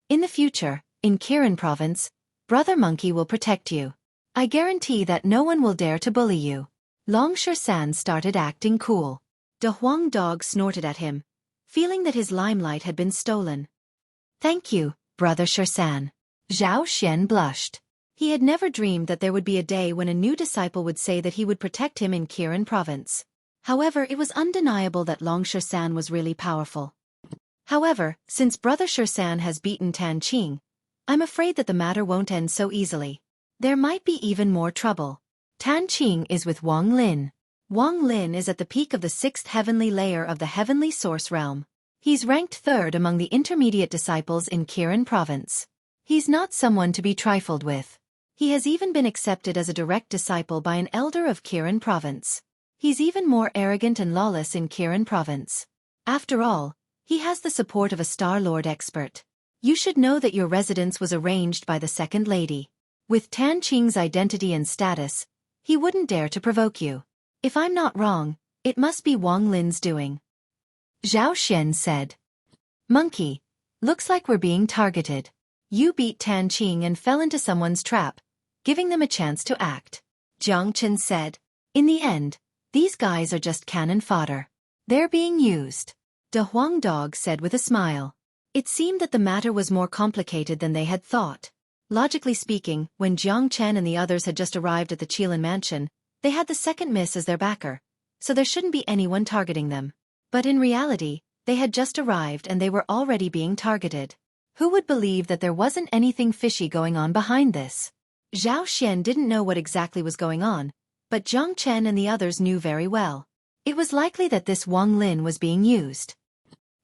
In the future, in Kirin province, Brother Monkey will protect you. I guarantee that no one will dare to bully you. Long Shan started acting cool. De Huang Dog snorted at him, feeling that his limelight had been stolen. Thank you, Brother Shan. Zhao Xian blushed. He had never dreamed that there would be a day when a new disciple would say that he would protect him in Kirin province. However, it was undeniable that Long Shan was really powerful. However, since Brother Shan has beaten Tan Qing, I'm afraid that the matter won't end so easily. There might be even more trouble. Tan Qing is with Wang Lin. Wang Lin is at the peak of the 6th heavenly layer of the heavenly source realm. He's ranked 3rd among the intermediate disciples in Kirin province. He's not someone to be trifled with. He has even been accepted as a direct disciple by an elder of Kirin province. He's even more arrogant and lawless in Kirin province. After all, he has the support of a Star Lord expert. You should know that your residence was arranged by the second lady. With Tan Qing's identity and status, he wouldn't dare to provoke you. If I'm not wrong, it must be Wang Lin's doing. Zhao Xian said. Monkey, looks like we're being targeted. You beat Tan Qing and fell into someone's trap, giving them a chance to act. Jiang Chen said. In the end, these guys are just cannon fodder. They're being used. De Huang Dog said with a smile. It seemed that the matter was more complicated than they had thought. Logically speaking, when Jiang Chen and the others had just arrived at the Qilin mansion, they had the second miss as their backer, so there shouldn't be anyone targeting them. But in reality, they had just arrived and they were already being targeted. Who would believe that there wasn't anything fishy going on behind this? Zhao Xian didn't know what exactly was going on, but Jiang Chen and the others knew very well. It was likely that this Wang Lin was being used.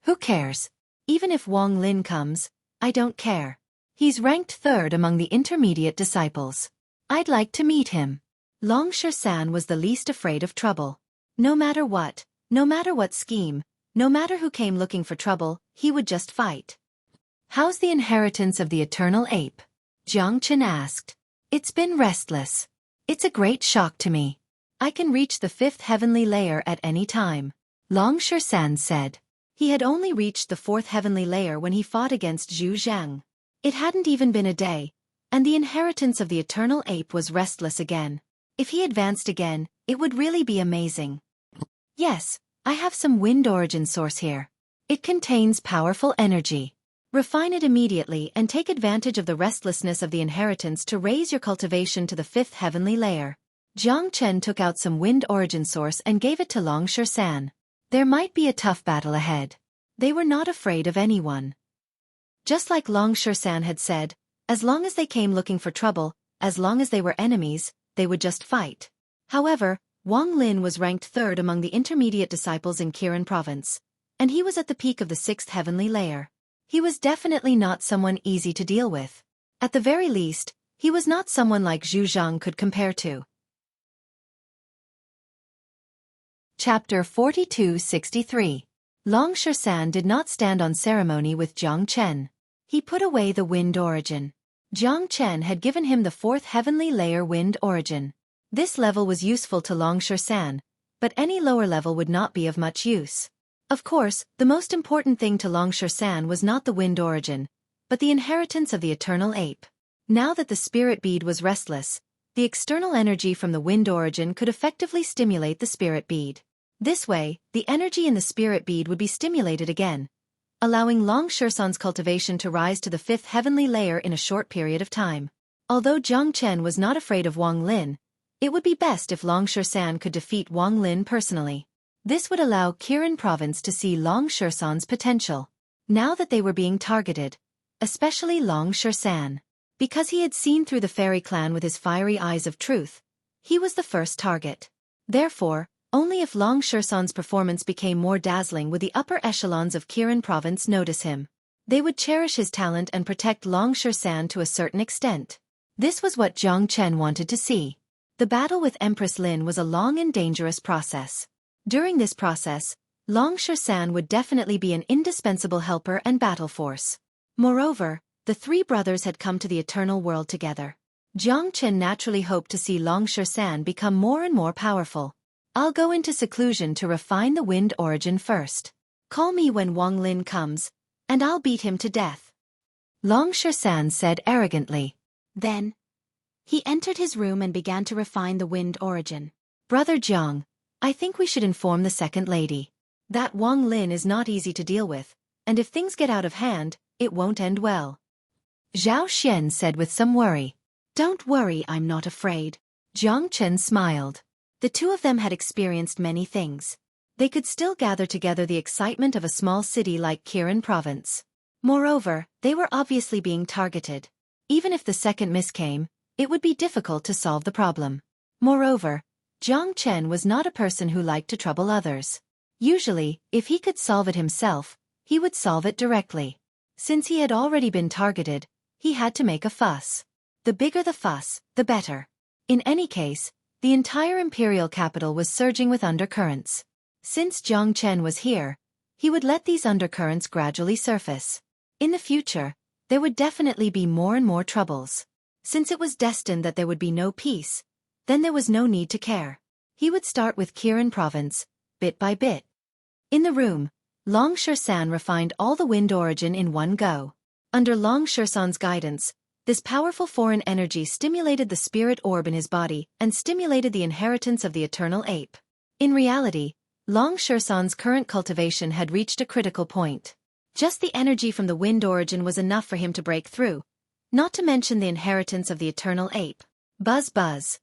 Who cares? Even if Wang Lin comes, I don't care. He's ranked 3rd among the intermediate disciples. I'd like to meet him. Long Shan was the least afraid of trouble. No matter what scheme, no matter who came looking for trouble, he would just fight. How's the inheritance of the eternal ape? Jiang Chen asked. It's been restless. It's a great shock to me. I can reach the 5th heavenly layer at any time. Long Shan said. He had only reached the 4th heavenly layer when he fought against Zhu Zhang. It hadn't even been a day, and the inheritance of the eternal ape was restless again. If he advanced again, it would really be amazing. Yes, I have some wind origin source here. It contains powerful energy. Refine it immediately and take advantage of the restlessness of the inheritance to raise your cultivation to the 5th heavenly layer. Jiang Chen took out some wind origin source and gave it to Long Shan. There might be a tough battle ahead. They were not afraid of anyone. Just like Long Shan had said, as long as they came looking for trouble, as long as they were enemies, they would just fight. However, Wang Lin was ranked 3rd among the intermediate disciples in Kirin province, and he was at the peak of the 6th heavenly layer. He was definitely not someone easy to deal with. At the very least, he was not someone like Zhu Zhang could compare to. Chapter 4263. Long Shan did not stand on ceremony with Jiang Chen. He put away the wind origin. Jiang Chen had given him the 4th heavenly layer wind origin. This level was useful to Long Shan, but any lower level would not be of much use. Of course, the most important thing to Long Shan was not the wind origin, but the inheritance of the eternal ape. Now that the spirit bead was restless, the external energy from the wind origin could effectively stimulate the spirit bead. This way, the energy in the spirit bead would be stimulated again, allowing Long Shan's cultivation to rise to the 5th heavenly layer in a short period of time. Although Jiang Chen was not afraid of Wang Lin, it would be best if Long Shan could defeat Wang Lin personally. This would allow Kirin province to see Long Shan's potential. Now that they were being targeted, especially Long Shan, because he had seen through the fairy clan with his fiery eyes of truth, he was the first target. Therefore, only if Long Shan's performance became more dazzling would the upper echelons of Kirin province notice him. They would cherish his talent and protect Long Shan to a certain extent. This was what Jiang Chen wanted to see. The battle with Empress Lin was a long and dangerous process. During this process, Long Shan would definitely be an indispensable helper and battle force. Moreover, the 3 brothers had come to the eternal world together. Jiang Chen naturally hoped to see Long Shan become more and more powerful. I'll go into seclusion to refine the wind origin first. Call me when Wang Lin comes, and I'll beat him to death. Long San said arrogantly. Then, he entered his room and began to refine the wind origin. Brother Jiang, I think we should inform the second lady. That Wang Lin is not easy to deal with, and if things get out of hand, it won't end well. Zhao Xian said with some worry. Don't worry, I'm not afraid. Jiang Chen smiled. The two of them had experienced many things. They could still gather together the excitement of a small city like Kirin province. Moreover, they were obviously being targeted. Even if the second miss came, it would be difficult to solve the problem. Moreover, Jiang Chen was not a person who liked to trouble others. Usually, if he could solve it himself, he would solve it directly. Since he had already been targeted, he had to make a fuss. The bigger the fuss, the better. In any case, the entire imperial capital was surging with undercurrents. Since Jiang Chen was here, he would let these undercurrents gradually surface. In the future, there would definitely be more and more troubles. Since it was destined that there would be no peace, then there was no need to care. He would start with Kirin province, bit by bit. In the room, Long San refined all the wind origin in one go. Under Long San's guidance, this powerful foreign energy stimulated the spirit orb in his body and stimulated the inheritance of the eternal ape. In reality, Long San's current cultivation had reached a critical point. Just the energy from the wind origin was enough for him to break through, not to mention the inheritance of the eternal ape. Buzz buzz.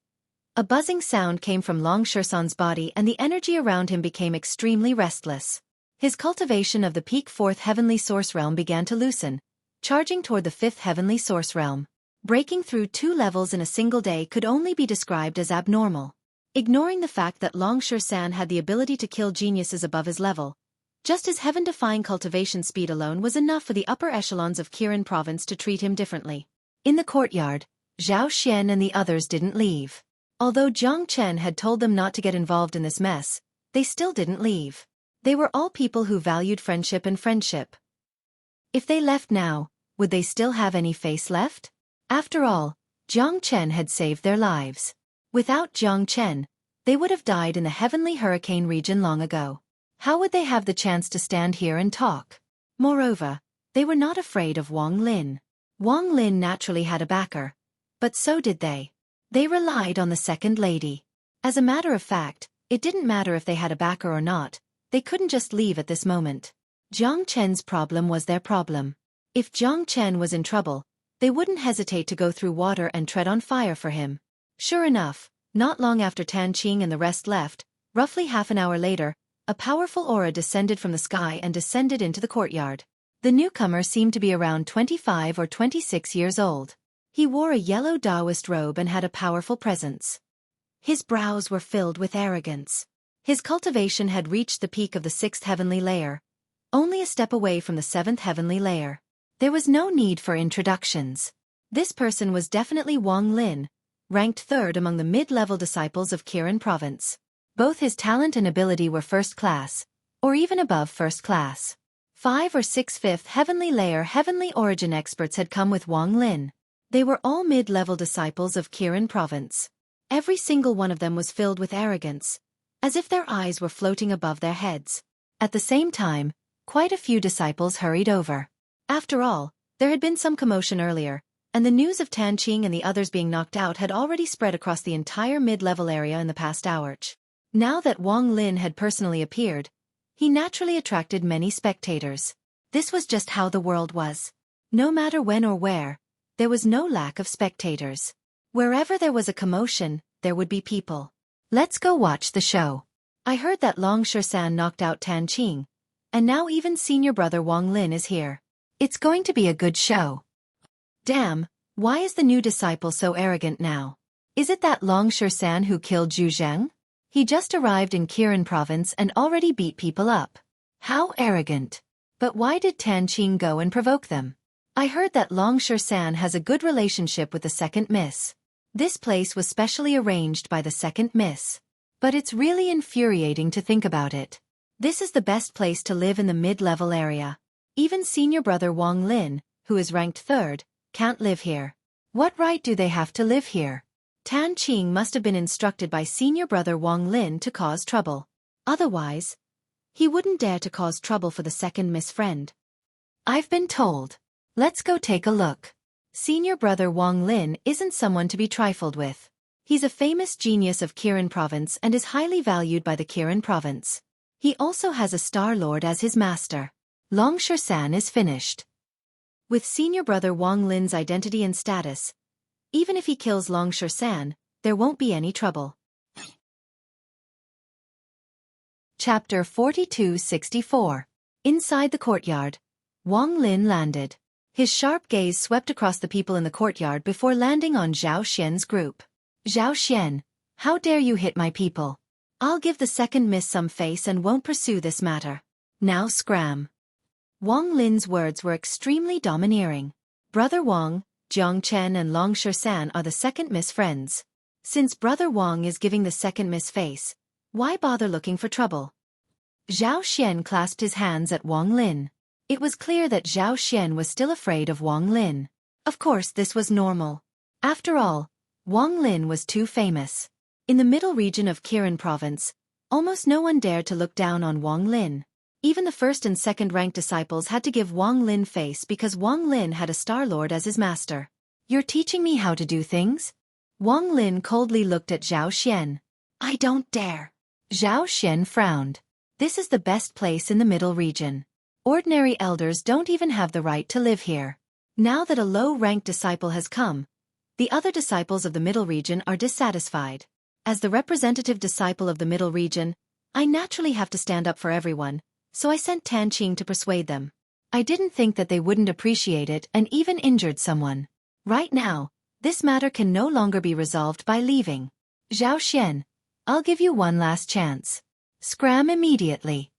A buzzing sound came from Long San's body and the energy around him became extremely restless. His cultivation of the peak fourth heavenly source realm began to loosen, charging toward the fifth heavenly source realm. Breaking through 2 levels in a single day could only be described as abnormal. Ignoring the fact that Long San had the ability to kill geniuses above his level, just his heaven-defying cultivation speed alone was enough for the upper echelons of Kirin province to treat him differently. In the courtyard, Zhao Xian and the others didn't leave. Although Jiang Chen had told them not to get involved in this mess, they still didn't leave. They were all people who valued friendship and friendship. If they left now, would they still have any face left? After all, Jiang Chen had saved their lives. Without Jiang Chen, they would have died in the heavenly hurricane region long ago. How would they have the chance to stand here and talk? Moreover, they were not afraid of Wang Lin. Wang Lin naturally had a backer, but so did they. They relied on the second lady. As a matter of fact, it didn't matter if they had a backer or not, they couldn't just leave at this moment. Jiang Chen's problem was their problem. If Jiang Chen was in trouble, they wouldn't hesitate to go through water and tread on fire for him. Sure enough, not long after Tan Qing and the rest left, roughly half an hour later, a powerful aura descended from the sky and descended into the courtyard. The newcomer seemed to be around 25 or 26 years old. He wore a yellow Taoist robe and had a powerful presence. His brows were filled with arrogance. His cultivation had reached the peak of the 6th heavenly layer, only a step away from the 7th heavenly layer. There was no need for introductions. This person was definitely Wang Lin, ranked 3rd among the mid-level disciples of Kirin province. Both his talent and ability were first class, or even above first class. 5 or 6 5th heavenly layer heavenly origin experts had come with Wang Lin. They were all mid-level disciples of Kirin province. Every single one of them was filled with arrogance, as if their eyes were floating above their heads. At the same time, quite a few disciples hurried over. After all, there had been some commotion earlier, and the news of Tan Qing and the others being knocked out had already spread across the entire mid-level area in the past hour. Now that Wang Lin had personally appeared, he naturally attracted many spectators. This was just how the world was. No matter when or where, there was no lack of spectators. Wherever there was a commotion, there would be people. Let's go watch the show. I heard that Long San knocked out Tan Qing, and now even senior brother Wang Lin is here. It's going to be a good show. Damn, why is the new disciple so arrogant now? Is it that Long San who killed Zhu Zheng? He just arrived in Kirin province and already beat people up. How arrogant. But why did Tan Qing go and provoke them? I heard that Long San has a good relationship with the second miss. This place was specially arranged by the second miss. But it's really infuriating to think about it. This is the best place to live in the mid-level area. Even senior brother Wang Lin, who is ranked 3rd, can't live here. What right do they have to live here? Tan Qing must have been instructed by senior brother Wang Lin to cause trouble. Otherwise, he wouldn't dare to cause trouble for the second miss friend. I've been told. Let's go take a look. Senior brother Wang Lin isn't someone to be trifled with. He's a famous genius of Kirin province and is highly valued by the Kirin province. He also has a Star Lord as his master. Long San is finished. With senior brother Wang Lin's identity and status, even if he kills Long San, there won't be any trouble. Chapter 42-64. Inside the courtyard, Wang Lin landed. His sharp gaze swept across the people in the courtyard before landing on Zhao Xian's group. Zhao Xian, how dare you hit my people? I'll give the second miss some face and won't pursue this matter. Now scram. Wang Lin's words were extremely domineering. Brother Wang, Jiang Chen and Long San are the second miss friends. Since brother Wang is giving the second miss face, why bother looking for trouble? Zhao Xian clasped his hands at Wang Lin. It was clear that Zhao Xian was still afraid of Wang Lin. Of course this was normal. After all, Wang Lin was too famous. In the middle region of Kirin province, almost no one dared to look down on Wang Lin. Even the first and second ranked disciples had to give Wang Lin face because Wang Lin had a Star Lord as his master. You're teaching me how to do things? Wang Lin coldly looked at Zhao Xian. I don't dare. Zhao Xian frowned. This is the best place in the middle region. Ordinary elders don't even have the right to live here. Now that a low-ranked disciple has come, the other disciples of the middle region are dissatisfied. As the representative disciple of the middle region, I naturally have to stand up for everyone, so I sent Tan Qing to persuade them. I didn't think that they wouldn't appreciate it and even injured someone. Right now, this matter can no longer be resolved by leaving. Zhao Xian, I'll give you one last chance. Scram immediately.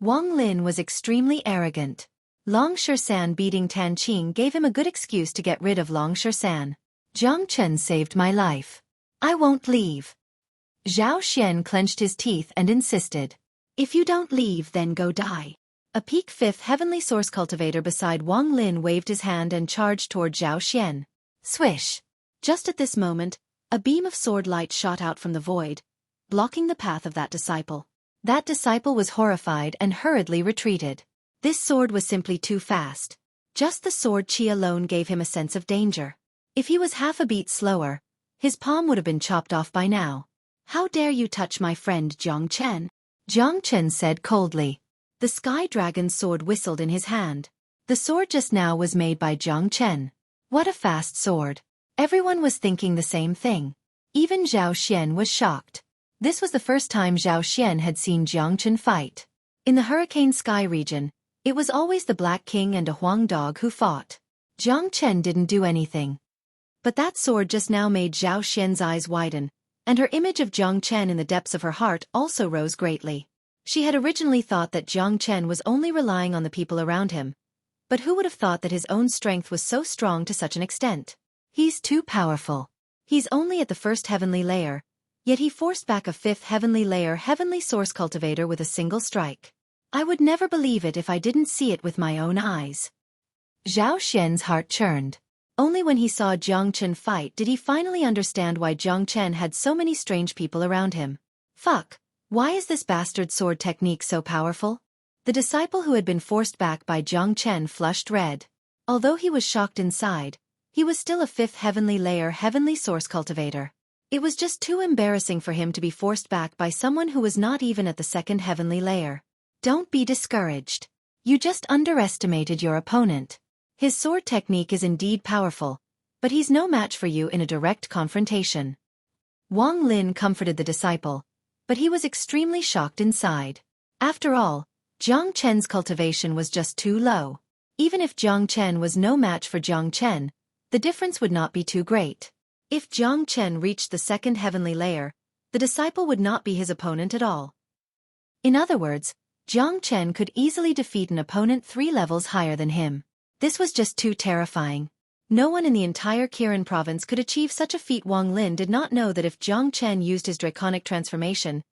Wang Lin was extremely arrogant. Long San beating Tan Qing gave him a good excuse to get rid of Long San. Jiang Chen saved my life. I won't leave. Zhao Xian clenched his teeth and insisted. If you don't leave, then go die. A peak fifth heavenly source cultivator beside Wang Lin waved his hand and charged toward Zhao Xian. Swish! Just at this moment, a beam of sword light shot out from the void, blocking the path of that disciple. That disciple was horrified and hurriedly retreated. This sword was simply too fast. Just the sword chi alone gave him a sense of danger. If he was half a beat slower, his palm would have been chopped off by now. How dare you touch my friend Jiang Chen? Jiang Chen said coldly. The sky dragon's sword whistled in his hand. The sword just now was made by Jiang Chen. What a fast sword. Everyone was thinking the same thing. Even Zhao Xian was shocked. This was the first time Zhao Xian had seen Jiang Chen fight. In the Hurricane Sky region, it was always the Black King and a Huang Dog who fought. Jiang Chen didn't do anything. But that sword just now made Zhao Xian's eyes widen, and her image of Jiang Chen in the depths of her heart also rose greatly. She had originally thought that Jiang Chen was only relying on the people around him. But who would have thought that his own strength was so strong to such an extent? He's too powerful. He's only at the first heavenly layer, yet he forced back a fifth heavenly layer heavenly source cultivator with a single strike. I would never believe it if I didn't see it with my own eyes. Zhao Xian's heart churned. Only when he saw Jiang Chen fight did he finally understand why Jiang Chen had so many strange people around him. Fuck, why is this bastard sword technique so powerful? The disciple who had been forced back by Jiang Chen flushed red. Although he was shocked inside, he was still a fifth heavenly layer heavenly source cultivator. It was just too embarrassing for him to be forced back by someone who was not even at the second heavenly layer. Don't be discouraged. You just underestimated your opponent. His sword technique is indeed powerful, but he's no match for you in a direct confrontation. Wang Lin comforted the disciple, but he was extremely shocked inside. After all, Jiang Chen's cultivation was just too low. Even if Jiang Chen was no match for Jiang Chen, the difference would not be too great. If Jiang Chen reached the second heavenly layer, the disciple would not be his opponent at all. In other words, Jiang Chen could easily defeat an opponent 3 levels higher than him. This was just too terrifying. No one in the entire Kirin province could achieve such a feat. Wang Lin did not know that if Jiang Chen used his draconic transformation,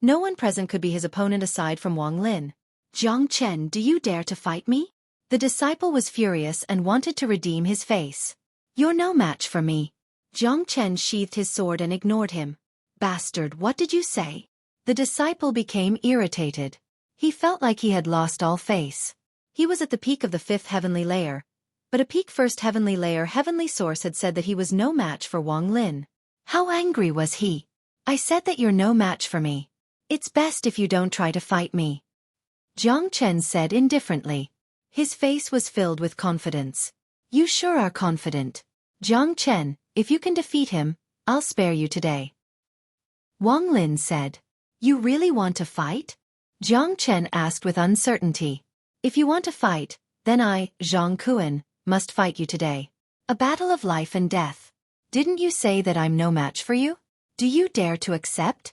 no one present could be his opponent aside from Wang Lin. Jiang Chen, do you dare to fight me? The disciple was furious and wanted to redeem his face. You're no match for me. Jiang Chen sheathed his sword and ignored him. Bastard, what did you say? The disciple became irritated. He felt like he had lost all face. He was at the peak of the fifth heavenly layer, But a peak first heavenly layer heavenly source had said that he was no match for Wang Lin. How angry was he? I said that you're no match for me. It's best if you don't try to fight me. Jiang Chen said indifferently. His face was filled with confidence. You sure are confident. Jiang Chen, if you can defeat him, I'll spare you today. Wang Lin said. You really want to fight? Jiang Chen asked with uncertainty. If you want to fight, then I, Zhang Kuan, must fight you today. A battle of life and death. Didn't you say that I'm no match for you? Do you dare to accept?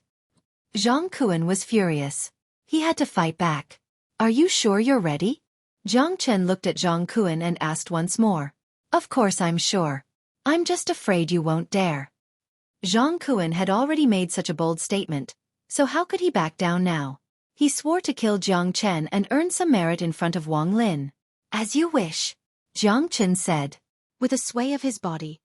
Zhang Kuan was furious. He had to fight back. Are you sure you're ready? Jiang Chen looked at Zhang Kuan and asked once more. Of course I'm sure. I'm just afraid you won't dare. Zhang Kuan had already made such a bold statement, so how could he back down now? He swore to kill Jiang Chen and earn some merit in front of Wang Lin. As you wish, Jiang Chen said. With a sway of his body,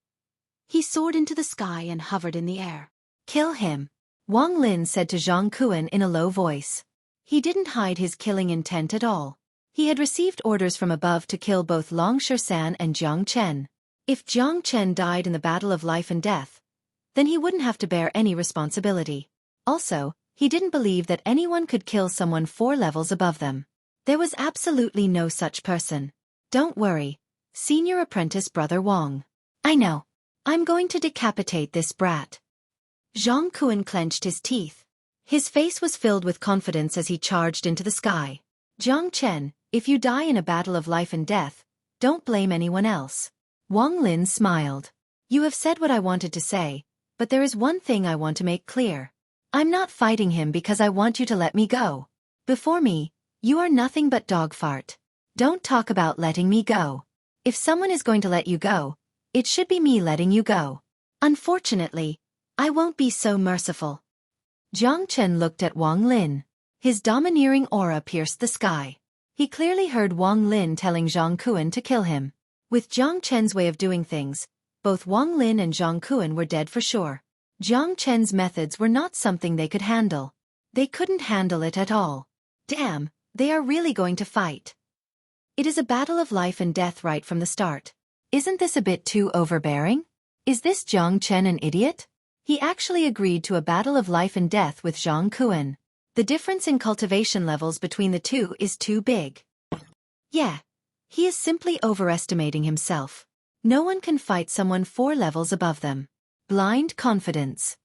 he soared into the sky and hovered in the air. Kill him, Wang Lin said to Zhang Kuan in a low voice. He didn't hide his killing intent at all. He had received orders from above to kill both Long Shan and Jiang Chen. If Jiang Chen died in the battle of life and death, then he wouldn't have to bear any responsibility. Also, he didn't believe that anyone could kill someone 4 levels above them. There was absolutely no such person. Don't worry, senior apprentice brother Wang. I know. I'm going to decapitate this brat. Zhang Kuan clenched his teeth. His face was filled with confidence as he charged into the sky. Jiang Chen, if you die in a battle of life and death, don't blame anyone else. Wang Lin smiled. You have said what I wanted to say, but there is one thing I want to make clear. I'm not fighting him because I want you to let me go. Before me, you are nothing but dog fart. Don't talk about letting me go. If someone is going to let you go, it should be me letting you go. Unfortunately, I won't be so merciful. Jiang Chen looked at Wang Lin. His domineering aura pierced the sky. He clearly heard Wang Lin telling Zhang Kuan to kill him. With Jiang Chen's way of doing things, both Wang Lin and Zhang Kuan were dead for sure. Jiang Chen's methods were not something they could handle. They couldn't handle it at all. Damn, they are really going to fight. It is a battle of life and death right from the start. Isn't this a bit too overbearing? Is this Jiang Chen an idiot? He actually agreed to a battle of life and death with Zhang Kuan. The difference in cultivation levels between the two is too big. Yeah, he is simply overestimating himself. No one can fight someone 4 levels above them. Blind confidence.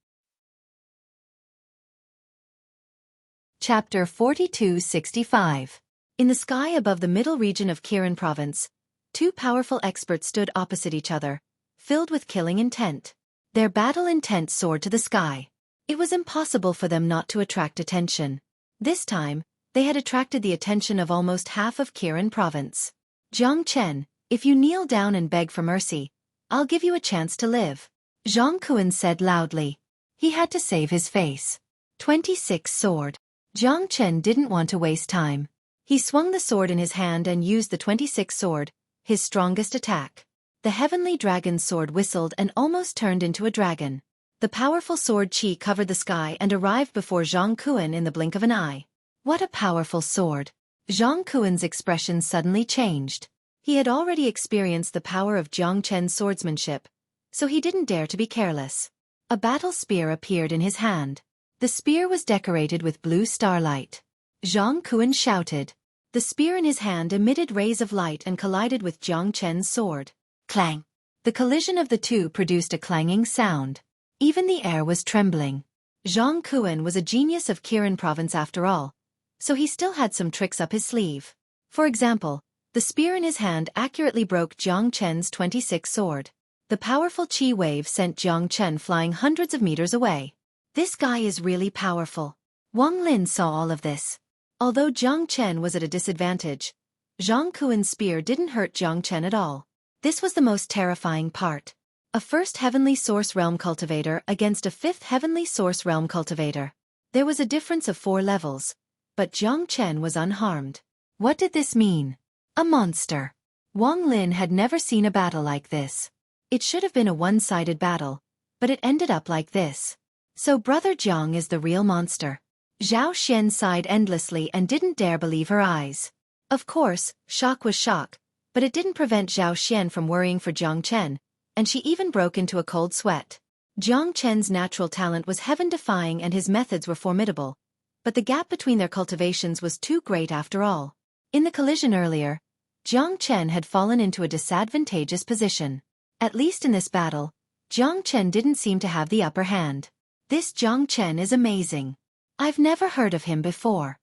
Chapter 4265. In the sky above the middle region of Kirin Province, 2 powerful experts stood opposite each other, filled with killing intent. Their battle intent soared to the sky. It was impossible for them not to attract attention. This time, they had attracted the attention of almost half of Kirin Province. Jiang Chen, if you kneel down and beg for mercy, I'll give you a chance to live. Zhang Kuan said loudly. He had to save his face. 26 sword. Jiang Chen didn't want to waste time. He swung the sword in his hand and used the 26 sword, his strongest attack. The heavenly dragon sword whistled and almost turned into a dragon. The powerful sword Qi covered the sky and arrived before Zhang Kuan in the blink of an eye. What a powerful sword! Zhang Kuan's expression suddenly changed. He had already experienced the power of Jiang Chen's swordsmanship, so he didn't dare to be careless. A battle spear appeared in his hand. The spear was decorated with blue starlight. Zhang Kuan shouted. The spear in his hand emitted rays of light and collided with Jiang Chen's sword. Clang! The collision of the two produced a clanging sound. Even the air was trembling. Zhang Kuan was a genius of Kirin Province after all, so he still had some tricks up his sleeve. For example, the spear in his hand accurately broke Jiang Chen's 26 sword. The powerful Qi wave sent Jiang Chen flying hundreds of meters away. This guy is really powerful. Wang Lin saw all of this. Although Jiang Chen was at a disadvantage, Zhang Kuan's spear didn't hurt Jiang Chen at all. This was the most terrifying part. A first heavenly source realm cultivator against a 5th heavenly source realm cultivator. There was a difference of 4 levels, but Jiang Chen was unharmed. What did this mean? A monster. Wang Lin had never seen a battle like this. It should have been a one-sided battle, but it ended up like this. So Brother Jiang is the real monster. Zhao Xian sighed endlessly and didn't dare believe her eyes. Of course, shock was shock, But it didn't prevent Zhao Xian from worrying for Jiang Chen, and she even broke into a cold sweat. Jiang Chen's natural talent was heaven-defying and his methods were formidable, but the gap between their cultivations was too great after all. In the collision earlier, Jiang Chen had fallen into a disadvantageous position. At least in this battle, Jiang Chen didn't seem to have the upper hand. This Jiang Chen is amazing. I've never heard of him before.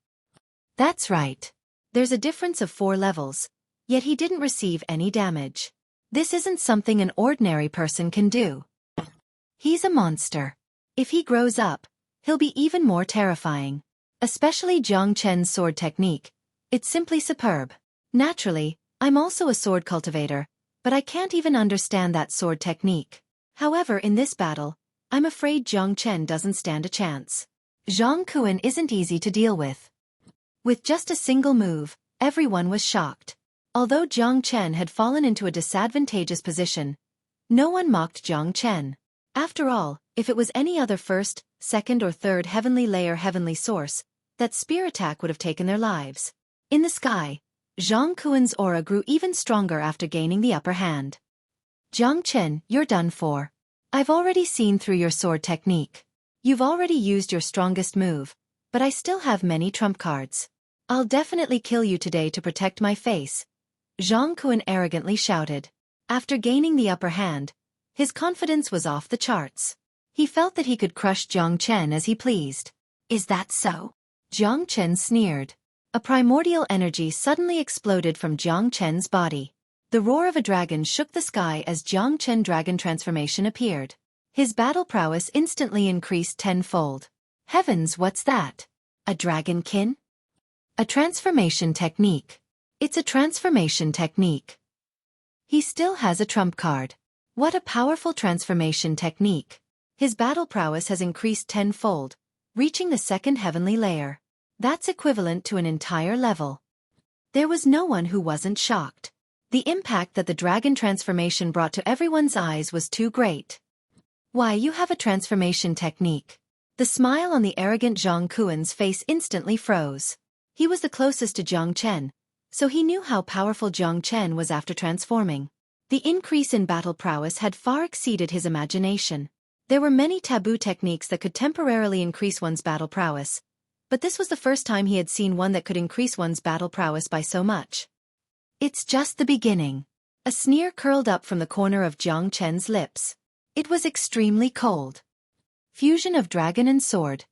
That's right. There's a difference of 4 levels, yet he didn't receive any damage. This isn't something an ordinary person can do. He's a monster. If he grows up, he'll be even more terrifying. Especially Jiang Chen's sword technique. It's simply superb. Naturally, I'm also a sword cultivator, but I can't even understand that sword technique. However, in this battle, I'm afraid Jiang Chen doesn't stand a chance. Zhang Kuan isn't easy to deal with. With just a single move, everyone was shocked. Although Jiang Chen had fallen into a disadvantageous position, no one mocked Jiang Chen. After all, if it was any other first, second or third heavenly layer heavenly source, that spear attack would have taken their lives. In the sky, Zhang Kuan's aura grew even stronger after gaining the upper hand. Jiang Chen, you're done for. I've already seen through your sword technique. You've already used your strongest move, but I still have many trump cards. I'll definitely kill you today to protect my face, Zhang Kuan arrogantly shouted. After gaining the upper hand, his confidence was off the charts. He felt that he could crush Jiang Chen as he pleased. Is that so? Jiang Chen sneered. A primordial energy suddenly exploded from Jiang Chen's body. The roar of a dragon shook the sky as Jiang Chen dragon transformation appeared. His battle prowess instantly increased tenfold. Heavens, what's that? A dragonkin? A transformation technique. It's a transformation technique. He still has a trump card. What a powerful transformation technique. His battle prowess has increased tenfold, reaching the 2nd heavenly layer. That's equivalent to an entire level. There was no one who wasn't shocked. The impact that the dragon transformation brought to everyone's eyes was too great. Why, you have a transformation technique. The smile on the arrogant Zhang Kuan's face instantly froze. He was the closest to Jiang Chen, so he knew how powerful Jiang Chen was after transforming. The increase in battle prowess had far exceeded his imagination. There were many taboo techniques that could temporarily increase one's battle prowess, but this was the first time he had seen one that could increase one's battle prowess by so much. It's just the beginning. A sneer curled up from the corner of Jiang Chen's lips. It was extremely cold. Fusion of dragon and sword.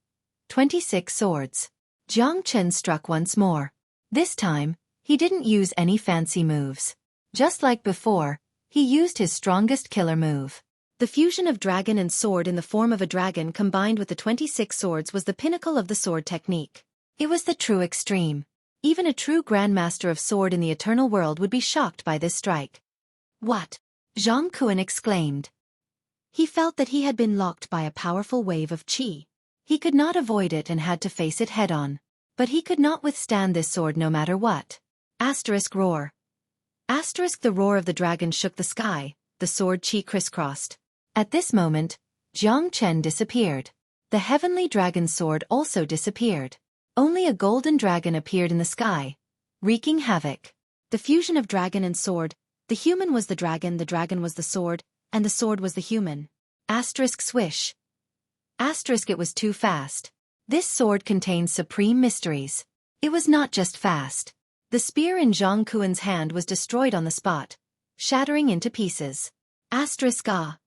26 swords. Jiang Chen struck once more. This time, he didn't use any fancy moves. Just like before, he used his strongest killer move. The fusion of dragon and sword in the form of a dragon combined with the 26 swords was the pinnacle of the sword technique. It was the true extreme. Even a true grandmaster of sword in the eternal world would be shocked by this strike. What? Zhang Kuan exclaimed. He felt that he had been locked by a powerful wave of qi. He could not avoid it and had to face it head-on. But he could not withstand this sword no matter what. Asterisk roar. Asterisk the roar of the dragon shook the sky, the sword qi crisscrossed. At this moment, Jiang Chen disappeared. The heavenly dragon sword also disappeared. Only a golden dragon appeared in the sky, wreaking havoc. The fusion of dragon and sword, the human was the dragon was the sword, and the sword was the human. Asterisk swish. Asterisk it was too fast. This sword contained supreme mysteries. It was not just fast. The spear in Zhang Kuan's hand was destroyed on the spot, shattering into pieces. Asterisk ah.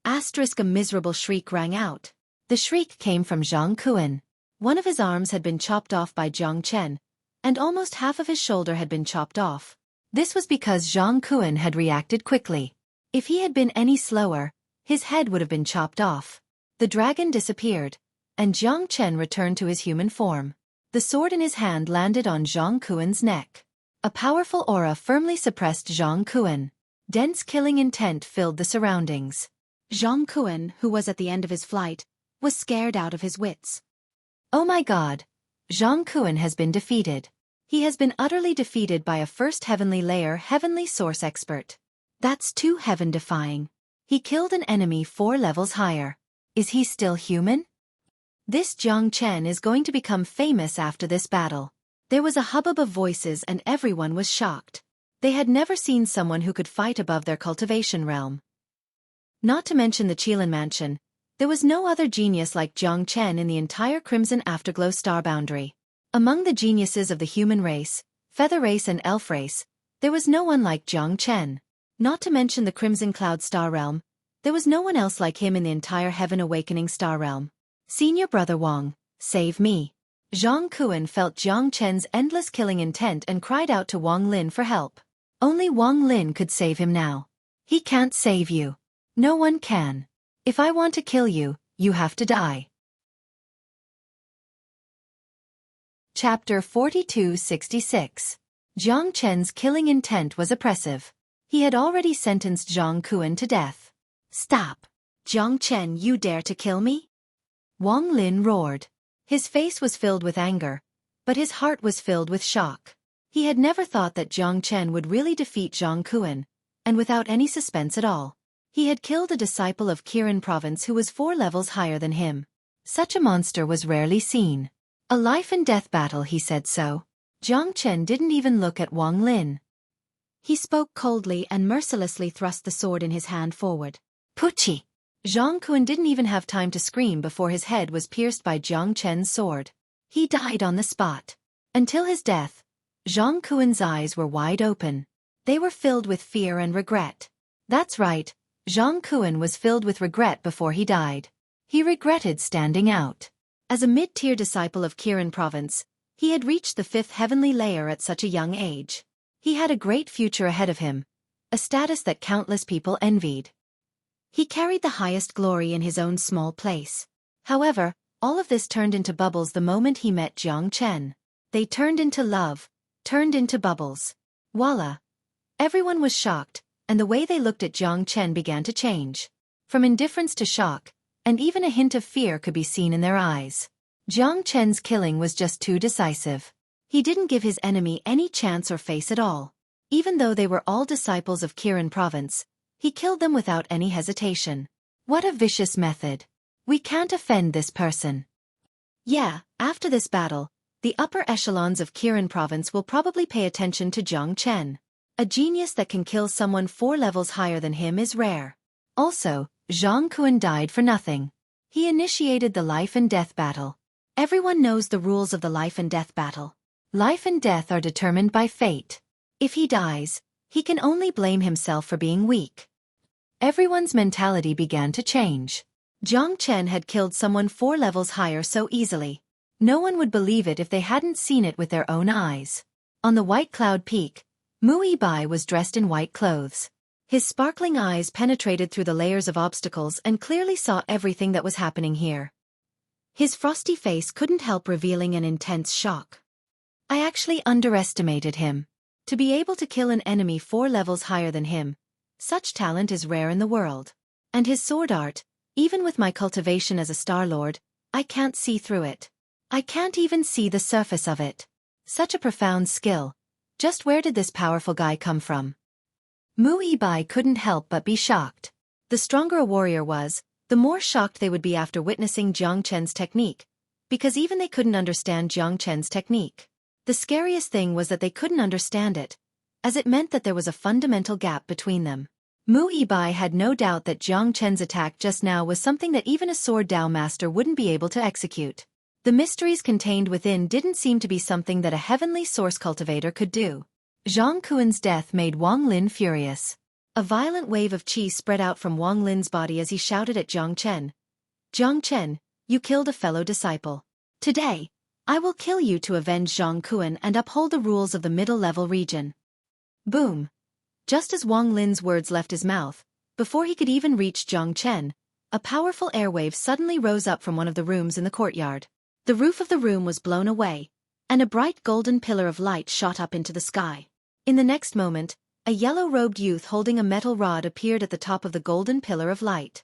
Asterisk a miserable shriek rang out. The shriek came from Zhang Kuan. One of his arms had been chopped off by Jiang Chen, and almost half of his shoulder had been chopped off. This was because Zhang Kuan had reacted quickly. If he had been any slower, his head would have been chopped off. The dragon disappeared, and Jiang Chen returned to his human form. The sword in his hand landed on Zhang Kuan's neck. A powerful aura firmly suppressed Zhang Kuan. Dense killing intent filled the surroundings. Zhang Kuan, who was at the end of his flight, was scared out of his wits. Oh my god! Zhang Kuan has been defeated. He has been utterly defeated by a first heavenly layer heavenly source expert. That's too heaven-defying. He killed an enemy 4 levels higher. Is he still human? This Jiang Chen is going to become famous after this battle. There was a hubbub of voices and everyone was shocked. They had never seen someone who could fight above their cultivation realm. Not to mention the Qilin mansion, there was no other genius like Jiang Chen in the entire Crimson Afterglow star boundary. Among the geniuses of the human race, feather race and elf race, there was no one like Jiang Chen. Not to mention the Crimson Cloud star realm, there was no one else like him in the entire Heaven Awakening star realm. Senior brother Wang, save me. Zhang Kuan felt Jiang Chen's endless killing intent and cried out to Wang Lin for help. Only Wang Lin could save him now. He can't save you. No one can. If I want to kill you, you have to die. Chapter 4266. Jiang Chen's killing intent was oppressive. He had already sentenced Zhang Kuan to death. Stop! Jiang Chen, you dare to kill me? Wang Lin roared. His face was filled with anger, but his heart was filled with shock. He had never thought that Jiang Chen would really defeat Zhang Kuan, and without any suspense at all. He had killed a disciple of Qirin province who was 4 levels higher than him. Such a monster was rarely seen. A life-and-death battle, he said so. Jiang Chen didn't even look at Wang Lin. He spoke coldly and mercilessly thrust the sword in his hand forward. Puchi! Zhang Kuan didn't even have time to scream before his head was pierced by Jiang Chen's sword. He died on the spot. Until his death, Zhang Kuan's eyes were wide open. They were filled with fear and regret. That's right, Zhang Kuan was filled with regret before he died. He regretted standing out. As a mid-tier disciple of Qirin province, he had reached the 5th heavenly layer at such a young age. He had a great future ahead of him, a status that countless people envied. He carried the highest glory in his own small place. However, all of this turned into bubbles the moment he met Jiang Chen. They turned into love, turned into bubbles. Voila! Everyone was shocked, and the way they looked at Jiang Chen began to change. From indifference to shock, and even a hint of fear could be seen in their eyes. Jiang Chen's killing was just too decisive. He didn't give his enemy any chance or face at all. Even though they were all disciples of Qirin province, he killed them without any hesitation. What a vicious method. We can't offend this person. Yeah, after this battle, the upper echelons of Qirin province will probably pay attention to Jiang Chen. A genius that can kill someone 4 levels higher than him is rare. Also, Zhang Kuan died for nothing. He initiated the life and death battle. Everyone knows the rules of the life and death battle. Life and death are determined by fate. If he dies, he can only blame himself for being weak. Everyone's mentality began to change. Jiang Chen had killed someone 4 levels higher so easily. No one would believe it if they hadn't seen it with their own eyes. On the White Cloud Peak, Mu Yibai was dressed in white clothes. His sparkling eyes penetrated through the layers of obstacles and clearly saw everything that was happening here. His frosty face couldn't help revealing an intense shock. I actually underestimated him. To be able to kill an enemy 4 levels higher than him, such talent is rare in the world. And his sword art, even with my cultivation as a Star Lord, I can't see through it. I can't even see the surface of it. Such a profound skill. Just where did this powerful guy come from? Mu Yibai couldn't help but be shocked. The stronger a warrior was, the more shocked they would be after witnessing Jiang Chen's technique, because even they couldn't understand Jiang Chen's technique. The scariest thing was that they couldn't understand it, as it meant that there was a fundamental gap between them. Mu Yibai had no doubt that Jiang Chen's attack just now was something that even a sword Dao master wouldn't be able to execute. The mysteries contained within didn't seem to be something that a heavenly source cultivator could do. Zhang Kuan's death made Wang Lin furious. A violent wave of qi spread out from Wang Lin's body as he shouted at Jiang Chen. Jiang Chen, you killed a fellow disciple. Today, I will kill you to avenge Zhang Kuan and uphold the rules of the middle-level region. Boom. Just as Wang Lin's words left his mouth, before he could even reach Jiang Chen, a powerful airwave suddenly rose up from one of the rooms in the courtyard. The roof of the room was blown away, and a bright golden pillar of light shot up into the sky. In the next moment, a yellow-robed youth holding a metal rod appeared at the top of the golden pillar of light.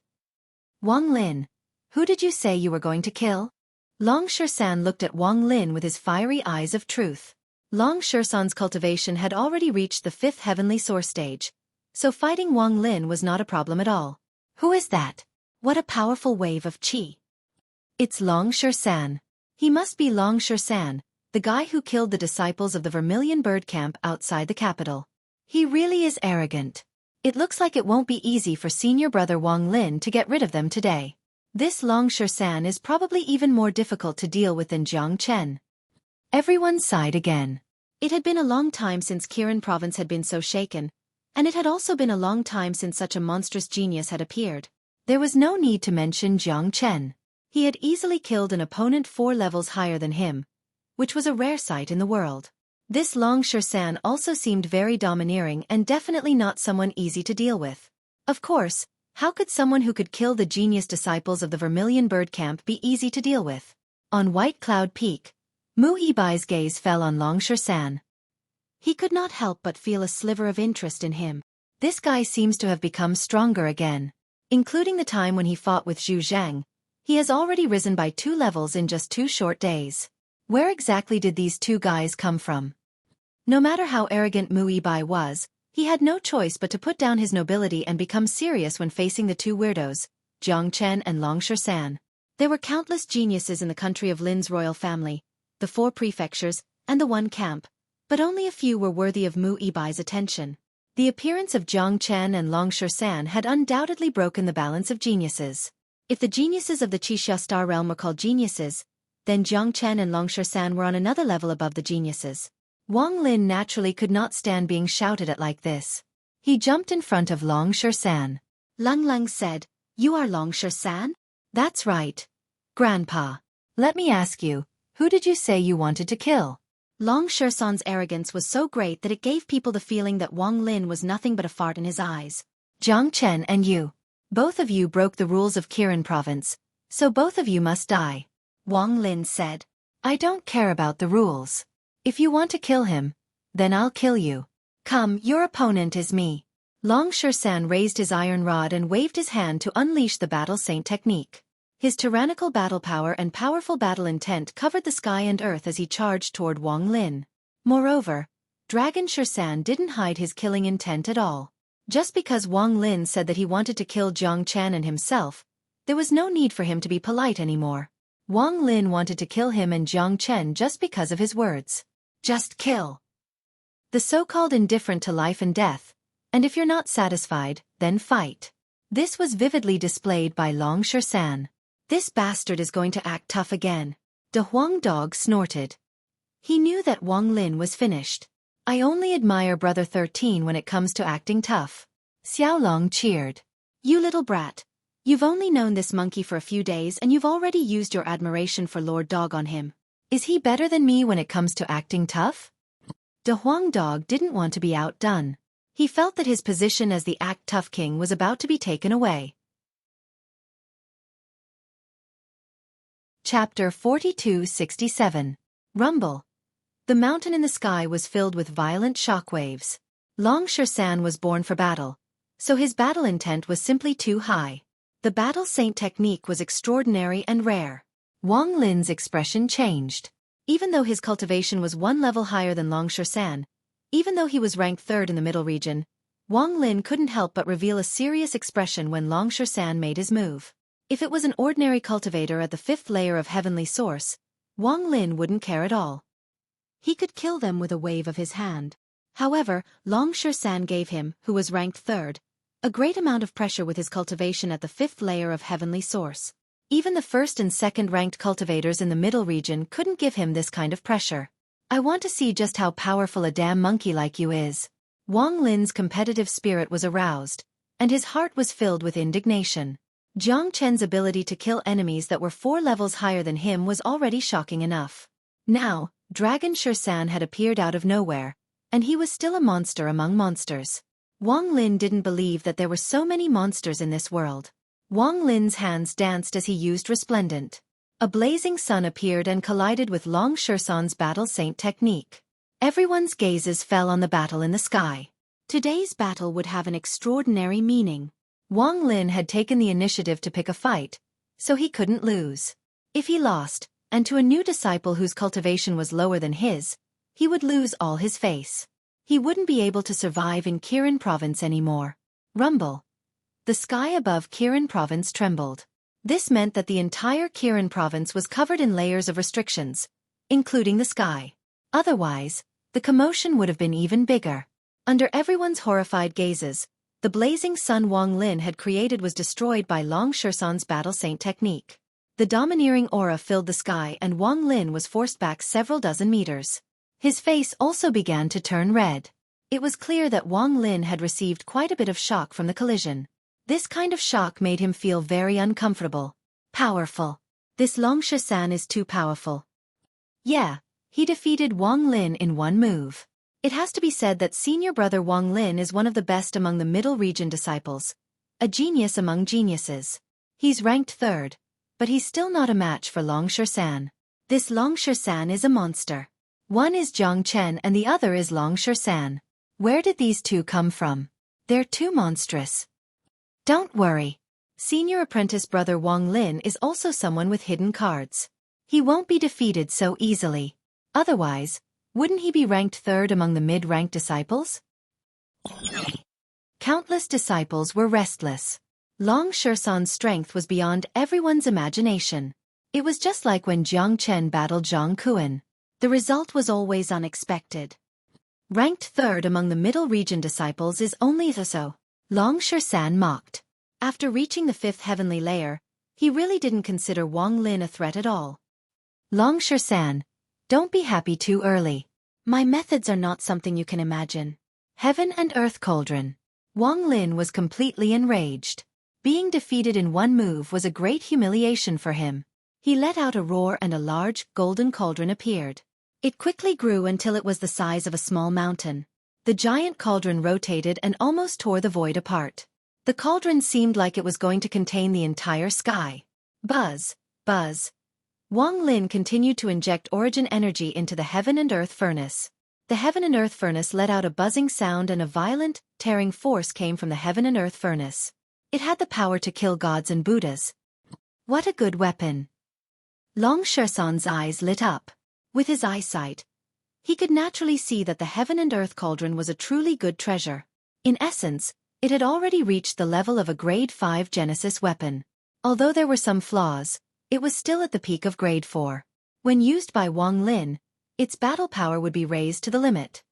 Wang Lin, who did you say you were going to kill? Long Shersan looked at Wang Lin with his fiery eyes of truth. Long Shersan's cultivation had already reached the 5th heavenly source stage, so fighting Wang Lin was not a problem at all. Who is that? What a powerful wave of qi. It's Long Shersan. He must be Long Shersan, the guy who killed the disciples of the Vermilion Bird Camp outside the capital. He really is arrogant. It looks like it won't be easy for senior brother Wang Lin to get rid of them today. This Longshan is probably even more difficult to deal with than Jiang Chen. Everyone sighed again. It had been a long time since Kirin province had been so shaken, and it had also been a long time since such a monstrous genius had appeared. There was no need to mention Jiang Chen. He had easily killed an opponent 4 levels higher than him, which was a rare sight in the world. This Longshan also seemed very domineering and definitely not someone easy to deal with. Of course, how could someone who could kill the genius disciples of the Vermilion Bird Camp be easy to deal with? On White Cloud Peak, Mu Yibai's gaze fell on Longshan. He could not help but feel a sliver of interest in him. This guy seems to have become stronger again. Including the time when he fought with Zhu Zhang, he has already risen by 2 levels in just 2 short days. Where exactly did these 2 guys come from? No matter how arrogant Mu Yibai was, he had no choice but to put down his nobility and become serious when facing the 2 weirdos, Jiang Chen and Longshan. There were countless geniuses in the country of Lin's royal family, the 4 prefectures, and the 1 camp, but only a few were worthy of Mu Yibai's attention. The appearance of Jiang Chen and Longshan had undoubtedly broken the balance of geniuses. If the geniuses of the Qixia Star realm were called geniuses, then Jiang Chen and Longshan were on another level above the geniuses. Wang Lin naturally could not stand being shouted at like this. He jumped in front of Longshan. Lang said, "You are Longshan?" "That's right. Grandpa. Let me ask you, who did you say you wanted to kill?" Longshan's arrogance was so great that it gave people the feeling that Wang Lin was nothing but a fart in his eyes. "Jiang Chen and you. Both of you broke the rules of Kirin province, so both of you must die," Wang Lin said. "I don't care about the rules. If you want to kill him, then I'll kill you. Come, your opponent is me." Longshan raised his iron rod and waved his hand to unleash the Battle Saint technique. His tyrannical battle power and powerful battle intent covered the sky and earth as he charged toward Wang Lin. Moreover, Dragon Shan didn't hide his killing intent at all. Just because Wang Lin said that he wanted to kill Jiang Chen and himself, there was no need for him to be polite anymore. Wang Lin wanted to kill him and Jiang Chen just because of his words. Just kill. The so-called indifferent to life and death, and if you're not satisfied, then fight. This was vividly displayed by Longshan. This bastard is going to act tough again. The Huang dog snorted. He knew that Wang Lin was finished. "I only admire Brother 13 when it comes to acting tough." Xiaolong cheered. "You little brat. You've only known this monkey for a few days and you've already used your admiration for Lord Dog on him. Is he better than me when it comes to acting tough?" The Huang dog didn't want to be outdone. He felt that his position as the Act Tough King was about to be taken away. Chapter 4267. Rumble. The mountain in the sky was filled with violent shockwaves. Longshan was born for battle, so his battle intent was simply too high. The Battle Saint technique was extraordinary and rare. Wang Lin's expression changed. Even though his cultivation was 1 level higher than Longshan, even though he was ranked 3rd in the middle region, Wang Lin couldn't help but reveal a serious expression when Longshan made his move. If it was an ordinary cultivator at the 5th layer of Heavenly Source, Wang Lin wouldn't care at all. He could kill them with a wave of his hand. However, Longshan gave him, who was ranked 3rd, a great amount of pressure with his cultivation at the 5th layer of Heavenly Source. Even the 1st and 2nd ranked cultivators in the middle region couldn't give him this kind of pressure. "I want to see just how powerful a damn monkey like you is." Wang Lin's competitive spirit was aroused, and his heart was filled with indignation. Jiang Chen's ability to kill enemies that were 4 levels higher than him was already shocking enough. Now, Dragon Shan had appeared out of nowhere, and he was still a monster among monsters. Wang Lin didn't believe that there were so many monsters in this world. Wang Lin's hands danced as he used Resplendent. A blazing sun appeared and collided with Longshan's Battle Saint technique. Everyone's gazes fell on the battle in the sky. Today's battle would have an extraordinary meaning. Wang Lin had taken the initiative to pick a fight, so he couldn't lose. If he lost, and to a new disciple whose cultivation was lower than his, he would lose all his face. He wouldn't be able to survive in Kirin province anymore. Rumble. The sky above Kirin province trembled. This meant that the entire Kirin province was covered in layers of restrictions, including the sky. Otherwise, the commotion would have been even bigger. Under everyone's horrified gazes, the blazing sun Wang Lin had created was destroyed by Long Shersan's battle saint technique. The domineering aura filled the sky and Wang Lin was forced back several dozen meters. His face also began to turn red. It was clear that Wang Lin had received quite a bit of shock from the collision. This kind of shock made him feel very uncomfortable. Powerful. This Long Shersan is too powerful. Yeah, he defeated Wang Lin in one move. It has to be said that senior brother Wang Lin is one of the best among the middle region disciples. A genius among geniuses. He's ranked 3rd, but he's still not a match for Long Shersan. This Long Shersan is a monster. One is Jiang Chen and the other is Long Shersan. Where did these two come from? They're too monstrous. Don't worry. Senior apprentice brother Wang Lin is also someone with hidden cards. He won't be defeated so easily. Otherwise, wouldn't he be ranked 3rd among the mid-ranked disciples? Countless disciples were restless. Long Shersan's strength was beyond everyone's imagination. It was just like when Jiang Chen battled Zhang Kuan. The result was always unexpected. Ranked 3rd among the middle region disciples is only so. Long Shersan mocked. After reaching the 5th heavenly layer, he really didn't consider Wang Lin a threat at all. Long Shersan, don't be happy too early. My methods are not something you can imagine. Heaven and Earth Cauldron. Wang Lin was completely enraged. Being defeated in one move was a great humiliation for him. He let out a roar and a large, golden cauldron appeared. It quickly grew until it was the size of a small mountain. The giant cauldron rotated and almost tore the void apart. The cauldron seemed like it was going to contain the entire sky. Buzz, buzz. Wang Lin continued to inject origin energy into the Heaven and Earth Furnace. The Heaven and Earth Furnace let out a buzzing sound and a violent, tearing force came from the Heaven and Earth Furnace. It had the power to kill gods and Buddhas. What a good weapon. Long Shersan's eyes lit up. With his eyesight, he could naturally see that the Heaven and Earth Cauldron was a truly good treasure. In essence, it had already reached the level of a Grade 5 Genesis weapon. Although there were some flaws, it was still at the peak of Grade 4. When used by Wang Lin, its battle power would be raised to the limit.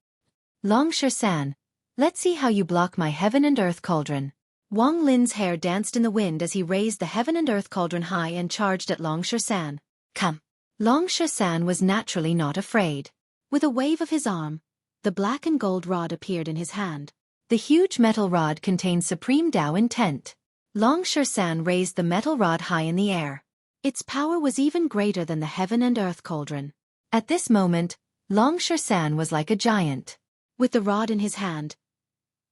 Long Shersan, let's see how you block my Heaven and Earth Cauldron. Wang Lin's hair danced in the wind as he raised the Heaven and Earth Cauldron high and charged at Long Shersan. Come. Long Shersan was naturally not afraid. With a wave of his arm, the black and gold rod appeared in his hand. The huge metal rod contained supreme Tao intent. Long Shersan raised the metal rod high in the air. Its power was even greater than the Heaven and Earth Cauldron. At this moment, Long Shersan was like a giant. With the rod in his hand,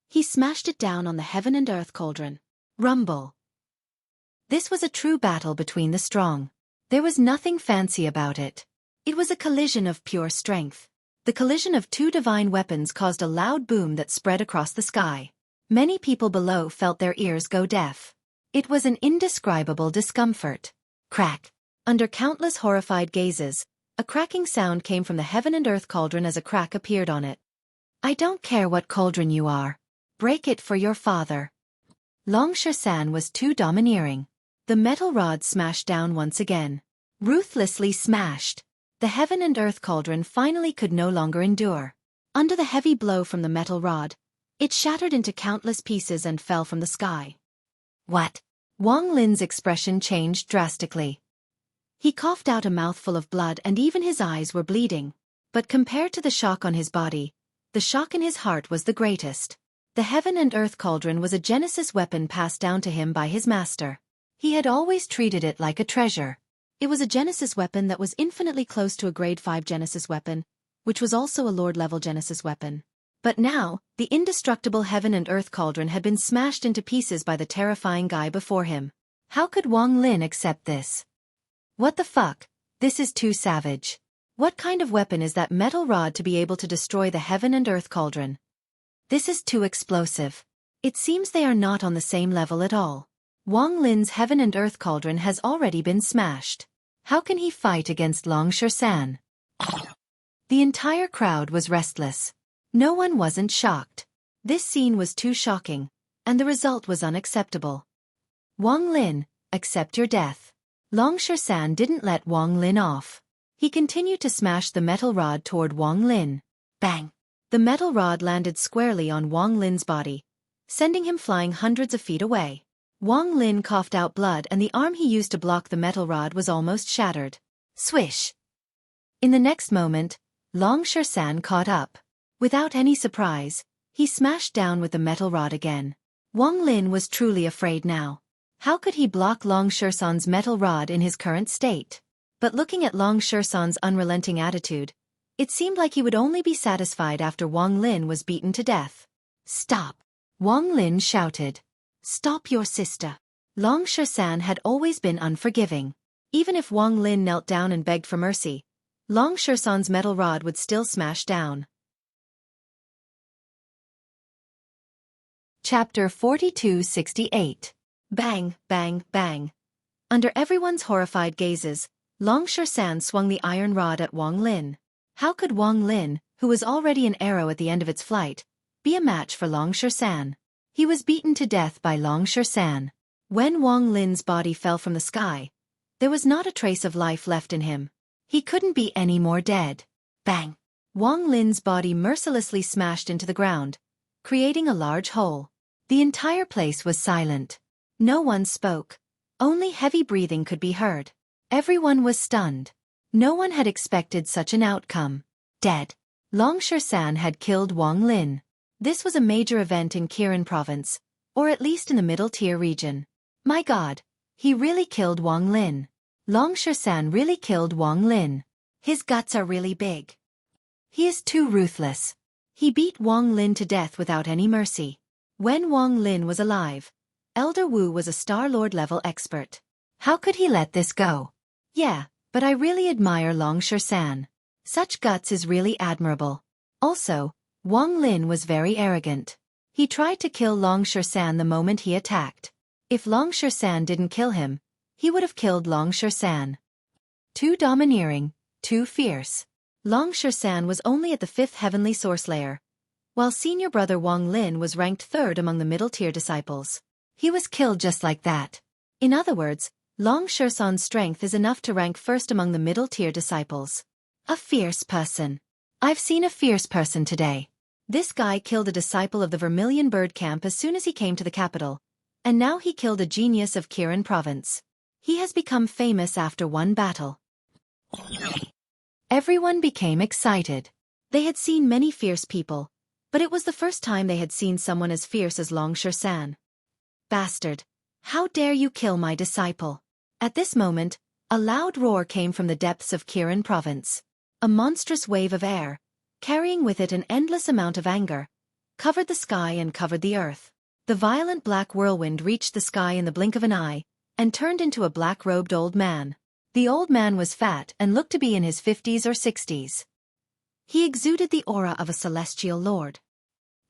he smashed it down on the Heaven and Earth Cauldron. Rumble. This was a true battle between the strong. There was nothing fancy about it. It was a collision of pure strength. The collision of two divine weapons caused a loud boom that spread across the sky. Many people below felt their ears go deaf. It was an indescribable discomfort. Crack. Under countless horrified gazes, a cracking sound came from the Heaven and Earth Cauldron as a crack appeared on it. I don't care what cauldron you are. Break it for your father. Long Shersan was too domineering. The metal rod smashed down once again. Ruthlessly smashed. The Heaven and Earth Cauldron finally could no longer endure. Under the heavy blow from the metal rod, it shattered into countless pieces and fell from the sky. What? Wang Lin's expression changed drastically. He coughed out a mouthful of blood and even his eyes were bleeding. But compared to the shock on his body, the shock in his heart was the greatest. The Heaven and Earth Cauldron was a Genesis weapon passed down to him by his master. He had always treated it like a treasure. It was a Genesis weapon that was infinitely close to a Grade 5 Genesis weapon, which was also a Lord-level Genesis weapon. But now, the indestructible Heaven and Earth Cauldron had been smashed into pieces by the terrifying guy before him. How could Wang Lin accept this? What the fuck? This is too savage. What kind of weapon is that metal rod to be able to destroy the Heaven and Earth Cauldron? This is too explosive. It seems they are not on the same level at all. Wang Lin's Heaven and Earth Cauldron has already been smashed. How can he fight against Long Shersan? The entire crowd was restless. No one wasn't shocked. This scene was too shocking, and the result was unacceptable. Wang Lin, accept your death. Long Shersan didn't let Wang Lin off. He continued to smash the metal rod toward Wang Lin. Bang! The metal rod landed squarely on Wang Lin's body, sending him flying hundreds of feet away. Wang Lin coughed out blood and the arm he used to block the metal rod was almost shattered. Swish! In the next moment, Long Shersan caught up. Without any surprise, he smashed down with the metal rod again. Wang Lin was truly afraid now. How could he block Long Shersan's metal rod in his current state? But looking at Long Shersan's unrelenting attitude, it seemed like he would only be satisfied after Wang Lin was beaten to death. Stop! Wang Lin shouted. Stop your sister. Long Shersan had always been unforgiving. Even if Wang Lin knelt down and begged for mercy, Long Shersan's metal rod would still smash down. Chapter 4268. Bang, bang, bang. Under everyone's horrified gazes, Long Shersan swung the iron rod at Wang Lin. How could Wang Lin, who was already an arrow at the end of its flight, be a match for Long Shersan? He was beaten to death by Long Shersan. When Wang Lin's body fell from the sky, there was not a trace of life left in him. He couldn't be any more dead. Bang! Wang Lin's body mercilessly smashed into the ground, creating a large hole. The entire place was silent. No one spoke. Only heavy breathing could be heard. Everyone was stunned. No one had expected such an outcome. Dead. Long Shersan had killed Wang Lin. This was a major event in Kirin province, or at least in the middle-tier region. My God, he really killed Wang Lin. Long Shersan really killed Wang Lin. His guts are really big. He is too ruthless. He beat Wang Lin to death without any mercy. When Wang Lin was alive, Elder Wu was a Star Lord level expert. How could he let this go? Yeah, but I really admire Long Shersan. Such guts is really admirable. Also, Wang Lin was very arrogant. He tried to kill Long Shersan the moment he attacked. If Long Shersan didn't kill him, he would have killed Long Shersan. Too domineering, too fierce. Long Shersan was only at the 5th heavenly source layer, while senior brother Wang Lin was ranked 3rd among the middle-tier disciples. He was killed just like that. In other words, Long Shersan's strength is enough to rank 1st among the middle-tier disciples. A fierce person. I've seen a fierce person today. This guy killed a disciple of the Vermilion Bird Camp as soon as he came to the capital, and now he killed a genius of Kirin province. He has become famous after one battle. Everyone became excited. They had seen many fierce people, but it was the first time they had seen someone as fierce as Long Shersan. Bastard! How dare you kill my disciple? At this moment, a loud roar came from the depths of Kirin province. A monstrous wave of air, carrying with it an endless amount of anger, covered the sky and covered the earth. The violent black whirlwind reached the sky in the blink of an eye, and turned into a black-robed old man. The old man was fat and looked to be in his 50s or 60s. He exuded the aura of a celestial lord.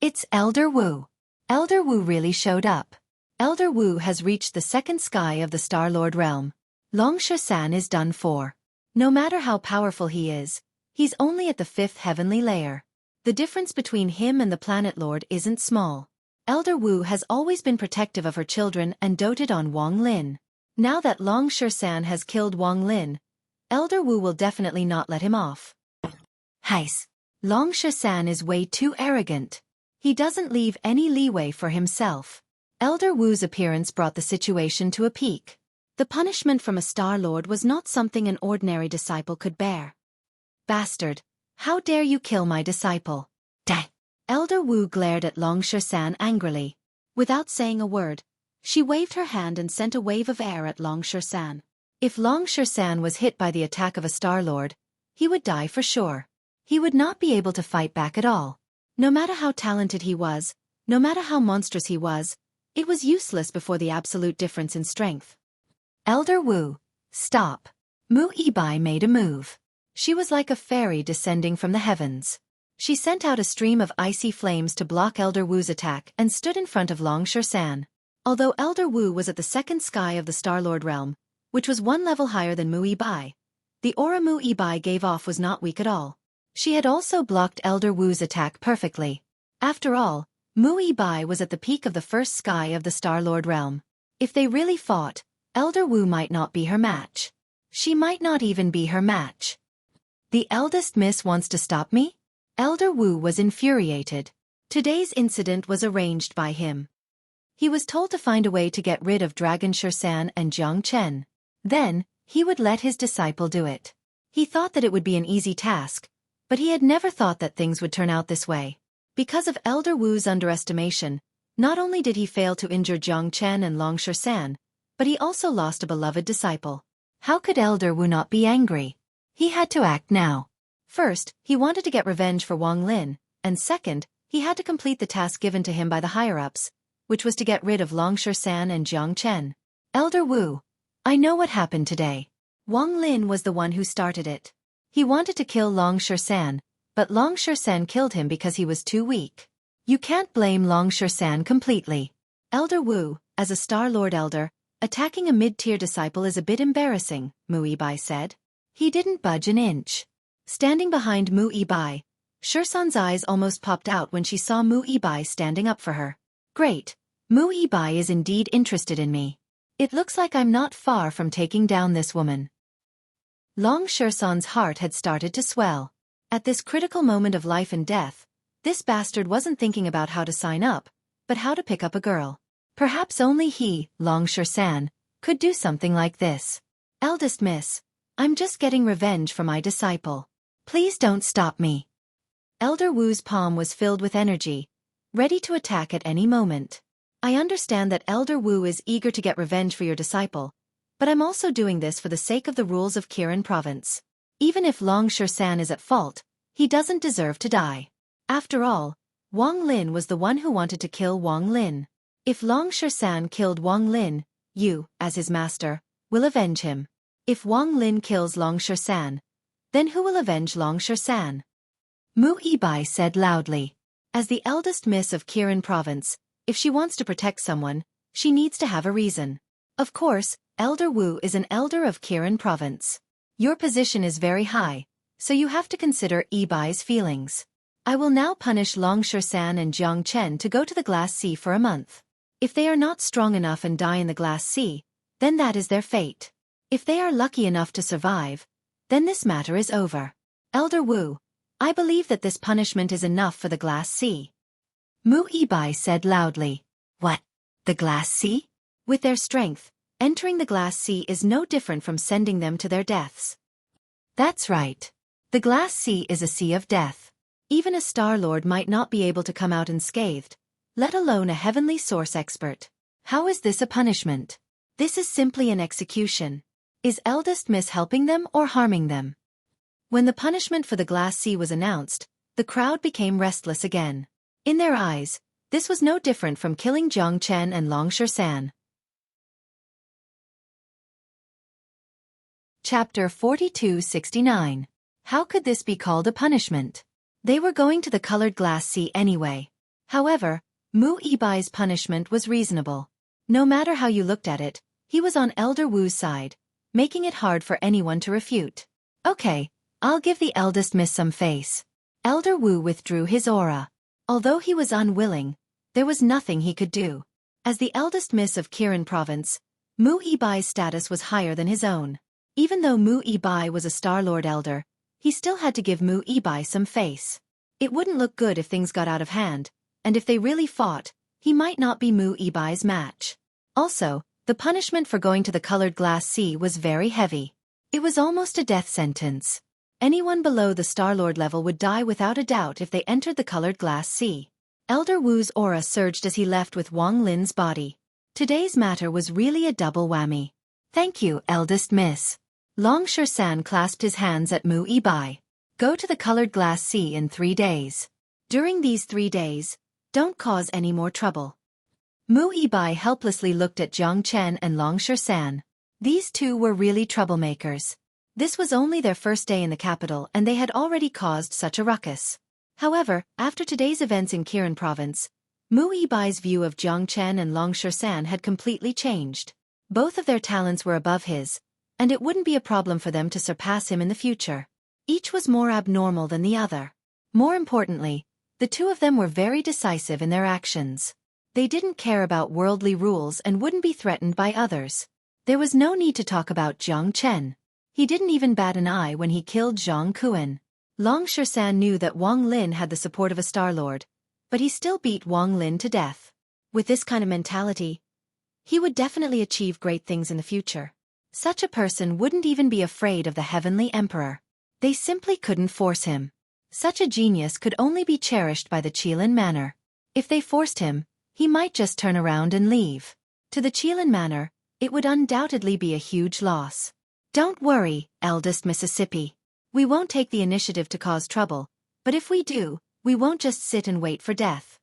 It's Elder Wu. Elder Wu really showed up. Elder Wu has reached the 2nd sky of the Star Lord realm. Long Shersan is done for. No matter how powerful he is, he's only at the 5th heavenly layer. The difference between him and the Planet Lord isn't small. Elder Wu has always been protective of her children and doted on Wang Lin. Now that Long Shersan has killed Wang Lin, Elder Wu will definitely not let him off. Heis. Long Shersan is way too arrogant. He doesn't leave any leeway for himself. Elder Wu's appearance brought the situation to a peak. The punishment from a Star Lord was not something an ordinary disciple could bear. Bastard! How dare you kill my disciple? Dang! Elder Wu glared at Long Shersan angrily. Without saying a word, she waved her hand and sent a wave of air at Long Shersan. If Long Shersan was hit by the attack of a Star Lord, he would die for sure. He would not be able to fight back at all. No matter how talented he was, no matter how monstrous he was, it was useless before the absolute difference in strength. Elder Wu, stop. Mu Yibai made a move. She was like a fairy descending from the heavens. She sent out a stream of icy flames to block Elder Wu's attack and stood in front of Long Shersan. Although Elder Wu was at the 2nd sky of the Star-Lord realm, which was 1 level higher than Mu Yibai, the aura Mu Yibai gave off was not weak at all. She had also blocked Elder Wu's attack perfectly. After all, Mu Yibai was at the peak of the 1st sky of the Star-Lord realm. If they really fought, Elder Wu might not be her match. She might not even be her match. The eldest miss wants to stop me? Elder Wu was infuriated. Today's incident was arranged by him. He was told to find a way to get rid of Dragon Shersan and Jiang Chen. Then, he would let his disciple do it. He thought that it would be an easy task, but he had never thought that things would turn out this way. Because of Elder Wu's underestimation, not only did he fail to injure Jiang Chen and Long Shersan, but he also lost a beloved disciple. How could Elder Wu not be angry? He had to act now. First, he wanted to get revenge for Wang Lin, and second, he had to complete the task given to him by the higher-ups, which was to get rid of Long Shersan and Jiang Chen. Elder Wu, I know what happened today. Wang Lin was the one who started it. He wanted to kill Long Shersan, but Long Shersan killed him because he was too weak. You can't blame Long Shersan completely. Elder Wu, as a Star Lord Elder, attacking a mid-tier disciple is a bit embarrassing, Mu Yibai said. He didn't budge an inch. Standing behind Mu Yibai, Shersan's eyes almost popped out when she saw Mu Yibai standing up for her. Great. Mu Yibai is indeed interested in me. It looks like I'm not far from taking down this woman. Long Shersan's heart had started to swell. At this critical moment of life and death, this bastard wasn't thinking about how to sign up, but how to pick up a girl. Perhaps only he, Long Shersan, could do something like this. Eldest Miss, I'm just getting revenge for my disciple. Please don't stop me. Elder Wu's palm was filled with energy, ready to attack at any moment. I understand that Elder Wu is eager to get revenge for your disciple, but I'm also doing this for the sake of the rules of Kirin Province. Even if Long Shersan is at fault, he doesn't deserve to die. After all, Wang Lin was the one who wanted to kill Wang Lin. If Long Shersan killed Wang Lin, you, as his master, will avenge him. If Wang Lin kills Long Shersan, then who will avenge Long Shersan? Mu Yibai said loudly. As the eldest miss of Kirin Province, if she wants to protect someone, she needs to have a reason. Of course, Elder Wu is an elder of Kirin Province. Your position is very high, so you have to consider Yibai's feelings. I will now punish Long Shersan and Jiang Chen to go to the Glass Sea for a month. If they are not strong enough and die in the Glass Sea, then that is their fate. If they are lucky enough to survive, then this matter is over. Elder Wu, I believe that this punishment is enough for the Glass Sea. Mu Yibai said loudly. What? The Glass Sea? With their strength, entering the Glass Sea is no different from sending them to their deaths. That's right. The Glass Sea is a sea of death. Even a Star Lord might not be able to come out unscathed, let alone a heavenly source expert. How is this a punishment? This is simply an execution. Is Eldest Miss helping them or harming them? When the punishment for the Glass Sea was announced, the crowd became restless again. In their eyes, this was no different from killing Jiang Chen and Long Shersan. Chapter 4269. How could this be called a punishment? They were going to the Colored Glass Sea anyway. However, Mu Yibai's punishment was reasonable. No matter how you looked at it, he was on Elder Wu's side, making it hard for anyone to refute. Okay, I'll give the eldest miss some face. Elder Wu withdrew his aura. Although he was unwilling, there was nothing he could do. As the eldest miss of Kirin Province, Mu Yibai's status was higher than his own. Even though Mu Yibai was a Star Lord Elder, he still had to give Mu Yibai some face. It wouldn't look good if things got out of hand, and if they really fought, he might not be Mu Yibai's match. Also, the punishment for going to the Colored Glass Sea was very heavy. It was almost a death sentence. Anyone below the Star Lord level would die without a doubt if they entered the Colored Glass Sea. Elder Wu's aura surged as he left with Wang Lin's body. Today's matter was really a double whammy. Thank you, eldest miss. Long Shersan clasped his hands at Mu Yibai. Go to the Colored Glass Sea in 3 days. During these 3 days, don't cause any more trouble. Mu Yibai helplessly looked at Jiang Chen and Long Shersan. These two were really troublemakers. This was only their first day in the capital and they had already caused such a ruckus. However, after today's events in Kirin Province, Mu Yibai's view of Jiang Chen and Long Shersan had completely changed. Both of their talents were above his, and it wouldn't be a problem for them to surpass him in the future. Each was more abnormal than the other. More importantly, the two of them were very decisive in their actions. They didn't care about worldly rules and wouldn't be threatened by others. There was no need to talk about Jiang Chen. He didn't even bat an eye when he killed Zhang Kuan. Long Shan knew that Wang Lin had the support of a Star Lord, but he still beat Wang Lin to death. With this kind of mentality, he would definitely achieve great things in the future. Such a person wouldn't even be afraid of the Heavenly Emperor. They simply couldn't force him. Such a genius could only be cherished by the Qilin Manor. If they forced him, he might just turn around and leave. To the Qilin Manor, it would undoubtedly be a huge loss. Don't worry, eldest Mississippi. We won't take the initiative to cause trouble, but if we do, we won't just sit and wait for death.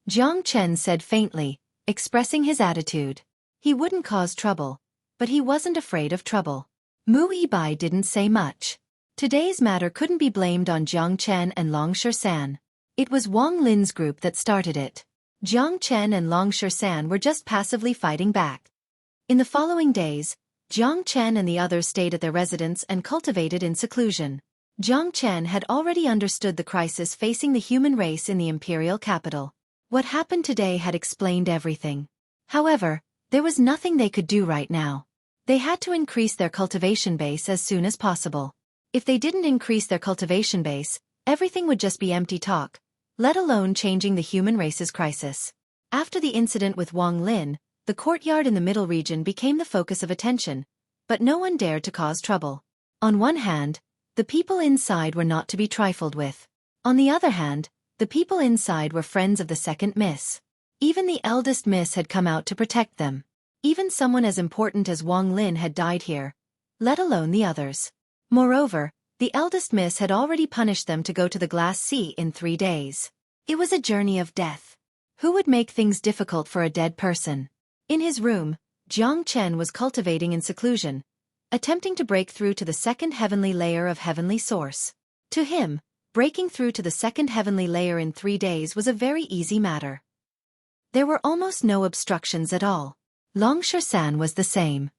Jiang Chen said faintly, expressing his attitude. He wouldn't cause trouble, but he wasn't afraid of trouble. Mu Yibai didn't say much. Today's matter couldn't be blamed on Jiang Chen and Long Shan. It was Wang Lin's group that started it. Jiang Chen and Long Shan were just passively fighting back. In the following days, Jiang Chen and the others stayed at their residence and cultivated in seclusion. Jiang Chen had already understood the crisis facing the human race in the imperial capital. What happened today had explained everything. However, there was nothing they could do right now. They had to increase their cultivation base as soon as possible. If they didn't increase their cultivation base, everything would just be empty talk, let alone changing the human race's crisis. After the incident with Wang Lin, the courtyard in the middle region became the focus of attention, but no one dared to cause trouble. On one hand, the people inside were not to be trifled with. On the other hand, the people inside were friends of the second miss. Even the eldest miss had come out to protect them. Even someone as important as Wang Lin had died here, let alone the others. Moreover, the eldest miss had already punished them to go to the Glass Sea in 3 days. It was a journey of death. Who would make things difficult for a dead person? In his room, Jiang Chen was cultivating in seclusion, attempting to break through to the second heavenly layer of heavenly source. To him, breaking through to the second heavenly layer in 3 days was a very easy matter. There were almost no obstructions at all. Long Shan was the same.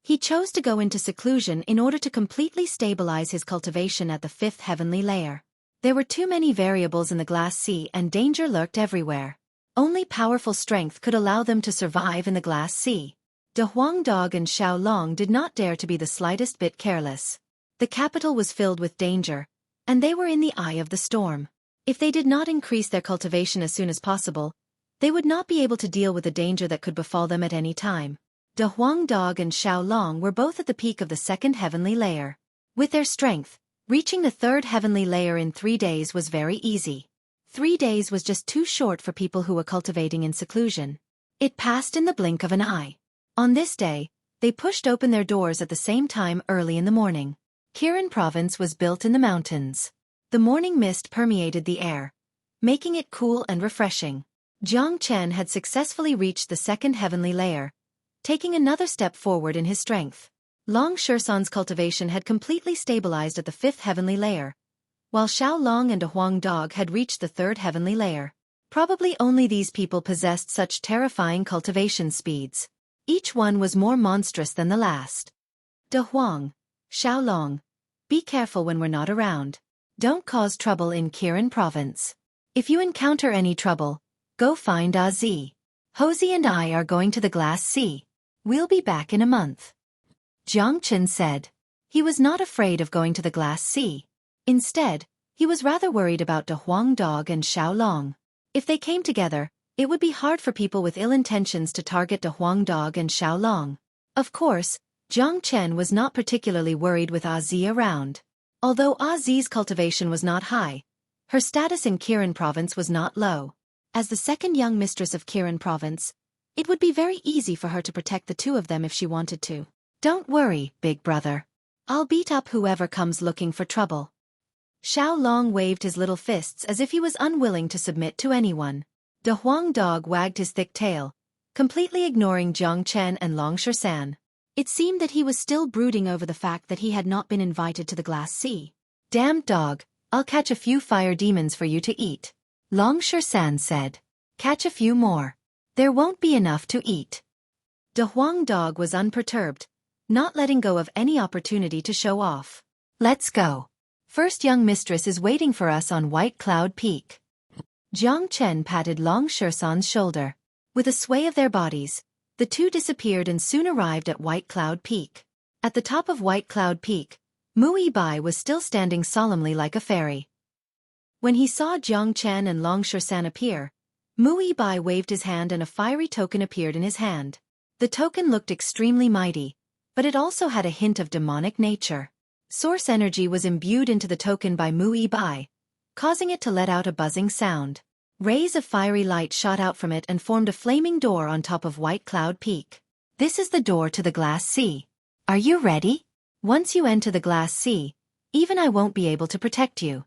He chose to go into seclusion in order to completely stabilize his cultivation at the 5th heavenly layer. There were too many variables in the Glass Sea and danger lurked everywhere. Only powerful strength could allow them to survive in the Glass Sea. De Huang Dog and Xiao Long did not dare to be the slightest bit careless. The capital was filled with danger, and they were in the eye of the storm. If they did not increase their cultivation as soon as possible, they would not be able to deal with the danger that could befall them at any time. De Huang Dog and Xiao Long were both at the peak of the 2nd heavenly layer. With their strength, reaching the 3rd heavenly layer in 3 days was very easy. 3 days was just too short for people who were cultivating in seclusion. It passed in the blink of an eye. On this day, they pushed open their doors at the same time early in the morning. Kirin Province was built in the mountains. The morning mist permeated the air, making it cool and refreshing. Jiang Chen had successfully reached the 2nd heavenly layer, taking another step forward in his strength. Long Shan's cultivation had completely stabilized at the 5th heavenly layer, while Xiao Long and De Huang Dog had reached the 3rd heavenly layer. Probably only these people possessed such terrifying cultivation speeds. Each one was more monstrous than the last. De Huang, Xiao Long, be careful when we're not around. Don't cause trouble in Kirin Province. If you encounter any trouble, go find Azi. Hosey and I are going to the Glass Sea. We'll be back in a month. Jiang Chen said. He was not afraid of going to the Glass Sea. Instead, he was rather worried about De Huang Dog and Xiao Long. If they came together, it would be hard for people with ill intentions to target De Huang Dog and Xiao Long. Of course, Jiang Chen was not particularly worried with Azi around. Although Azi's cultivation was not high, her status in Kirin Province was not low. As the second young mistress of Kirin Province, it would be very easy for her to protect the two of them if she wanted to. Don't worry, big brother. I'll beat up whoever comes looking for trouble. Xiao Long waved his little fists as if he was unwilling to submit to anyone. De Huang Dog wagged his thick tail, completely ignoring Jiang Chen and Long Shan. It seemed that he was still brooding over the fact that he had not been invited to the Glass Sea. Damned dog, I'll catch a few fire demons for you to eat. Long Shan said. Catch a few more. There won't be enough to eat. De Huang Dog was unperturbed, not letting go of any opportunity to show off. Let's go. First young mistress is waiting for us on White Cloud Peak. Jiang Chen patted Long Shan's shoulder. With a sway of their bodies, the two disappeared and soon arrived at White Cloud Peak. At the top of White Cloud Peak, Mu Bai was still standing solemnly like a fairy. When he saw Jiang Chen and Long Shan appear, Mu Bai waved his hand and a fiery token appeared in his hand. The token looked extremely mighty, but it also had a hint of demonic nature. Source energy was imbued into the token by Mu Bai, causing it to let out a buzzing sound. Rays of fiery light shot out from it and formed a flaming door on top of White Cloud Peak. This is the door to the Glass Sea. Are you ready? Once you enter the Glass Sea, even I won't be able to protect you.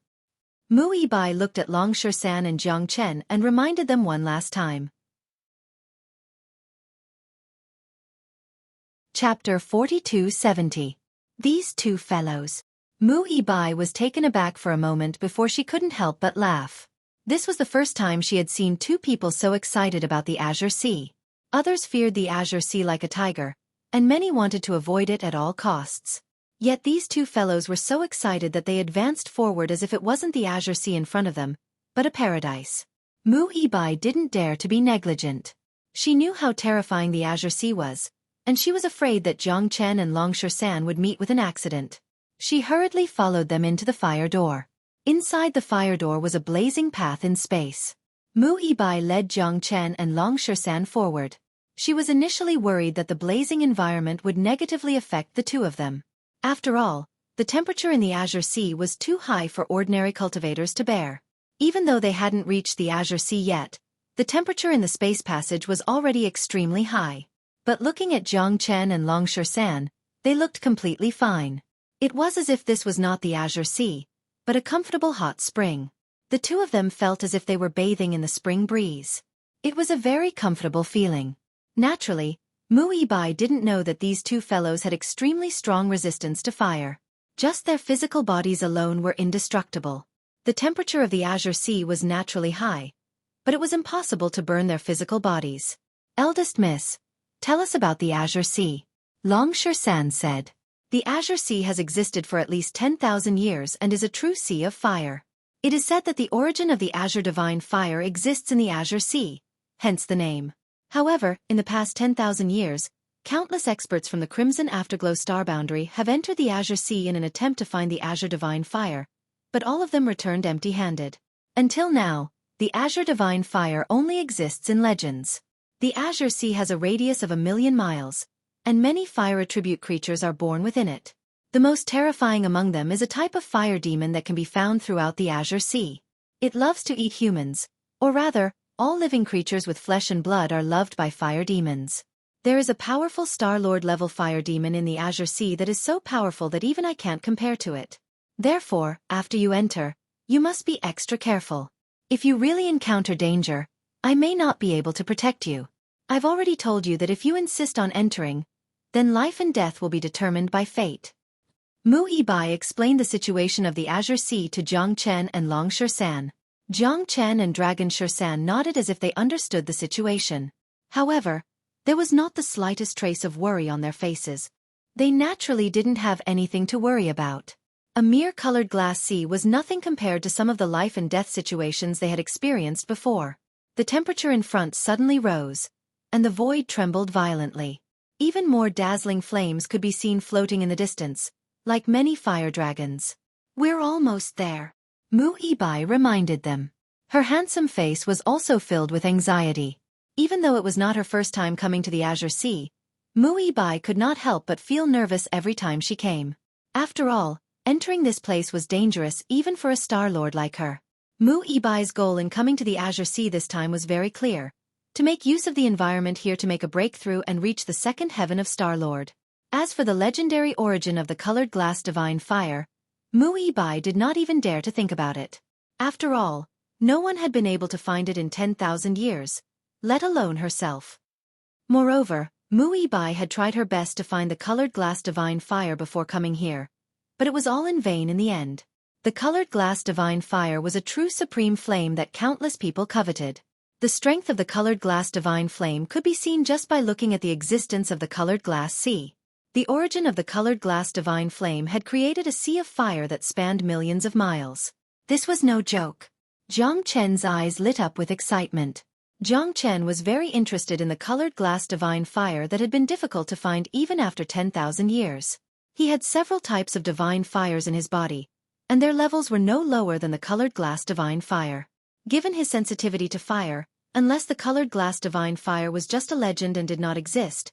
Mu Bai looked at Long Shan and Jiang Chen and reminded them one last time. Chapter 4270. These two fellows. Mu Bai was taken aback for a moment before she couldn't help but laugh. This was the first time she had seen two people so excited about the Azure Sea. Others feared the Azure Sea like a tiger, and many wanted to avoid it at all costs. Yet these two fellows were so excited that they advanced forward as if it wasn't the Azure Sea in front of them, but a paradise. Mu Bai didn't dare to be negligent. She knew how terrifying the Azure Sea was, and she was afraid that Jiang Chen and Long Shan would meet with an accident. She hurriedly followed them into the fire door. Inside the fire door was a blazing path in space. Mu Bai led Jiang Chen and Long Shan forward. She was initially worried that the blazing environment would negatively affect the two of them. After all, the temperature in the Azure Sea was too high for ordinary cultivators to bear. Even though they hadn't reached the Azure Sea yet, the temperature in the space passage was already extremely high. But looking at Jiang Chen and Long Shan, they looked completely fine. It was as if this was not the Azure Sea, but a comfortable hot spring. The two of them felt as if they were bathing in the spring breeze. It was a very comfortable feeling. Naturally, Mu Bai didn't know that these two fellows had extremely strong resistance to fire. Just their physical bodies alone were indestructible. The temperature of the Azure Sea was naturally high, but it was impossible to burn their physical bodies. Eldest Miss, tell us about the Azure Sea. Long Shan said. The Azure Sea has existed for at least 10,000 years and is a true sea of fire. It is said that the origin of the Azure Divine Fire exists in the Azure Sea, hence the name. However, in the past 10,000 years, countless experts from the Crimson Afterglow star boundary have entered the Azure Sea in an attempt to find the Azure Divine Fire, but all of them returned empty-handed. Until now, the Azure Divine Fire only exists in legends. The Azure Sea has a radius of 1,000,000 miles, and many fire attribute creatures are born within it. The most terrifying among them is a type of fire demon that can be found throughout the Azure Sea. It loves to eat humans, or rather, all living creatures with flesh and blood are loved by fire demons. There is a powerful Star-Lord level fire demon in the Azure Sea that is so powerful that even I can't compare to it. Therefore, after you enter, you must be extra careful. If you really encounter danger, I may not be able to protect you. I've already told you that if you insist on entering, then life and death will be determined by fate. Mu Bai explained the situation of the Azure Sea to Jiang Chen and Long Shan. Jiang Chen and Dragon Shan nodded as if they understood the situation. However, there was not the slightest trace of worry on their faces. They naturally didn't have anything to worry about. A mere colored glass sea was nothing compared to some of the life and death situations they had experienced before. The temperature in front suddenly rose, and the void trembled violently. Even more dazzling flames could be seen floating in the distance, like many fire dragons. We're almost there, Mu Bai reminded them. Her handsome face was also filled with anxiety. Even though it was not her first time coming to the Azure Sea, Mu Bai could not help but feel nervous every time she came. After all, entering this place was dangerous even for a Star-Lord like her. Mu Bai's goal in coming to the Azure Sea this time was very clear: to make use of the environment here to make a breakthrough and reach the second heaven of Star-Lord. As for the legendary origin of the colored glass divine fire, Mu Bai did not even dare to think about it. After all, no one had been able to find it in 10,000 years, let alone herself. Moreover, Mu Bai had tried her best to find the colored glass divine fire before coming here, but it was all in vain in the end. The colored glass divine fire was a true supreme flame that countless people coveted. The strength of the colored glass divine flame could be seen just by looking at the existence of the colored glass sea. The origin of the colored glass divine flame had created a sea of fire that spanned millions of miles. This was no joke. Jiang Chen's eyes lit up with excitement. Jiang Chen was very interested in the colored glass divine fire that had been difficult to find even after 10,000 years. He had several types of divine fires in his body, and their levels were no lower than the colored glass divine fire. Given his sensitivity to fire, unless the colored glass divine fire was just a legend and did not exist,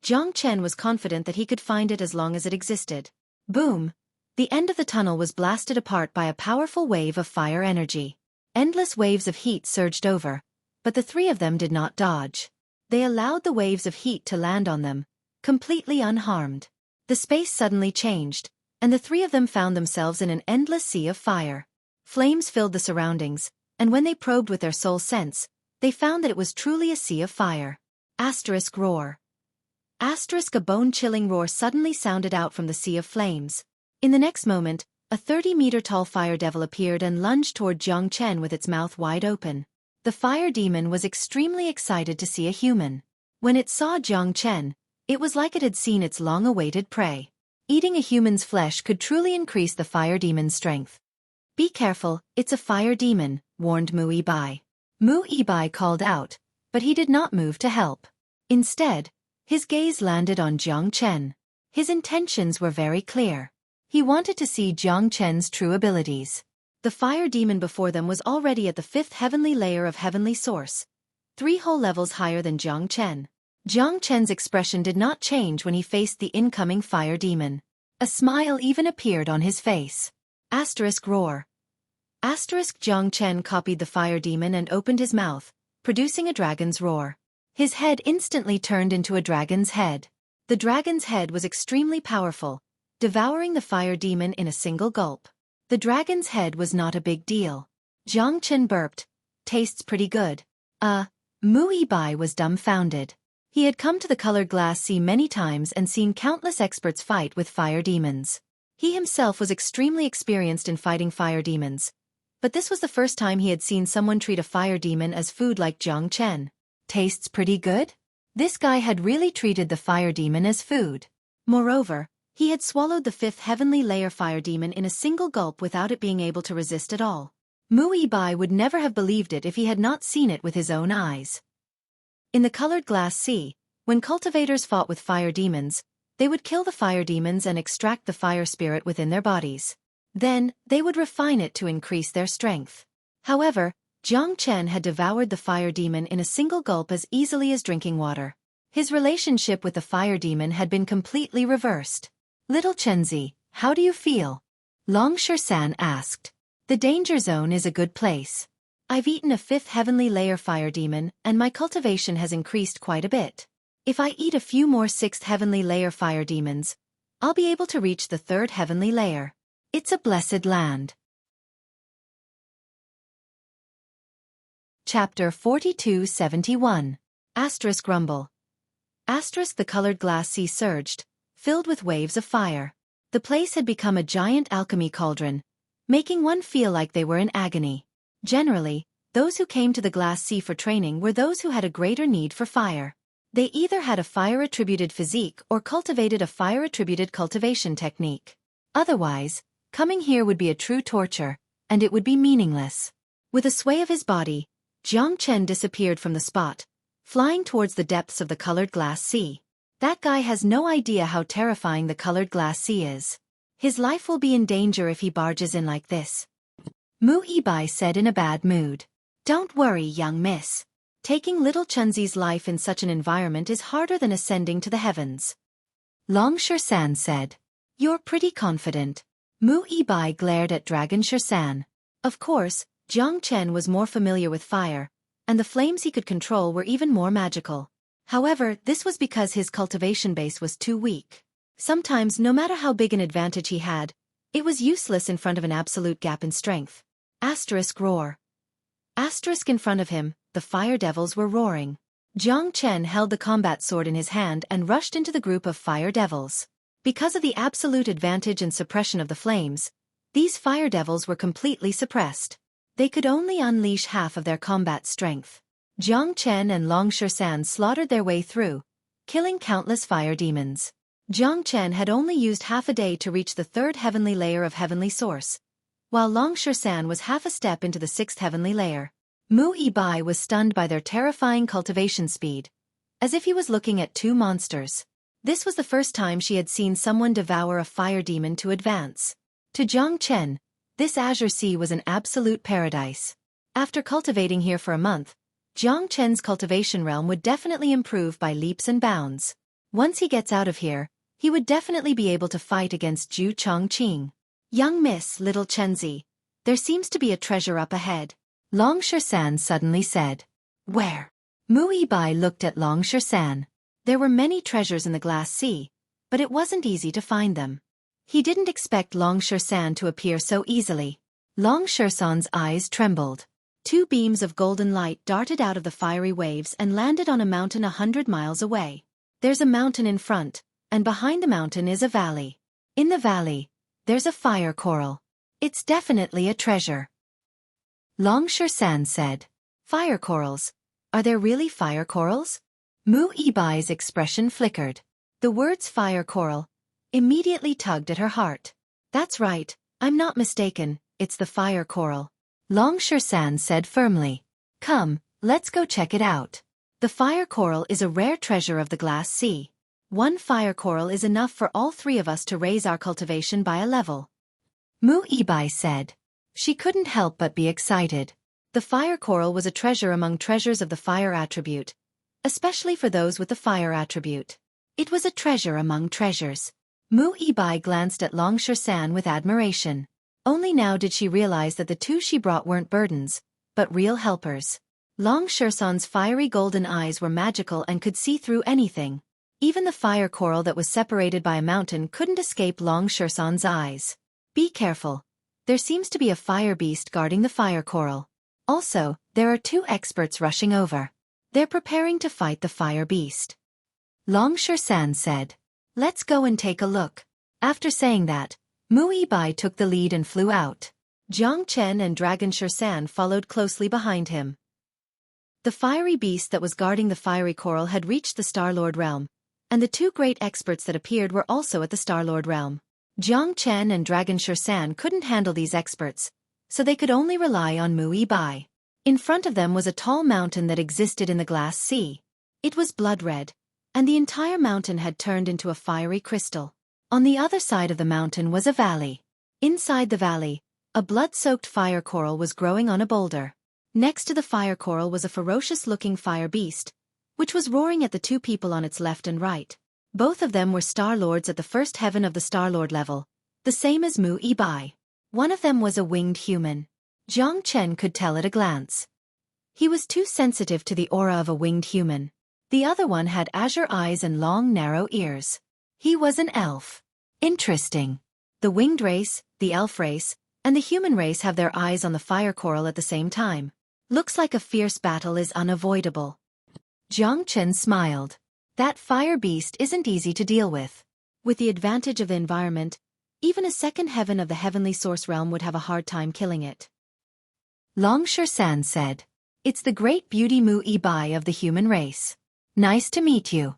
Jiang Chen was confident that he could find it as long as it existed. Boom! The end of the tunnel was blasted apart by a powerful wave of fire energy. Endless waves of heat surged over, but the three of them did not dodge. They allowed the waves of heat to land on them, completely unharmed. The space suddenly changed, and the three of them found themselves in an endless sea of fire. Flames filled the surroundings, and when they probed with their soul sense, they found that it was truly a sea of fire. Asterisk roar. Asterisk a bone-chilling roar suddenly sounded out from the sea of flames. In the next moment, a 30-meter-tall fire devil appeared and lunged toward Jiang Chen with its mouth wide open. The fire demon was extremely excited to see a human. When it saw Jiang Chen, it was like it had seen its long-awaited prey. Eating a human's flesh could truly increase the fire demon's strength. "Be careful, it's a fire demon," warned Mu Yibai. Mu Yibai called out, but he did not move to help. Instead, his gaze landed on Jiang Chen. His intentions were very clear. He wanted to see Jiang Chen's true abilities. The fire demon before them was already at the 5th heavenly layer of heavenly source, 3 whole levels higher than Jiang Chen. Jiang Chen's expression did not change when he faced the incoming fire demon. A smile even appeared on his face. Asterisk roar. Asterisk Jiang Chen copied the fire demon and opened his mouth, producing a dragon's roar. His head instantly turned into a dragon's head. The dragon's head was extremely powerful, devouring the fire demon in a single gulp. The dragon's head was not a big deal. Jiang Chen burped. "Tastes pretty good." Mu Yibai was dumbfounded. He had come to the colored glass sea many times and seen countless experts fight with fire demons. He himself was extremely experienced in fighting fire demons, but this was the first time he had seen someone treat a fire demon as food like Jiang Chen. Tastes pretty good? This guy had really treated the fire demon as food. Moreover, he had swallowed the 5th heavenly layer fire demon in a single gulp without it being able to resist at all. Mu Yibai would never have believed it if he had not seen it with his own eyes. In the colored glass sea, when cultivators fought with fire demons, they would kill the fire demons and extract the fire spirit within their bodies. Then, they would refine it to increase their strength. However, Jiang Chen had devoured the fire demon in a single gulp as easily as drinking water. His relationship with the fire demon had been completely reversed. "Little Chenzi, how do you feel?" Long Shan asked. "The danger zone is a good place. I've eaten a 5th heavenly layer fire demon and my cultivation has increased quite a bit. If I eat a few more 6th heavenly layer fire demons, I'll be able to reach the 3rd heavenly layer. It's a blessed land." Chapter 4271. Asterisk rumble. Asterisk the colored glass sea surged, filled with waves of fire. The place had become a giant alchemy cauldron, making one feel like they were in agony. Generally, those who came to the glass sea for training were those who had a greater need for fire. They either had a fire-attributed physique or cultivated a fire-attributed cultivation technique. Otherwise, coming here would be a true torture, and it would be meaningless. With a sway of his body, Jiang Chen disappeared from the spot, flying towards the depths of the colored glass sea. That guy has no idea how terrifying the colored glass sea is. His life will be in danger if he barges in like this. Mu Yibai said in a bad mood. "Don't worry, young miss. Taking little Chenzi's life in such an environment is harder than ascending to the heavens." Long Shan said. "You're pretty confident." Mu Yibai glared at Dragon Shan. Of course, Jiang Chen was more familiar with fire, and the flames he could control were even more magical. However, this was because his cultivation base was too weak. Sometimes, no matter how big an advantage he had, it was useless in front of an absolute gap in strength. Asterisk roar. Asterisk in front of him, the fire devils were roaring. Jiang Chen held the combat sword in his hand and rushed into the group of fire devils. Because of the absolute advantage and suppression of the flames, these fire devils were completely suppressed. They could only unleash half of their combat strength. Jiang Chen and Long Shan slaughtered their way through, killing countless fire demons. Jiang Chen had only used half a day to reach the 3rd heavenly layer of heavenly source, while Long Shan was half a step into the 6th heavenly layer. Mu Yibai was stunned by their terrifying cultivation speed, as if he was looking at two monsters. This was the first time she had seen someone devour a fire demon to advance. To Jiang Chen, this azure sea was an absolute paradise. After cultivating here for a month, Jiang Chen's cultivation realm would definitely improve by leaps and bounds. Once he gets out of here, he would definitely be able to fight against Zhu Chongqing. Young Miss Little Chenzi, there seems to be a treasure up ahead, Long Shersan suddenly said. Where? Mu Yibai looked at Long Shersan. There were many treasures in the glass sea, but it wasn't easy to find them. He didn't expect Long Shersan to appear so easily. Long Shersan's eyes trembled. 2 beams of golden light darted out of the fiery waves and landed on a mountain 100 miles away. There's a mountain in front, and behind the mountain is a valley. In the valley, there's a fire coral. It's definitely a treasure. Long Shersan said. Fire corals? Are there really fire corals? Mu Yibai's expression flickered. The words fire coral immediately tugged at her heart. That's right, I'm not mistaken, it's the fire coral. Long Shersan said firmly. Come, let's go check it out. The fire coral is a rare treasure of the glass sea. 1 fire coral is enough for all 3 of us to raise our cultivation by a level. Mu Yibai said. She couldn't help but be excited. The fire coral was a treasure among treasures of the fire attribute, especially for those with the fire attribute. It was a treasure among treasures. Mu Yibai glanced at Long Shersan with admiration. Only now did she realize that the 2 she brought weren't burdens, but real helpers. Long Shersan's fiery golden eyes were magical and could see through anything. Even the fire coral that was separated by a mountain couldn't escape Long Shersan's eyes. Be careful. There seems to be a fire beast guarding the fire coral. Also, there are 2 experts rushing over. They're preparing to fight the fire beast. Long Shersan said. Let's go and take a look. After saying that, Mu Yibai took the lead and flew out. Jiang Chen and Dragon Shersan followed closely behind him. The fiery beast that was guarding the fiery coral had reached the Star-Lord realm, and the 2 great experts that appeared were also at the Star-Lord realm. Jiang Chen and Dragon Shersan couldn't handle these experts, so they could only rely on Mu Yibai. In front of them was a tall mountain that existed in the glass sea. It was blood red, and the entire mountain had turned into a fiery crystal. On the other side of the mountain was a valley. Inside the valley, a blood-soaked fire coral was growing on a boulder. Next to the fire coral was a ferocious-looking fire beast, which was roaring at the 2 people on its left and right. Both of them were Star-Lords at the first heaven of the Star-Lord level, the same as Mu Yibai. One of them was a winged human. Jiang Chen could tell at a glance. He was too sensitive to the aura of a winged human. The other one had azure eyes and long narrow ears. He was an elf. Interesting. The winged race, the elf race, and the human race have their eyes on the fire coral at the same time. Looks like a fierce battle is unavoidable. Jiang Chen smiled. That fire beast isn't easy to deal with. With the advantage of the environment, even a second heaven of the heavenly source realm would have a hard time killing it. Long Shersan said. It's the great beauty Mu Yibai of the human race. Nice to meet you.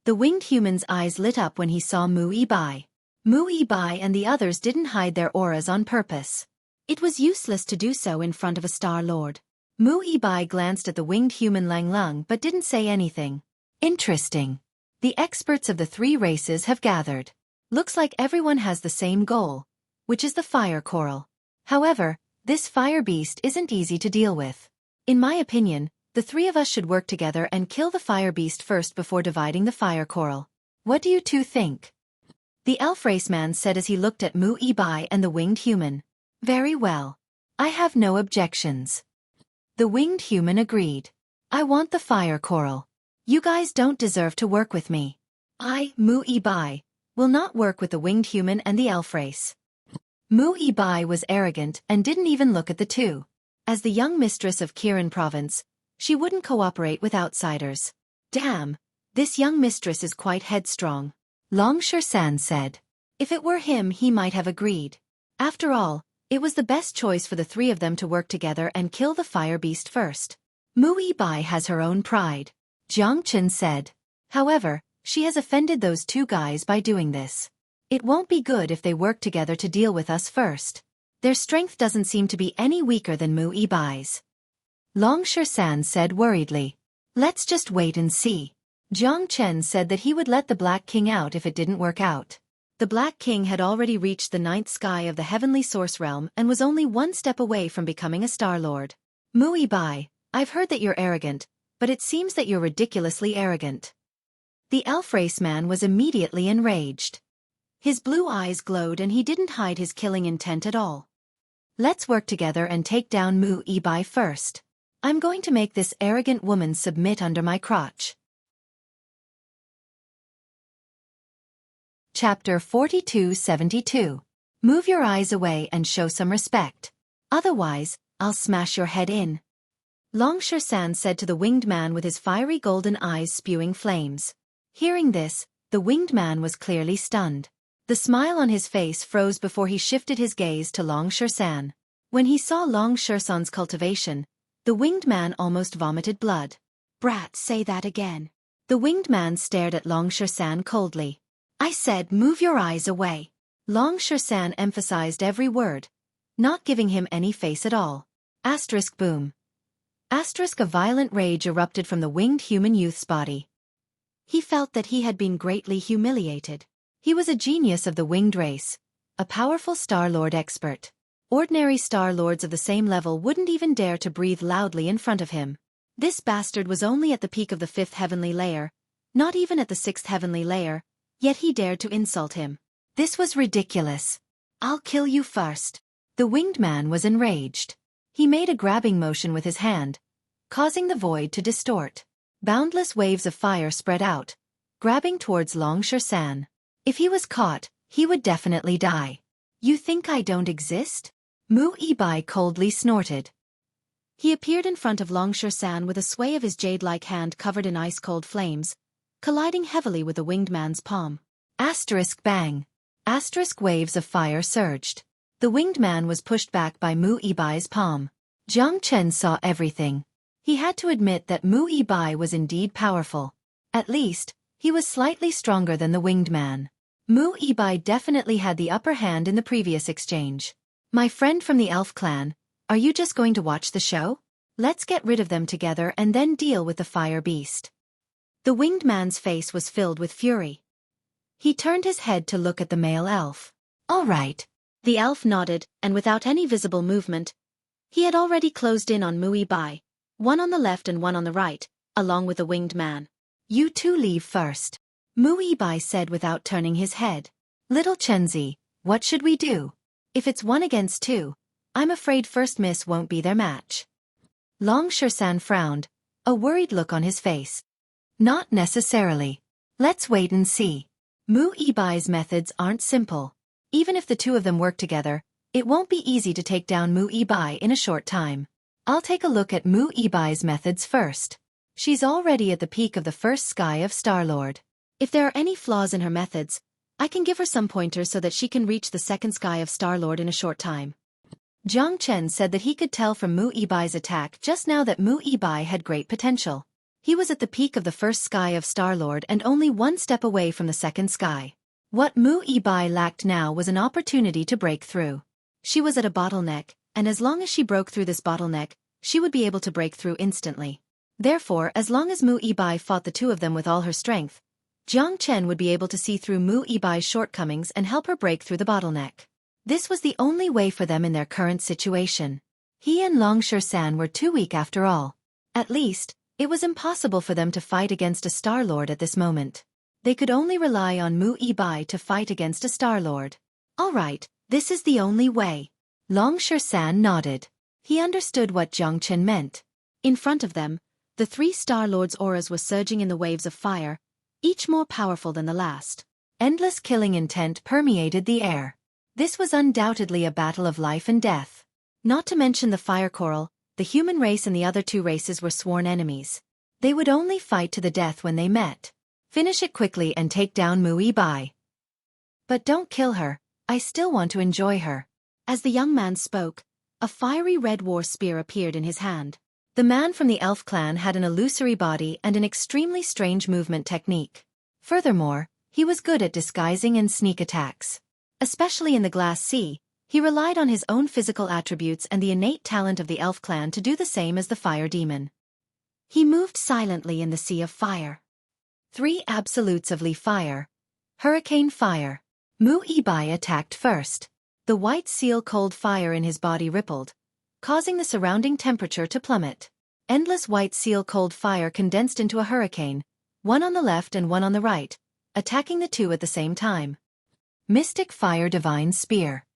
The winged human's eyes lit up when he saw Mu Yibai. Mu Yibai and the others didn't hide their auras on purpose. It was useless to do so in front of a Star-Lord. Mu Yibai glanced at the winged human Lang Lung but didn't say anything. Interesting. The experts of the 3 races have gathered. Looks like everyone has the same goal, which is the fire coral. However, this fire beast isn't easy to deal with. In my opinion, the 3 of us should work together and kill the fire beast first before dividing the fire coral. What do you 2 think? The elf race man said as he looked at Mu Yibai and the winged human. Very well. I have no objections. The winged human agreed. I want the fire coral. You guys don't deserve to work with me. I, Mu Yibai, will not work with the winged human and the elf race. Mu Yibai was arrogant and didn't even look at the 2. As the young mistress of Kirin province, she wouldn't cooperate with outsiders. Damn, this young mistress is quite headstrong. Long Shersan said. If it were him he might have agreed. After all, it was the best choice for the 3 of them to work together and kill the fire beast first. Mu Yibai has her own pride. Jiang Chen said. However, she has offended those 2 guys by doing this. It won't be good if they work together to deal with us first. Their strength doesn't seem to be any weaker than Mu Yibai's. Long Shersan said worriedly. Let's just wait and see. Jiang Chen said that he would let the Black King out if it didn't work out. The Black King had already reached the 9th sky of the heavenly source realm and was only one step away from becoming a Star Lord. Mu Bai, I've heard that you're arrogant, but it seems that you're ridiculously arrogant. The elf race man was immediately enraged. His blue eyes glowed and he didn't hide his killing intent at all. Let's work together and take down Mu Bai first. I'm going to make this arrogant woman submit under my crotch. Chapter 4272. Move your eyes away and show some respect. Otherwise, I'll smash your head in. Long San said to the winged man with his fiery golden eyes spewing flames. Hearing this, the winged man was clearly stunned. The smile on his face froze before he shifted his gaze to Long San. When he saw Long San's cultivation, the winged man almost vomited blood. Brat, say that again. The winged man stared at Long San coldly. I said move your eyes away. Long San emphasized every word, not giving him any face at all. Asterisk boom. Asterisk a violent rage erupted from the winged human youth's body. He felt that he had been greatly humiliated. He was a genius of the winged race, a powerful Star Lord expert. Ordinary Star Lords of the same level wouldn't even dare to breathe loudly in front of him. This bastard was only at the peak of the 5th heavenly layer, not even at the 6th heavenly layer, yet he dared to insult him. This was ridiculous. I'll kill you first. The winged man was enraged. He made a grabbing motion with his hand, causing the void to distort. Boundless waves of fire spread out, grabbing towards Long San. If he was caught, he would definitely die. You think I don't exist? Mu Bai coldly snorted. He appeared in front of Long San with a sway of his jade-like hand covered in ice-cold flames, colliding heavily with the winged man's palm. Asterisk bang. Asterisk waves of fire surged. The winged man was pushed back by Mu Bai's palm. Jiang Chen saw everything. He had to admit that Mu Bai was indeed powerful. At least, he was slightly stronger than the winged man. Mu Bai definitely had the upper hand in the previous exchange. My friend from the elf clan, are you just going to watch the show? Let's get rid of them together and then deal with the fire beast. The winged man's face was filled with fury. He turned his head to look at the male elf. All right. The elf nodded, and without any visible movement, he had already closed in on Mu Bai, one on the left and one on the right, along with the winged man. You two leave first. Mu Bai said without turning his head. Little Chenzi, what should we do? If it's 1 against 2, I'm afraid First Miss won't be their match. Long San frowned, a worried look on his face. Not necessarily. Let's wait and see. Mu Bai's methods aren't simple. Even if the two of them work together, it won't be easy to take down Mu Bai in a short time. I'll take a look at Mu Bai's methods first. She's already at the peak of the 1st sky of Star-Lord. If there are any flaws in her methods, I can give her some pointers so that she can reach the 2nd sky of Star-Lord in a short time. Jiang Chen said that he could tell from Mu Bai's attack just now that Mu Bai had great potential. He was at the peak of the 1st sky of Star-Lord and only one step away from the 2nd sky. What Mu Bai lacked now was an opportunity to break through. She was at a bottleneck, and as long as she broke through this bottleneck, she would be able to break through instantly. Therefore, as long as Mu Bai fought the two of them with all her strength, Jiang Chen would be able to see through Mu Bai's shortcomings and help her break through the bottleneck. This was the only way for them in their current situation. He and Long San were too weak after all. At least, it was impossible for them to fight against a Star-Lord at this moment. They could only rely on Mu Bai to fight against a Star-Lord. All right, this is the only way. Long San nodded. He understood what Jiang Chen meant. In front of them, the 3 Star-Lords' auras were surging in the waves of fire, each more powerful than the last. Endless killing intent permeated the air. This was undoubtedly a battle of life and death. Not to mention the fire coral, the human race and the other 2 races were sworn enemies. They would only fight to the death when they met. Finish it quickly and take down Mu Bai. But don't kill her, I still want to enjoy her. As the young man spoke, a fiery red war spear appeared in his hand. The man from the elf clan had an illusory body and an extremely strange movement technique. Furthermore, he was good at disguising and sneak attacks. Especially in the Glass Sea, he relied on his own physical attributes and the innate talent of the elf clan to do the same as the fire demon. He moved silently in the sea of fire. 3 absolutes of Li fire. Hurricane fire. Mu Ibai attacked first. The white seal cold fire in his body rippled, causing the surrounding temperature to plummet. Endless white seal cold fire condensed into a hurricane, one on the left and one on the right, attacking the two at the same time. Mystic fire divine spear.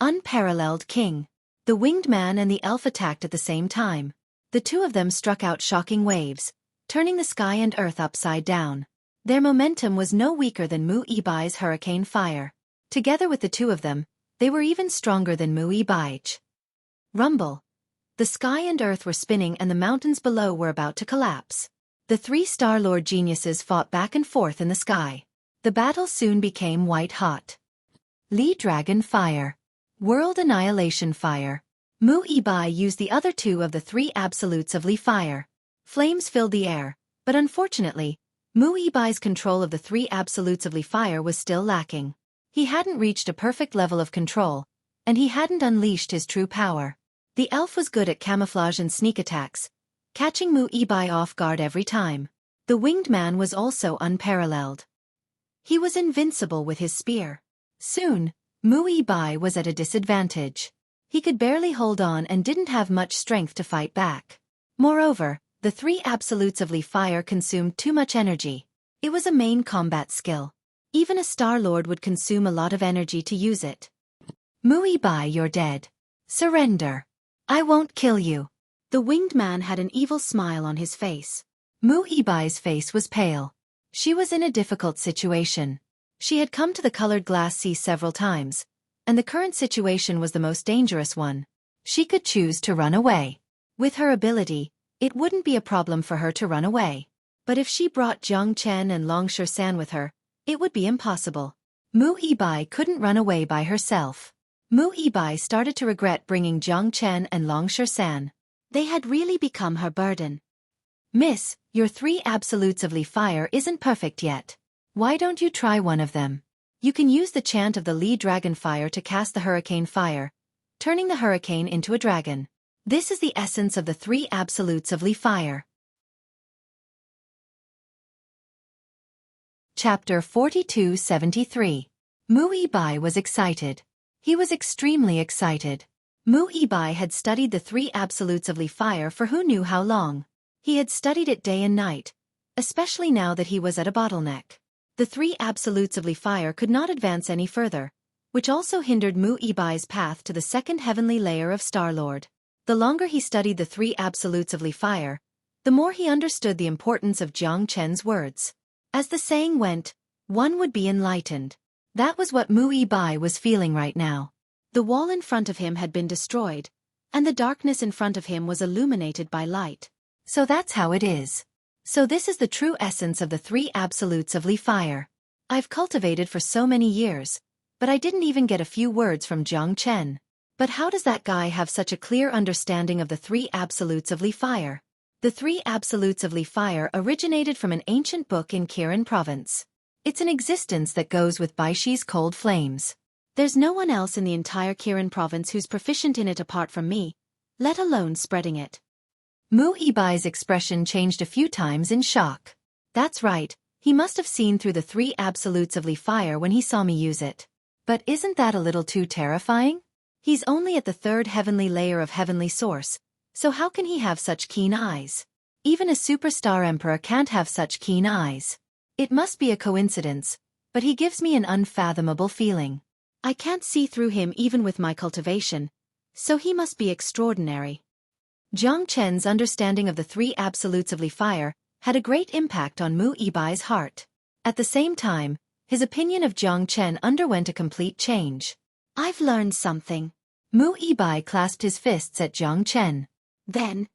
Unparalleled king. The winged man and the elf attacked at the same time. The two of them struck out shocking waves, turning the sky and earth upside down. Their momentum was no weaker than Mu Ibai's hurricane fire. Together with the two of them, they were even stronger than Mu Ibai's. Rumble. The sky and earth were spinning and the mountains below were about to collapse. The 3 Star-Lord geniuses fought back and forth in the sky. The battle soon became white-hot. Li Dragon Fire. World Annihilation Fire. Mu Ibai used the other 2 of the 3 absolutes of Li Fire. Flames filled the air, but unfortunately, Mu Ibai's control of the 3 absolutes of Li Fire was still lacking. He hadn't reached a perfect level of control, and he hadn't unleashed his true power. The elf was good at camouflage and sneak attacks, catching Mu Ibai off guard every time. The winged man was also unparalleled. He was invincible with his spear. Soon, Mu Ibai was at a disadvantage. He could barely hold on and didn't have much strength to fight back. Moreover, the 3 absolutes of Li Fire consumed too much energy. It was a main combat skill. Even a Star-Lord would consume a lot of energy to use it. Mu Ibai, you're dead. Surrender. I won't kill you. The winged man had an evil smile on his face. Mu Ibai's face was pale. She was in a difficult situation. She had come to the colored glass sea several times, and the current situation was the most dangerous one. She could choose to run away. With her ability, it wouldn't be a problem for her to run away. But if she brought Jiang Chen and Longsher San with her, it would be impossible. Mu Ibai couldn't run away by herself. Mu Ibai started to regret bringing Jiang Chen and Longsher San. They had really become her burden. Miss, your 3 absolutes of Li Fire isn't perfect yet. Why don't you try one of them? You can use the chant of the Li Dragon Fire to cast the hurricane fire, turning the hurricane into a dragon. This is the essence of the 3 absolutes of Li Fire. Chapter 4273. Mu Ibai was excited. He was extremely excited. Mu Ibai had studied the 3 absolutes of Li Fire for who knew how long. He had studied it day and night, especially now that he was at a bottleneck. The 3 absolutes of Li Fire could not advance any further, which also hindered Mu Ibai's path to the 2nd heavenly layer of Star-Lord. The longer he studied the 3 absolutes of Li Fire, the more he understood the importance of Jiang Chen's words. As the saying went, one would be enlightened. That was what Mu Ibai was feeling right now. The wall in front of him had been destroyed, and the darkness in front of him was illuminated by light. So that's how it is. So this is the true essence of the 3 absolutes of Li Fire. I've cultivated for so many years, but I didn't even get a few words from Jiang Chen. But how does that guy have such a clear understanding of the 3 absolutes of Li Fire? The 3 absolutes of Li Fire originated from an ancient book in Kirin province. It's an existence that goes with Baishi's cold flames. There's no one else in the entire Kirin province who's proficient in it apart from me, let alone spreading it. Mu Ibai's expression changed a few times in shock. That's right, he must have seen through the 3 absolutes of Li Fire when he saw me use it. But isn't that a little too terrifying? He's only at the 3rd heavenly layer of heavenly source, so how can he have such keen eyes? Even a superstar emperor can't have such keen eyes. It must be a coincidence, but he gives me an unfathomable feeling. I can't see through him even with my cultivation, so he must be extraordinary. Jiang Chen's understanding of the 3 absolutes of Li Fire had a great impact on Mu Ibai's heart. At the same time, his opinion of Jiang Chen underwent a complete change. I've learned something. Mu Ibai clasped his fists at Jiang Chen. Then,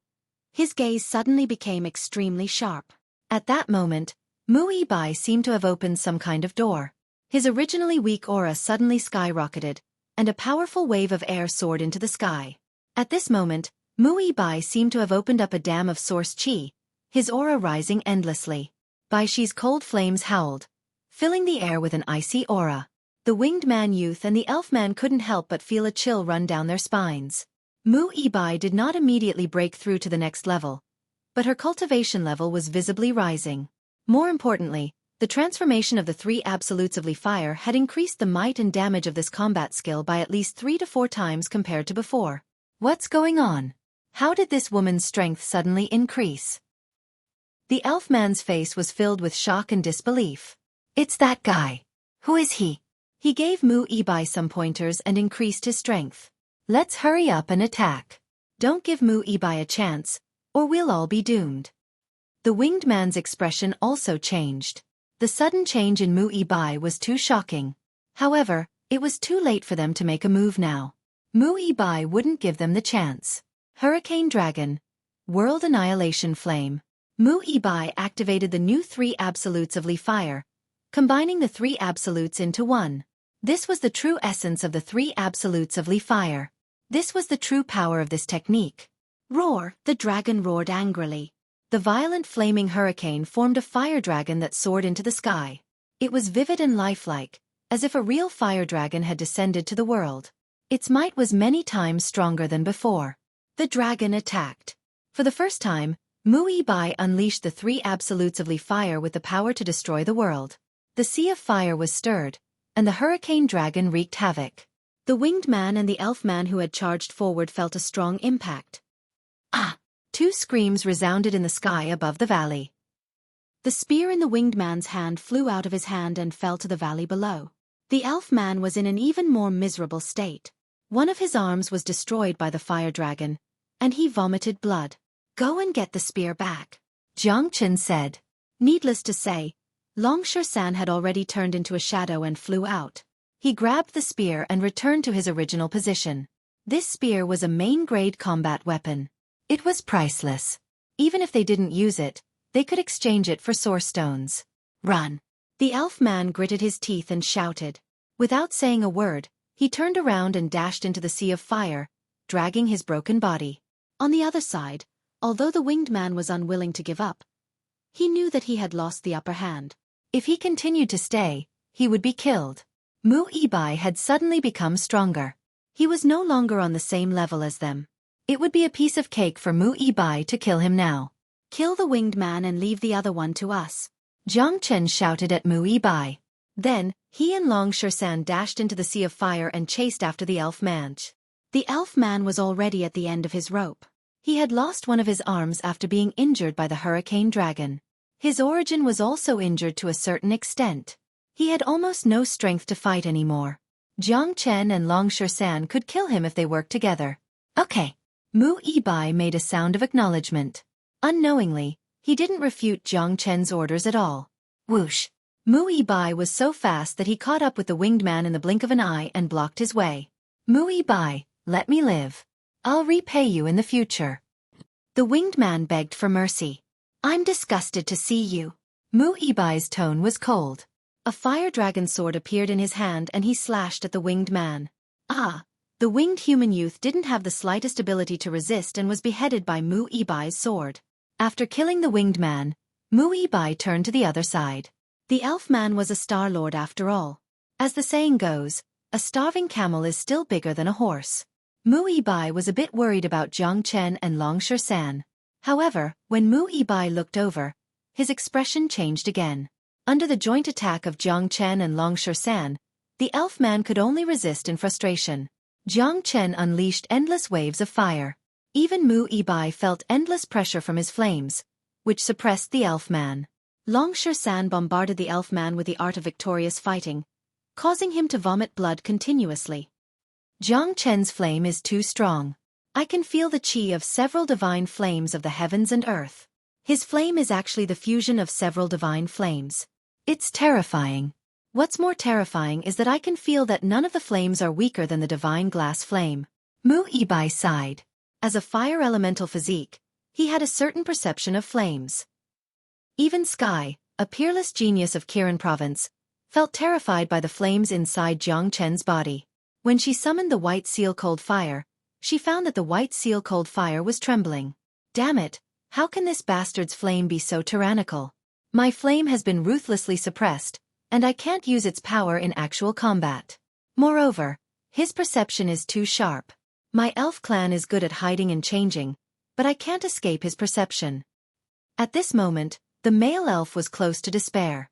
his gaze suddenly became extremely sharp. At that moment, Mu Ibai seemed to have opened some kind of door. His originally weak aura suddenly skyrocketed, and a powerful wave of air soared into the sky. At this moment, Mu Ibai seemed to have opened up a dam of source qi, his aura rising endlessly. Baishi's cold flames howled, filling the air with an icy aura. The winged man youth and the elf man couldn't help but feel a chill run down their spines. Mu Ibai did not immediately break through to the next level, but her cultivation level was visibly rising. More importantly, the transformation of the 3 absolutes of Li Fire had increased the might and damage of this combat skill by at least 3 to 4 times compared to before. What's going on? How did this woman's strength suddenly increase? The elf-man's face was filled with shock and disbelief. It's that guy. Who is he? He gave Mu Ibai some pointers and increased his strength. Let's hurry up and attack. Don't give Mu Ibai a chance, or we'll all be doomed. The winged man's expression also changed. The sudden change in Mu Ibai was too shocking. However, it was too late for them to make a move now. Mu Ibai wouldn't give them the chance. Hurricane Dragon. World Annihilation Flame. Mu Ibai activated the new 3 absolutes of Li Fire, combining the 3 absolutes into one. This was the true essence of the 3 absolutes of Li Fire. This was the true power of this technique. Roar! The dragon roared angrily. The violent flaming hurricane formed a fire dragon that soared into the sky. It was vivid and lifelike, as if a real fire dragon had descended to the world. Its might was many times stronger than before. The dragon attacked. For the first time, Mu Ibai unleashed the 3 absolutes of Li Fire with the power to destroy the world. The sea of fire was stirred, and the hurricane dragon wreaked havoc. The winged man and the elf man who had charged forward felt a strong impact. Ah! 2 screams resounded in the sky above the valley. The spear in the winged man's hand flew out of his hand and fell to the valley below. The elf man was in an even more miserable state. One of his arms was destroyed by the fire dragon, and he vomited blood. Go and get the spear back, Jiang Chen said. Needless to say, Long San had already turned into a shadow and flew out. He grabbed the spear and returned to his original position. This spear was a main-grade combat weapon. It was priceless. Even if they didn't use it, they could exchange it for source stones. Run! The elf man gritted his teeth and shouted. Without saying a word, he turned around and dashed into the sea of fire, dragging his broken body. On the other side, although the winged man was unwilling to give up, he knew that he had lost the upper hand. If he continued to stay, he would be killed. Mu Ibai had suddenly become stronger. He was no longer on the same level as them. It would be a piece of cake for Mu Ibai to kill him now. Kill the winged man and leave the other one to us, Jiang Chen shouted at Mu Ibai. Then, he and Long San dashed into the sea of fire and chased after the elf man. The elf man was already at the end of his rope. He had lost one of his arms after being injured by the hurricane dragon. His origin was also injured to a certain extent. He had almost no strength to fight anymore. Jiang Chen and Long San could kill him if they worked together. Okay. Mu Ibai made a sound of acknowledgement. Unknowingly, he didn't refute Jiang Chen's orders at all. Whoosh! Mu Ibai was so fast that he caught up with the winged man in the blink of an eye and blocked his way. Mu Ibai, let me live. I'll repay you in the future. The winged man begged for mercy. I'm disgusted to see you. Mu Ibai's tone was cold. A fire dragon sword appeared in his hand and he slashed at the winged man. Ah! The winged human youth didn't have the slightest ability to resist and was beheaded by Mu Ibai's sword. After killing the winged man, Mu Ibai turned to the other side. The elf man was a star lord after all. As the saying goes, a starving camel is still bigger than a horse. Mu Ibai was a bit worried about Jiang Chen and Long San. However, when Mu Ibai looked over, his expression changed again. Under the joint attack of Jiang Chen and Long San, the elf man could only resist in frustration. Jiang Chen unleashed endless waves of fire. Even Mu Ibai felt endless pressure from his flames, which suppressed the elf man. Long San bombarded the elf man with the art of victorious fighting, causing him to vomit blood continuously. Jiang Chen's flame is too strong. I can feel the chi of several divine flames of the heavens and earth. His flame is actually the fusion of several divine flames. It's terrifying. What's more terrifying is that I can feel that none of the flames are weaker than the divine glass flame. Mu Ibai sighed. As a fire elemental physique, he had a certain perception of flames. Even Sky, a peerless genius of Kirin province, felt terrified by the flames inside Jiang Chen's body. When she summoned the white seal cold fire, she found that the white seal cold fire was trembling. Damn it, how can this bastard's flame be so tyrannical? My flame has been ruthlessly suppressed, and I can't use its power in actual combat. Moreover, his perception is too sharp. My elf clan is good at hiding and changing, but I can't escape his perception. At this moment, The male elf was close to despair.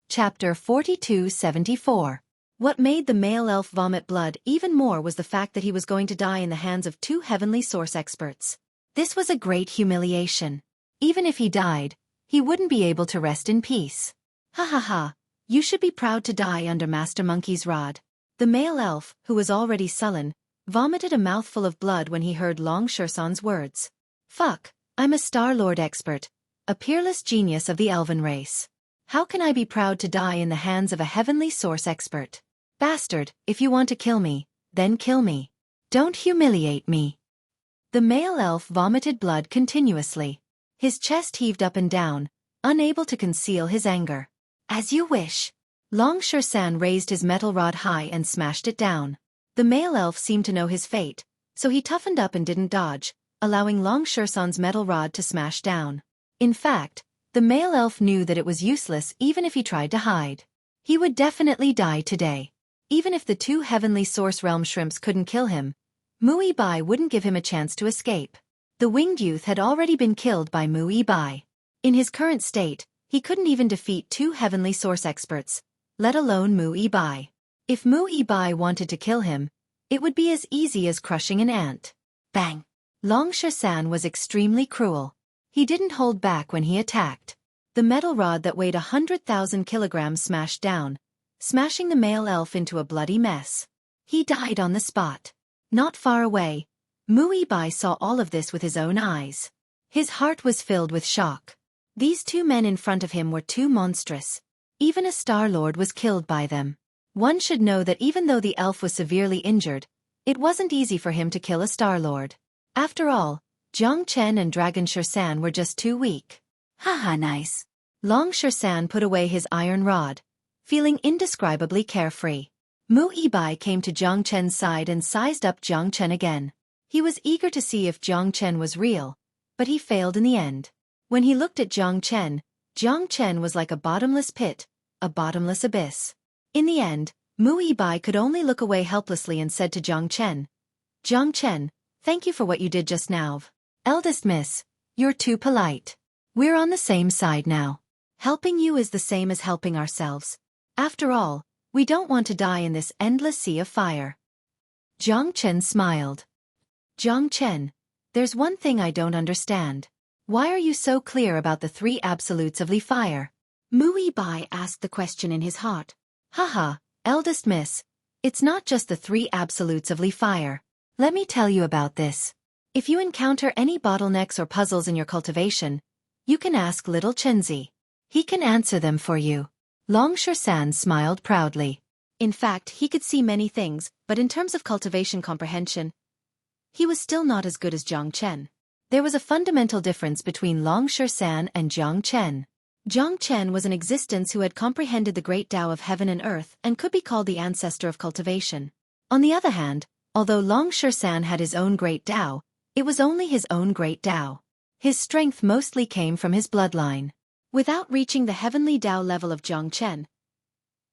Chapter 4274. What made the male elf vomit blood even more was the fact that he was going to die in the hands of two heavenly source experts. This was a great humiliation. Even if he died, he wouldn't be able to rest in peace. Ha ha ha, you should be proud to die under Master Monkey's rod. The male elf, who was already sullen, vomited a mouthful of blood when he heard Long Shersan's words. Fuck, I'm a Star-Lord expert, a peerless genius of the elven race. How can I be proud to die in the hands of a heavenly source expert? Bastard, if you want to kill me, then kill me. Don't humiliate me. The male elf vomited blood continuously. His chest heaved up and down, unable to conceal his anger. As you wish. Long Shersan raised his metal rod high and smashed it down. The male elf seemed to know his fate, so he toughened up and didn't dodge, allowing Long Shersan's metal rod to smash down. In fact, the male elf knew that it was useless even if he tried to hide. He would definitely die today. Even if the two heavenly source realm shrimps couldn't kill him, Mui Bai wouldn't give him a chance to escape. The winged youth had already been killed by Mui Bai. In his current state, he couldn't even defeat two heavenly source experts, let alone Mui Bai. If Mui Bai wanted to kill him, it would be as easy as crushing an ant. Bang! Long Shersan was extremely cruel. He didn't hold back when he attacked. The metal rod that weighed 100,000 kilograms smashed down, smashing the male elf into a bloody mess. He died on the spot. Not far away, Mui Bai saw all of this with his own eyes. His heart was filled with shock. These two men in front of him were too monstrous. Even a Star-Lord was killed by them. One should know that even though the elf was severely injured, it wasn't easy for him to kill a Star-Lord. After all, Jiang Chen and Dragon Shersan were just too weak. Haha, nice. Long Shersan put away his iron rod, feeling indescribably carefree. Mui Bai came to Jiang Chen's side and sized up Jiang Chen again. He was eager to see if Jiang Chen was real, but he failed in the end. When he looked at Jiang Chen was like a bottomless pit, a bottomless abyss. In the end, Mui Bai could only look away helplessly and said to Jiang Chen, thank you for what you did just now. Eldest miss, you're too polite. We're on the same side now. Helping you is the same as helping ourselves. After all, we don't want to die in this endless sea of fire. Jiang Chen smiled. Jiang Chen, there's one thing I don't understand. Why are you so clear about the three absolutes of Li fire? Mui Bai asked the question in his heart. Haha, eldest miss, it's not just the three absolutes of Li fire. Let me tell you about this. If you encounter any bottlenecks or puzzles in your cultivation, you can ask little Chenzi. He can answer them for you. Long Shersan smiled proudly. In fact, he could see many things, but in terms of cultivation comprehension, he was still not as good as Jiang Chen. There was a fundamental difference between Long Shersan and Jiang Chen. Jiang Chen was an existence who had comprehended the great Tao of heaven and earth and could be called the ancestor of cultivation. On the other hand, although Long Shersan had his own great Tao, it was only his own great Tao. His strength mostly came from his bloodline. Without reaching the heavenly Tao level of Jiang Chen,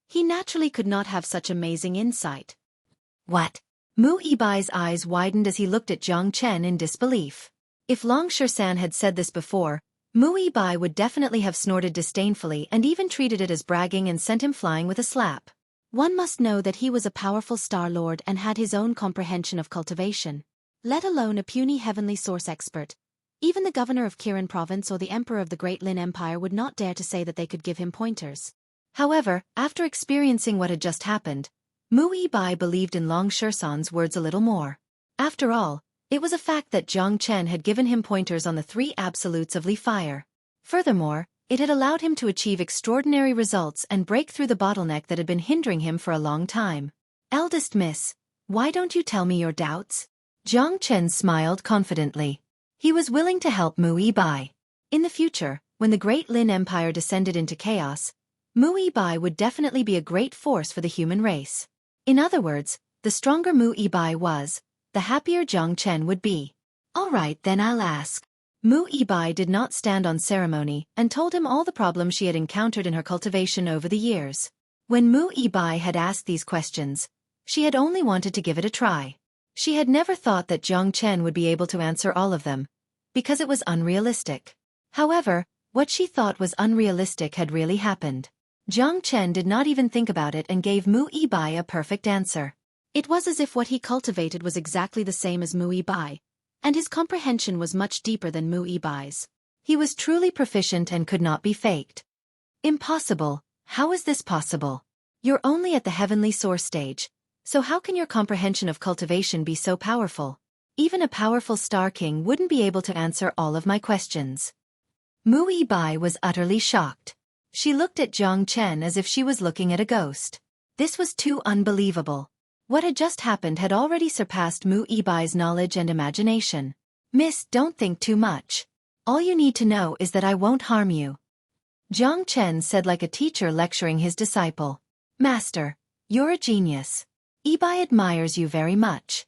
he naturally could not have such amazing insight. What? Mui Bai's eyes widened as he looked at Jiang Chen in disbelief. If Long Shersan had said this before, Mui Bai would definitely have snorted disdainfully and even treated it as bragging and sent him flying with a slap. One must know that he was a powerful Star-Lord and had his own comprehension of cultivation. Let alone a puny heavenly source expert. Even the governor of Kirin province or the emperor of the Great Lin Empire would not dare to say that they could give him pointers. However, after experiencing what had just happened, Mui Bai believed in Long Shersan's words a little more. After all, it was a fact that Jiang Chen had given him pointers on the three absolutes of Li fire. Furthermore, it had allowed him to achieve extraordinary results and break through the bottleneck that had been hindering him for a long time. Eldest miss, why don't you tell me your doubts? Jiang Chen smiled confidently. He was willing to help Mui Bai. In the future, when the Great Lin Empire descended into chaos, Mui Bai would definitely be a great force for the human race. In other words, the stronger Mui Bai was, the happier Jiang Chen would be. All right, then I'll ask. Mui Bai did not stand on ceremony and told him all the problems she had encountered in her cultivation over the years. When Mui Bai had asked these questions, she had only wanted to give it a try. She had never thought that Jiang Chen would be able to answer all of them, because it was unrealistic. However, what she thought was unrealistic had really happened. Jiang Chen did not even think about it and gave Mu Yibai a perfect answer. It was as if what he cultivated was exactly the same as Mu Yibai, and his comprehension was much deeper than Mu Yibai's. He was truly proficient and could not be faked. Impossible. How is this possible? You're only at the heavenly source stage, so how can your comprehension of cultivation be so powerful? Even a powerful Star King wouldn't be able to answer all of my questions. Mu Yibai was utterly shocked. She looked at Jiang Chen as if she was looking at a ghost. This was too unbelievable. What had just happened had already surpassed Mu Yibai's knowledge and imagination. Miss, don't think too much. All you need to know is that I won't harm you. Jiang Chen said like a teacher lecturing his disciple. Master, you're a genius. Yibai admires you very much.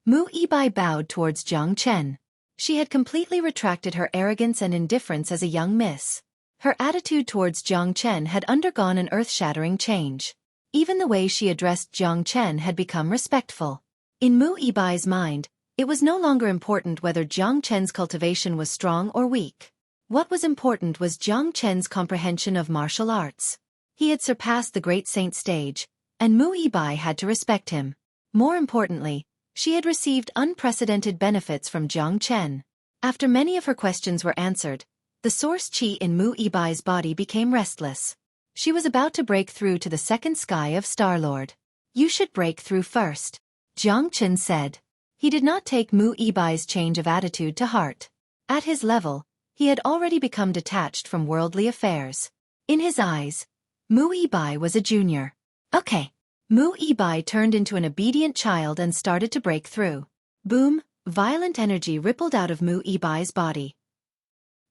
Mu Yibai bowed towards Jiang Chen. She had completely retracted her arrogance and indifference as a young miss. Her attitude towards Jiang Chen had undergone an earth-shattering change. Even the way she addressed Jiang Chen had become respectful. In Mu Yibai's mind, it was no longer important whether Jiang Chen's cultivation was strong or weak. What was important was Jiang Chen's comprehension of martial arts. He had surpassed the great saint stage, and Mu Yibai had to respect him. More importantly, she had received unprecedented benefits from Jiang Chen. After many of her questions were answered, the source qi in Mu Yibai's body became restless. She was about to break through to the second sky of Star-Lord. You should break through first, Jiang Chen said. He did not take Mu Yibai's change of attitude to heart. At his level, he had already become detached from worldly affairs. In his eyes, Mu Yibai was a junior. Okay. Mu Yibai turned into an obedient child and started to break through. Boom, violent energy rippled out of Mu Yibai's body.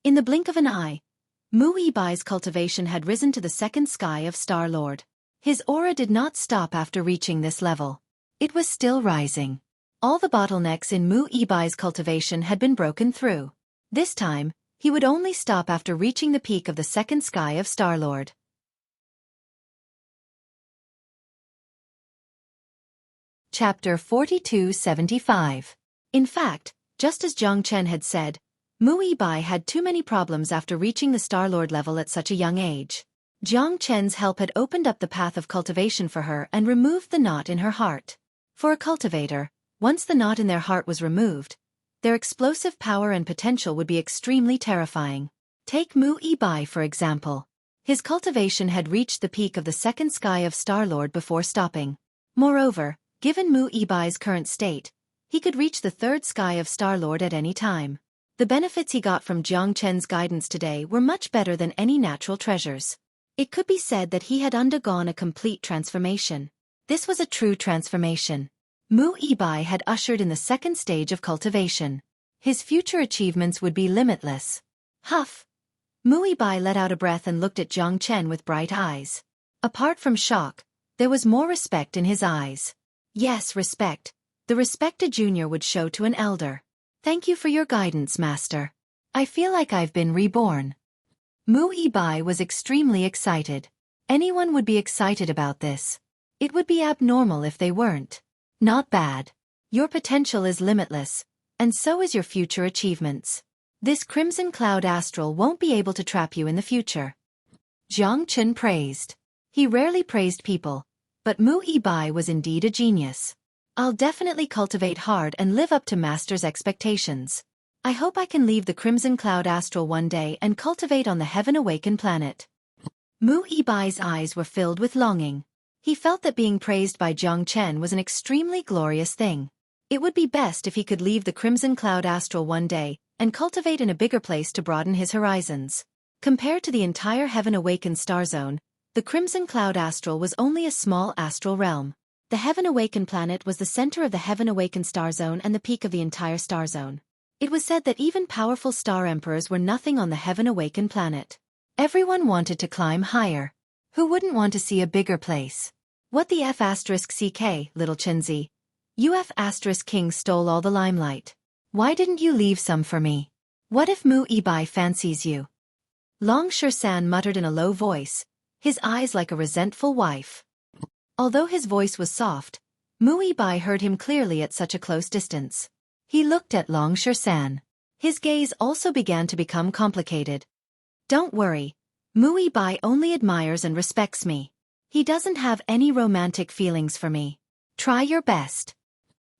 In the blink of an eye, Mu Yibai's cultivation had risen to the second sky of Star-Lord. His aura did not stop after reaching this level. It was still rising. All the bottlenecks in Mu Yibai's cultivation had been broken through. This time, he would only stop after reaching the peak of the second sky of Star-Lord. Chapter 4275. In fact, just as Jiang Chen had said, Mu Yibai had too many problems after reaching the Star-Lord level at such a young age. Jiang Chen's help had opened up the path of cultivation for her and removed the knot in her heart. For a cultivator, once the knot in their heart was removed, their explosive power and potential would be extremely terrifying. Take Mu Yibai for example. His cultivation had reached the peak of the second sky of Star-Lord before stopping. Moreover, given Mu Yibai's current state, he could reach the third sky of Star-Lord at any time. The benefits he got from Jiang Chen's guidance today were much better than any natural treasures. It could be said that he had undergone a complete transformation. This was a true transformation. Mu Yibai had ushered in the second stage of cultivation. His future achievements would be limitless. Huff! Mu Yibai let out a breath and looked at Jiang Chen with bright eyes. Apart from shock, there was more respect in his eyes. Yes, respect. The respect a junior would show to an elder. Thank you for your guidance, Master. I feel like I've been reborn. Mu Yibai was extremely excited. Anyone would be excited about this. It would be abnormal if they weren't. Not bad. Your potential is limitless, and so is your future achievements. This crimson cloud astral won't be able to trap you in the future. Jiang Chen praised. He rarely praised people, but Mu Yibai was indeed a genius. I'll definitely cultivate hard and live up to Master's expectations. I hope I can leave the Crimson Cloud Astral one day and cultivate on the Heaven Awakened planet. Mu Yibai's eyes were filled with longing. He felt that being praised by Jiang Chen was an extremely glorious thing. It would be best if he could leave the Crimson Cloud Astral one day and cultivate in a bigger place to broaden his horizons. Compared to the entire Heaven Awakened star zone, the Crimson Cloud Astral was only a small astral realm. The Heaven Awakened planet was the center of the Heaven Awakened star zone and the peak of the entire star zone. It was said that even powerful star emperors were nothing on the Heaven Awakened planet. Everyone wanted to climb higher. Who wouldn't want to see a bigger place? What the F***ck, little Chenzi? You F***king stole all the limelight. Why didn't you leave some for me? What if Mu Yibai fancies you? Long Shan muttered in a low voice, his eyes like a resentful wife. Although his voice was soft, Mu Bai heard him clearly at such a close distance. He looked at Long San. His gaze also began to become complicated. Don't worry. Mu Bai only admires and respects me. He doesn't have any romantic feelings for me. Try your best.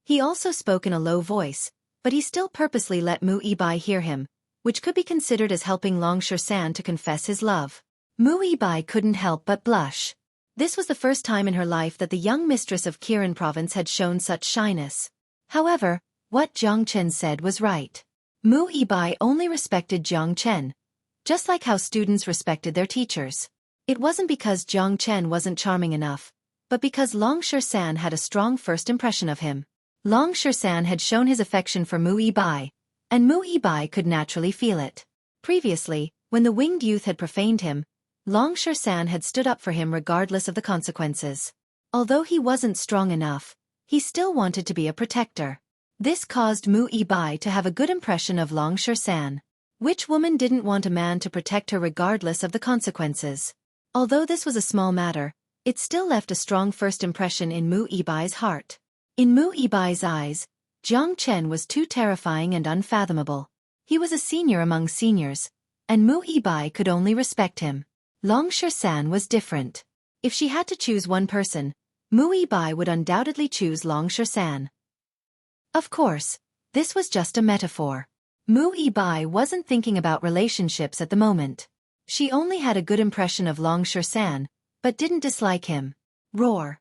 He also spoke in a low voice, but he still purposely let Mu Bai hear him, which could be considered as helping Long San to confess his love. Mu Bai couldn't help but blush. This was the first time in her life that the young mistress of Kirin province had shown such shyness. However, what Jiang Chen said was right. Mu Bai only respected Jiang Chen, just like how students respected their teachers. It wasn't because Jiang Chen wasn't charming enough, but because Long San had a strong first impression of him. Long San had shown his affection for Mu Bai, and Mu Bai could naturally feel it. Previously, when the winged youth had profaned him, Long San had stood up for him regardless of the consequences. Although he wasn't strong enough, he still wanted to be a protector. This caused Mu Bai to have a good impression of Long San. Which woman didn't want a man to protect her regardless of the consequences? Although this was a small matter, it still left a strong first impression in Mu Bai's heart. In Mu Bai's eyes, Jiang Chen was too terrifying and unfathomable. He was a senior among seniors, and Mu Bai could only respect him. Long San was different. If she had to choose one person, Mu Bai would undoubtedly choose Long San. Of course, this was just a metaphor. Mu Bai wasn't thinking about relationships at the moment. She only had a good impression of Long San, but didn't dislike him. Roar.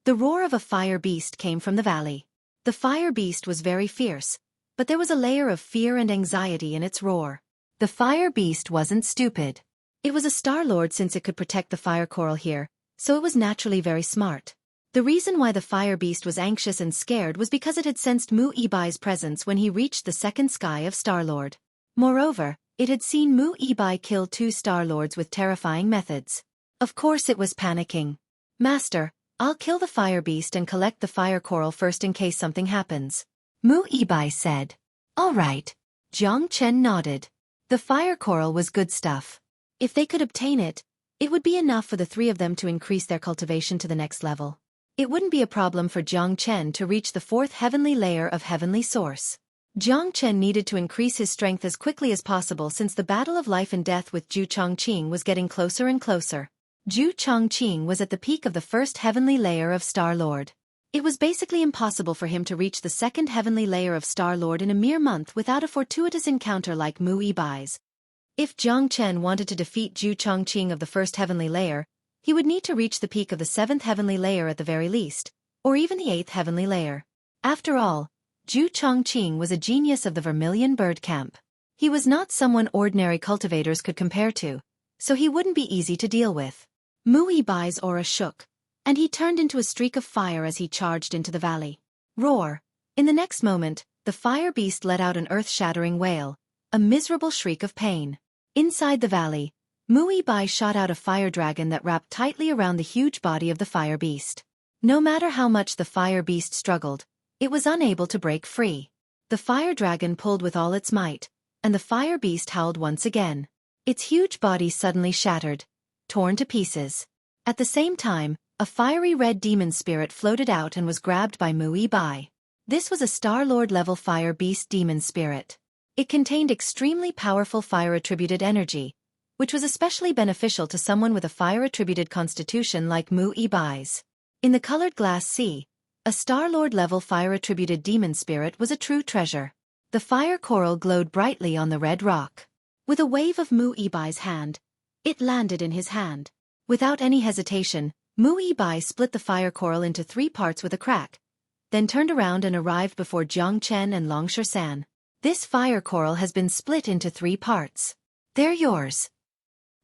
The roar of a fire beast came from the valley. The fire beast was very fierce, but there was a layer of fear and anxiety in its roar. The fire beast wasn't stupid. It was a Star Lord since it could protect the fire coral here, so it was naturally very smart. The reason why the fire beast was anxious and scared was because it had sensed Mu Bai's presence when he reached the second sky of Star-Lord. Moreover, it had seen Mu Bai kill 2 Star-Lords with terrifying methods. Of course it was panicking. Master, I'll kill the fire beast and collect the fire coral first in case something happens. Mu Bai said. All right. Jiang Chen nodded. The fire coral was good stuff. If they could obtain it, it would be enough for the 3 of them to increase their cultivation to the next level. It wouldn't be a problem for Jiang Chen to reach the 4th heavenly layer of heavenly source. Jiang Chen needed to increase his strength as quickly as possible since the battle of life and death with Zhu Chongqing was getting closer and closer. Zhu Chongqing was at the peak of the 1st heavenly layer of Star-Lord. It was basically impossible for him to reach the 2nd heavenly layer of Star-Lord in a mere month without a fortuitous encounter like Mu Bai's. If Jiang Chen wanted to defeat Zhu Chongqing of the 1st heavenly layer, he would need to reach the peak of the 7th heavenly layer at the very least, or even the 8th heavenly layer. After all, Zhu Chongqing was a genius of the Vermilion Bird Camp. He was not someone ordinary cultivators could compare to, so he wouldn't be easy to deal with. Mu Bai's aura shook, and he turned into a streak of fire as he charged into the valley. Roar! In the next moment, the fire beast let out an earth-shattering wail, a miserable shriek of pain. Inside the valley, Mu Bai shot out a fire dragon that wrapped tightly around the huge body of the fire beast. No matter how much the fire beast struggled, it was unable to break free. The fire dragon pulled with all its might, and the fire beast howled once again. Its huge body suddenly shattered, torn to pieces. At the same time, a fiery red demon spirit floated out and was grabbed by Mu Bai. This was a Star-Lord level fire beast demon spirit. It contained extremely powerful fire-attributed energy, which was especially beneficial to someone with a fire-attributed constitution like Mu Bai's. In the colored glass sea, a Star-Lord-level fire-attributed demon spirit was a true treasure. The fire coral glowed brightly on the red rock. With a wave of Mu Bai's hand, it landed in his hand. Without any hesitation, Mu Bai split the fire coral into 3 parts with a crack, then turned around and arrived before Jiang Chen and Long San. This fire coral has been split into 3 parts. They're yours.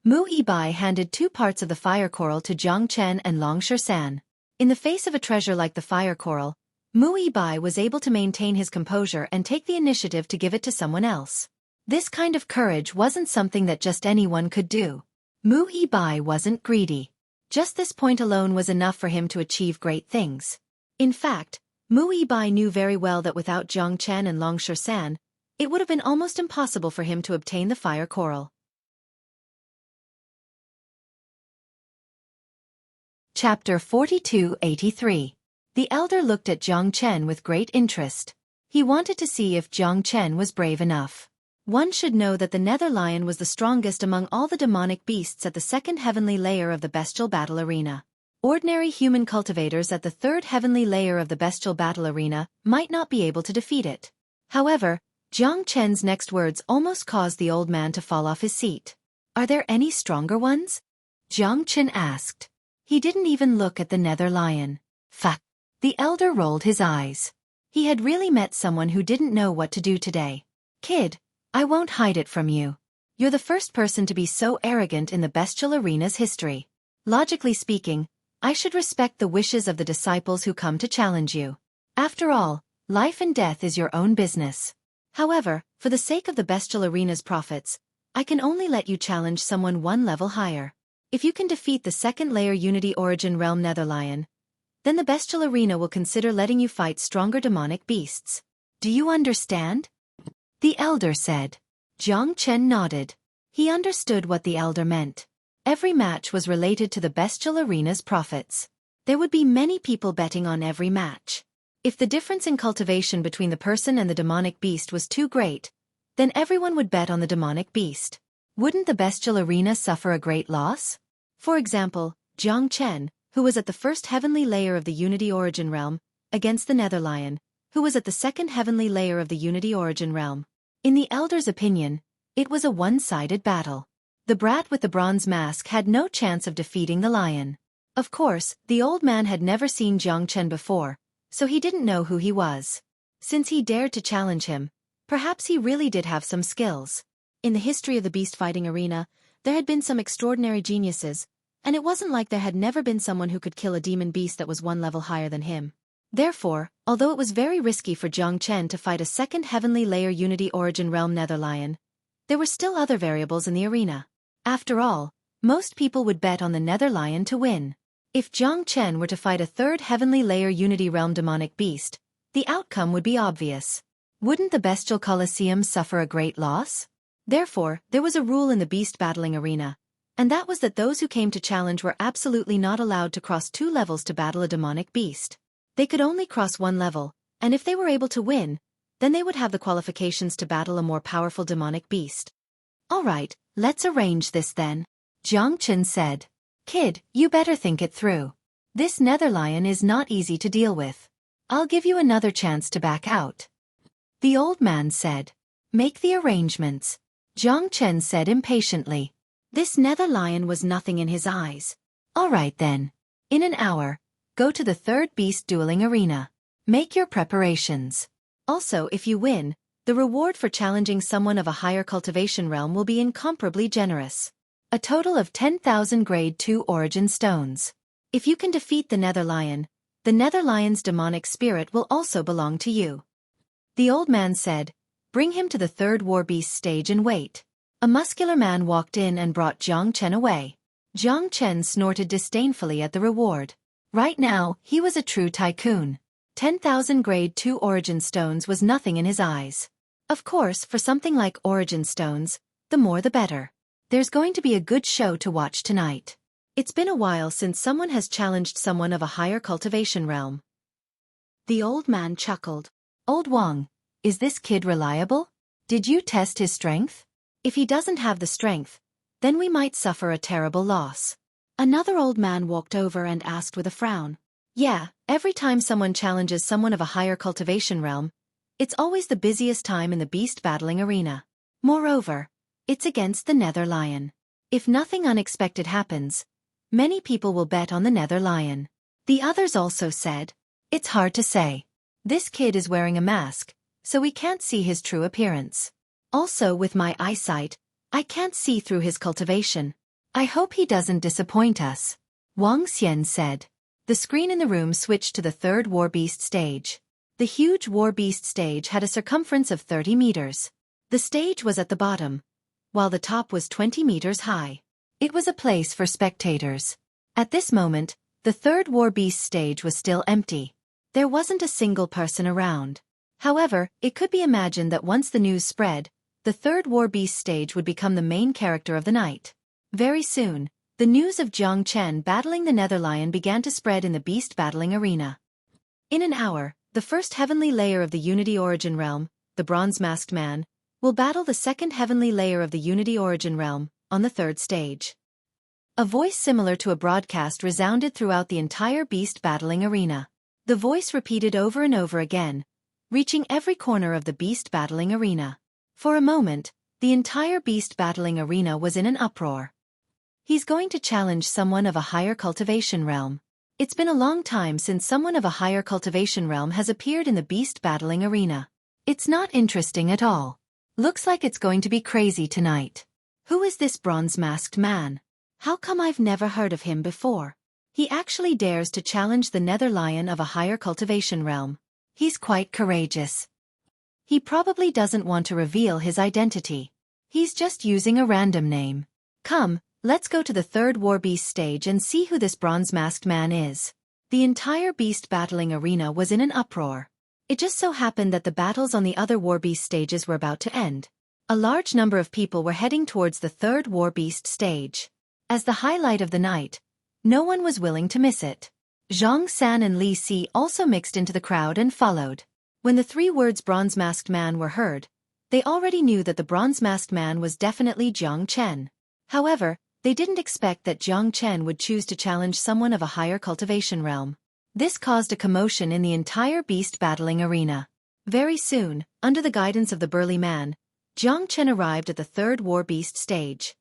Mu Bai handed 2 parts of the fire coral to Jiang Chen and Long San. In the face of a treasure like the fire coral, Mu Bai was able to maintain his composure and take the initiative to give it to someone else. This kind of courage wasn't something that just anyone could do. Mu Bai wasn't greedy. Just this point alone was enough for him to achieve great things. In fact, Mu Bai knew very well that without Jiang Chen and Long San, it would have been almost impossible for him to obtain the fire coral. Chapter 4283. The elder looked at Jiang Chen with great interest. He wanted to see if Jiang Chen was brave enough. One should know that the Nether Lion was the strongest among all the demonic beasts at the second heavenly layer of the bestial battle arena. Ordinary human cultivators at the third heavenly layer of the bestial battle arena might not be able to defeat it. However, Jiang Chen's next words almost caused the old man to fall off his seat. Are there any stronger ones? Jiang Chen asked. He didn't even look at the Nether Lion. Fuck. The elder rolled his eyes. He had really met someone who didn't know what to do today. Kid, I won't hide it from you. You're the first person to be so arrogant in the bestial arena's history. Logically speaking, I should respect the wishes of the disciples who come to challenge you. After all, life and death is your own business. However, for the sake of the bestial arena's profits, I can only let you challenge someone one level higher. If you can defeat the second layer Unity Origin Realm Nether Lion, then the bestial arena will consider letting you fight stronger demonic beasts. Do you understand? The elder said. Jiang Chen nodded. He understood what the elder meant. Every match was related to the bestial arena's profits. There would be many people betting on every match. If the difference in cultivation between the person and the demonic beast was too great, then everyone would bet on the demonic beast. Wouldn't the bestial arena suffer a great loss? For example, Jiang Chen, who was at the first heavenly layer of the Unity Origin Realm, against the Nether Lion, who was at the second heavenly layer of the Unity Origin Realm. In the elder's opinion, it was a one-sided battle. The brat with the bronze mask had no chance of defeating the lion. Of course, the old man had never seen Jiang Chen before, so he didn't know who he was. Since he dared to challenge him, perhaps he really did have some skills. In the history of the beast fighting arena, there had been some extraordinary geniuses, and it wasn't like there had never been someone who could kill a demon beast that was one level higher than him. Therefore, although it was very risky for Jiang Chen to fight a second heavenly layer Unity Origin Realm Nether Lion, there were still other variables in the arena. After all, most people would bet on the Nether Lion to win. If Jiang Chen were to fight a third heavenly layer Unity Realm demonic beast, the outcome would be obvious. Wouldn't the bestial Colosseum suffer a great loss? Therefore, there was a rule in the beast battling arena, and that was that those who came to challenge were absolutely not allowed to cross 2 levels to battle a demonic beast. They could only cross 1 level, and if they were able to win, then they would have the qualifications to battle a more powerful demonic beast. Alright, let's arrange this then, Jiang Chen said. Kid, you better think it through. This Nether Lion is not easy to deal with. I'll give you another chance to back out. The old man said. Make the arrangements. Jiang Chen said impatiently. This Nether Lion was nothing in his eyes. Alright then. In an hour, go to the third beast dueling arena. Make your preparations. Also, if you win, the reward for challenging someone of a higher cultivation realm will be incomparably generous. A total of 10,000 grade 2 origin stones. If you can defeat the Nether Lion, the Nether Lion's demonic spirit will also belong to you. The old man said, bring him to the third war beast stage and wait. A muscular man walked in and brought Jiang Chen away. Jiang Chen snorted disdainfully at the reward. Right now, he was a true tycoon. 10,000 grade 2 origin stones was nothing in his eyes. Of course, for something like origin stones, the more the better. There's going to be a good show to watch tonight. It's been a while since someone has challenged someone of a higher cultivation realm. The old man chuckled. Old Wang, is this kid reliable? Did you test his strength? If he doesn't have the strength, then we might suffer a terrible loss. Another old man walked over and asked with a frown. Yeah, every time someone challenges someone of a higher cultivation realm, it's always the busiest time in the beast battling arena. Moreover, it's against the Nether Lion. If nothing unexpected happens, many people will bet on the Nether Lion. The others also said, it's hard to say. This kid is wearing a mask, so we can't see his true appearance. Also, with my eyesight, I can't see through his cultivation. I hope he doesn't disappoint us. Wang Xian said. The screen in the room switched to the third war beast stage. The huge war beast stage had a circumference of 30 meters. The stage was at the bottom, while the top was 20 meters high. It was a place for spectators. At this moment, the third war beast stage was still empty. There wasn't a single person around. However, it could be imagined that once the news spread, the third war beast stage would become the main character of the night. Very soon, the news of Jiang Chen battling the Nether Lion began to spread in the beast battling arena. In an hour, the first heavenly layer of the Unity Origin Realm, the Bronze Masked Man, will battle the second heavenly layer of the Unity Origin Realm, on the third stage. A voice similar to a broadcast resounded throughout the entire beast battling arena. The voice repeated over and over again, reaching every corner of the beast battling arena. For a moment, the entire beast battling arena was in an uproar. He's going to challenge someone of a higher cultivation realm. It's been a long time since someone of a higher cultivation realm has appeared in the beast battling arena. It's not interesting at all. Looks like it's going to be crazy tonight. Who is this bronze-masked man? How come I've never heard of him before? He actually dares to challenge the Nether Lion of a higher cultivation realm. He's quite courageous. He probably doesn't want to reveal his identity. He's just using a random name. Come, let's go to the third War Beast stage and see who this bronze-masked man is. The entire beast battling arena was in an uproar. It just so happened that the battles on the other War Beast stages were about to end. A large number of people were heading towards the third War Beast stage. As the highlight of the night, no one was willing to miss it. Zhang San and Li Si also mixed into the crowd and followed. When the 3 words Bronze-Masked Man were heard, they already knew that the Bronze-Masked Man was definitely Jiang Chen. However, they didn't expect that Jiang Chen would choose to challenge someone of a higher cultivation realm. This caused a commotion in the entire beast battling arena. Very soon, under the guidance of the burly man, Jiang Chen arrived at the third War Beast stage.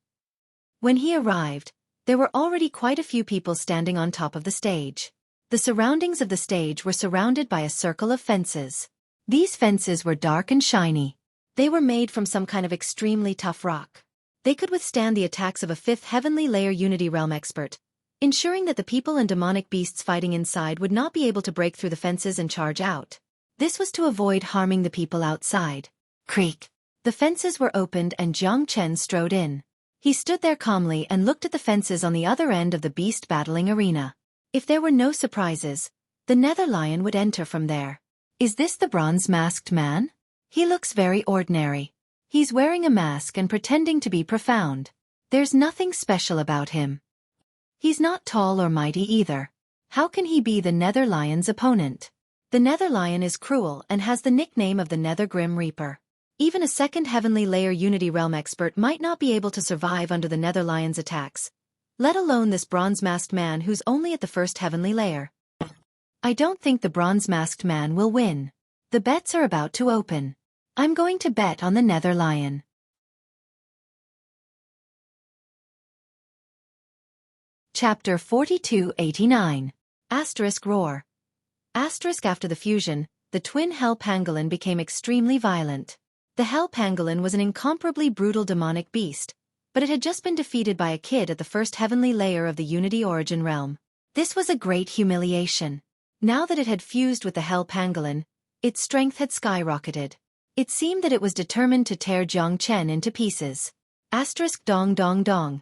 When he arrived, there were already quite a few people standing on top of the stage. The surroundings of the stage were surrounded by a circle of fences. These fences were dark and shiny. They were made from some kind of extremely tough rock. They could withstand the attacks of a 5th heavenly layer Unity Realm expert, ensuring that the people and demonic beasts fighting inside would not be able to break through the fences and charge out. This was to avoid harming the people outside. Creak. The fences were opened and Jiang Chen strode in. He stood there calmly and looked at the fences on the other end of the beast battling arena. If there were no surprises, the Nether Lion would enter from there. Is this the bronze-masked man? He looks very ordinary. He's wearing a mask and pretending to be profound. There's nothing special about him. He's not tall or mighty either. How can he be the Nether Lion's opponent? The Nether Lion is cruel and has the nickname of the Nether Grim Reaper. Even a 2nd heavenly layer Unity Realm expert might not be able to survive under the Nether Lion's attacks, let alone this bronze-masked man who's only at the 1st heavenly layer. I don't think the bronze-masked man will win. The bets are about to open. I'm going to bet on the Nether Lion. Chapter 4289. Asterisk Roar. Asterisk After the fusion, the twin Hell Pangolin became extremely violent. The Hell Pangolin was an incomparably brutal demonic beast, but it had just been defeated by a kid at the 1st heavenly layer of the Unity Origin Realm. This was a great humiliation. Now that it had fused with the Hell Pangolin, its strength had skyrocketed. It seemed that it was determined to tear Jiang Chen into pieces. Asterisk Dong Dong Dong.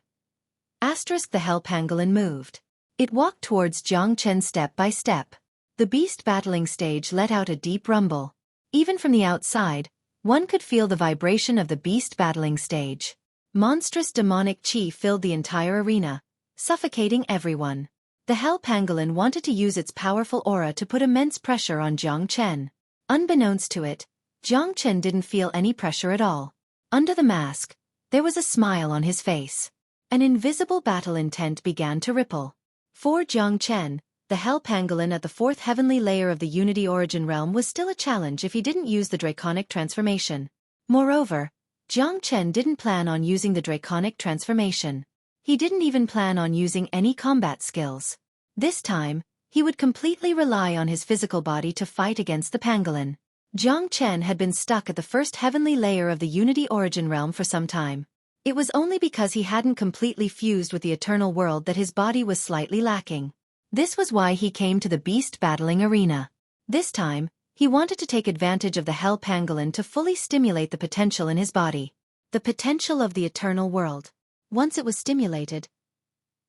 Asterisk The Hell Pangolin moved. It walked towards Jiang Chen step by step. The beast battling stage let out a deep rumble. Even from the outside, one could feel the vibration of the beast battling stage. Monstrous demonic chi filled the entire arena, suffocating everyone. The Hell Pangolin wanted to use its powerful aura to put immense pressure on Jiang Chen. Unbeknownst to it, Jiang Chen didn't feel any pressure at all. Under the mask, there was a smile on his face. An invisible battle intent began to ripple. For Jiang Chen, the Hell Pangolin at the 4th heavenly layer of the Unity Origin Realm was still a challenge if he didn't use the Draconic Transformation. Moreover, Jiang Chen didn't plan on using the Draconic Transformation. He didn't even plan on using any combat skills. This time, he would completely rely on his physical body to fight against the pangolin. Jiang Chen had been stuck at the 1st heavenly layer of the Unity Origin Realm for some time. It was only because he hadn't completely fused with the eternal world that his body was slightly lacking. This was why he came to the beast battling arena. This time, he wanted to take advantage of the Hell Pangolin to fully stimulate the potential in his body. The potential of the eternal world. Once it was stimulated,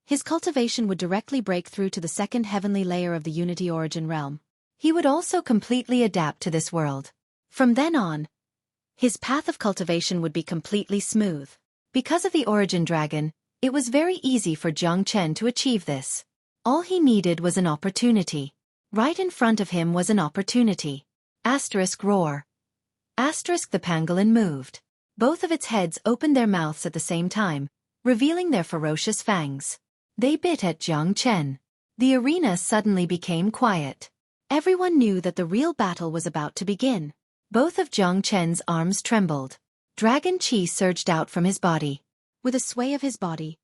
his cultivation would directly break through to the 2nd heavenly layer of the Unity Origin Realm. He would also completely adapt to this world. From then on, his path of cultivation would be completely smooth. Because of the Origin Dragon, it was very easy for Jiang Chen to achieve this. All he needed was an opportunity. Right in front of him was an opportunity. Roar. The pangolin moved. Both of its heads opened their mouths at the same time, revealing their ferocious fangs. They bit at Jiang Chen. The arena suddenly became quiet. Everyone knew that the real battle was about to begin. Both of Jiang Chen's arms trembled. Dragon Qi surged out from his body. With a sway of his body,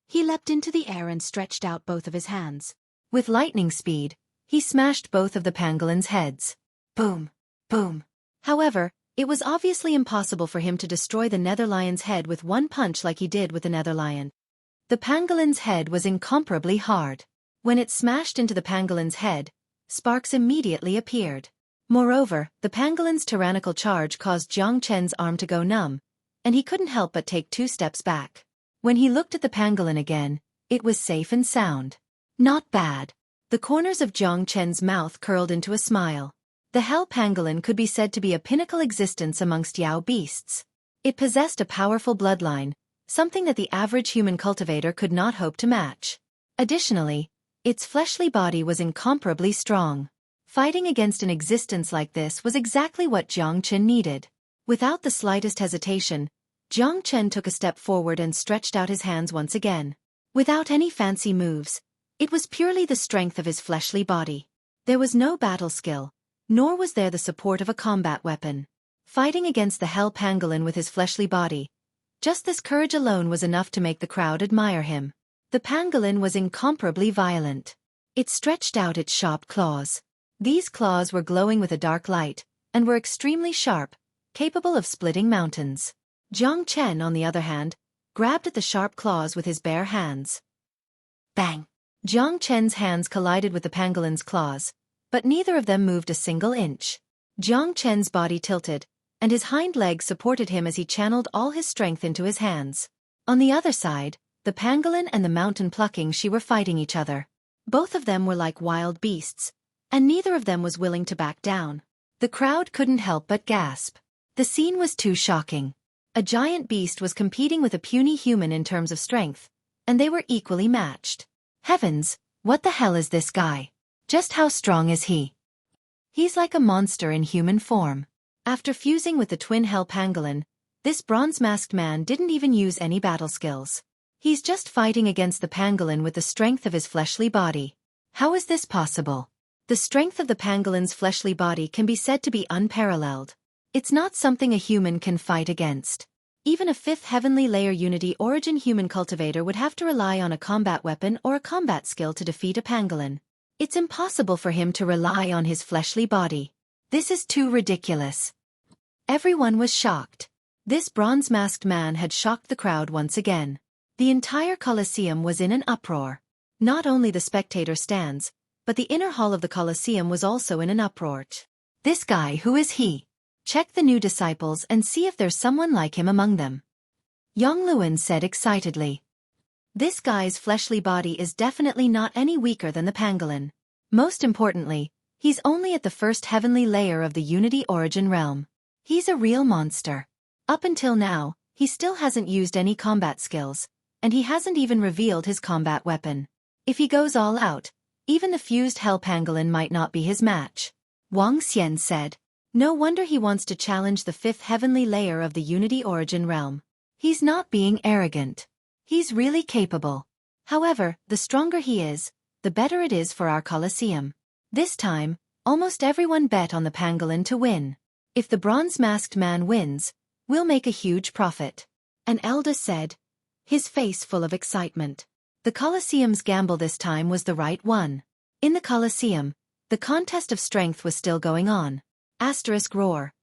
he leapt into the air and stretched out both of his hands. With lightning speed, he smashed both of the pangolin's heads. Boom! Boom! However, it was obviously impossible for him to destroy the nether lion's head with one punch like he did with the nether lion. The pangolin's head was incomparably hard. When it smashed into the pangolin's head, sparks immediately appeared. Moreover, the pangolin's tyrannical charge caused Jiang Chen's arm to go numb, and he couldn't help but take 2 steps back. When he looked at the pangolin again, it was safe and sound. Not bad. The corners of Jiang Chen's mouth curled into a smile. The hell pangolin could be said to be a pinnacle existence amongst Yao beasts. It possessed a powerful bloodline, something that the average human cultivator could not hope to match. Additionally, its fleshly body was incomparably strong. Fighting against an existence like this was exactly what Jiang Chen needed. Without the slightest hesitation, Jiang Chen took a step forward and stretched out his hands once again. Without any fancy moves, it was purely the strength of his fleshly body. There was no battle skill, nor was there the support of a combat weapon. Fighting against the hell pangolin with his fleshly body, just this courage alone was enough to make the crowd admire him. The pangolin was incomparably violent. It stretched out its sharp claws. These claws were glowing with a dark light, and were extremely sharp, capable of splitting mountains. Jiang Chen, on the other hand, grabbed at the sharp claws with his bare hands. Bang! Jiang Chen's hands collided with the pangolin's claws, but neither of them moved a single inch. Jiang Chen's body tilted, and his hind legs supported him as he channeled all his strength into his hands. On the other side, the pangolin and the mountain plucking she were fighting each other. Both of them were like wild beasts, and neither of them was willing to back down. The crowd couldn't help but gasp. The scene was too shocking. A giant beast was competing with a puny human in terms of strength, and they were equally matched. Heavens, what the hell is this guy? Just how strong is he? He's like a monster in human form. After fusing with the twin hell pangolin, this bronze-masked man didn't even use any battle skills. He's just fighting against the pangolin with the strength of his fleshly body. How is this possible? The strength of the pangolin's fleshly body can be said to be unparalleled. It's not something a human can fight against. Even a 5th heavenly layer Unity origin human cultivator would have to rely on a combat weapon or a combat skill to defeat a pangolin. It's impossible for him to rely on his fleshly body. This is too ridiculous. Everyone was shocked. This bronze-masked man had shocked the crowd once again. The entire Colosseum was in an uproar. Not only the spectator stands, but the inner hall of the Colosseum was also in an uproar. This guy, who is he? Check the new disciples and see if there's someone like him among them. Yang Luan said excitedly. This guy's fleshly body is definitely not any weaker than the pangolin. Most importantly, he's only at the 1st heavenly layer of the Unity origin realm. He's a real monster. Up until now, he still hasn't used any combat skills, and he hasn't even revealed his combat weapon. If he goes all out, even the fused hell pangolin might not be his match. Wang Xian said. No wonder he wants to challenge the 5th heavenly layer of the Unity origin realm. He's not being arrogant. He's really capable. However, the stronger he is, the better it is for our Colosseum. This time, almost everyone bet on the pangolin to win. If the bronze-masked man wins, we'll make a huge profit. An elder said, his face full of excitement. The Colosseum's gamble this time was the right one. In the Colosseum, the contest of strength was still going on. Roar.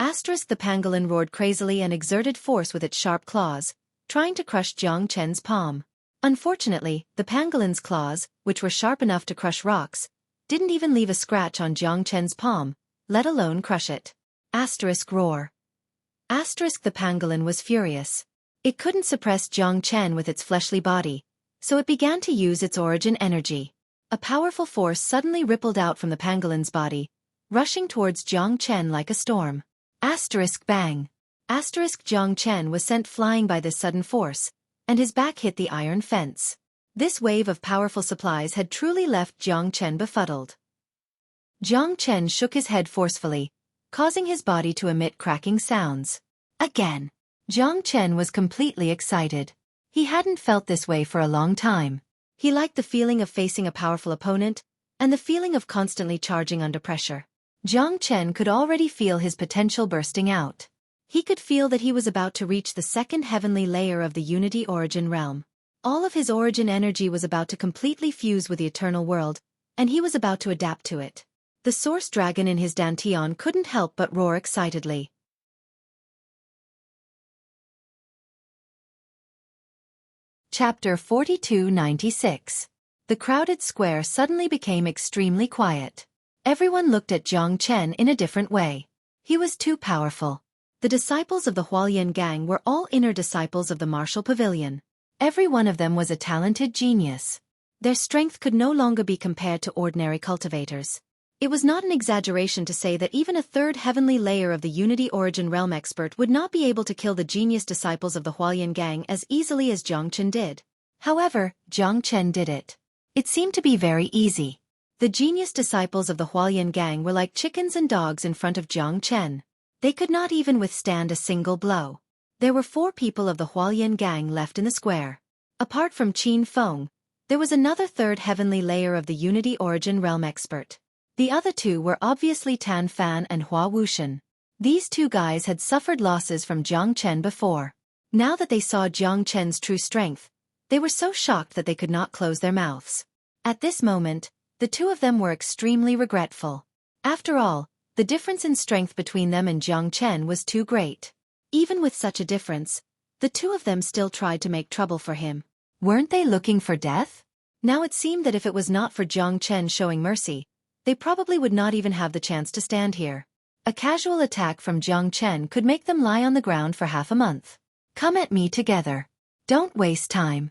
The pangolin roared crazily and exerted force with its sharp claws, trying to crush Jiang Chen's palm. Unfortunately, the pangolin's claws, which were sharp enough to crush rocks, didn't even leave a scratch on Jiang Chen's palm, let alone crush it. Roar. The pangolin was furious. It couldn't suppress Jiang Chen with its fleshly body, so it began to use its origin energy. A powerful force suddenly rippled out from the pangolin's body, rushing towards Jiang Chen like a storm. Bang! Jiang Chen was sent flying by this sudden force, and his back hit the iron fence. This wave of powerful supplies had truly left Jiang Chen befuddled. Jiang Chen shook his head forcefully, causing his body to emit cracking sounds. Again. Jiang Chen was completely excited. He hadn't felt this way for a long time. He liked the feeling of facing a powerful opponent, and the feeling of constantly charging under pressure. Jiang Chen could already feel his potential bursting out. He could feel that he was about to reach the second heavenly layer of the Unity Origin realm. All of his origin energy was about to completely fuse with the eternal world, and he was about to adapt to it. The source dragon in his dantian couldn't help but roar excitedly. Chapter 4296. The crowded square suddenly became extremely quiet. Everyone looked at Jiang Chen in a different way. He was too powerful. The disciples of the Hualien gang were all inner disciples of the martial pavilion. Every one of them was a talented genius. Their strength could no longer be compared to ordinary cultivators. It was not an exaggeration to say that even a third heavenly layer of the Unity Origin realm expert would not be able to kill the genius disciples of the Hualien gang as easily as Jiang Chen did. However, Jiang Chen did it. It seemed to be very easy. The genius disciples of the Hualien gang were like chickens and dogs in front of Jiang Chen. They could not even withstand a single blow. There were 4 people of the Hualien gang left in the square. Apart from Qin Feng, there was another third heavenly layer of the Unity Origin realm expert. The other 2 were obviously Tan Fan and Hua Wushan. These 2 guys had suffered losses from Jiang Chen before. Now that they saw Jiang Chen's true strength, they were so shocked that they could not close their mouths. At this moment, the 2 of them were extremely regretful. After all, the difference in strength between them and Jiang Chen was too great. Even with such a difference, the 2 of them still tried to make trouble for him. Weren't they looking for death? Now it seemed that if it was not for Jiang Chen showing mercy, they probably would not even have the chance to stand here. A casual attack from Jiang Chen could make them lie on the ground for half a month. Come at me together. Don't waste time.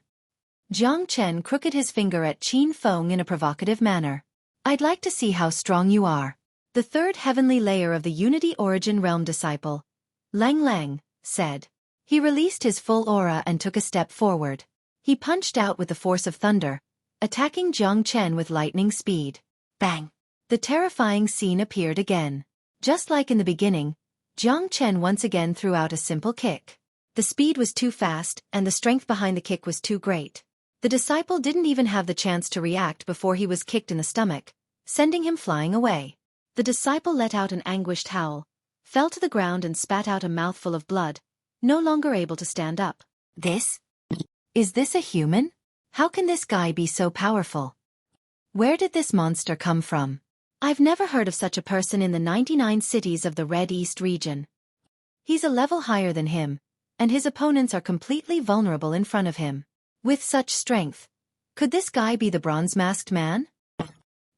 Jiang Chen crooked his finger at Qin Feng in a provocative manner. I'd like to see how strong you are. The third heavenly layer of the Unity Origin realm disciple, Lang Lang, said. He released his full aura and took a step forward. He punched out with the force of thunder, attacking Jiang Chen with lightning speed. Bang! The terrifying scene appeared again. Just like in the beginning, Jiang Chen once again threw out a simple kick. The speed was too fast, and the strength behind the kick was too great. The disciple didn't even have the chance to react before he was kicked in the stomach, sending him flying away. The disciple let out an anguished howl, fell to the ground and spat out a mouthful of blood, no longer able to stand up. Is this a human? How can this guy be so powerful? Where did this monster come from? I've never heard of such a person in the 99 cities of the Red East region. He's a level higher than him, and his opponents are completely vulnerable in front of him. With such strength, could this guy be the bronze-masked man?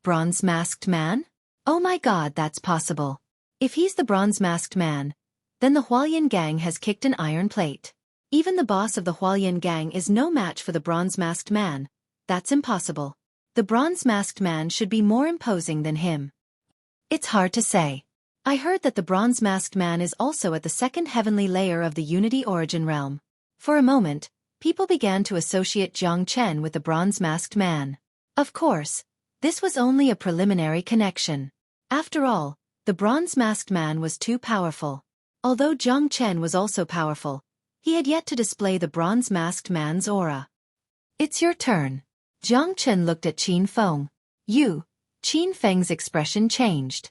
Bronze-masked man? Oh my god, that's possible. If he's the bronze-masked man, then the Hualien gang has kicked an iron plate. Even the boss of the Hualien gang is no match for the bronze-masked man. That's impossible. The bronze-masked man should be more imposing than him. It's hard to say. I heard that the bronze-masked man is also at the second heavenly layer of the Unity Origin realm. For a moment, people began to associate Jiang Chen with the bronze-masked man. Of course, this was only a preliminary connection. After all, the bronze-masked man was too powerful. Although Jiang Chen was also powerful, he had yet to display the bronze-masked man's aura. It's your turn. Jiang Chen looked at Qin Feng. Qin Feng's expression changed.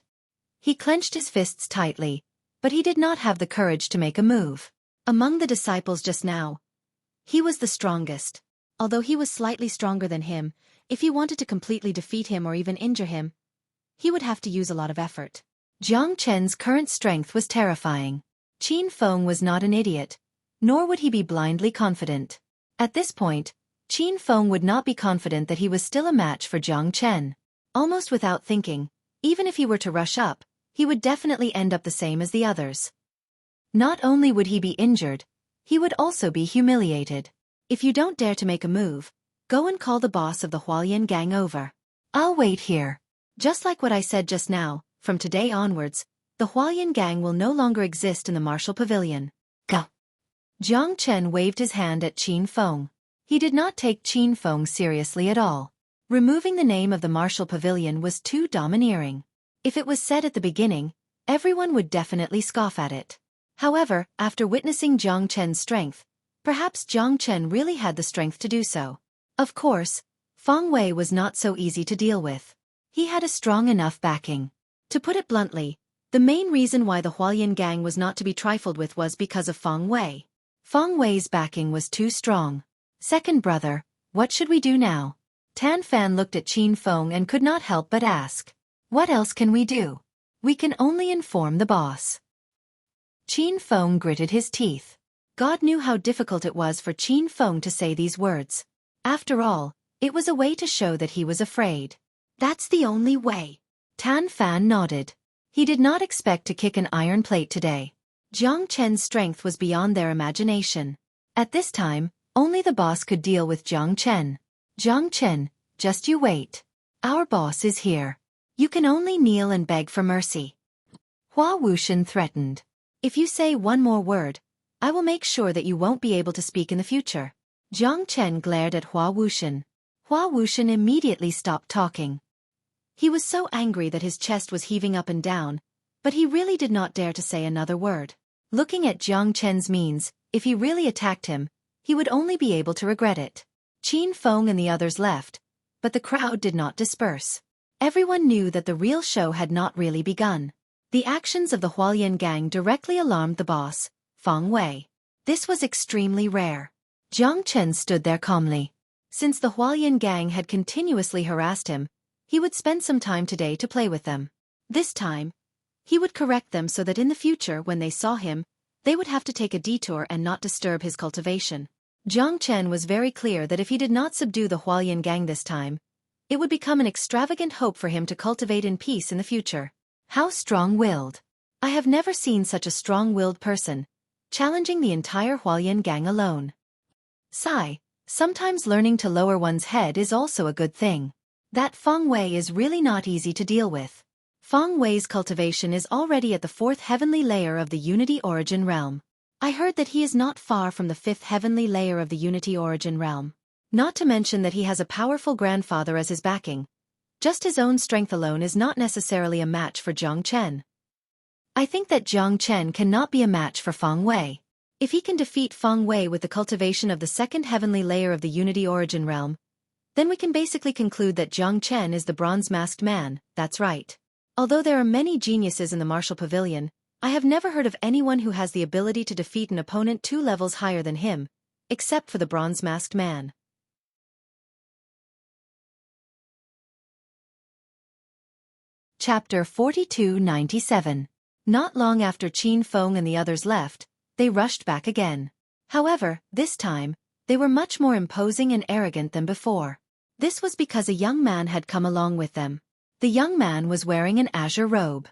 He clenched his fists tightly, but he did not have the courage to make a move. Among the disciples just now, he was the strongest. Although he was slightly stronger than him, if he wanted to completely defeat him or even injure him, he would have to use a lot of effort. Jiang Chen's current strength was terrifying. Qin Feng was not an idiot, nor would he be blindly confident. At this point, Qin Feng would not be confident that he was still a match for Jiang Chen. Almost without thinking, even if he were to rush up, he would definitely end up the same as the others. Not only would he be injured, he would also be humiliated. If you don't dare to make a move, go and call the boss of the Hualien gang over. I'll wait here. Just like what I said just now, from today onwards, the Hualien gang will no longer exist in the martial pavilion. Go. Jiang Chen waved his hand at Qin Feng. He did not take Qin Feng seriously at all. Removing the name of the martial pavilion was too domineering. If it was said at the beginning, everyone would definitely scoff at it. However, after witnessing Jiang Chen's strength, perhaps Jiang Chen really had the strength to do so. Of course, Feng Wei was not so easy to deal with. He had a strong enough backing. To put it bluntly, the main reason why the Hualien gang was not to be trifled with was because of Feng Wei. Feng Wei's backing was too strong. Second brother, what should we do now? Tan Fan looked at Qin Feng and could not help but ask. What else can we do? We can only inform the boss. Qin Feng gritted his teeth. God knew how difficult it was for Qin Feng to say these words. After all, it was a way to show that he was afraid. That's the only way. Tan Fan nodded. He did not expect to kick an iron plate today. Jiang Chen's strength was beyond their imagination. At this time, only the boss could deal with Jiang Chen. Jiang Chen, just you wait. Our boss is here. You can only kneel and beg for mercy. Hua Wuxian threatened. If you say one more word, I will make sure that you won't be able to speak in the future. Jiang Chen glared at Hua Wuxian. Hua Wuxian immediately stopped talking. He was so angry that his chest was heaving up and down, but he really did not dare to say another word. Looking at Jiang Chen's means, if he really attacked him, he would only be able to regret it. Qin Feng and the others left, but the crowd did not disperse. Everyone knew that the real show had not really begun. The actions of the Hualien gang directly alarmed the boss, Feng Wei. This was extremely rare. Jiang Chen stood there calmly. Since the Hualien gang had continuously harassed him, he would spend some time today to play with them. This time, he would correct them so that in the future when they saw him, they would have to take a detour and not disturb his cultivation. Jiang Chen was very clear that if he did not subdue the Hualien gang this time, it would become an extravagant hope for him to cultivate in peace in the future. How strong-willed. I have never seen such a strong-willed person, challenging the entire Hualien gang alone. Sigh, sometimes learning to lower one's head is also a good thing. That Feng Wei is really not easy to deal with. Feng Wei's cultivation is already at the 4th heavenly layer of the Unity Origin Realm. I heard that he is not far from the 5th heavenly layer of the Unity Origin Realm. Not to mention that he has a powerful grandfather as his backing. Just his own strength alone is not necessarily a match for Jiang Chen. I think that Jiang Chen cannot be a match for Feng Wei. If he can defeat Feng Wei with the cultivation of the 2nd heavenly layer of the Unity Origin Realm, then we can basically conclude that Jiang Chen is the bronze-masked man, that's right. Although there are many geniuses in the martial pavilion, I have never heard of anyone who has the ability to defeat an opponent 2 levels higher than him, except for the bronze-masked man. Chapter 4297. Not long after Qin Feng and the others left, they rushed back again. However, this time, they were much more imposing and arrogant than before. This was because a young man had come along with them. The young man was wearing an azure robe.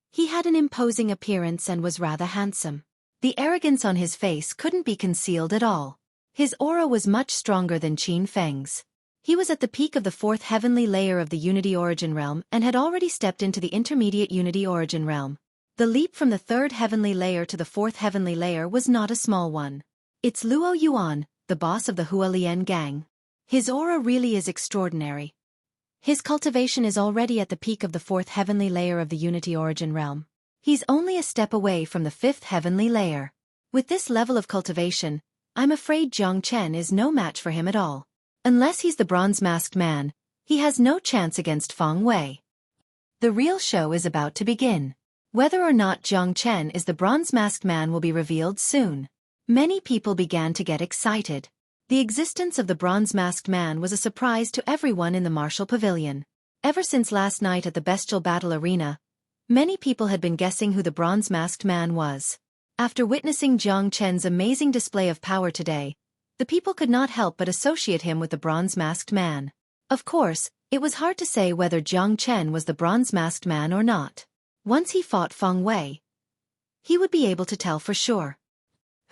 He had an imposing appearance and was rather handsome. The arrogance on his face couldn't be concealed at all. His aura was much stronger than Qin Feng's. He was at the peak of the 4th heavenly layer of the Unity Origin Realm and had already stepped into the intermediate Unity Origin Realm. The leap from the 3rd heavenly layer to the 4th heavenly layer was not a small one. It's Luo Yuan, the boss of the Hualien gang. His aura really is extraordinary. His cultivation is already at the peak of the 4th heavenly layer of the Unity Origin Realm. He's only a step away from the 5th heavenly layer. With this level of cultivation, I'm afraid Jiang Chen is no match for him at all. Unless he's the bronze-masked man, he has no chance against Feng Wei. The real show is about to begin. Whether or not Jiang Chen is the bronze-masked man will be revealed soon. Many people began to get excited. The existence of the bronze-masked man was a surprise to everyone in the martial pavilion. Ever since last night at the bestial battle arena, many people had been guessing who the bronze-masked man was. After witnessing Jiang Chen's amazing display of power today, the people could not help but associate him with the bronze-masked man. Of course, it was hard to say whether Jiang Chen was the bronze-masked man or not. Once he fought Feng Wei, he would be able to tell for sure.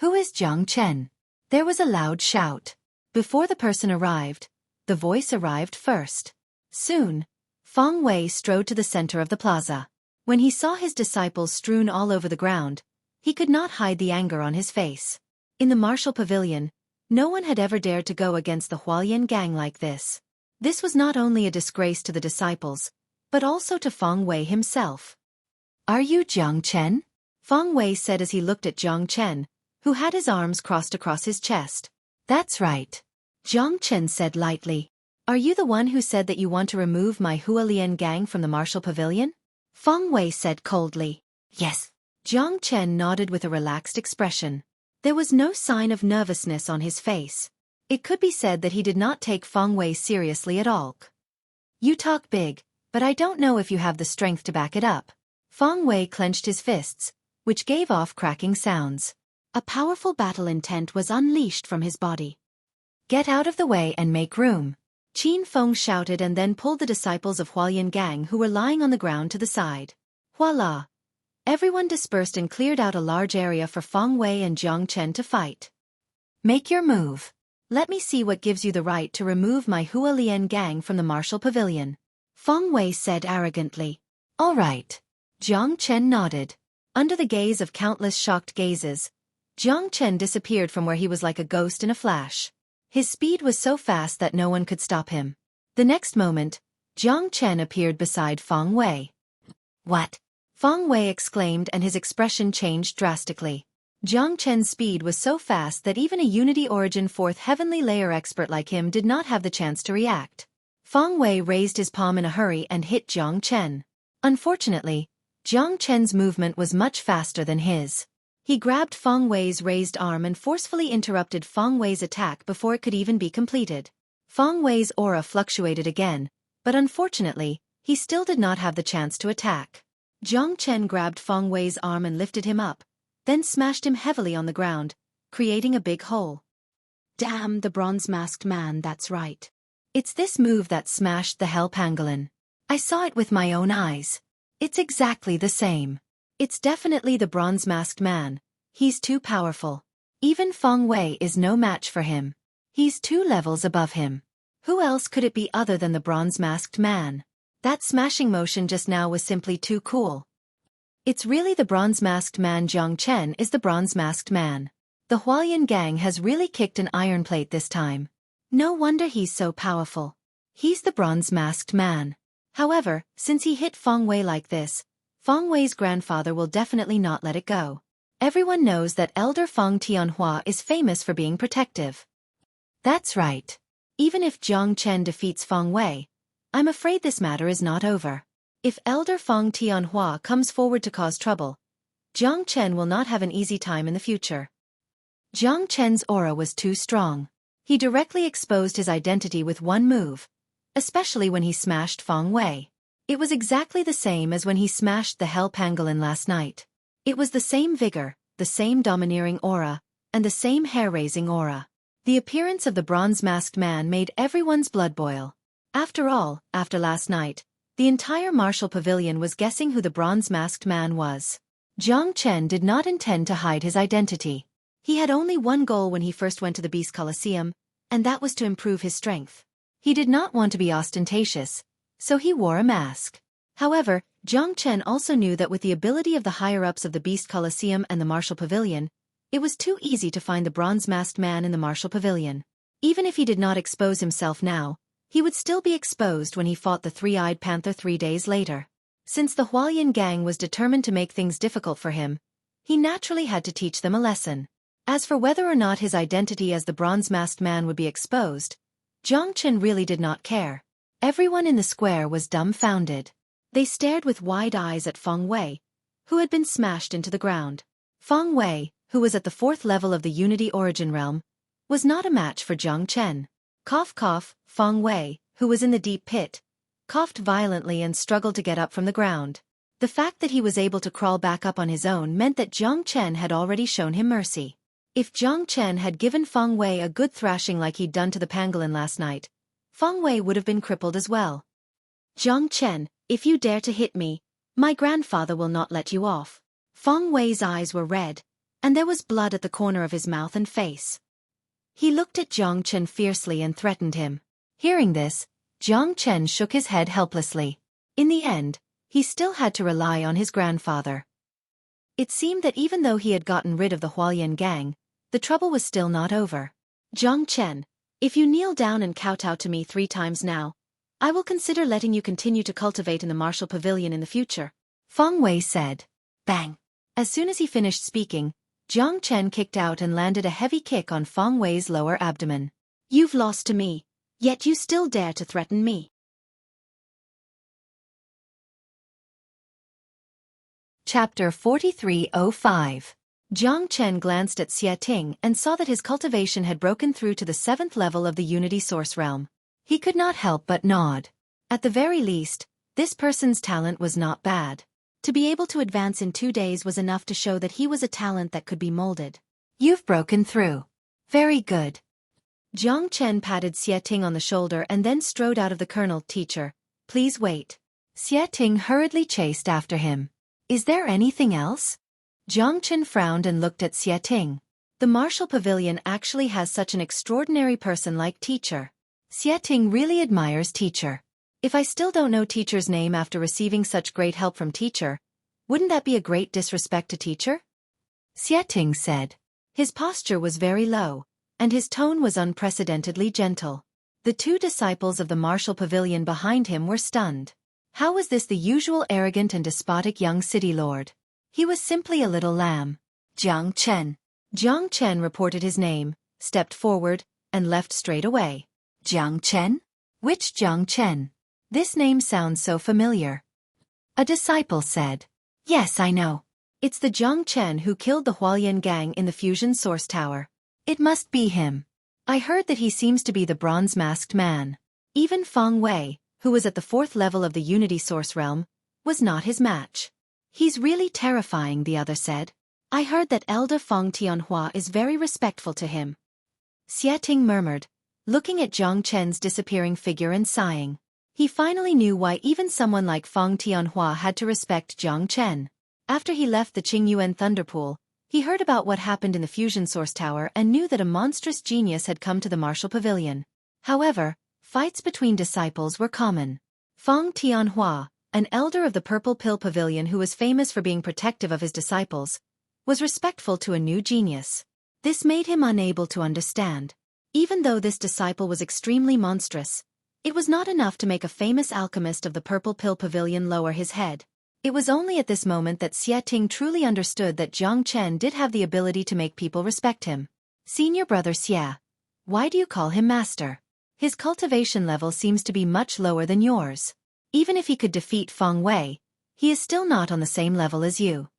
Who is Jiang Chen? There was a loud shout. Before the person arrived, the voice arrived first. Soon, Feng Wei strode to the center of the plaza. When he saw his disciples strewn all over the ground, he could not hide the anger on his face. In the martial pavilion, no one had ever dared to go against the Hualien gang like this. This was not only a disgrace to the disciples, but also to Feng Wei himself. "Are you Jiang Chen?" Feng Wei said as he looked at Jiang Chen, who had his arms crossed across his chest. "That's right," Jiang Chen said lightly. "Are you the one who said that you want to remove my Hualien gang from the Martial Pavilion?" Feng Wei said coldly. "Yes." Jiang Chen nodded with a relaxed expression. There was no sign of nervousness on his face. It could be said that he did not take Feng Wei seriously at all. "You talk big, but I don't know if you have the strength to back it up." Feng Wei clenched his fists, which gave off cracking sounds. A powerful battle intent was unleashed from his body. "Get out of the way and make room," Qin Feng shouted and then pulled the disciples of Hualien gang who were lying on the ground to the side. Voila! Everyone dispersed and cleared out a large area for Feng Wei and Jiang Chen to fight. "Make your move. Let me see what gives you the right to remove my Hualien gang from the Martial Pavilion," Feng Wei said arrogantly. "All right." Jiang Chen nodded. Under the gaze of countless shocked gazes, Jiang Chen disappeared from where he was like a ghost in a flash. His speed was so fast that no one could stop him. The next moment, Jiang Chen appeared beside Feng Wei. "What?" Feng Wei exclaimed and his expression changed drastically. Jiang Chen's speed was so fast that even a Unity Origin 4th Heavenly Layer expert like him did not have the chance to react. Feng Wei raised his palm in a hurry and hit Jiang Chen. Unfortunately, Jiang Chen's movement was much faster than his. He grabbed Feng Wei's raised arm and forcefully interrupted Feng Wei's attack before it could even be completed. Feng Wei's aura fluctuated again, but unfortunately, he still did not have the chance to attack. Jiang Chen grabbed Feng Wei's arm and lifted him up, then smashed him heavily on the ground, creating a big hole. "Damn the bronze-masked man, that's right. It's this move that smashed the Hell Pangolin. I saw it with my own eyes. It's exactly the same. It's definitely the bronze-masked man. He's too powerful. Even Feng Wei is no match for him. He's 2 levels above him. Who else could it be other than the bronze-masked man? That smashing motion just now was simply too cool. It's really the bronze-masked man. Jiang Chen is the bronze-masked man. The Hualien gang has really kicked an iron plate this time. No wonder he's so powerful. He's the bronze-masked man." However, since he hit Feng Wei like this, Feng Wei's grandfather will definitely not let it go. Everyone knows that Elder Feng Tianhua is famous for being protective. That's right. Even if Jiang Chen defeats Feng Wei, I'm afraid this matter is not over. If Elder Feng Tianhua comes forward to cause trouble, Jiang Chen will not have an easy time in the future. Jiang Chen's aura was too strong. He directly exposed his identity with one move, especially when he smashed Feng Wei. It was exactly the same as when he smashed the Hell Pangolin last night. It was the same vigor, the same domineering aura, and the same hair-raising aura. The appearance of the bronze-masked man made everyone's blood boil. After all, after last night, the entire Martial Pavilion was guessing who the bronze-masked man was. Jiang Chen did not intend to hide his identity. He had only one goal when he first went to the Beast Colosseum, and that was to improve his strength. He did not want to be ostentatious, so he wore a mask. However, Jiang Chen also knew that with the ability of the higher-ups of the Beast Colosseum and the Martial Pavilion, it was too easy to find the bronze-masked man in the Martial Pavilion. Even if he did not expose himself now, he would still be exposed when he fought the Three-Eyed Panther 3 days later. Since the Hualien gang was determined to make things difficult for him, he naturally had to teach them a lesson. As for whether or not his identity as the bronze-masked man would be exposed, Jiang Chen really did not care. Everyone in the square was dumbfounded. They stared with wide eyes at Feng Wei, who had been smashed into the ground. Feng Wei, who was at the 4th level of the Unity Origin realm, was not a match for Jiang Chen. Cough cough, Feng Wei, who was in the deep pit, coughed violently and struggled to get up from the ground. The fact that he was able to crawl back up on his own meant that Jiang Chen had already shown him mercy. If Jiang Chen had given Feng Wei a good thrashing like he'd done to the pangolin last night, Feng Wei would have been crippled as well. "Jiang Chen, if you dare to hit me, my grandfather will not let you off." Feng Wei's eyes were red, and there was blood at the corner of his mouth and face. He looked at Jiang Chen fiercely and threatened him. Hearing this, Jiang Chen shook his head helplessly. In the end, he still had to rely on his grandfather. It seemed that even though he had gotten rid of the Hualien gang, the trouble was still not over. "Jiang Chen, if you kneel down and kowtow to me 3 times now, I will consider letting you continue to cultivate in the martial pavilion in the future, Feng Wei said. Bang! As soon as he finished speaking, Jiang Chen kicked out and landed a heavy kick on Feng Wei's lower abdomen. You've lost to me, yet you still dare to threaten me. Chapter 4305. Jiang Chen glanced at Xie Ting and saw that his cultivation had broken through to the 7th level of the Unity Source realm. He could not help but nod. At the very least, this person's talent was not bad. To be able to advance in 2 days was enough to show that he was a talent that could be molded. You've broken through. Very good. Jiang Chen patted Xie Ting on the shoulder and then strode out of the colonel. Teacher, please wait. Xie Ting hurriedly chased after him. Is there anything else? Jiang Chen frowned and looked at Xie Ting. The martial pavilion actually has such an extraordinary person like teacher. Xie Ting really admires teacher. If I still don't know teacher's name after receiving such great help from teacher, wouldn't that be a great disrespect to teacher? Xie Ting said. His posture was very low, and his tone was unprecedentedly gentle. The 2 disciples of the martial pavilion behind him were stunned. How was this the usual arrogant and despotic young city lord? He was simply a little lamb. Jiang Chen. Jiang Chen reported his name, stepped forward, and left straight away. Jiang Chen? Which Jiang Chen? This name sounds so familiar. A disciple said. Yes, I know. It's the Jiang Chen who killed the Hualien gang in the Fusion Source Tower. It must be him. I heard that he seems to be the bronze-masked man. Even Feng Wei, who was at the 4th level of the Unity Source realm, was not his match. He's really terrifying, the other said. I heard that Elder Feng Tianhua is very respectful to him. Xie Ting murmured, looking at Jiang Chen's disappearing figure and sighing. He finally knew why even someone like Feng Tianhua had to respect Jiang Chen. After he left the Qingyuan Thunderpool, he heard about what happened in the Fusion Source Tower and knew that a monstrous genius had come to the martial pavilion. However, fights between disciples were common. Feng Tianhua, an elder of the Purple Pill Pavilion who was famous for being protective of his disciples, was respectful to a new genius. This made him unable to understand. Even though this disciple was extremely monstrous, it was not enough to make a famous alchemist of the Purple Pill Pavilion lower his head. It was only at this moment that Xie Ting truly understood that Jiang Chen did have the ability to make people respect him. Senior brother Xie, why do you call him master? His cultivation level seems to be much lower than yours. Even if he could defeat Feng Wei, he is still not on the same level as you.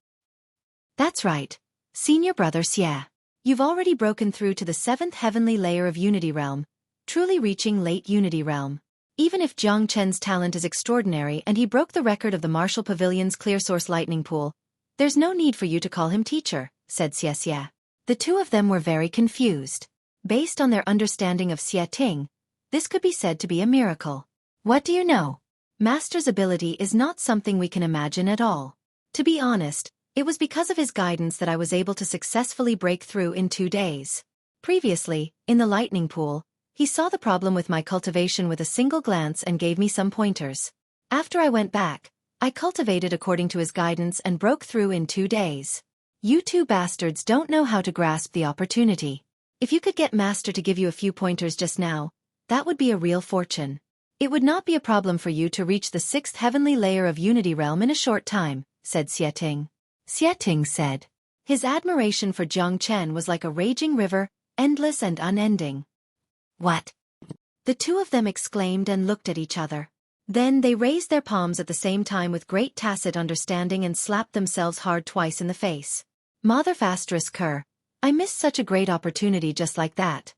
That's right, senior brother Xie. You've already broken through to the 7th heavenly layer of Unity Realm, truly reaching late Unity Realm. Even if Jiang Chen's talent is extraordinary and he broke the record of the Martial Pavilion's Clear Source Lightning Pool, there's no need for you to call him teacher, said Xie. The 2 of them were very confused. Based on their understanding of Xie Ting, this could be said to be a miracle. What do you know? Master's ability is not something we can imagine at all. To be honest, it was because of his guidance that I was able to successfully break through in 2 days. Previously, in the lightning pool, he saw the problem with my cultivation with a single glance and gave me some pointers. After I went back, I cultivated according to his guidance and broke through in 2 days. You 2 bastards don't know how to grasp the opportunity. If you could get Master to give you a few pointers just now, that would be a real fortune. It would not be a problem for you to reach the 6th heavenly layer of Unity Realm in a short time, said Xie Ting. Xie Ting said. His admiration for Jiang Chen was like a raging river, endless and unending. What? The 2 of them exclaimed and looked at each other. Then they raised their palms at the same time with great tacit understanding and slapped themselves hard twice in the face. Mother Cur, I missed such a great opportunity just like that.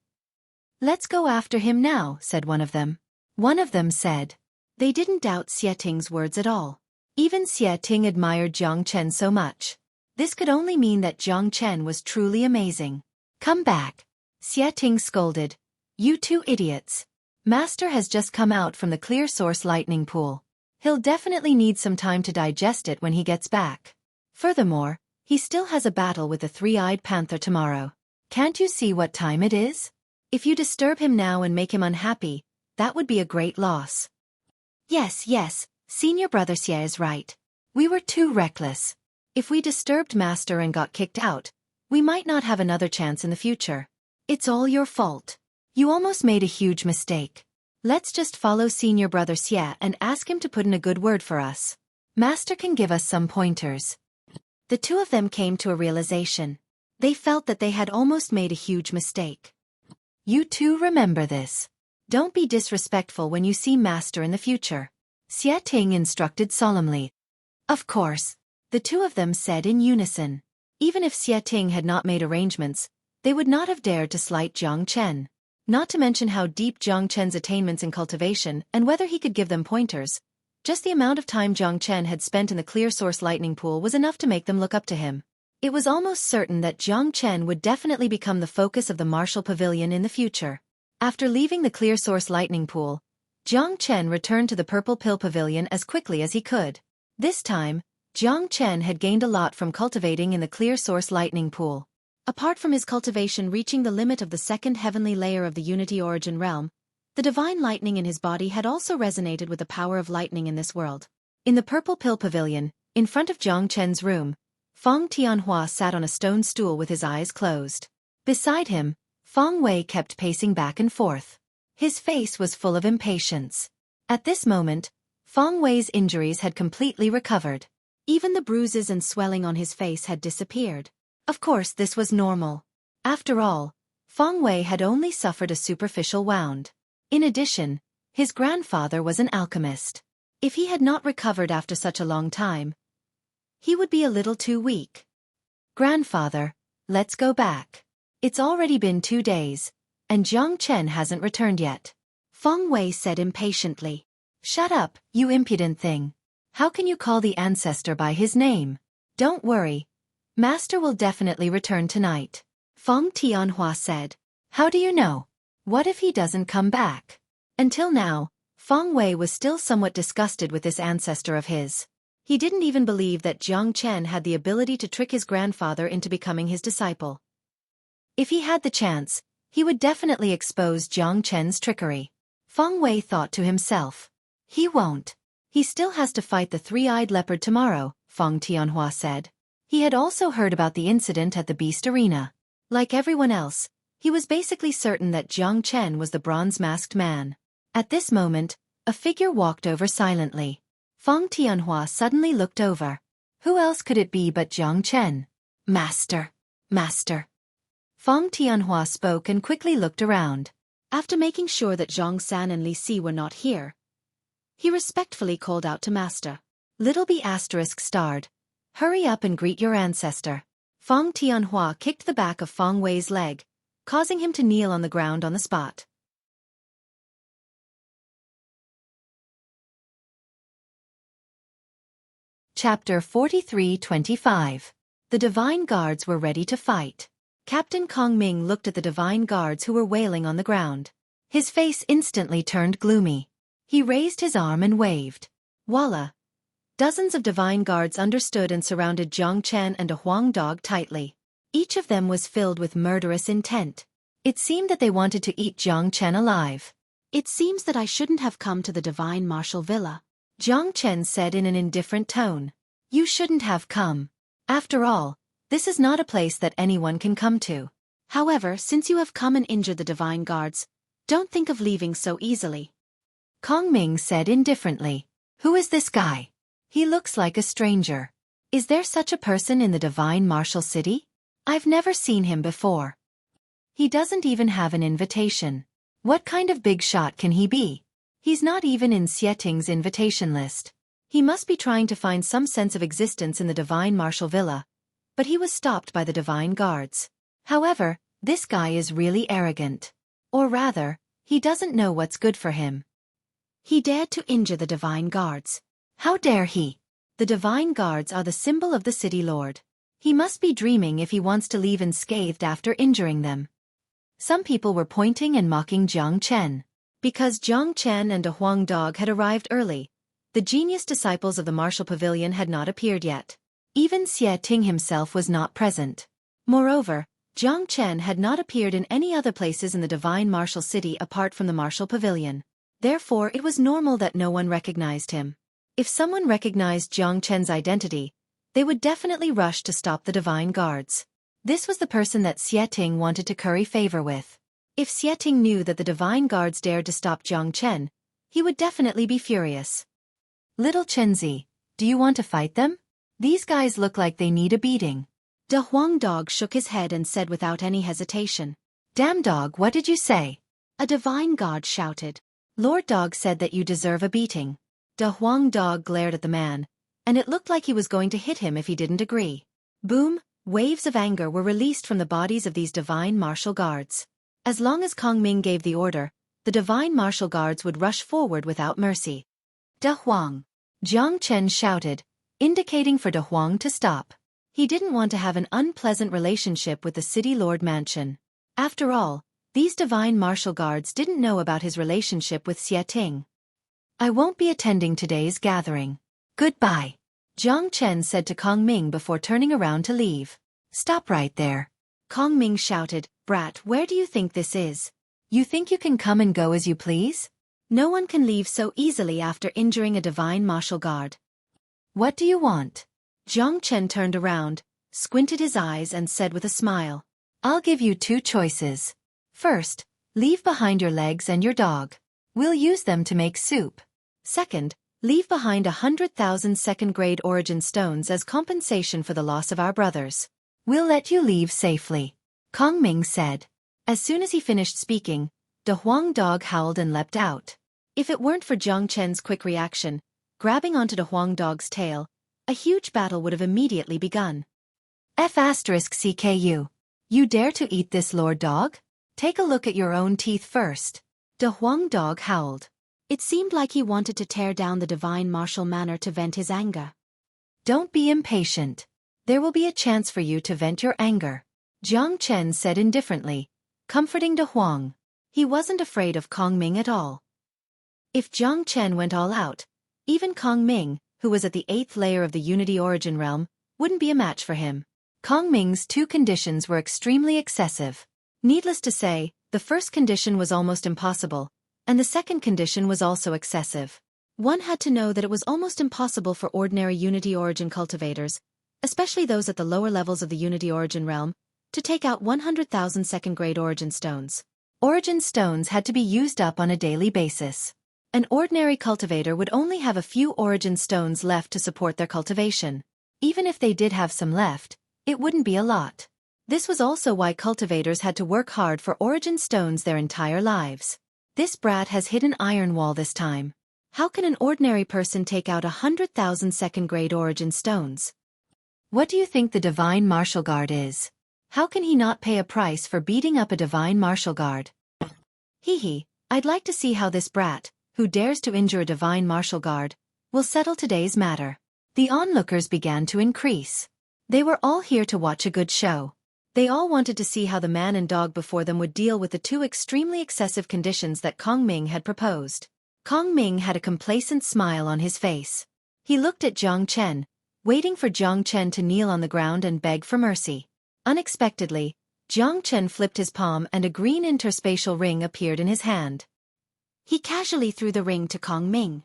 Let's go after him now, said one of them. One of them said. They didn't doubt Xie Ting's words at all. Even Xie Ting admired Jiang Chen so much. This could only mean that Jiang Chen was truly amazing. Come back. Xie Ting scolded. You 2 idiots. Master has just come out from the Clear Source Lightning Pool. He'll definitely need some time to digest it when he gets back. Furthermore, he still has a battle with the 3-eyed panther tomorrow. Can't you see what time it is? If you disturb him now and make him unhappy, that would be a great loss. Yes, senior brother Xie is right. We were too reckless. If we disturbed Master and got kicked out, we might not have another chance in the future. It's all your fault. You almost made a huge mistake. Let's just follow senior brother Xie and ask him to put in a good word for us. Master can give us some pointers. The two of them came to a realization. They felt that they had almost made a huge mistake. You two remember this. Don't be disrespectful when you see Master in the future. Xie Ting instructed solemnly. Of course. The two of them said in unison. Even if Xie Ting had not made arrangements, they would not have dared to slight Jiang Chen. Not to mention how deep Jiang Chen's attainments in cultivation and whether he could give them pointers. Just the amount of time Jiang Chen had spent in the clear source lightning pool was enough to make them look up to him. It was almost certain that Jiang Chen would definitely become the focus of the martial pavilion in the future. After leaving the clear source lightning pool, Jiang Chen returned to the purple pill pavilion as quickly as he could. This time, Jiang Chen had gained a lot from cultivating in the clear source lightning pool. Apart from his cultivation reaching the limit of the second heavenly layer of the Unity Origin realm, the divine lightning in his body had also resonated with the power of lightning in this world. In the purple pill pavilion, in front of Jiang Chen's room, Feng Tianhua sat on a stone stool with his eyes closed. Beside him, Feng Wei kept pacing back and forth. His face was full of impatience. At this moment, Feng Wei's injuries had completely recovered. Even the bruises and swelling on his face had disappeared. Of course, this was normal. After all, Feng Wei had only suffered a superficial wound. In addition, his grandfather was an alchemist. If he had not recovered after such a long time, he would be a little too weak. Grandfather, let's go back. It's already been 2 days, and Jiang Chen hasn't returned yet. Feng Wei said impatiently. Shut up, you impudent thing. How can you call the ancestor by his name? Don't worry. Master will definitely return tonight. Feng Tianhua said. How do you know? What if he doesn't come back? Until now, Feng Wei was still somewhat disgusted with this ancestor of his. He didn't even believe that Jiang Chen had the ability to trick his grandfather into becoming his disciple. If he had the chance, he would definitely expose Jiang Chen's trickery. Feng Wei thought to himself. He won't. He still has to fight the three-eyed leopard tomorrow, Feng Tianhua said. He had also heard about the incident at the Beast Arena. Like everyone else, he was basically certain that Jiang Chen was the bronze-masked man. At this moment, a figure walked over silently. Feng Tianhua suddenly looked over. Who else could it be but Jiang Chen? Master. Master. Feng Tianhua spoke and quickly looked around. After making sure that Zhang San and Li Si were not here, he respectfully called out to Master. Little B*** starred. Hurry up and greet your ancestor. Feng Tianhua kicked the back of Feng Wei's leg, causing him to kneel on the ground on the spot. Chapter 43-25. The Divine Guards were ready to fight. Captain Kong Ming looked at the Divine Guards who were wailing on the ground. His face instantly turned gloomy. He raised his arm and waved. Voila! Dozens of Divine Guards understood and surrounded Jiang Chen and a Huang dog tightly. Each of them was filled with murderous intent. It seemed that they wanted to eat Jiang Chen alive. It seems that I shouldn't have come to the Divine Martial Villa, Jiang Chen said in an indifferent tone. You shouldn't have come. After all, this is not a place that anyone can come to. However, since you have come and injured the Divine Guards, don't think of leaving so easily. Kong Ming said indifferently. Who is this guy? He looks like a stranger. Is there such a person in the Divine Martial City? I've never seen him before. He doesn't even have an invitation. What kind of big shot can he be? He's not even in Xie Ting's invitation list. He must be trying to find some sense of existence in the Divine Martial Villa, but he was stopped by the Divine Guards. However, this guy is really arrogant. Or rather, he doesn't know what's good for him. He dared to injure the Divine Guards. How dare he? The Divine Guards are the symbol of the City Lord. He must be dreaming if he wants to leave unscathed after injuring them. Some people were pointing and mocking Jiang Chen. Because Jiang Chen and a Huang dog had arrived early, the genius disciples of the Martial Pavilion had not appeared yet. Even Xie Ting himself was not present. Moreover, Jiang Chen had not appeared in any other places in the Divine Martial City apart from the Martial Pavilion. Therefore, it was normal that no one recognized him. If someone recognized Jiang Chen's identity, they would definitely rush to stop the Divine Guards. This was the person that Xie Ting wanted to curry favor with. If Xueqi knew that the divine guards dared to stop Jiang Chen, he would definitely be furious. Little Chenzi, do you want to fight them? These guys look like they need a beating. De Huang Dog shook his head and said without any hesitation. Damn dog, what did you say? A divine god shouted. Lord Dog said that you deserve a beating. De Huang Dog glared at the man, and it looked like he was going to hit him if he didn't agree. Boom, waves of anger were released from the bodies of these divine martial guards. As long as Kong Ming gave the order, the divine martial guards would rush forward without mercy. De Huang! Jiang Chen shouted, indicating for De Huang to stop. He didn't want to have an unpleasant relationship with the city lord mansion. After all, these divine martial guards didn't know about his relationship with Xueqi. I won't be attending today's gathering. Goodbye, Jiang Chen said to Kong Ming before turning around to leave. Stop right there. Kong Ming shouted, Brat, where do you think this is? You think you can come and go as you please? No one can leave so easily after injuring a divine martial guard. What do you want? Jiang Chen turned around, squinted his eyes and said with a smile. I'll give you two choices. First, leave behind your legs and your dog. We'll use them to make soup. Second, leave behind 100,000 second-grade origin stones as compensation for the loss of our brothers. We'll let you leave safely, Kong Ming said. As soon as he finished speaking, De Huang Dog howled and leapt out. If it weren't for Jiang Chen's quick reaction, grabbing onto De Huang Dog's tail, a huge battle would have immediately begun. F***CKU. You dare to eat this Lord Dog? Take a look at your own teeth first. De Huang Dog howled. It seemed like he wanted to tear down the divine martial manor to vent his anger. Don't be impatient. There will be a chance for you to vent your anger, Jiang Chen said indifferently, comforting De Huang. He wasn't afraid of Kong Ming at all. If Jiang Chen went all out, even Kong Ming, who was at the 8th layer of the Unity Origin realm, wouldn't be a match for him. Kong Ming's two conditions were extremely excessive. Needless to say, the first condition was almost impossible, and the second condition was also excessive. One had to know that it was almost impossible for ordinary Unity Origin cultivators, especially those at the lower levels of the Unity Origin realm, to take out 100,000 second-grade Origin stones. Origin stones had to be used up on a daily basis. An ordinary cultivator would only have a few Origin stones left to support their cultivation. Even if they did have some left, it wouldn't be a lot. This was also why cultivators had to work hard for Origin stones their entire lives. This brat has hit an iron wall this time. How can an ordinary person take out 100,000 second-grade Origin stones? What do you think the Divine Martial Guard is? How can he not pay a price for beating up a Divine Martial Guard? Hee, I'd like to see how this brat, who dares to injure a Divine Martial Guard, will settle today's matter. The onlookers began to increase. They were all here to watch a good show. They all wanted to see how the man and dog before them would deal with the two extremely excessive conditions that Kong Ming had proposed. Kong Ming had a complacent smile on his face. He looked at Jiang Chen, waiting for Jiang Chen to kneel on the ground and beg for mercy. Unexpectedly, Jiang Chen flipped his palm and a green interspatial ring appeared in his hand. He casually threw the ring to Kong Ming.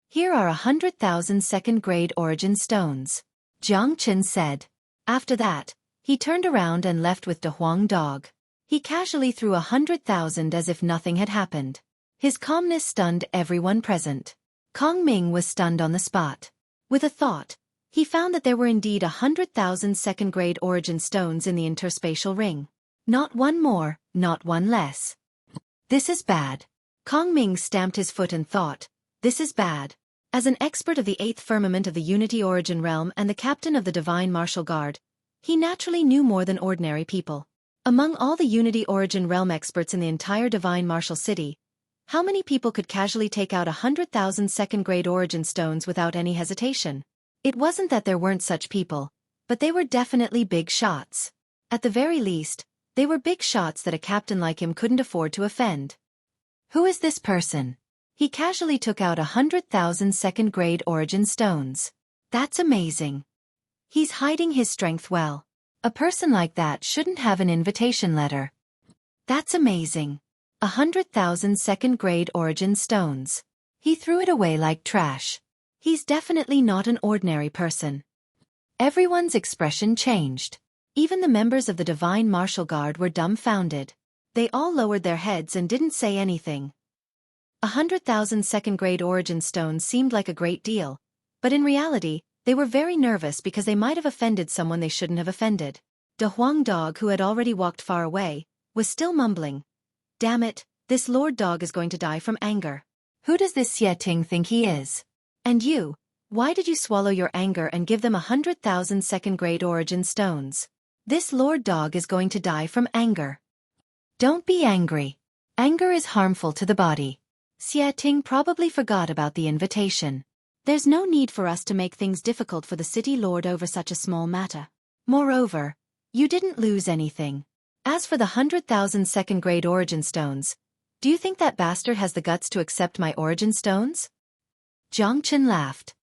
Here are 100,000 second-grade Origin stones, Jiang Chen said. After that, he turned around and left with De Huang Dog. He casually threw 100,000 as if nothing had happened. His calmness stunned everyone present. Kong Ming was stunned on the spot. With a thought, he found that there were indeed 100,000 second-grade Origin stones in the interspatial ring. Not one more, not one less. This is bad. Kong Ming stamped his foot and thought, this is bad. As an expert of the 8th firmament of the Unity Origin realm and the captain of the Divine Martial Guard, he naturally knew more than ordinary people. Among all the Unity Origin realm experts in the entire Divine Martial City, how many people could casually take out 100,000 second-grade Origin stones without any hesitation? It wasn't that there weren't such people, but they were definitely big shots. At the very least, they were big shots that a captain like him couldn't afford to offend. Who is this person? He casually took out 100,000 second-grade Origin stones. That's amazing. He's hiding his strength well. A person like that shouldn't have an invitation letter. That's amazing. 100,000 second-grade Origin stones. He threw it away like trash. He's definitely not an ordinary person. Everyone's expression changed. Even the members of the Divine Martial Guard were dumbfounded. They all lowered their heads and didn't say anything. 100,000 second-grade origin stones seemed like a great deal, but in reality, they were very nervous because they might have offended someone they shouldn't have offended. De Huang Dog, who had already walked far away, was still mumbling. Damn it, this Lord Dog is going to die from anger. Who does this Xueqi think he is? And you, why did you swallow your anger and give them 100,000 second-grade origin stones? This Lord Dog is going to die from anger. Don't be angry. Anger is harmful to the body. Xueqi probably forgot about the invitation. There's no need for us to make things difficult for the city lord over such a small matter. Moreover, you didn't lose anything. As for the 100,000 second-grade origin stones, do you think that bastard has the guts to accept my origin stones? Jiang Chen laughed.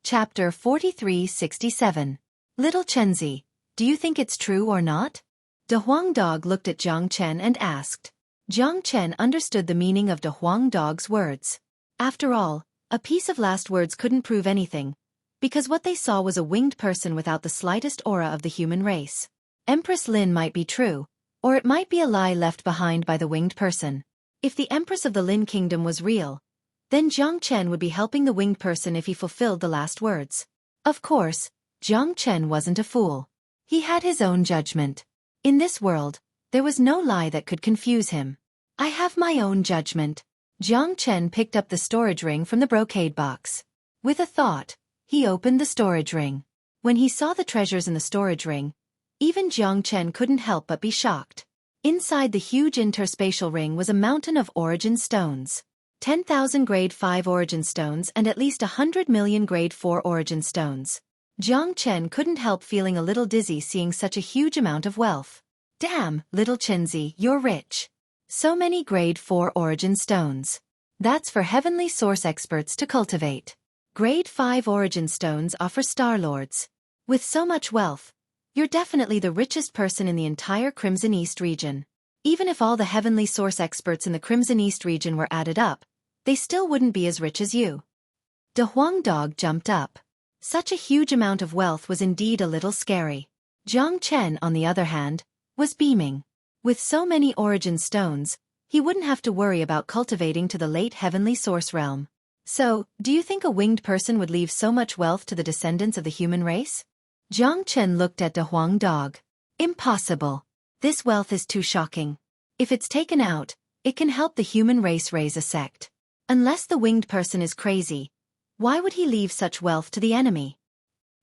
Chapter 4367. Little Chenzi, do you think it's true or not? De Huang Dog looked at Jiang Chen and asked. Jiang Chen understood the meaning of De Huang Dog's words. After all, a piece of last words couldn't prove anything, because what they saw was a winged person without the slightest aura of the human race. Empress Lin might be true, or it might be a lie left behind by the winged person. If the Empress of the Lin Kingdom was real, then Jiang Chen would be helping the winged person if he fulfilled the last words. Of course, Jiang Chen wasn't a fool. He had his own judgment. In this world, there was no lie that could confuse him. I have my own judgment. Jiang Chen picked up the storage ring from the brocade box. With a thought, he opened the storage ring. When he saw the treasures in the storage ring, even Jiang Chen couldn't help but be shocked. Inside the huge interspatial ring was a mountain of origin stones. 10,000 grade 5 origin stones and at least 100 million grade 4 origin stones. Jiang Chen couldn't help feeling a little dizzy seeing such a huge amount of wealth. Damn, little Chenzi, you're rich. So many grade 4 origin stones. That's for heavenly source experts to cultivate. Grade 5 origin stones are for Star Lords. With so much wealth, you're definitely the richest person in the entire Crimson East region. Even if all the heavenly source experts in the Crimson East region were added up, they still wouldn't be as rich as you. De Huang Dog jumped up. Such a huge amount of wealth was indeed a little scary. Jiang Chen, on the other hand, was beaming. With so many origin stones, he wouldn't have to worry about cultivating to the late heavenly source realm. So, do you think a winged person would leave so much wealth to the descendants of the human race? Jiang Chen looked at De Huang Dog. Impossible. This wealth is too shocking. If it's taken out, it can help the human race raise a sect. Unless the winged person is crazy, why would he leave such wealth to the enemy?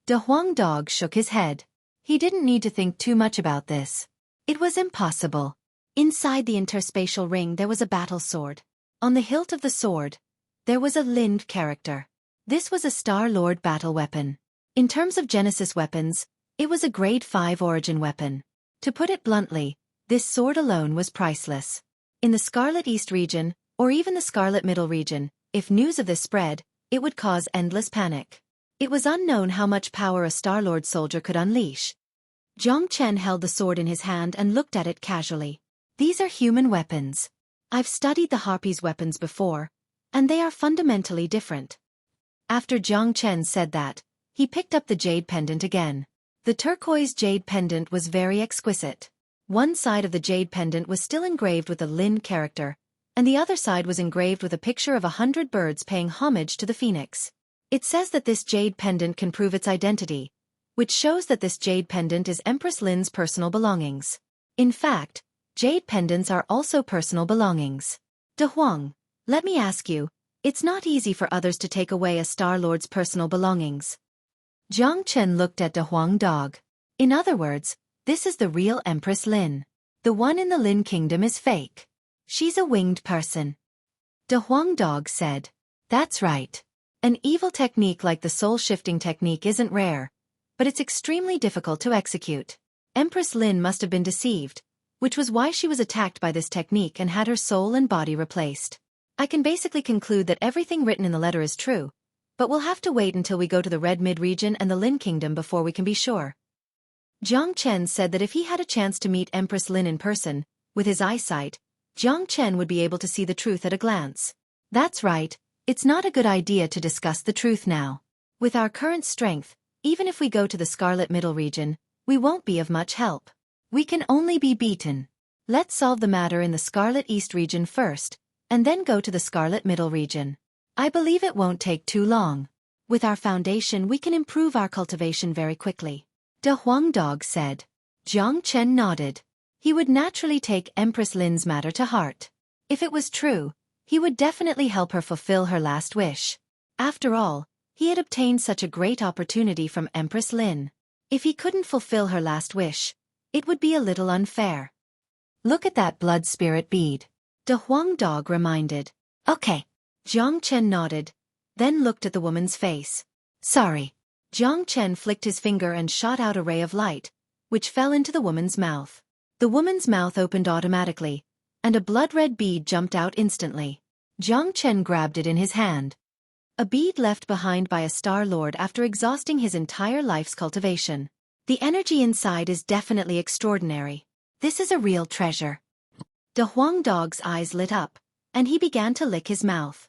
De Huang Dog shook his head. He didn't need to think too much about this. It was impossible. Inside the interspatial ring there was a battle sword. On the hilt of the sword, there was a Lin character. This was a Star Lord battle weapon. In terms of Genesis weapons, it was a grade 5 origin weapon. To put it bluntly, this sword alone was priceless. In the Scarlet East region, or even the Scarlet Middle region, if news of this spread, it would cause endless panic. It was unknown how much power a Star-Lord soldier could unleash. Jiang Chen held the sword in his hand and looked at it casually. These are human weapons. I've studied the Harpies' weapons before, and they are fundamentally different. After Jiang Chen said that, he picked up the jade pendant again. The turquoise jade pendant was very exquisite. One side of the jade pendant was still engraved with a Lin character, and the other side was engraved with a picture of 100 birds paying homage to the phoenix. It says that this jade pendant can prove its identity, which shows that this jade pendant is Empress Lin's personal belongings. In fact, jade pendants are also personal belongings. De Huang, let me ask you, it's not easy for others to take away a Star Lord's personal belongings. Jiang Chen looked at De Huang Dog. In other words, this is the real Empress Lin. The one in the Lin Kingdom is fake. She's a winged person. De Huang Dog said. That's right. An evil technique like the soul-shifting technique isn't rare, but it's extremely difficult to execute. Empress Lin must have been deceived, which was why she was attacked by this technique and had her soul and body replaced. I can basically conclude that everything written in the letter is true, but we'll have to wait until we go to the Red Mid region and the Lin Kingdom before we can be sure. Jiang Chen said that if he had a chance to meet Empress Lin in person, with his eyesight, Jiang Chen would be able to see the truth at a glance. That's right, it's not a good idea to discuss the truth now. With our current strength, Even if we go to the Scarlet Middle region, we won't be of much help. We can only be beaten. Let's solve the matter in the Scarlet East region first, and then go to the Scarlet Middle region. I believe it won't take too long. With our foundation we can improve our cultivation very quickly. De Huang Dog said. Jiang Chen nodded. He would naturally take Empress Lin's matter to heart. If it was true, he would definitely help her fulfill her last wish. After all, he had obtained such a great opportunity from Empress Lin. If he couldn't fulfill her last wish, it would be a little unfair. Look at that blood spirit bead. De Huang Dog reminded. Okay. Jiang Chen nodded, then looked at the woman's face. Sorry. Jiang Chen flicked his finger and shot out a ray of light, which fell into the woman's mouth. The woman's mouth opened automatically, and a blood-red bead jumped out instantly. Jiang Chen grabbed it in his hand. A bead left behind by a Star Lord after exhausting his entire life's cultivation. The energy inside is definitely extraordinary. This is a real treasure. De Huang Dog's eyes lit up, and he began to lick his mouth.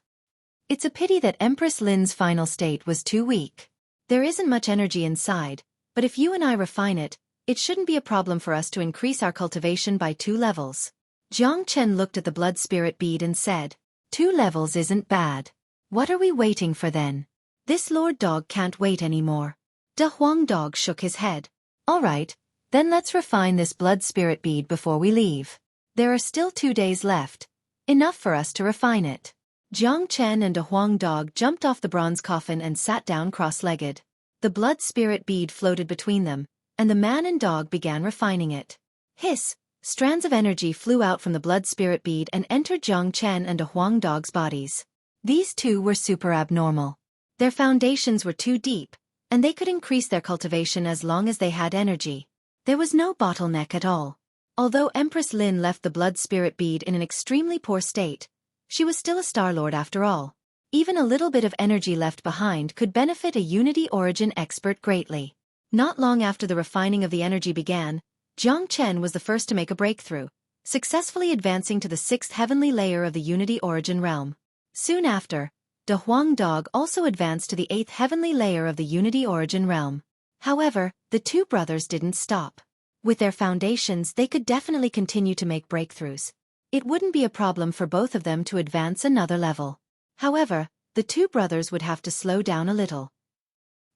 It's a pity that Empress Lin's final state was too weak. There isn't much energy inside, but if you and I refine it, it shouldn't be a problem for us to increase our cultivation by 2 levels. Jiang Chen looked at the blood spirit bead and said, 2 levels isn't bad. What are we waiting for then? This Lord Dog can't wait anymore. De Huang Dog shook his head. All right, then let's refine this blood spirit bead before we leave. There are still 2 days left, enough for us to refine it. Jiang Chen and De Huang Dog jumped off the bronze coffin and sat down cross-legged. The blood spirit bead floated between them, and the man and dog began refining it. Hiss! Strands of energy flew out from the blood spirit bead and entered Jiang Chen and De Huang Dog's bodies. These two were super abnormal. Their foundations were too deep, and they could increase their cultivation as long as they had energy. There was no bottleneck at all. Although Empress Lin left the blood spirit bead in an extremely poor state, she was still a Star Lord after all. Even a little bit of energy left behind could benefit a Unity Origin expert greatly. Not long after the refining of the energy began, Jiang Chen was the first to make a breakthrough, successfully advancing to the 6th heavenly layer of the Unity Origin realm. Soon after, De Huang Dog also advanced to the 8th heavenly layer of the Unity Origin realm. However, the two brothers didn't stop. With their foundations they could definitely continue to make breakthroughs. It wouldn't be a problem for both of them to advance another level. However, the two brothers would have to slow down a little.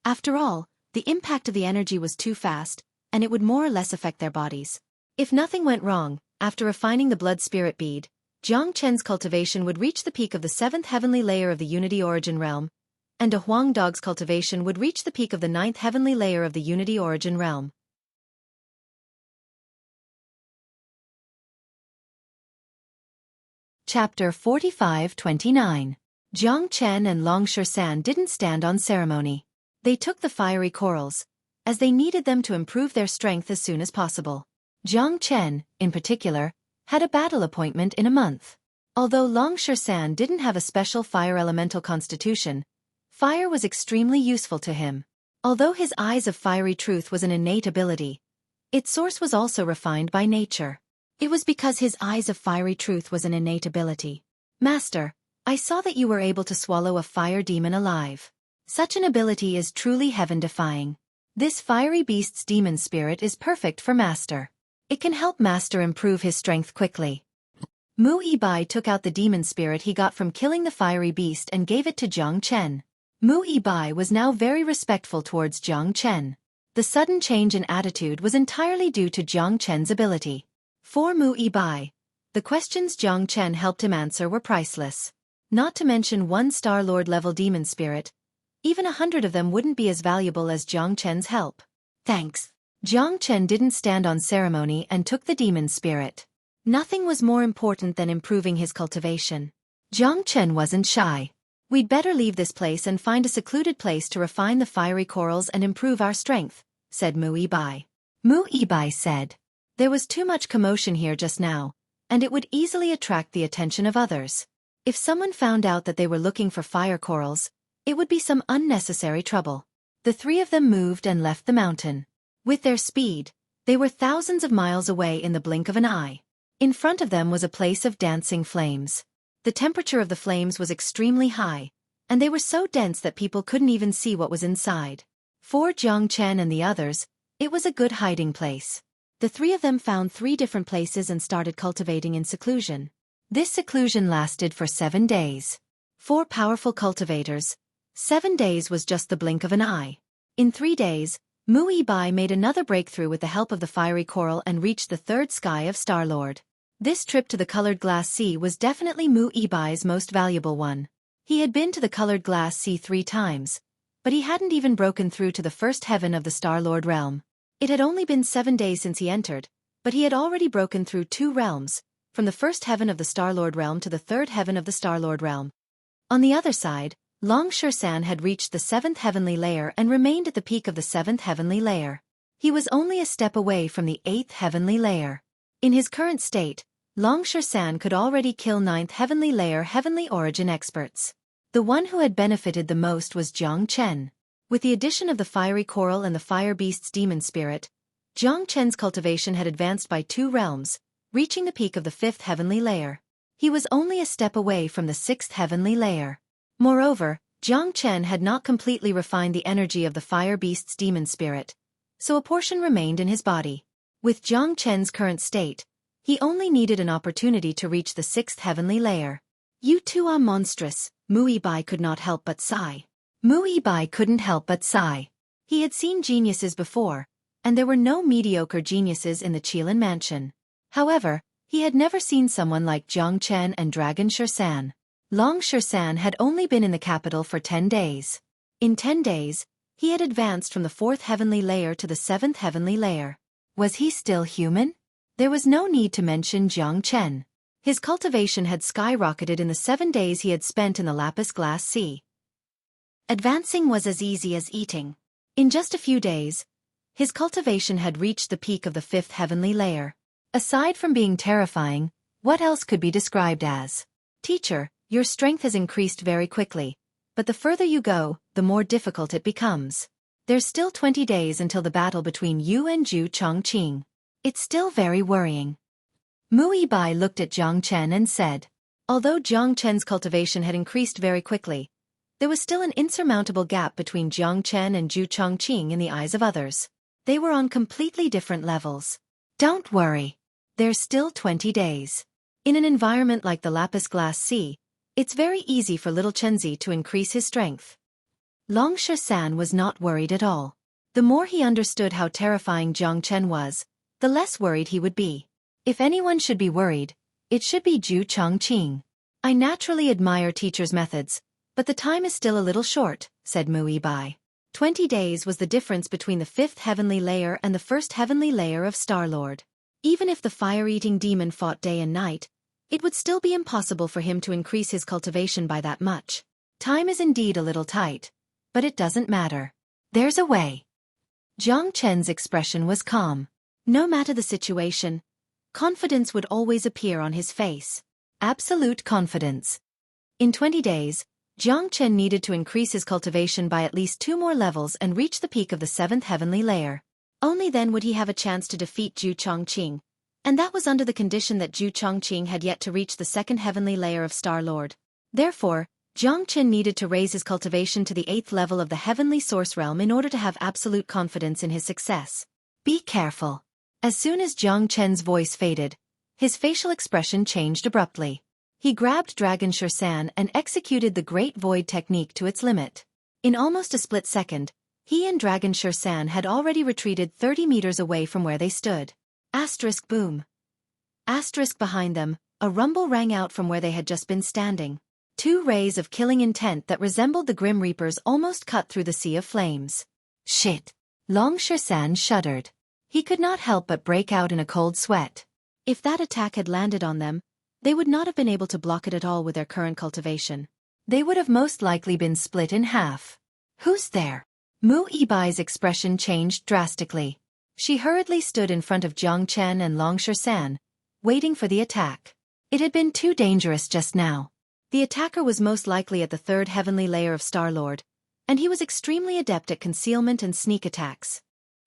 After all, the impact of the energy was too fast, and it would more or less affect their bodies. If nothing went wrong, after refining the blood spirit bead, Jiang Chen's cultivation would reach the peak of the 7th heavenly layer of the Unity Origin realm, and De Huang Dog's cultivation would reach the peak of the 9th heavenly layer of the Unity Origin realm. Chapter 45-29. Jiang Chen and Long San didn't stand on ceremony. They took the fiery corals, as they needed them to improve their strength as soon as possible. Jiang Chen, in particular, had a battle appointment in a month. Although Long San didn't have a special fire elemental constitution, fire was extremely useful to him. Although his Eyes of Fiery Truth was an innate ability, its source was also refined by nature. It was because his Eyes of Fiery Truth was an innate ability. Master, I saw that you were able to swallow a fire demon alive. Such an ability is truly heaven-defying. This fiery beast's demon spirit is perfect for Master. It can help Master improve his strength quickly. Mu Yibai took out the demon spirit he got from killing the fiery beast and gave it to Jiang Chen. Mu Yibai was now very respectful towards Jiang Chen. The sudden change in attitude was entirely due to Jiang Chen's ability. For Mu Yibai, the questions Jiang Chen helped him answer were priceless. Not to mention 1 Star Lord level demon spirit. Even 100 of them wouldn't be as valuable as Jiang Chen's help. Thanks. Jiang Chen didn't stand on ceremony and took the demon spirit. Nothing was more important than improving his cultivation. Jiang Chen wasn't shy. We'd better leave this place and find a secluded place to refine the fiery corals and improve our strength, said Mu Yibai. Mu Yibai said. There was too much commotion here just now, and it would easily attract the attention of others. If someone found out that they were looking for fire corals, it would be some unnecessary trouble. The three of them moved and left the mountain. With their speed, they were thousands of miles away in the blink of an eye. In front of them was a place of dancing flames. The temperature of the flames was extremely high, and they were so dense that people couldn't even see what was inside. For Jiang Chen and the others, it was a good hiding place. The three of them found 3 different places and started cultivating in seclusion. This seclusion lasted for 7 days. For powerful cultivators, 7 days was just the blink of an eye. In 3 days, Mu Yibai made another breakthrough with the help of the fiery coral and reached the 3rd sky of Star-Lord. This trip to the colored glass sea was definitely Mu Yibai's most valuable one. He had been to the colored glass sea 3 times, but he hadn't even broken through to the 1st heaven of the Star-Lord realm. It had only been 7 days since he entered, but he had already broken through 2 realms, from the 1st heaven of the Star-Lord realm to the 3rd heaven of the Star-Lord realm. On the other side, Long Shan had reached the 7th heavenly layer and remained at the peak of the 7th heavenly layer. He was only a step away from the 8th heavenly layer. In his current state, Long Shan could already kill 9th heavenly layer heavenly origin experts. The one who had benefited the most was Jiang Chen. With the addition of the fiery coral and the fire beast's demon spirit, Jiang Chen's cultivation had advanced by 2 realms, reaching the peak of the 5th heavenly layer. He was only a step away from the 6th heavenly layer. Moreover, Jiang Chen had not completely refined the energy of the fire beast's demon spirit, so a portion remained in his body. With Jiang Chen's current state, he only needed an opportunity to reach the 6th heavenly layer. You two are monstrous, Mu Yibai could not help but sigh. Mu Yibai couldn't help but sigh. He had seen geniuses before, and there were no mediocre geniuses in the Qilin mansion. However, he had never seen someone like Jiang Chen and Dragon Shan. Long Shan had only been in the capital for 10 days. In 10 days, he had advanced from the 4th heavenly layer to the 7th heavenly layer. Was he still human? There was no need to mention Jiang Chen. His cultivation had skyrocketed in the 7 days he had spent in the lapis glass sea. Advancing was as easy as eating. In just a few days, his cultivation had reached the peak of the 5th heavenly layer. Aside from being terrifying, what else could be described as? Teacher, your strength has increased very quickly, but the further you go, the more difficult it becomes. There's still 20 days until the battle between you and Zhu Chongqing. It's still very worrying. Mu Yibai looked at Jiang Chen and said. Although Jiang Chen's cultivation had increased very quickly, there was still an insurmountable gap between Jiang Chen and Zhu Chongqing in the eyes of others. They were on completely different levels. Don't worry. There's still 20 days. In an environment like the lapis glass sea, it's very easy for little Chenzi to increase his strength. Long Shan was not worried at all. The more he understood how terrifying Jiang Chen was, the less worried he would be. If anyone should be worried, it should be Zhu Chongqing. I naturally admire teachers' methods, but the time is still a little short, said Mu Yibai. 20 days was the difference between the 5th heavenly layer and the 1st heavenly layer of Star-Lord. Even if the fire-eating demon fought day and night, it would still be impossible for him to increase his cultivation by that much. Time is indeed a little tight, but it doesn't matter. There's a way. Jiang Chen's expression was calm. No matter the situation, confidence would always appear on his face. Absolute confidence. In 20 days, Jiang Chen needed to increase his cultivation by at least 2 more levels and reach the peak of the 7th heavenly layer. Only then would he have a chance to defeat Zhu Chongqing. And that was under the condition that Zhu Chongqing had yet to reach the 2nd heavenly layer of Star-Lord. Therefore, Jiang Chen needed to raise his cultivation to the 8th level of the heavenly source realm in order to have absolute confidence in his success. Be careful. As soon as Jiang Chen's voice faded, his facial expression changed abruptly. He grabbed Dragon Shan and executed the Great Void technique to its limit. In almost a split second, he and Dragon Shan had already retreated 30 meters away from where they stood. Asterisk boom. Asterisk behind them, a rumble rang out from where they had just been standing. 2 rays of killing intent that resembled the Grim Reapers almost cut through the sea of flames. Shit. Long Shan shuddered. He could not help but break out in a cold sweat. If that attack had landed on them, they would not have been able to block it at all with their current cultivation. They would have most likely been split in half. Who's there? Mu Yibai's expression changed drastically. She hurriedly stood in front of Jiang Chen and Long Shan, waiting for the attack. It had been too dangerous just now. The attacker was most likely at the 3rd heavenly layer of Star-Lord, and he was extremely adept at concealment and sneak attacks.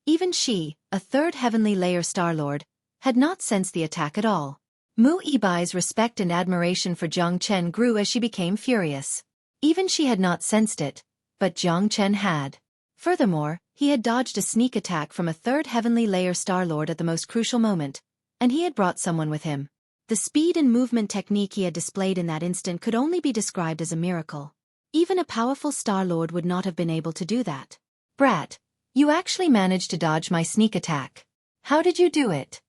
Even she, a 3rd heavenly layer Star-Lord, had not sensed the attack at all. Mu Yibai's respect and admiration for Jiang Chen grew as she became furious. Even she had not sensed it, but Jiang Chen had. Furthermore, He had dodged a sneak attack from a third heavenly layer Star-Lord at the most crucial moment, and he had brought someone with him. The speed and movement technique he had displayed in that instant could only be described as a miracle. Even a powerful Star-Lord would not have been able to do that. Brat, you actually managed to dodge my sneak attack. How did you do it?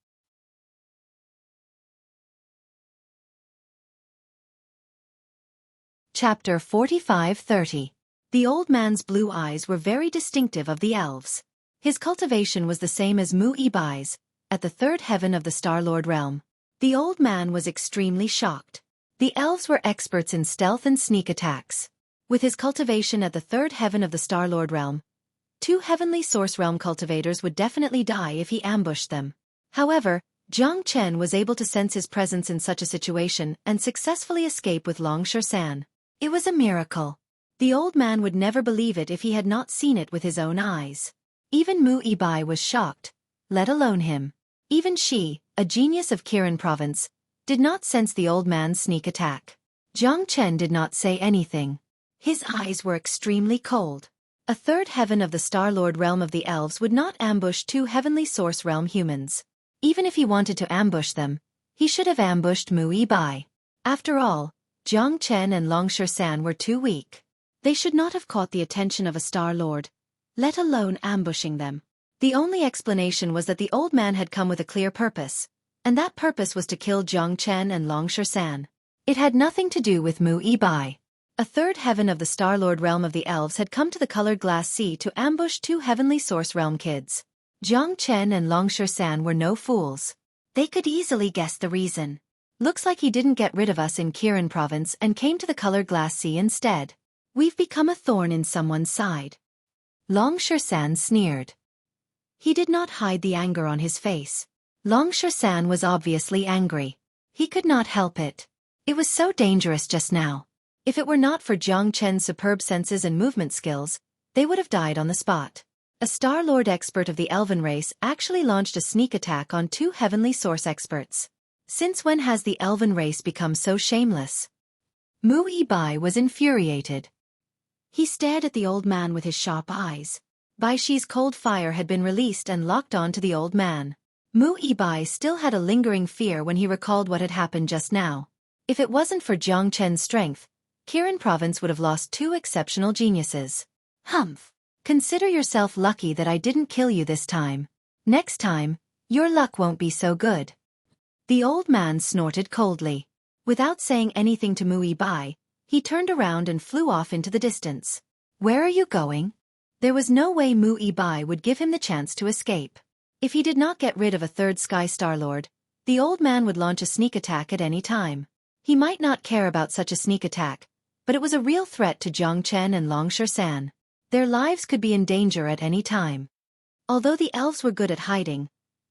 Chapter 45-30. The old man's blue eyes were very distinctive of the elves. His cultivation was the same as Mu-Ibai's, at the third heaven of the Star-Lord realm. The old man was extremely shocked. The elves were experts in stealth and sneak attacks. With his cultivation at the third heaven of the Star-Lord realm, 2 heavenly source realm cultivators would definitely die if he ambushed them. However, Jiang Chen was able to sense his presence in such a situation and successfully escape with Long San. It was a miracle. The old man would never believe it if he had not seen it with his own eyes. Even Mu-Ibai was shocked, let alone him. Even she, a genius of Kirin province, did not sense the old man's sneak attack. Jiang Chen did not say anything. His eyes were extremely cold. A third heaven of the Star-Lord realm of the elves would not ambush 2 heavenly source realm humans. Even if he wanted to ambush them, he should have ambushed Mu-Ibai. After all, Jiang Chen and Long San were too weak. They should not have caught the attention of a Star-Lord, let alone ambushing them. The only explanation was that the old man had come with a clear purpose, and that purpose was to kill Jiang Chen and Long San. It had nothing to do with Mu-Ibai. A third heaven of the Star-Lord realm of the elves had come to the colored glass sea to ambush 2 heavenly source realm kids. Jiang Chen and Long San were no fools. They could easily guess the reason. Looks like he didn't get rid of us in Kirin province and came to the colored glass sea instead. We've become a thorn in someone's side. Long San sneered. He did not hide the anger on his face. Long San was obviously angry. He could not help it. It was so dangerous just now. If it were not for Jiang Chen's superb senses and movement skills, they would have died on the spot. A Star-Lord expert of the Elven race actually launched a sneak attack on 2 heavenly source experts. Since when has the Elven race become so shameless? Mu-Ibai was infuriated. He stared at the old man with his sharp eyes. Bai Shi's cold fire had been released and locked on to the old man. Mu-Ibai still had a lingering fear when he recalled what had happened just now. If it wasn't for Jiang Chen's strength, Kirin province would have lost 2 exceptional geniuses. Humph. Consider yourself lucky that I didn't kill you this time. Next time, your luck won't be so good. The old man snorted coldly. Without saying anything to Mu-Ibai, he turned around and flew off into the distance. Where are you going? There was no way Mu-Ibai would give him the chance to escape. If he did not get rid of a third Sky Star-Lord, the old man would launch a sneak attack at any time. He might not care about such a sneak attack, but it was a real threat to Jiang Chen and Long San. Their lives could be in danger at any time. Although the elves were good at hiding,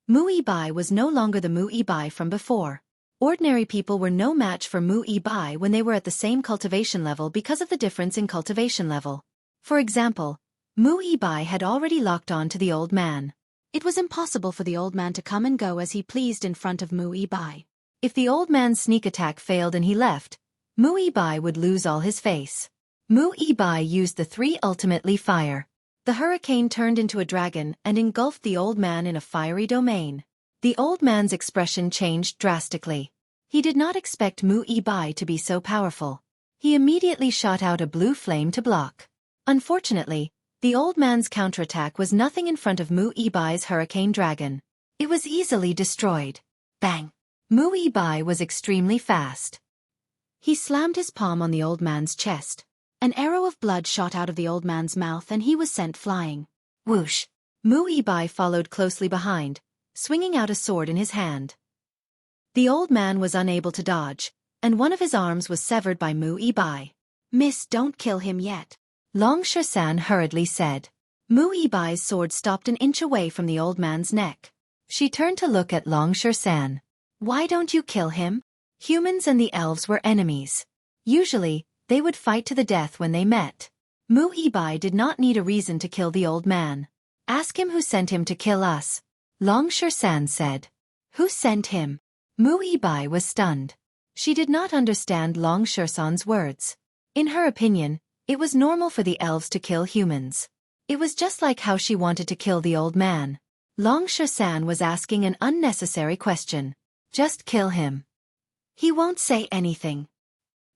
Mu-Ibai was no longer the Mu-Ibai from before. Ordinary people were no match for Mu-Ibai when they were at the same cultivation level because of the difference in cultivation level. For example, Mu-Ibai had already locked on to the old man. It was impossible for the old man to come and go as he pleased in front of Mu-Ibai. If the old man's sneak attack failed and he left, Mu-Ibai would lose all his face. Mu-Ibai used the 3 ultimately fire. The hurricane turned into a dragon and engulfed the old man in a fiery domain. The old man's expression changed drastically. He did not expect Mu-Ibai to be so powerful. He immediately shot out a blue flame to block. Unfortunately, the old man's counterattack was nothing in front of Mu-Ibai's hurricane dragon. It was easily destroyed. Bang! Mu-Ibai was extremely fast. He slammed his palm on the old man's chest. An arrow of blood shot out of the old man's mouth and he was sent flying. Whoosh! Mu-Ibai followed closely behind, swinging out a sword in his hand. The old man was unable to dodge, and one of his arms was severed by Mu-Ibai. "Miss, don't kill him yet," Long San hurriedly said. Mu-Ibai's sword stopped an inch away from the old man's neck. She turned to look at Long San. "Why don't you kill him?" Humans and the elves were enemies. Usually, they would fight to the death when they met. Mu-Ibai did not need a reason to kill the old man. "Ask him who sent him to kill us," Long San said. "Who sent him?" Mu-Ibai was stunned. She did not understand Long San's words. In her opinion, it was normal for the elves to kill humans. It was just like how she wanted to kill the old man. Long Shersan was asking an unnecessary question. Just kill him. He won't say anything.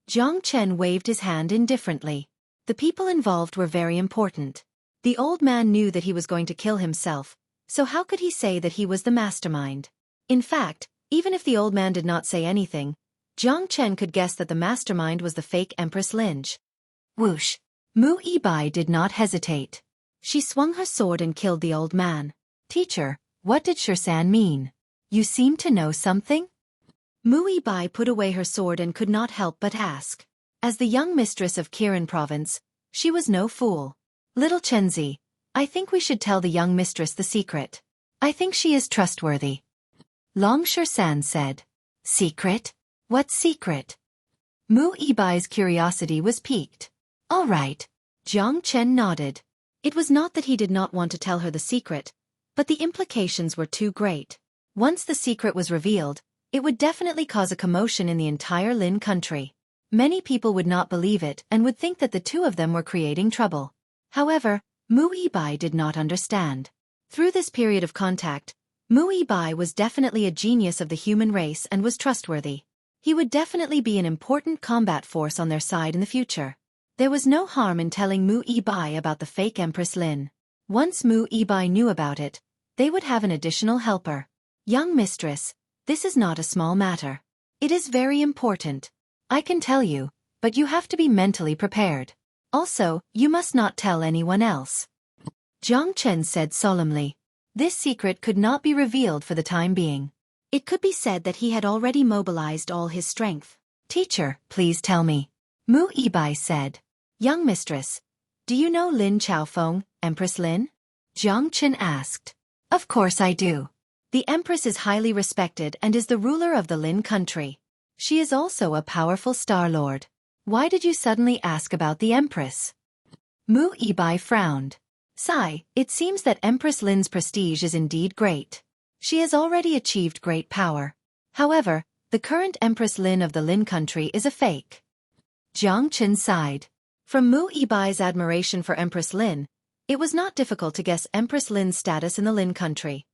Jiang Chen waved his hand indifferently. The people involved were very important. The old man knew that he was going to kill himself, so how could he say that he was the mastermind? In fact, even if the old man did not say anything, Jiang Chen could guess that the mastermind was the fake Empress Lynch. Whoosh! Mu Yibai did not hesitate. She swung her sword and killed the old man. Teacher, what did Shersan mean? You seem to know something? Mu Yibai put away her sword and could not help but ask. As the young mistress of Kirin province, she was no fool. Little Chenzi, I think we should tell the young mistress the secret. I think she is trustworthy. Long Shersan said. Secret? What secret? Mu Yibai's curiosity was piqued. All right. Jiang Chen nodded. It was not that he did not want to tell her the secret, but the implications were too great. Once the secret was revealed, it would definitely cause a commotion in the entire Lin country. Many people would not believe it and would think that the two of them were creating trouble. However, Mu Yibai did not understand. Through this period of contact, Mu Yibai was definitely a genius of the human race and was trustworthy. He would definitely be an important combat force on their side in the future. There was no harm in telling Mu Yibai about the fake Empress Lin. Once Mu Yibai knew about it, they would have an additional helper. Young mistress, this is not a small matter. It is very important. I can tell you, but you have to be mentally prepared. Also, you must not tell anyone else. Jiang Chen said solemnly. This secret could not be revealed for the time being. It could be said that he had already mobilized all his strength. Teacher, please tell me. Mu Yibai said. Young mistress, do you know Lin Chaofeng, Empress Lin? Jiang Chen asked. Of course I do. The Empress is highly respected and is the ruler of the Lin country. She is also a powerful Star Lord. Why did you suddenly ask about the Empress? Mu Yibai frowned. Sigh, it seems that Empress Lin's prestige is indeed great. She has already achieved great power. However, the current Empress Lin of the Lin country is a fake. Jiang Chen sighed. From Mu Yibai's admiration for Empress Lin, it was not difficult to guess Empress Lin's status in the Lin country.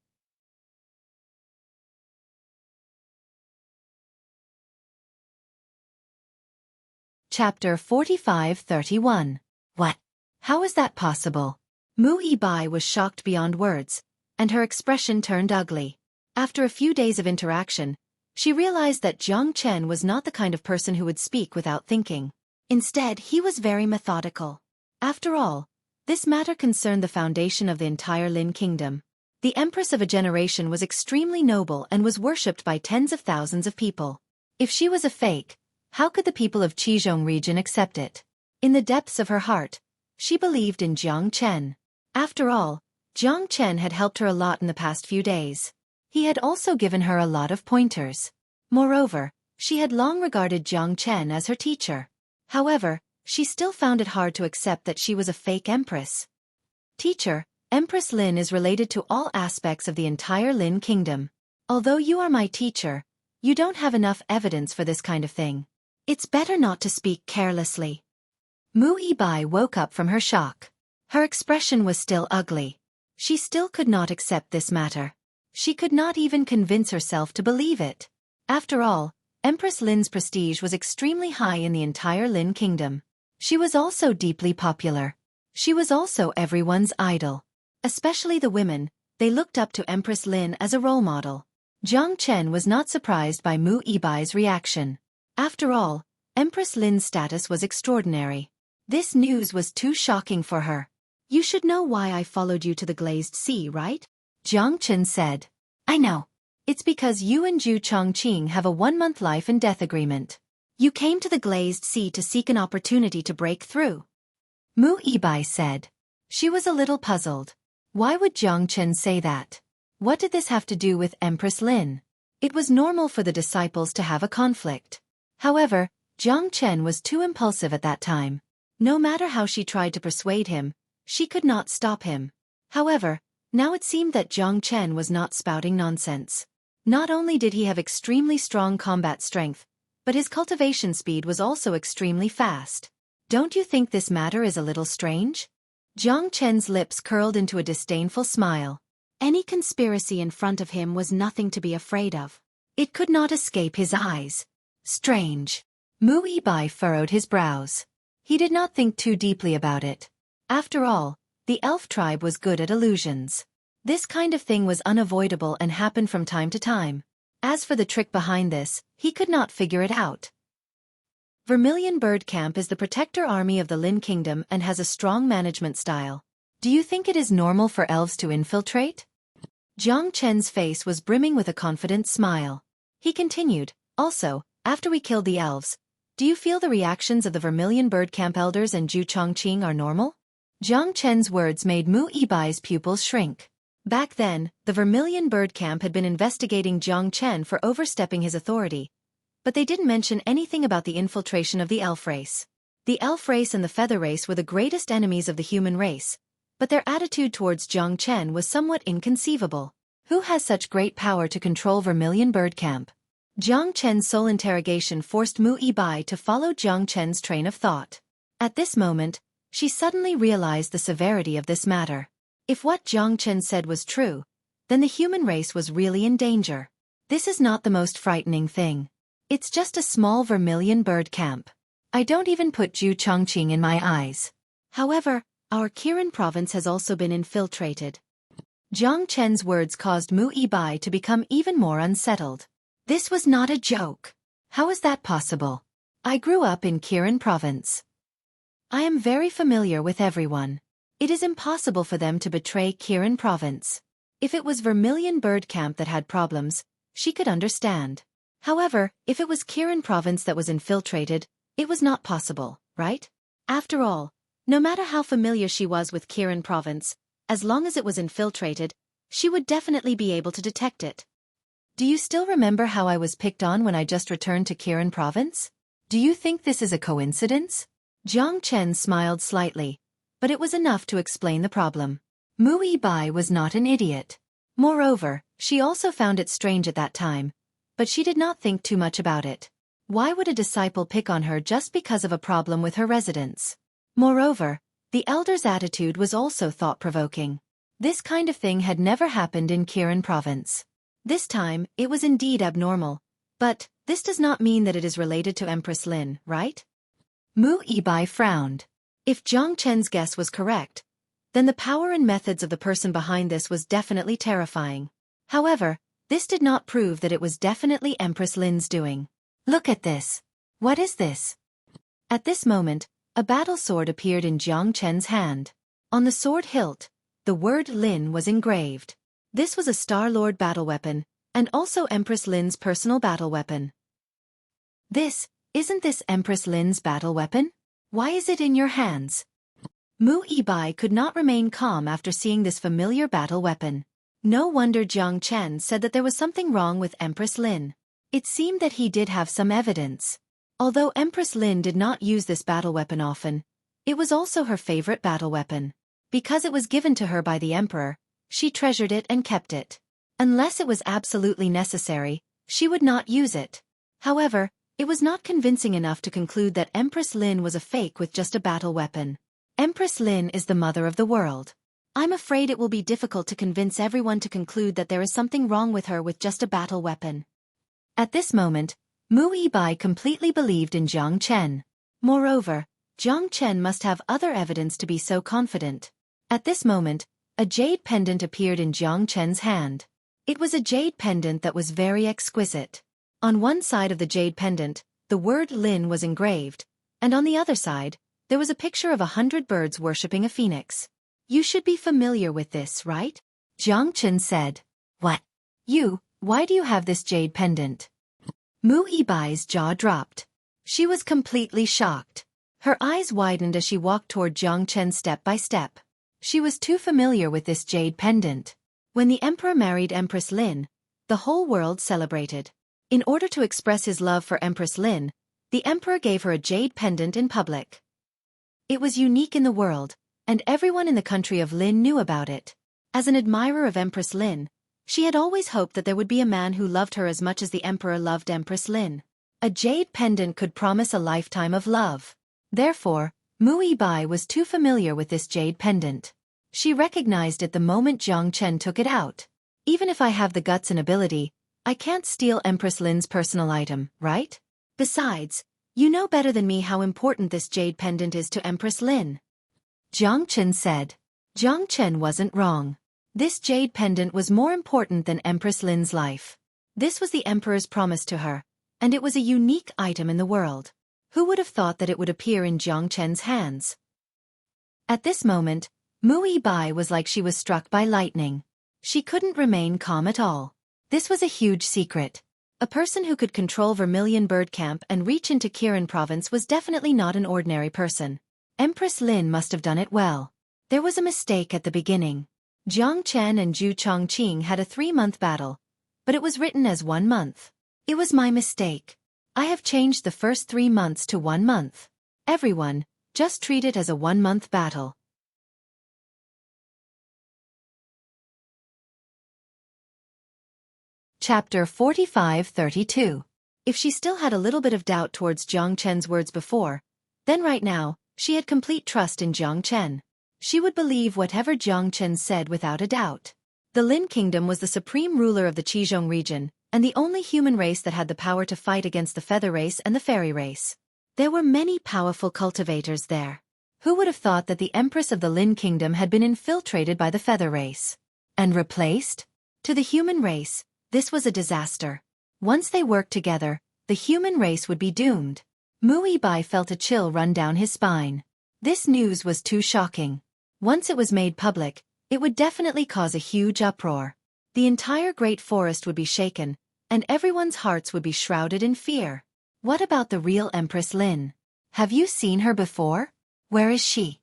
Chapter 45-31. What? How is that possible? Mu Yibai was shocked beyond words, and her expression turned ugly. After a few days of interaction, she realized that Jiang Chen was not the kind of person who would speak without thinking. Instead, he was very methodical. After all, this matter concerned the foundation of the entire Lin kingdom. The Empress of a generation was extremely noble and was worshipped by tens of thousands of people. If she was a fake, how could the people of Qizhong region accept it? In the depths of her heart, she believed in Jiang Chen. After all, Jiang Chen had helped her a lot in the past few days. He had also given her a lot of pointers. Moreover, she had long regarded Jiang Chen as her teacher. However, she still found it hard to accept that she was a fake empress. Teacher, Empress Lin is related to all aspects of the entire Lin kingdom. Although you are my teacher, you don't have enough evidence for this kind of thing. It's better not to speak carelessly. Mu Yibai woke up from her shock. Her expression was still ugly. She still could not accept this matter. She could not even convince herself to believe it. After all, Empress Lin's prestige was extremely high in the entire Lin kingdom. She was also deeply popular. She was also everyone's idol. Especially the women, they looked up to Empress Lin as a role model. Jiang Chen was not surprised by Mu Yibai's reaction. After all, Empress Lin's status was extraordinary. This news was too shocking for her. You should know why I followed you to the Glazed Sea, right? Jiang Chen said. I know. It's because you and Zhu Chongqing have a 1-month life and death agreement. You came to the Glazed Sea to seek an opportunity to break through. Mu Yibai said. She was a little puzzled. Why would Jiang Chen say that? What did this have to do with Empress Lin? It was normal for the disciples to have a conflict. However, Jiang Chen was too impulsive at that time. No matter how she tried to persuade him, she could not stop him. However, now it seemed that Jiang Chen was not spouting nonsense. Not only did he have extremely strong combat strength, but his cultivation speed was also extremely fast. Don't you think this matter is a little strange? Jiang Chen's lips curled into a disdainful smile. Any conspiracy in front of him was nothing to be afraid of. It could not escape his eyes. Strange. Mu Yibai furrowed his brows. He did not think too deeply about it. After all, the elf tribe was good at illusions. This kind of thing was unavoidable and happened from time to time. As for the trick behind this, he could not figure it out. Vermilion Bird Camp is the protector army of the Lin Kingdom and has a strong management style. Do you think it is normal for elves to infiltrate? Jiang Chen's face was brimming with a confident smile. He continued, also, after we killed the elves, do you feel the reactions of the Vermilion Bird Camp elders and Zhu Chongqing are normal? Jiang Chen's words made Mu Yibai's pupils shrink. Back then, the Vermilion Bird Camp had been investigating Jiang Chen for overstepping his authority, but they didn't mention anything about the infiltration of the elf race. The elf race and the feather race were the greatest enemies of the human race, but their attitude towards Jiang Chen was somewhat inconceivable. Who has such great power to control Vermilion Bird Camp? Jiang Chen's sole interrogation forced Mu Yibai to follow Jiang Chen's train of thought. At this moment, she suddenly realized the severity of this matter. If what Jiang Chen said was true, then the human race was really in danger. This is not the most frightening thing. It's just a small Vermilion Bird Camp. I don't even put Zhu Chongqing in my eyes. However, our Kirin province has also been infiltrated. Jiang Chen's words caused Mu Yibai to become even more unsettled. This was not a joke. How is that possible? I grew up in Kirin province. I am very familiar with everyone. It is impossible for them to betray Kirin province. If it was Vermilion Bird Camp that had problems, she could understand. However, if it was Kirin province that was infiltrated, it was not possible, right? After all, no matter how familiar she was with Kirin province, as long as it was infiltrated, she would definitely be able to detect it. Do you still remember how I was picked on when I just returned to Kirin province? Do you think this is a coincidence? Jiang Chen smiled slightly, but it was enough to explain the problem. Mu Yibai was not an idiot. Moreover, she also found it strange at that time, but she did not think too much about it. Why would a disciple pick on her just because of a problem with her residence? Moreover, the elder's attitude was also thought-provoking. This kind of thing had never happened in Kirin province. This time, it was indeed abnormal, but this does not mean that it is related to Empress Lin, right? Mu Yibai frowned. If Jiang Chen's guess was correct, then the power and methods of the person behind this was definitely terrifying. However, this did not prove that it was definitely Empress Lin's doing. Look at this. What is this? At this moment, a battle sword appeared in Jiang Chen's hand. On the sword hilt, the word Lin was engraved. This was a Star-Lord battle weapon, and also Empress Lin's personal battle weapon. Isn't this Empress Lin's battle weapon? Why is it in your hands? Mu Yibai could not remain calm after seeing this familiar battle weapon. No wonder Jiang Chen said that there was something wrong with Empress Lin. It seemed that he did have some evidence. Although Empress Lin did not use this battle weapon often, it was also her favorite battle weapon. Because it was given to her by the emperor, she treasured it and kept it. Unless it was absolutely necessary, she would not use it. However, it was not convincing enough to conclude that Empress Lin was a fake with just a battle weapon. Empress Lin is the mother of the world. I'm afraid it will be difficult to convince everyone to conclude that there is something wrong with her with just a battle weapon. At this moment, Mu Yibai completely believed in Jiang Chen. Moreover, Jiang Chen must have other evidence to be so confident. At this moment, a jade pendant appeared in Jiang Chen's hand. It was a jade pendant that was very exquisite. On one side of the jade pendant, the word Lin was engraved, and on the other side, there was a picture of 100 birds worshipping a phoenix. You should be familiar with this, right? Jiang Chen said. What? Why do you have this jade pendant? Mu Yibai's jaw dropped. She was completely shocked. Her eyes widened as she walked toward Jiang Chen step by step. She was too familiar with this jade pendant. When the emperor married Empress Lin, the whole world celebrated. In order to express his love for Empress Lin, the emperor gave her a jade pendant in public. It was unique in the world, and everyone in the country of Lin knew about it. As an admirer of Empress Lin, she had always hoped that there would be a man who loved her as much as the emperor loved Empress Lin. A jade pendant could promise a lifetime of love. Therefore, Mu Yibai was too familiar with this jade pendant. She recognized it the moment Jiang Chen took it out. Even if I have the guts and ability, I can't steal Empress Lin's personal item, right? Besides, you know better than me how important this jade pendant is to Empress Lin. Jiang Chen said. Jiang Chen wasn't wrong. This jade pendant was more important than Empress Lin's life. This was the Emperor's promise to her, and it was a unique item in the world. Who would have thought that it would appear in Jiang Chen's hands? At this moment, Mu Yibai was like she was struck by lightning. She couldn't remain calm at all. This was a huge secret. A person who could control Vermilion Bird Camp and reach into Kirin Province was definitely not an ordinary person. Empress Lin must have done it well. There was a mistake at the beginning. Jiang Chen and Zhu Chongqing had a 3-month battle, but it was written as 1 month. It was my mistake. I have changed the first 3 months to 1 month. Everyone, just treat it as a 1-month battle. Chapter 45-32. If she still had a little bit of doubt towards Jiang Chen's words before, then right now, she had complete trust in Jiang Chen. She would believe whatever Jiang Chen said without a doubt. The Lin Kingdom was the supreme ruler of the Qizhong region, and the only human race that had the power to fight against the feather race and the fairy race. There were many powerful cultivators there. Who would have thought that the Empress of the Lin Kingdom had been infiltrated by the feather race? And replaced? To the human race, this was a disaster. Once they worked together, the human race would be doomed. Mu Yibai felt a chill run down his spine. This news was too shocking. Once it was made public, it would definitely cause a huge uproar. The entire great forest would be shaken, and everyone's hearts would be shrouded in fear. What about the real Empress Lin? Have you seen her before? Where is she?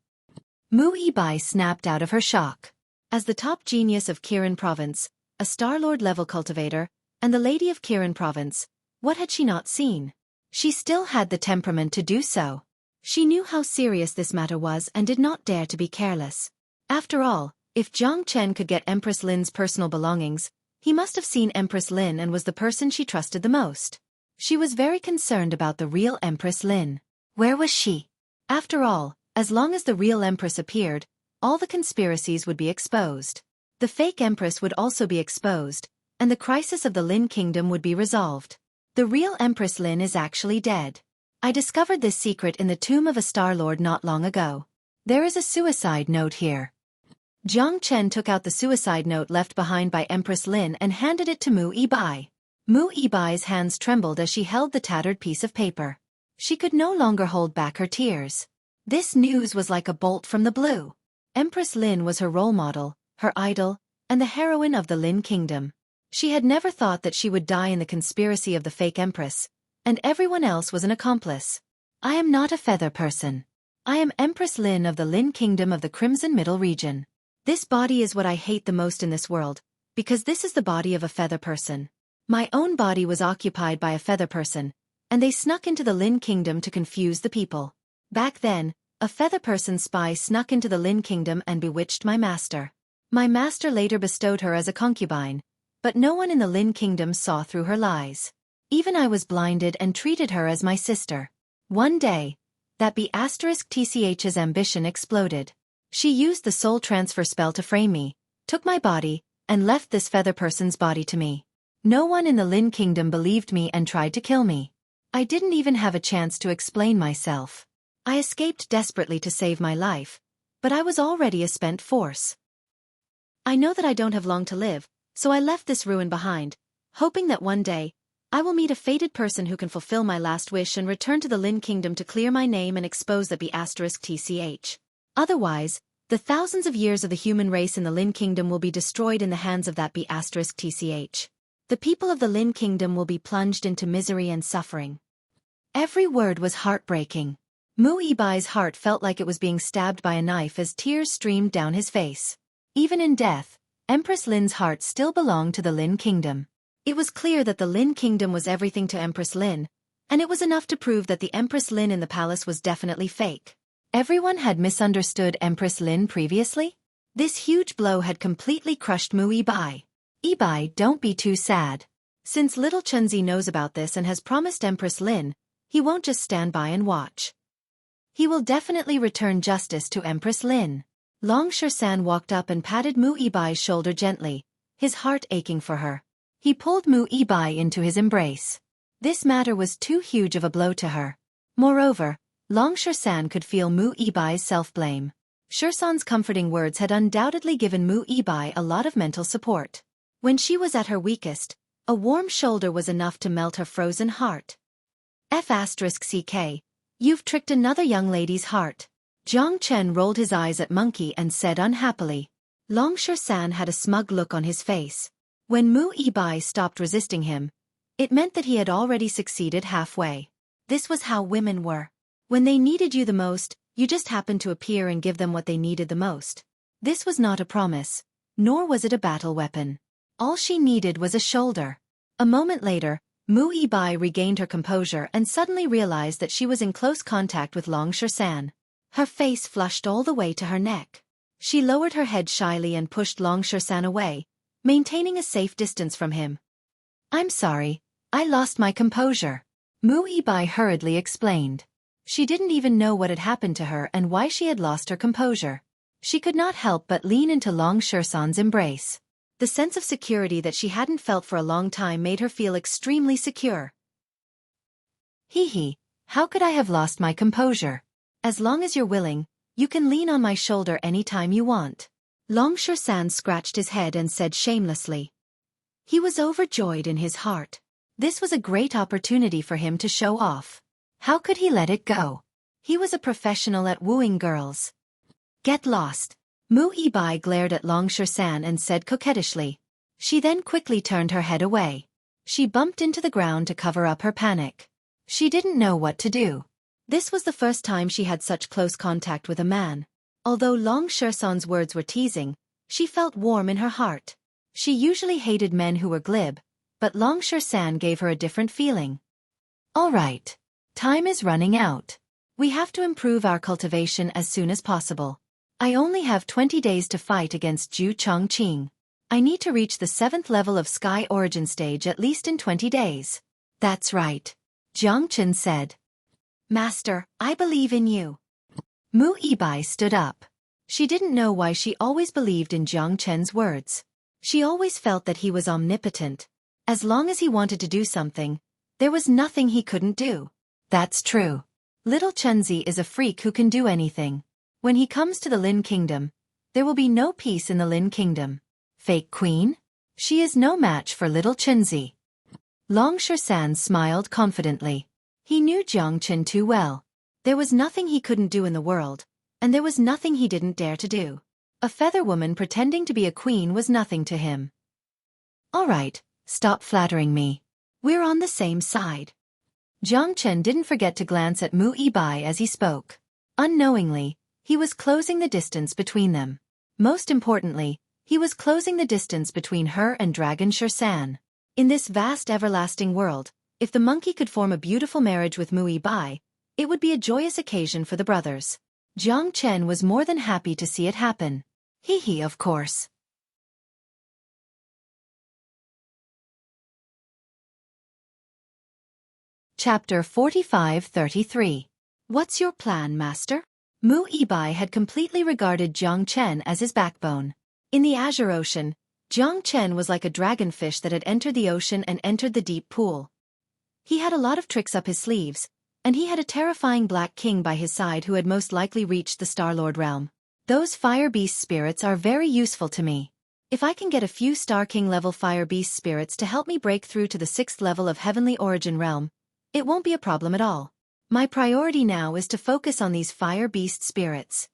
Mu Yibai snapped out of her shock. As the top genius of Kirin Province, a Star-Lord level cultivator, and the Lady of Kirin Province, what had she not seen? She still had the temperament to do so. She knew how serious this matter was and did not dare to be careless. After all, if Jiang Chen could get Empress Lin's personal belongings, he must have seen Empress Lin and was the person she trusted the most. She was very concerned about the real Empress Lin. Where was she? After all, as long as the real Empress appeared, all the conspiracies would be exposed. The fake Empress would also be exposed, and the crisis of the Lin Kingdom would be resolved. The real Empress Lin is actually dead. I discovered this secret in the tomb of a Star-Lord not long ago. There is a suicide note here. Jiang Chen took out the suicide note left behind by Empress Lin and handed it to Mu Yibai. Mu Yibai's hands trembled as she held the tattered piece of paper. She could no longer hold back her tears. This news was like a bolt from the blue. Empress Lin was her role model, her idol, and the heroine of the Lin Kingdom. She had never thought that she would die in the conspiracy of the fake Empress, and everyone else was an accomplice. I am not a feather person. I am Empress Lin of the Lin Kingdom of the Crimson Middle Region. This body is what I hate the most in this world, because this is the body of a feather person. My own body was occupied by a feather person, and they snuck into the Lin Kingdom to confuse the people. Back then, a feather person spy snuck into the Lin Kingdom and bewitched my master. My master later bestowed her as a concubine, but no one in the Lin Kingdom saw through her lies. Even I was blinded and treated her as my sister. One day, that B*TCH's ambition exploded. She used the soul transfer spell to frame me, took my body, and left this feather person's body to me. No one in the Lin Kingdom believed me and tried to kill me. I didn't even have a chance to explain myself. I escaped desperately to save my life, but I was already a spent force. I know that I don't have long to live, so I left this ruin behind, hoping that one day, I will meet a fated person who can fulfill my last wish and return to the Lin Kingdom to clear my name and expose that B*TCH. Otherwise, the thousands of years of the human race in the Lin Kingdom will be destroyed in the hands of that B*TCH. The people of the Lin Kingdom will be plunged into misery and suffering. Every word was heartbreaking. Mu Yibai's heart felt like it was being stabbed by a knife as tears streamed down his face. Even in death, Empress Lin's heart still belonged to the Lin Kingdom. It was clear that the Lin Kingdom was everything to Empress Lin, and it was enough to prove that the Empress Lin in the palace was definitely fake. Everyone had misunderstood Empress Lin previously? This huge blow had completely crushed Mu Yibai. Yibai, don't be too sad. Since little Chunzi knows about this and has promised Empress Lin, he won't just stand by and watch. He will definitely return justice to Empress Lin. Long San walked up and patted Mu Ibai's shoulder gently, his heart aching for her. He pulled Mu Ibai into his embrace. This matter was too huge of a blow to her. Moreover, Long San could feel Mu Ibai's self-blame. San's comforting words had undoubtedly given Mu Ibai a lot of mental support. When she was at her weakest, a warm shoulder was enough to melt her frozen heart. F***CK, you've tricked another young lady's heart. Jiang Chen rolled his eyes at Monkey and said unhappily. Long San had a smug look on his face. When Mu Ibai stopped resisting him, it meant that he had already succeeded halfway. This was how women were. When they needed you the most, you just happened to appear and give them what they needed the most. This was not a promise, nor was it a battle weapon. All she needed was a shoulder. A moment later, Mu Ibai regained her composure and suddenly realized that she was in close contact with Long San. Her face flushed all the way to her neck. She lowered her head shyly and pushed Long San away, maintaining a safe distance from him. I'm sorry, I lost my composure. Mu Ibai hurriedly explained. She didn't even know what had happened to her and why she had lost her composure. She could not help but lean into Long San's embrace. The sense of security that she hadn't felt for a long time made her feel extremely secure. Hee, how could I have lost my composure? As long as you're willing, you can lean on my shoulder anytime you want. Long San scratched his head and said shamelessly. He was overjoyed in his heart. This was a great opportunity for him to show off. How could he let it go? He was a professional at wooing girls. Get lost. Mu Ibai glared at Long San and said coquettishly. She then quickly turned her head away. She bumped into the ground to cover up her panic. She didn't know what to do. This was the first time she had such close contact with a man. Although Long San's words were teasing, she felt warm in her heart. She usually hated men who were glib, but Long San gave her a different feeling. All right. Time is running out. We have to improve our cultivation as soon as possible. I only have 20 days to fight against Zhu Chongqing. I need to reach the 7th level of Sky Origin Stage at least in 20 days. That's right. Jiang Chen said. Master, I believe in you. Mu Ibai stood up. She didn't know why she always believed in Jiang Chen's words. She always felt that he was omnipotent. As long as he wanted to do something, there was nothing he couldn't do. That's true. Little Chunzi is a freak who can do anything. When he comes to the Lin Kingdom, there will be no peace in the Lin Kingdom. Fake queen? She is no match for little Chunzi. Long San smiled confidently. He knew Jiang Chen too well. There was nothing he couldn't do in the world, and there was nothing he didn't dare to do. A feather woman pretending to be a queen was nothing to him. All right, stop flattering me. We're on the same side. Jiang Chen didn't forget to glance at Mu Ibai as he spoke. Unknowingly, he was closing the distance between them. Most importantly, he was closing the distance between her and Dragon San. In this vast everlasting world, if the monkey could form a beautiful marriage with Mu Ibai, it would be a joyous occasion for the brothers. Jiang Chen was more than happy to see it happen. Hee, of course. Chapter 45-33. What's your plan, master? Mu Ibai had completely regarded Jiang Chen as his backbone. In the Azure Ocean, Jiang Chen was like a dragonfish that had entered the ocean and entered the deep pool. He had a lot of tricks up his sleeves, and he had a terrifying Black King by his side who had most likely reached the Star-Lord realm. Those Fire Beast spirits are very useful to me. If I can get a few Star King level Fire Beast spirits to help me break through to the 6th level of Heavenly Origin realm, it won't be a problem at all. My priority now is to focus on these Fire Beast spirits.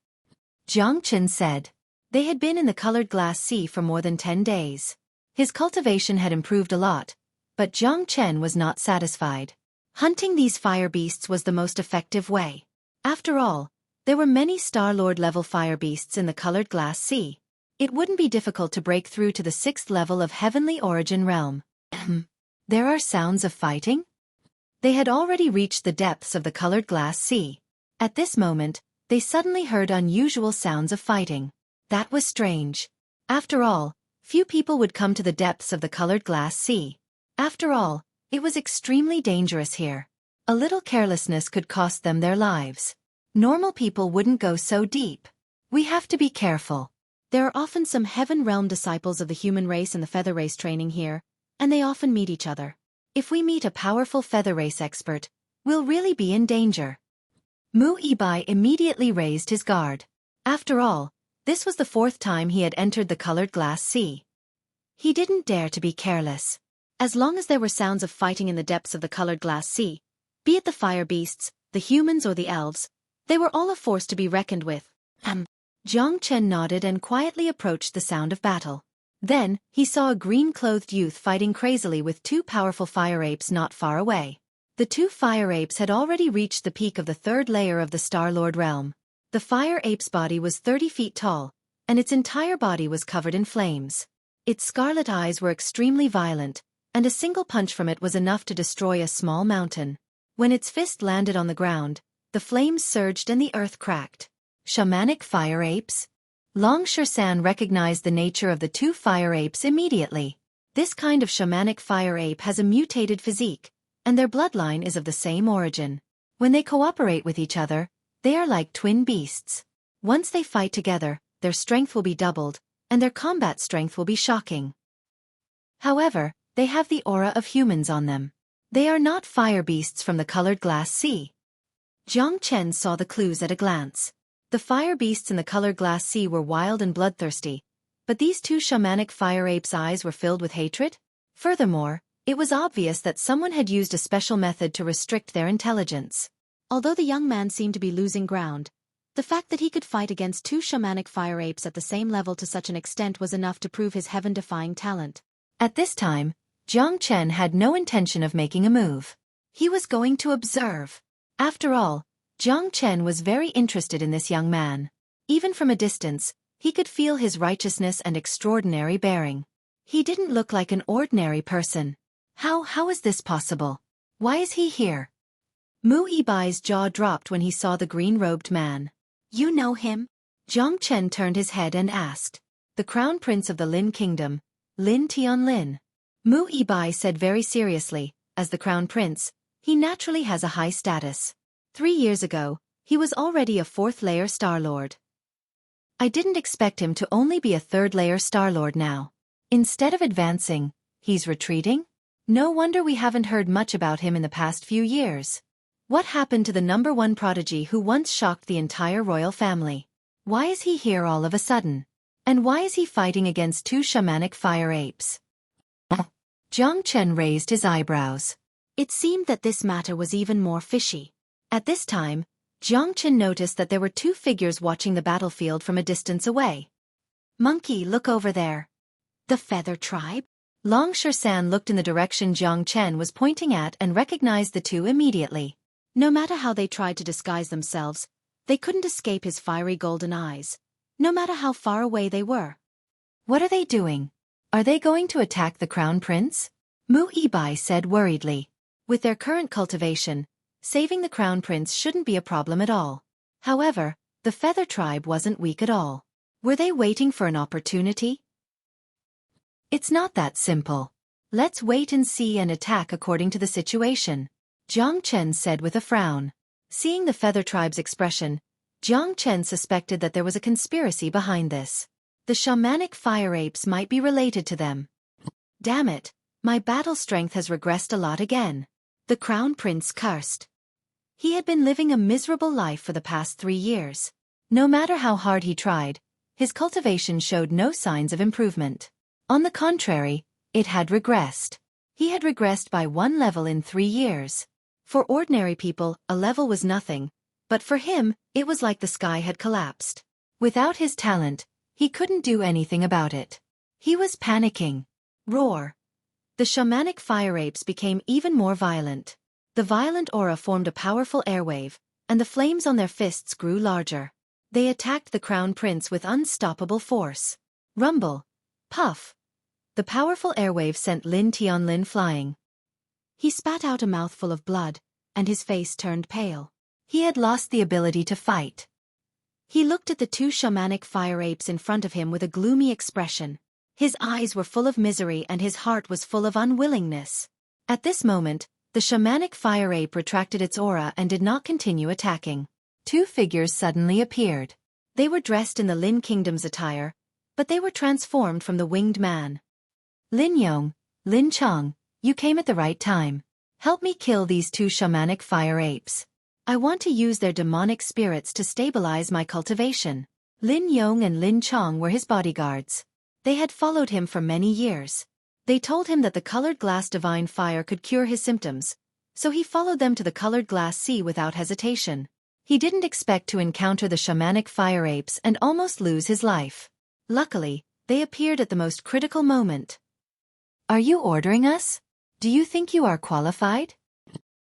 Jiang Chen said. They had been in the colored glass sea for more than 10 days. His cultivation had improved a lot, but Jiang Chen was not satisfied. Hunting these fire beasts was the most effective way. After all, there were many Star-Lord level fire beasts in the colored glass sea. It wouldn't be difficult to break through to the 6th level of Heavenly Origin realm. There are sounds of fighting? They had already reached the depths of the colored glass sea. At this moment, they suddenly heard unusual sounds of fighting. That was strange. After all, few people would come to the depths of the colored glass sea. After all, it was extremely dangerous here. A little carelessness could cost them their lives. Normal people wouldn't go so deep. We have to be careful. There are often some Heaven Realm disciples of the human race and the feather race training here, and they often meet each other. If we meet a powerful feather race expert, we'll really be in danger. Mu Ibai immediately raised his guard. After all, this was the 4th time he had entered the colored glass sea. He didn't dare to be careless. As long as there were sounds of fighting in the depths of the colored glass sea, be it the fire beasts, the humans or the elves, they were all a force to be reckoned with. Jiang Chen nodded and quietly approached the sound of battle. Then, he saw a green-clothed youth fighting crazily with 2 powerful fire apes not far away. The 2 fire apes had already reached the peak of the 3rd layer of the Star-Lord realm. The fire ape's body was 30 feet tall, and its entire body was covered in flames. Its scarlet eyes were extremely violent, and a single punch from it was enough to destroy a small mountain. When its fist landed on the ground, the flames surged and the earth cracked. Shamanic fire apes? Long Shersan recognized the nature of the 2 fire apes immediately. This kind of shamanic fire ape has a mutated physique, and their bloodline is of the same origin. When they cooperate with each other, they are like twin beasts. Once they fight together, their strength will be doubled, and their combat strength will be shocking. However, they have the aura of humans on them. They are not fire beasts from the colored glass sea. Jiang Chen saw the clues at a glance. The fire beasts in the colored glass sea were wild and bloodthirsty, but these 2 shamanic fire apes' eyes were filled with hatred? Furthermore, it was obvious that someone had used a special method to restrict their intelligence. Although the young man seemed to be losing ground, the fact that he could fight against 2 shamanic fire apes at the same level to such an extent was enough to prove his heaven-defying talent. At this time, Jiang Chen had no intention of making a move. He was going to observe. After all, Jiang Chen was very interested in this young man. Even from a distance, he could feel his righteousness and extraordinary bearing. He didn't look like an ordinary person. How is this possible? Why is he here? Mu Ibai's jaw dropped when he saw the green-robed man. You know him? Jiang Chen turned his head and asked. The crown prince of the Lin kingdom, Lin Tianlin. Mu Ibai said very seriously, as the crown prince, he naturally has a high status. 3 years ago, he was already a 4th-layer Star-Lord. I didn't expect him to only be a 3rd-layer Star-Lord now. Instead of advancing, he's retreating? No wonder we haven't heard much about him in the past few years. What happened to the #1 prodigy who once shocked the entire royal family? Why is he here all of a sudden? And why is he fighting against 2 shamanic fire apes? Jiang Chen raised his eyebrows. It seemed that this matter was even more fishy. At this time, Jiang Chen noticed that there were 2 figures watching the battlefield from a distance away. Monkey, look over there. The Feather Tribe? Long Shersan looked in the direction Jiang Chen was pointing at and recognized the 2 immediately. No matter how they tried to disguise themselves, they couldn't escape his fiery golden eyes, no matter how far away they were. What are they doing? Are they going to attack the crown prince? Mu Ibai said worriedly. With their current cultivation, saving the crown prince shouldn't be a problem at all. However, the Feather Tribe wasn't weak at all. Were they waiting for an opportunity? It's not that simple. Let's wait and see and attack according to the situation, Jiang Chen said with a frown. Seeing the Feather Tribe's expression, Jiang Chen suspected that there was a conspiracy behind this. The shamanic fire apes might be related to them. Damn it, my battle strength has regressed a lot again. The crown prince cursed. He had been living a miserable life for the past 3 years. No matter how hard he tried, his cultivation showed no signs of improvement. On the contrary, it had regressed. He had regressed by 1 level in 3 years. For ordinary people, a level was nothing, but for him, it was like the sky had collapsed. Without his talent, he couldn't do anything about it. He was panicking. Roar. The shamanic fire apes became even more violent. The violent aura formed a powerful airwave, and the flames on their fists grew larger. They attacked the crown prince with unstoppable force. Rumble. Puff. The powerful airwave sent Lin Tianlin flying. He spat out a mouthful of blood, and his face turned pale. He had lost the ability to fight. He looked at the 2 shamanic fire apes in front of him with a gloomy expression. His eyes were full of misery and his heart was full of unwillingness. At this moment, the shamanic fire ape retracted its aura and did not continue attacking. Two figures suddenly appeared. They were dressed in the Lin Kingdom's attire, but they were transformed from the winged man. Lin Yong, Lin Chong, you came at the right time. Help me kill these two shamanic fire apes. I want to use their demonic spirits to stabilize my cultivation. Lin Yong and Lin Chong were his bodyguards. They had followed him for many years. They told him that the colored glass divine fire could cure his symptoms, so he followed them to the colored glass sea without hesitation. He didn't expect to encounter the shamanic fire apes and almost lose his life. Luckily, they appeared at the most critical moment. Are you ordering us? Do you think you are qualified?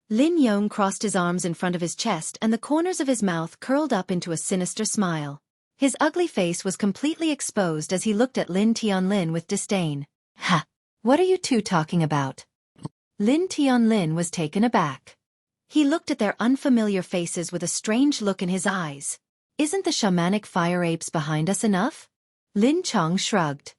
Lin Yong crossed his arms in front of his chest and the corners of his mouth curled up into a sinister smile. His ugly face was completely exposed as he looked at Lin Tianlin with disdain. Ha! What are you two talking about? Lin Tianlin was taken aback. He looked at their unfamiliar faces with a strange look in his eyes. Isn't the shamanic fire apes behind us enough? Lin Chong shrugged.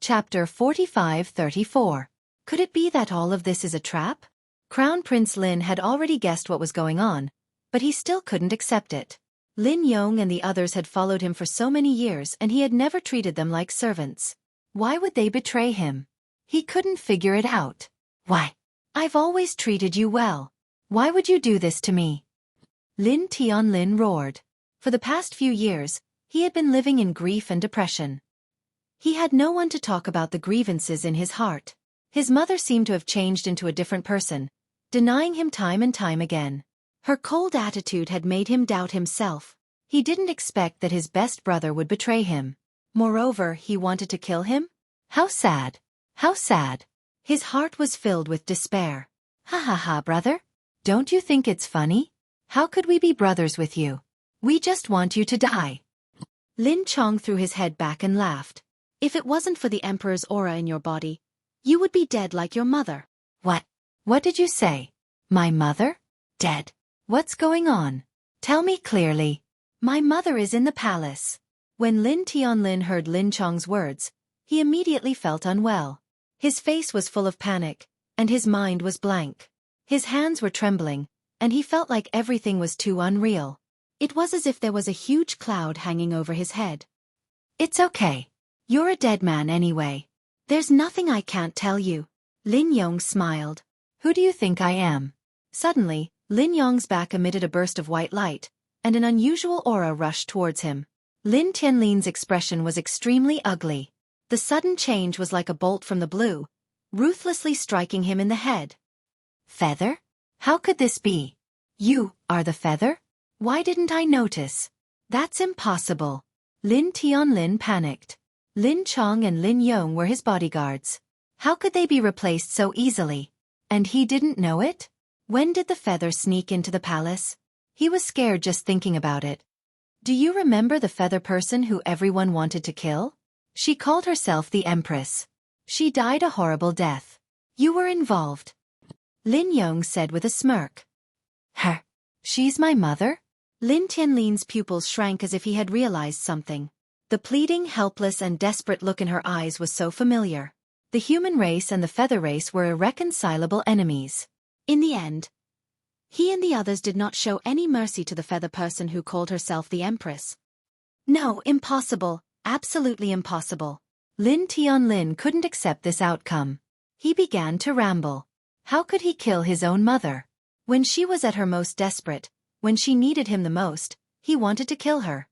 Chapter 45-34. Could it be that all of this is a trap? Crown Prince Lin had already guessed what was going on, but he still couldn't accept it. Lin Yong and the others had followed him for so many years and he had never treated them like servants. Why would they betray him? He couldn't figure it out. Why? I've always treated you well. Why would you do this to me? Lin Tianlin roared. For the past few years, he had been living in grief and depression. He had no one to talk about the grievances in his heart. His mother seemed to have changed into a different person, denying him time and time again. Her cold attitude had made him doubt himself. He didn't expect that his best brother would betray him. Moreover, he wanted to kill him? How sad! How sad! His heart was filled with despair. Ha ha ha, brother! Don't you think it's funny? How could we be brothers with you? We just want you to die. Lin Chong threw his head back and laughed. If it wasn't for the Emperor's aura in your body, you would be dead like your mother. What? What did you say? My mother? Dead? What's going on? Tell me clearly. My mother is in the palace. When Lin Tianlin heard Lin Chong's words, he immediately felt unwell. His face was full of panic, and his mind was blank. His hands were trembling, and he felt like everything was too unreal. It was as if there was a huge cloud hanging over his head. It's okay. You're a dead man anyway. There's nothing I can't tell you. Lin Yong smiled. Who do you think I am? Suddenly, Lin Yong's back emitted a burst of white light, and an unusual aura rushed towards him. Lin Tianlin's expression was extremely ugly. The sudden change was like a bolt from the blue, ruthlessly striking him in the head. Feather? How could this be? You are the feather? Why didn't I notice? That's impossible. Lin Tianlin panicked. Lin Chong and Lin Yong were his bodyguards. How could they be replaced so easily? And he didn't know it? When did the feather sneak into the palace? He was scared just thinking about it. Do you remember the feather person who everyone wanted to kill? She called herself the Empress. She died a horrible death. You were involved. Lin Yong said with a smirk. Her? She's my mother? Lin Tianlin's pupils shrank as if he had realized something. The pleading, helpless and desperate look in her eyes was so familiar. The human race and the feather race were irreconcilable enemies. In the end, he and the others did not show any mercy to the feather person who called herself the Empress. No, impossible, absolutely impossible. Lin Tianlin couldn't accept this outcome. He began to ramble. How could he kill his own mother? When she was at her most desperate, when she needed him the most, he wanted to kill her.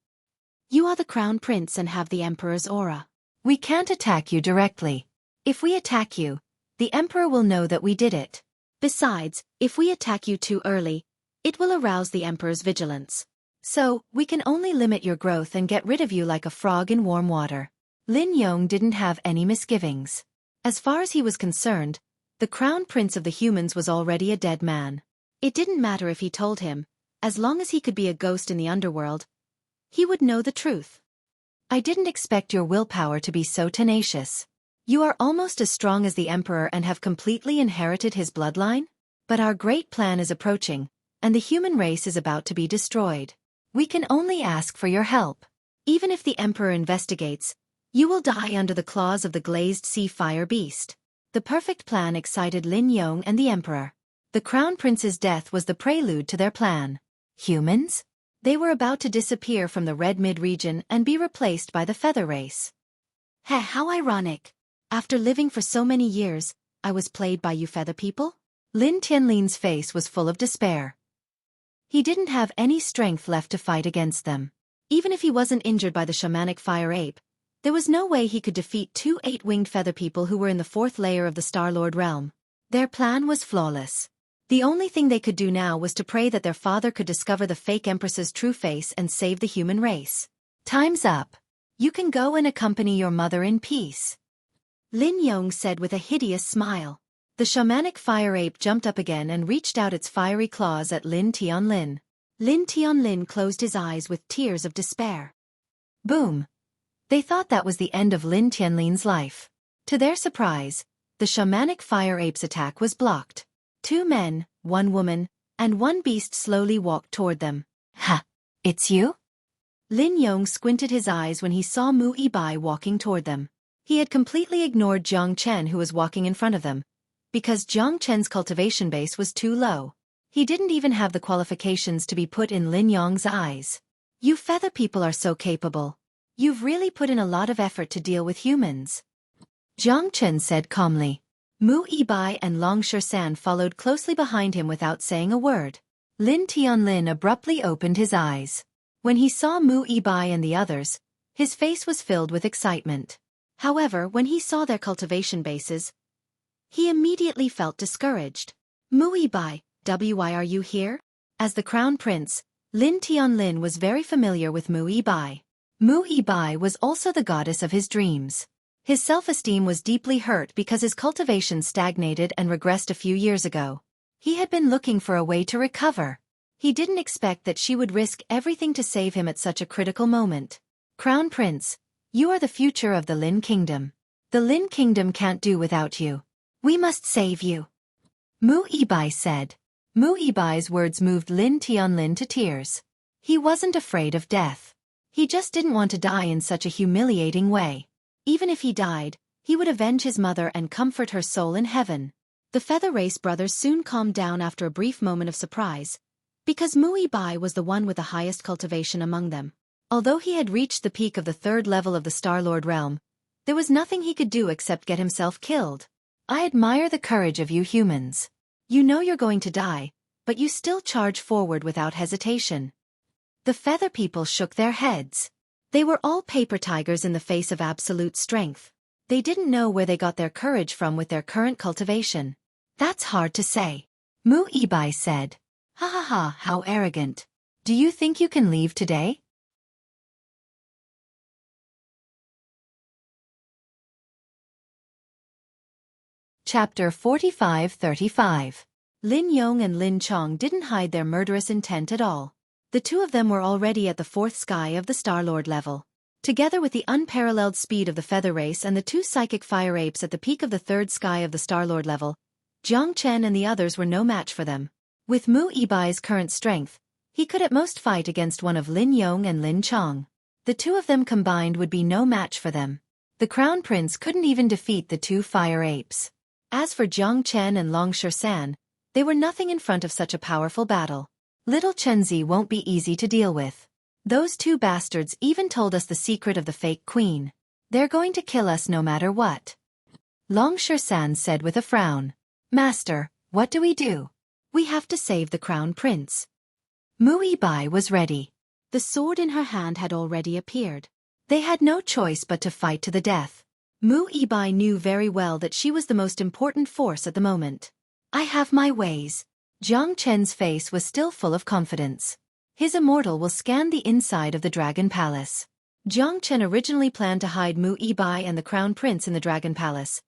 You are the crown prince and have the Emperor's aura. We can't attack you directly. If we attack you, the Emperor will know that we did it. Besides, if we attack you too early, it will arouse the Emperor's vigilance. So, we can only limit your growth and get rid of you like a frog in warm water. Lin Yong didn't have any misgivings. As far as he was concerned, the crown prince of the humans was already a dead man. It didn't matter if he told him, as long as he could be a ghost in the underworld, he would know the truth. I didn't expect your willpower to be so tenacious. You are almost as strong as the Emperor and have completely inherited his bloodline? But our great plan is approaching, and the human race is about to be destroyed. We can only ask for your help. Even if the Emperor investigates, you will die under the claws of the glazed sea fire beast. The The perfect plan excited Lin Yong and the Emperor. The Crown Prince's death was the prelude to their plan. Humans? They were about to disappear from the Red Mid region and be replaced by the Feather race. Heh, how ironic. After living for so many years, I was played by you feather people? Lin Tianlin's face was full of despair. He didn't have any strength left to fight against them. Even if he wasn't injured by the shamanic fire ape, there was no way he could defeat 2 8-winged feather people who were in the 4th layer of the Star-Lord realm. Their plan was flawless. The only thing they could do now was to pray that their father could discover the fake Empress's true face and save the human race. Time's up. You can go and accompany your mother in peace. Lin Yong said with a hideous smile. The shamanic fire ape jumped up again and reached out its fiery claws at Lin Tianlin. Lin Tianlin closed his eyes with tears of despair. Boom! They thought that was the end of Lin Tianlin's life. To their surprise, the shamanic fire ape's attack was blocked. 2 men, 1 woman, and 1 beast slowly walked toward them. Ha! It's you? Lin Yong squinted his eyes when he saw Mu Yibai walking toward them. He had completely ignored Jiang Chen who was walking in front of them, because Jiang Chen's cultivation base was too low. He didn't even have the qualifications to be put in Lin Yong's eyes. You feather people are so capable. You've really put in a lot of effort to deal with humans. Jiang Chen said calmly. Mu Yibai and Long Shan followed closely behind him without saying a word. Lin Tianlin abruptly opened his eyes. When he saw Mu Yibai and the others, his face was filled with excitement. However, when he saw their cultivation bases, he immediately felt discouraged. Mu Yibai, why are you here? As the Crown Prince, Lin Tianlin was very familiar with Mu Yibai. Mu Yibai was also the goddess of his dreams. His self-esteem was deeply hurt because his cultivation stagnated and regressed a few years ago. He had been looking for a way to recover. He didn't expect that she would risk everything to save him at such a critical moment. Crown Prince, you are the future of the Lin Kingdom. The Lin Kingdom can't do without you. We must save you. Mu Yibai said. Mu Yibai's words moved Lin Tianlin to tears. He wasn't afraid of death. He just didn't want to die in such a humiliating way. Even if he died, he would avenge his mother and comfort her soul in heaven. The Feather Race brothers soon calmed down after a brief moment of surprise, because Mu Yibai was the one with the highest cultivation among them. Although he had reached the peak of the 3rd level of the Star-Lord realm, there was nothing he could do except get himself killed. I admire the courage of you humans. You know you're going to die, but you still charge forward without hesitation. The feather people shook their heads. They were all paper tigers in the face of absolute strength. They didn't know where they got their courage from with their current cultivation. That's hard to say. Mu Yibai said. Ha ha ha, how arrogant. Do you think you can leave today? Chapter 45-35. Lin Yong and Lin Chong didn't hide their murderous intent at all. The 2 of them were already at the 4th sky of the Star-Lord level. Together with the unparalleled speed of the Feather Race and the 2 psychic fire apes at the peak of the 3rd sky of the Star-Lord level, Jiang Chen and the others were no match for them. With Mu Yibai's current strength, he could at most fight against one of Lin Yong and Lin Chong. The 2 of them combined would be no match for them. The Crown Prince couldn't even defeat the 2 fire apes. As for Jiang Chen and Long Shan, they were nothing in front of such a powerful battle. Little Chenzi won't be easy to deal with. Those 2 bastards even told us the secret of the fake queen. They're going to kill us no matter what. Long Shan said with a frown. Master, what do we do? We have to save the Crown Prince. Mu Yibai was ready. The sword in her hand had already appeared. They had no choice but to fight to the death. Mu Yibai knew very well that she was the most important force at the moment. I have my ways. Jiang Chen's face was still full of confidence. His immortal will scan the inside of the Dragon Palace. Jiang Chen originally planned to hide Mu Yibai and the Crown Prince in the Dragon Palace,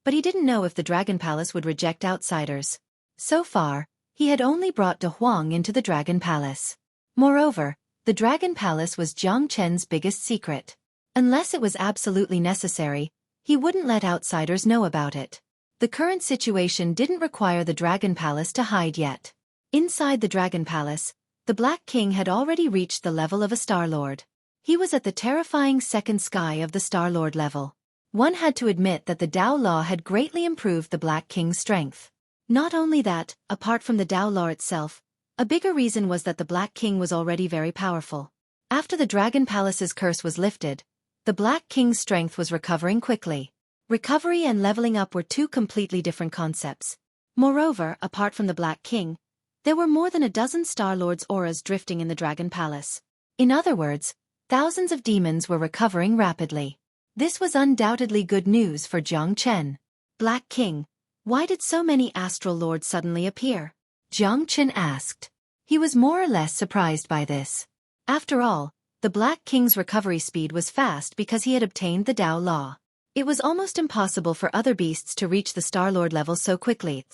but he didn't know if the Dragon Palace would reject outsiders. So far, he had only brought De Huang into the Dragon Palace. Moreover, the Dragon Palace was Jiang Chen's biggest secret. Unless it was absolutely necessary, he wouldn't let outsiders know about it. The current situation didn't require the Dragon Palace to hide yet. Inside the Dragon Palace, the Black King had already reached the level of a Star-Lord. He was at the terrifying 2nd sky of the Star-Lord level. One had to admit that the Tao Law had greatly improved the Black King's strength. Not only that, apart from the Tao Law itself, a bigger reason was that the Black King was already very powerful. After the Dragon Palace's curse was lifted, the Black King's strength was recovering quickly. Recovery and leveling up were two completely different concepts. Moreover, apart from the Black King, there were more than a dozen Star Lords' auras drifting in the Dragon Palace. In other words, thousands of demons were recovering rapidly. This was undoubtedly good news for Jiang Chen. Black King, why did so many Astral Lords suddenly appear? Jiang Chen asked. He was more or less surprised by this. After all, the Black King's recovery speed was fast because he had obtained the Tao Law. It was almost impossible for other beasts to reach the Star Lord level so quickly.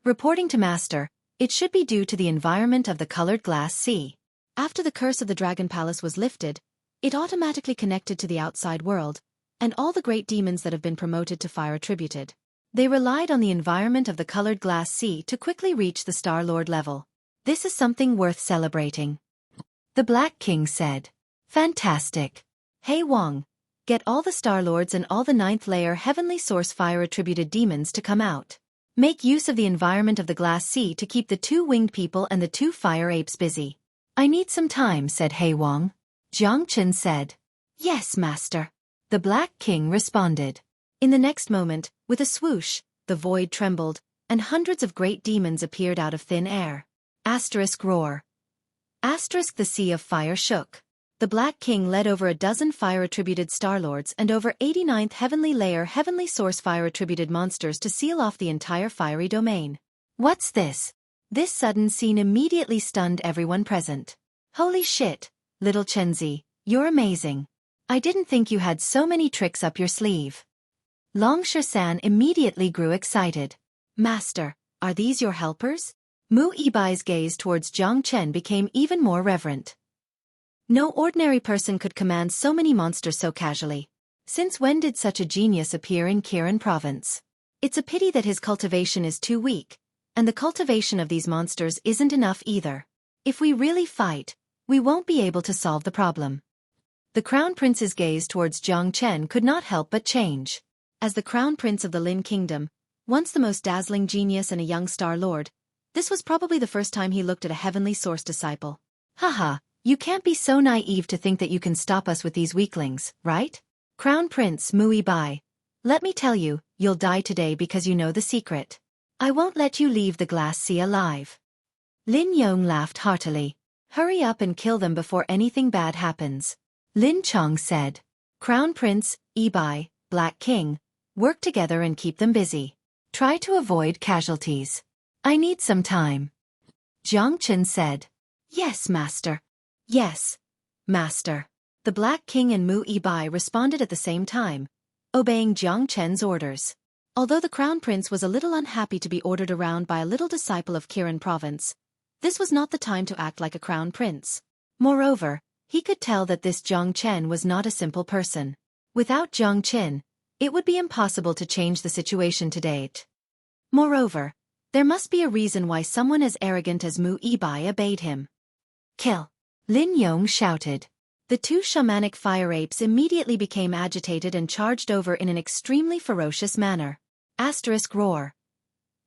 Reporting to Master, it should be due to the environment of the colored glass sea. After the curse of the Dragon Palace was lifted, it automatically connected to the outside world, and all the great demons that have been promoted to fire attributed. They relied on the environment of the colored glass sea to quickly reach the Star Lord level. This is something worth celebrating. The Black King said. Fantastic. Hey Wang, get all the Star Lords and all the 9th layer Heavenly Source fire attributed demons to come out. Make use of the environment of the glass sea to keep the 2 winged people and the 2 fire apes busy. I need some time, said He Wang. Jiang Chen said. Yes, Master. The Black King responded. In the next moment, with a swoosh, the void trembled, and hundreds of great demons appeared out of thin air. Asterisk roar. Asterisk the sea of fire shook. The Black King led over a dozen fire-attributed Star-Lords and over 89th Heavenly Layer Heavenly Source fire-attributed monsters to seal off the entire fiery domain. What's this? This sudden scene immediately stunned everyone present. Holy shit, little Chenzi, you're amazing. I didn't think you had so many tricks up your sleeve. Long Shersan immediately grew excited. Master, are these your helpers? Mu Yibai's gaze towards Jiang Chen became even more reverent. No ordinary person could command so many monsters so casually. Since when did such a genius appear in Kirin province? It's a pity that his cultivation is too weak, and the cultivation of these monsters isn't enough either. If we really fight, we won't be able to solve the problem. The Crown Prince's gaze towards Jiang Chen could not help but change. As the Crown Prince of the Lin Kingdom, once the most dazzling genius and a young Star Lord, this was probably the first time he looked at a Heavenly Source disciple. Haha. You can't be so naive to think that you can stop us with these weaklings, right? Crown Prince Mu Yibai, let me tell you, you'll die today because you know the secret. I won't let you leave the glass sea alive. Lin Yong laughed heartily. Hurry up and kill them before anything bad happens. Lin Chong said. Crown Prince, Yibai, Black King, work together and keep them busy. Try to avoid casualties. I need some time. Jiang Chen said. Yes, Master. Yes, Master. The Black King and Mu Yibai responded at the same time, obeying Jiang Chen's orders. Although the Crown Prince was a little unhappy to be ordered around by a little disciple of Kirin province, this was not the time to act like a Crown Prince. Moreover, he could tell that this Jiang Chen was not a simple person. Without Jiang Chen, it would be impossible to change the situation to date. Moreover, there must be a reason why someone as arrogant as Mu Yibai obeyed him. Kill! Lin Yong shouted. The 2 shamanic fire apes immediately became agitated and charged over in an extremely ferocious manner. Asterisk roar.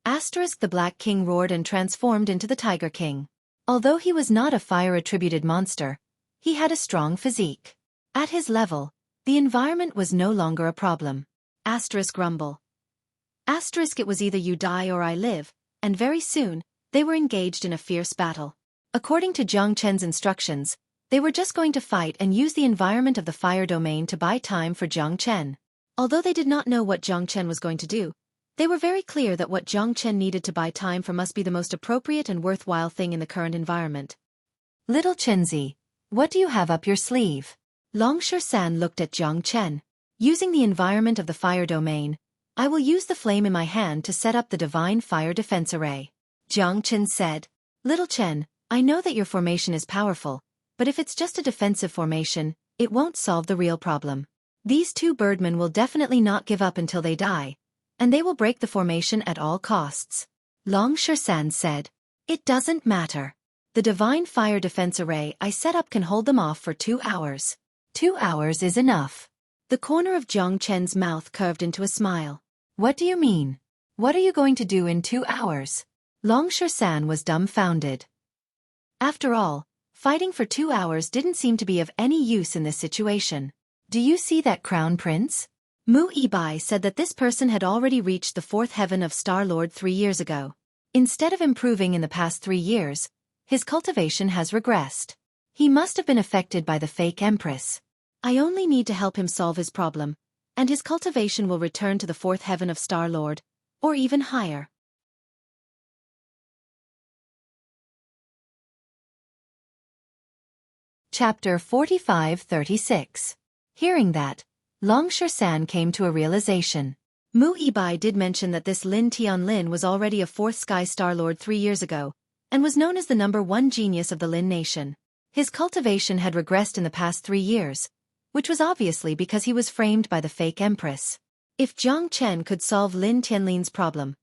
Asterisk the Black King roared and transformed into the Tiger King. Although he was not a fire-attributed monster, he had a strong physique. At his level, the environment was no longer a problem. Asterisk rumble. Asterisk it was either you die or I live, and very soon, they were engaged in a fierce battle. According to Jiang Chen's instructions, they were just going to fight and use the environment of the fire domain to buy time for Jiang Chen. Although they did not know what Jiang Chen was going to do, they were very clear that what Jiang Chen needed to buy time for must be the most appropriate and worthwhile thing in the current environment. Little Chenzi, what do you have up your sleeve? Long Shersan looked at Jiang Chen. Using the environment of the fire domain, I will use the flame in my hand to set up the divine fire defense array. Jiang Chen said. Little Chen, I know that your formation is powerful, but if it's just a defensive formation, it won't solve the real problem. These 2 birdmen will definitely not give up until they die, and they will break the formation at all costs. Long Shersan said. It doesn't matter. The divine fire defense array I set up can hold them off for 2 hours. 2 hours is enough. The corner of Jiang Chen's mouth curved into a smile. What do you mean? What are you going to do in 2 hours? Longshan was dumbfounded. After all, fighting for 2 hours didn't seem to be of any use in this situation. Do you see that crown prince? Mu Yibai said that this person had already reached the 4th heaven of Star-Lord 3 years ago. Instead of improving in the past 3 years, his cultivation has regressed. He must have been affected by the fake empress. I only need to help him solve his problem, and his cultivation will return to the 4th heaven of Star-Lord, or even higher. Chapter 45-36. Hearing that, Longshan came to a realization. Mu Yibai did mention that this Lin Tianlin was already a 4th Sky Star-Lord 3 years ago, and was known as the #1 genius of the Lin nation. His cultivation had regressed in the past 3 years, which was obviously because he was framed by the fake empress. If Jiang Chen could solve Lin Tianlin's problem,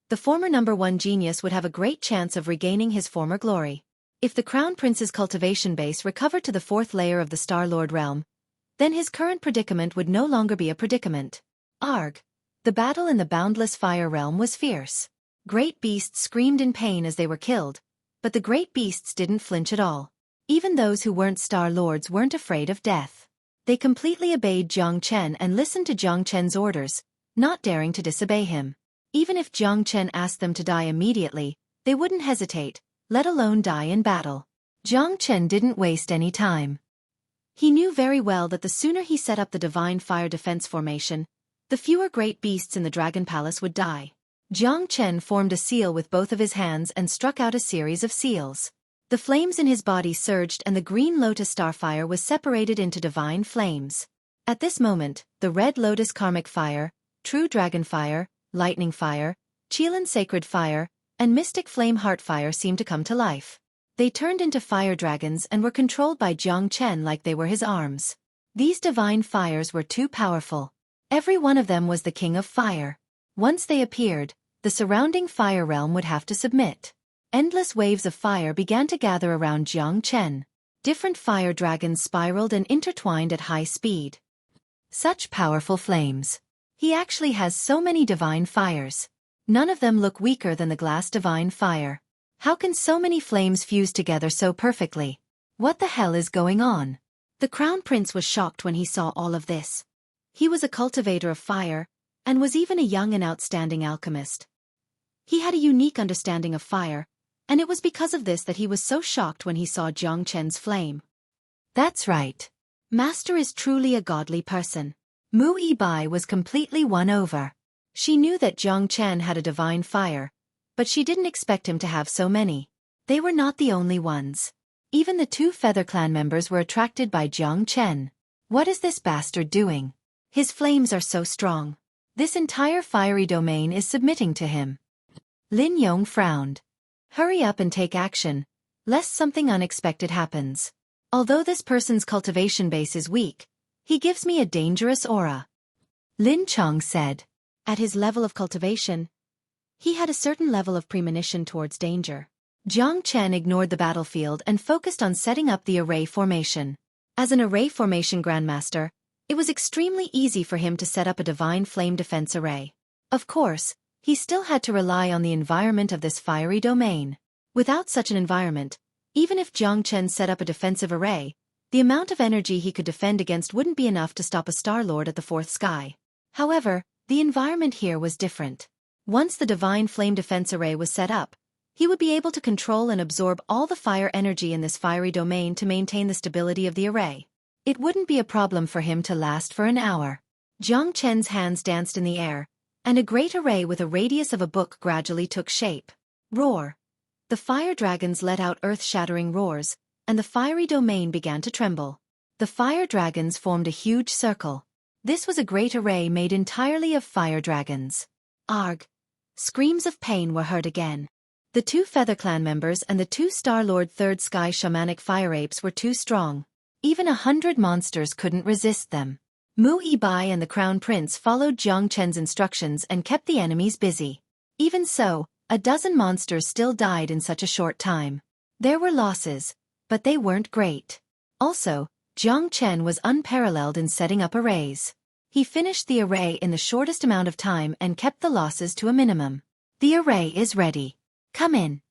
the former #1 genius would have a great chance of regaining his former glory. If the Crown Prince's cultivation base recovered to the 4th layer of the Star-Lord realm, then his current predicament would no longer be a predicament. Arg! The battle in the boundless fire realm was fierce. Great beasts screamed in pain as they were killed, but the great beasts didn't flinch at all. Even those who weren't Star-Lords weren't afraid of death. They completely obeyed Jiang Chen and listened to Jiang Chen's orders, not daring to disobey him. Even if Jiang Chen asked them to die immediately, they wouldn't hesitate, let alone die in battle. Jiang Chen didn't waste any time. He knew very well that the sooner he set up the Divine Fire Defense Formation, the fewer great beasts in the Dragon Palace would die. Jiang Chen formed a seal with both of his hands and struck out a series of seals. The flames in his body surged and the green lotus starfire was separated into divine flames. At this moment, the red lotus karmic fire, true dragon fire, lightning fire, Qilin sacred fire, and mystic flame heart fire seemed to come to life. They turned into fire dragons and were controlled by Jiang Chen like they were his arms. These divine fires were too powerful. Every one of them was the king of fire. Once they appeared, the surrounding fire realm would have to submit. Endless waves of fire began to gather around Jiang Chen. Different fire dragons spiraled and intertwined at high speed. Such powerful flames. He actually has so many divine fires. None of them look weaker than the glass divine fire. How can so many flames fuse together so perfectly? What the hell is going on? The Crown Prince was shocked when he saw all of this. He was a cultivator of fire, and was even a young and outstanding alchemist. He had a unique understanding of fire, and it was because of this that he was so shocked when he saw Jiang Chen's flame. That's right. Master is truly a godly person. Mu Yibai was completely won over. She knew that Jiang Chen had a divine fire, but she didn't expect him to have so many. They were not the only ones. Even the 2 Feather Clan members were attracted by Jiang Chen. What is this bastard doing? His flames are so strong. This entire fiery domain is submitting to him. Lin Yong frowned. Hurry up and take action, lest something unexpected happens. Although this person's cultivation base is weak, he gives me a dangerous aura. Lin Chong said. At his level of cultivation, he had a certain level of premonition towards danger. Jiang Chen ignored the battlefield and focused on setting up the array formation. As an array formation grandmaster, it was extremely easy for him to set up a divine flame defense array. Of course, he still had to rely on the environment of this fiery domain. Without such an environment, even if Jiang Chen set up a defensive array, the amount of energy he could defend against wouldn't be enough to stop a Star-Lord at the 4th sky. However, the environment here was different. Once the divine flame defense array was set up, he would be able to control and absorb all the fire energy in this fiery domain to maintain the stability of the array. It wouldn't be a problem for him to last for an hour. Jiang Chen's hands danced in the air, and a great array with a radius of a book gradually took shape. Roar! The fire dragons let out earth-shattering roars, and the fiery domain began to tremble. The fire dragons formed a huge circle. This was a great array made entirely of fire dragons. Arg! Screams of pain were heard again. The 2 Feather Clan members and the 2 Star-Lord 3rd Sky shamanic fire apes were too strong. Even 100 monsters couldn't resist them. Mu Yibai and the Crown Prince followed Jiang Chen's instructions and kept the enemies busy. Even so, a dozen monsters still died in such a short time. There were losses, but they weren't great. Also, Jiang Chen was unparalleled in setting up arrays. He finished the array in the shortest amount of time and kept the losses to a minimum. The array is ready. Come in.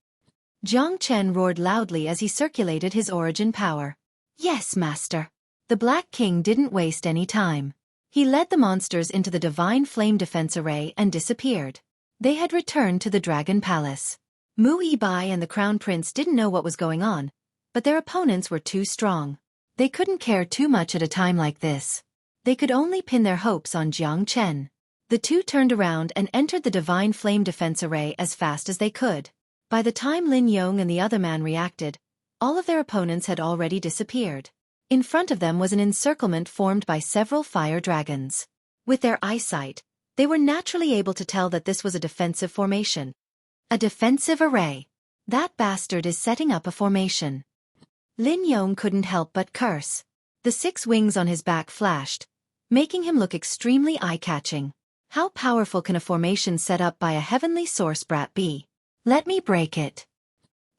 Jiang Chen roared loudly as he circulated his origin power. Yes, master. The Black King didn't waste any time. He led the monsters into the divine flame defense array and disappeared. They had returned to the Dragon Palace. Mu Yibai and the Crown Prince didn't know what was going on, but their opponents were too strong. They couldn't care too much at a time like this. They could only pin their hopes on Jiang Chen. The two turned around and entered the divine flame defense array as fast as they could. By the time Lin Yong and the other man reacted, all of their opponents had already disappeared. In front of them was an encirclement formed by several fire dragons. With their eyesight, they were naturally able to tell that this was a defensive formation. A defensive array. That bastard is setting up a formation. Lin Yong couldn't help but curse. The 6 wings on his back flashed, making him look extremely eye-catching. How powerful can a formation set up by a heavenly source brat be? Let me break it.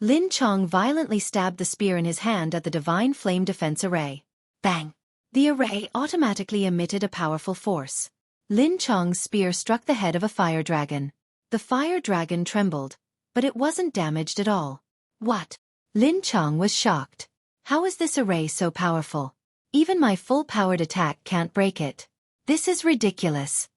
Lin Chong violently stabbed the spear in his hand at the divine flame defense array. Bang! The array automatically emitted a powerful force. Lin Chong's spear struck the head of a fire dragon. The fire dragon trembled, but it wasn't damaged at all. What? Lin Chong was shocked. How is this array so powerful? Even my full-powered attack can't break it. This is ridiculous.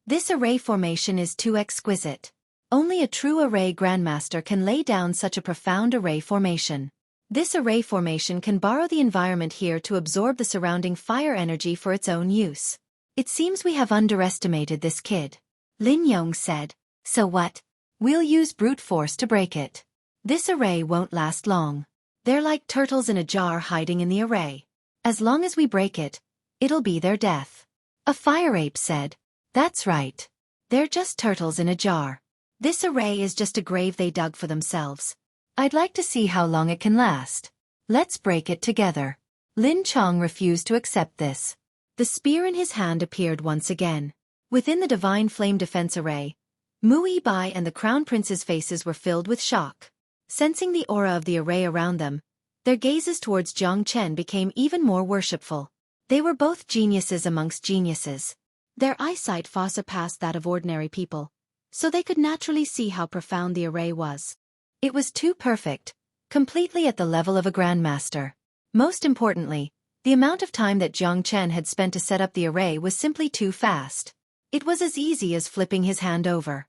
This array formation is too exquisite. Only a true array grandmaster can lay down such a profound array formation. This array formation can borrow the environment here to absorb the surrounding fire energy for its own use. It seems we have underestimated this kid. Lin Yong said. So what? We'll use brute force to break it. This array won't last long. They're like turtles in a jar hiding in the array. As long as we break it, it'll be their death. A fire ape said. That's right. They're just turtles in a jar. This array is just a grave they dug for themselves. I'd like to see how long it can last. Let's break it together. Lin Chong refused to accept this. The spear in his hand appeared once again. Within the divine flame defense array, Mu Yibai and the Crown Prince's faces were filled with shock. Sensing the aura of the array around them, their gazes towards Jiang Chen became even more worshipful. They were both geniuses amongst geniuses. Their eyesight far surpassed that of ordinary people, so they could naturally see how profound the array was. It was too perfect, completely at the level of a grandmaster. Most importantly, the amount of time that Jiang Chen had spent to set up the array was simply too fast. It was as easy as flipping his hand over.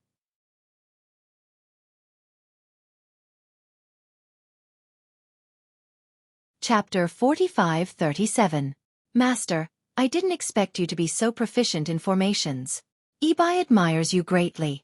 Chapter 45-37. Master, I didn't expect you to be so proficient in formations. Yibai admires you greatly.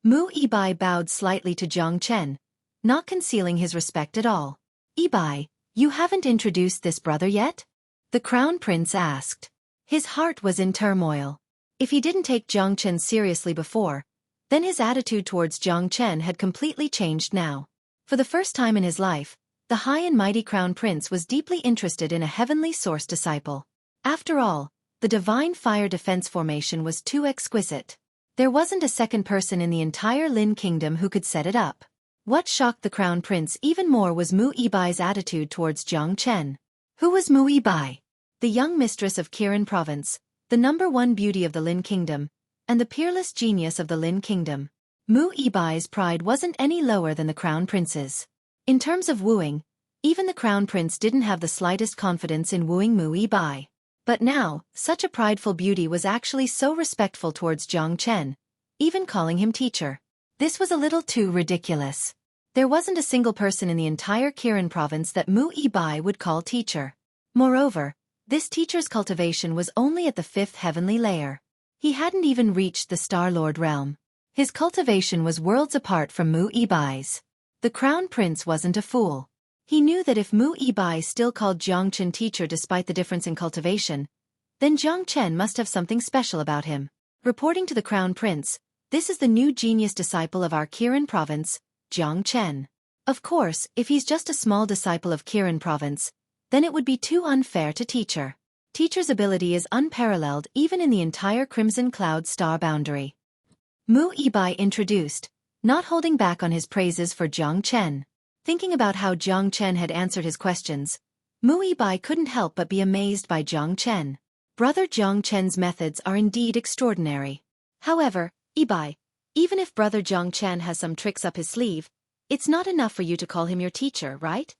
Mu Yibai bowed slightly to Jiang Chen, not concealing his respect at all. Yibai, you haven't introduced this brother yet? The Crown Prince asked. His heart was in turmoil. If he didn't take Jiang Chen seriously before, then his attitude towards Jiang Chen had completely changed now. For the first time in his life, the high and mighty Crown Prince was deeply interested in a heavenly source disciple. After all, the divine fire defense formation was too exquisite. There wasn't a second person in the entire Lin Kingdom who could set it up. What shocked the Crown Prince even more was Mu Yibai's attitude towards Jiang Chen. Who was Mu Yibai? The young mistress of Kirin Province, the #1 beauty of the Lin Kingdom, and the peerless genius of the Lin Kingdom. Mu Yibai's pride wasn't any lower than the Crown Prince's. In terms of wooing, even the Crown Prince didn't have the slightest confidence in wooing Mu Yibai. But now, such a prideful beauty was actually so respectful towards Jiang Chen, even calling him teacher. This was a little too ridiculous. There wasn't a single person in the entire Kirin province that Mu Yibai would call teacher. Moreover, this teacher's cultivation was only at the 5th heavenly layer. He hadn't even reached the Star Lord realm. His cultivation was worlds apart from Mu Yibai's. The Crown Prince wasn't a fool. He knew that if Mu Yibai still called Jiang Chen teacher despite the difference in cultivation, then Jiang Chen must have something special about him. Reporting to the Crown Prince, this is the new genius disciple of our Kirin province, Jiang Chen. Of course, if he's just a small disciple of Kirin province, then it would be too unfair to teacher. Teacher's ability is unparalleled even in the entire Crimson Cloud star boundary. Mu Yibai introduced, not holding back on his praises for Jiang Chen. Thinking about how Jiang Chen had answered his questions, Mu Yibai couldn't help but be amazed by Jiang Chen. Brother Jiang Chen's methods are indeed extraordinary. However, Ibai, even if Brother Jiang Chen has some tricks up his sleeve, it's not enough for you to call him your teacher, right?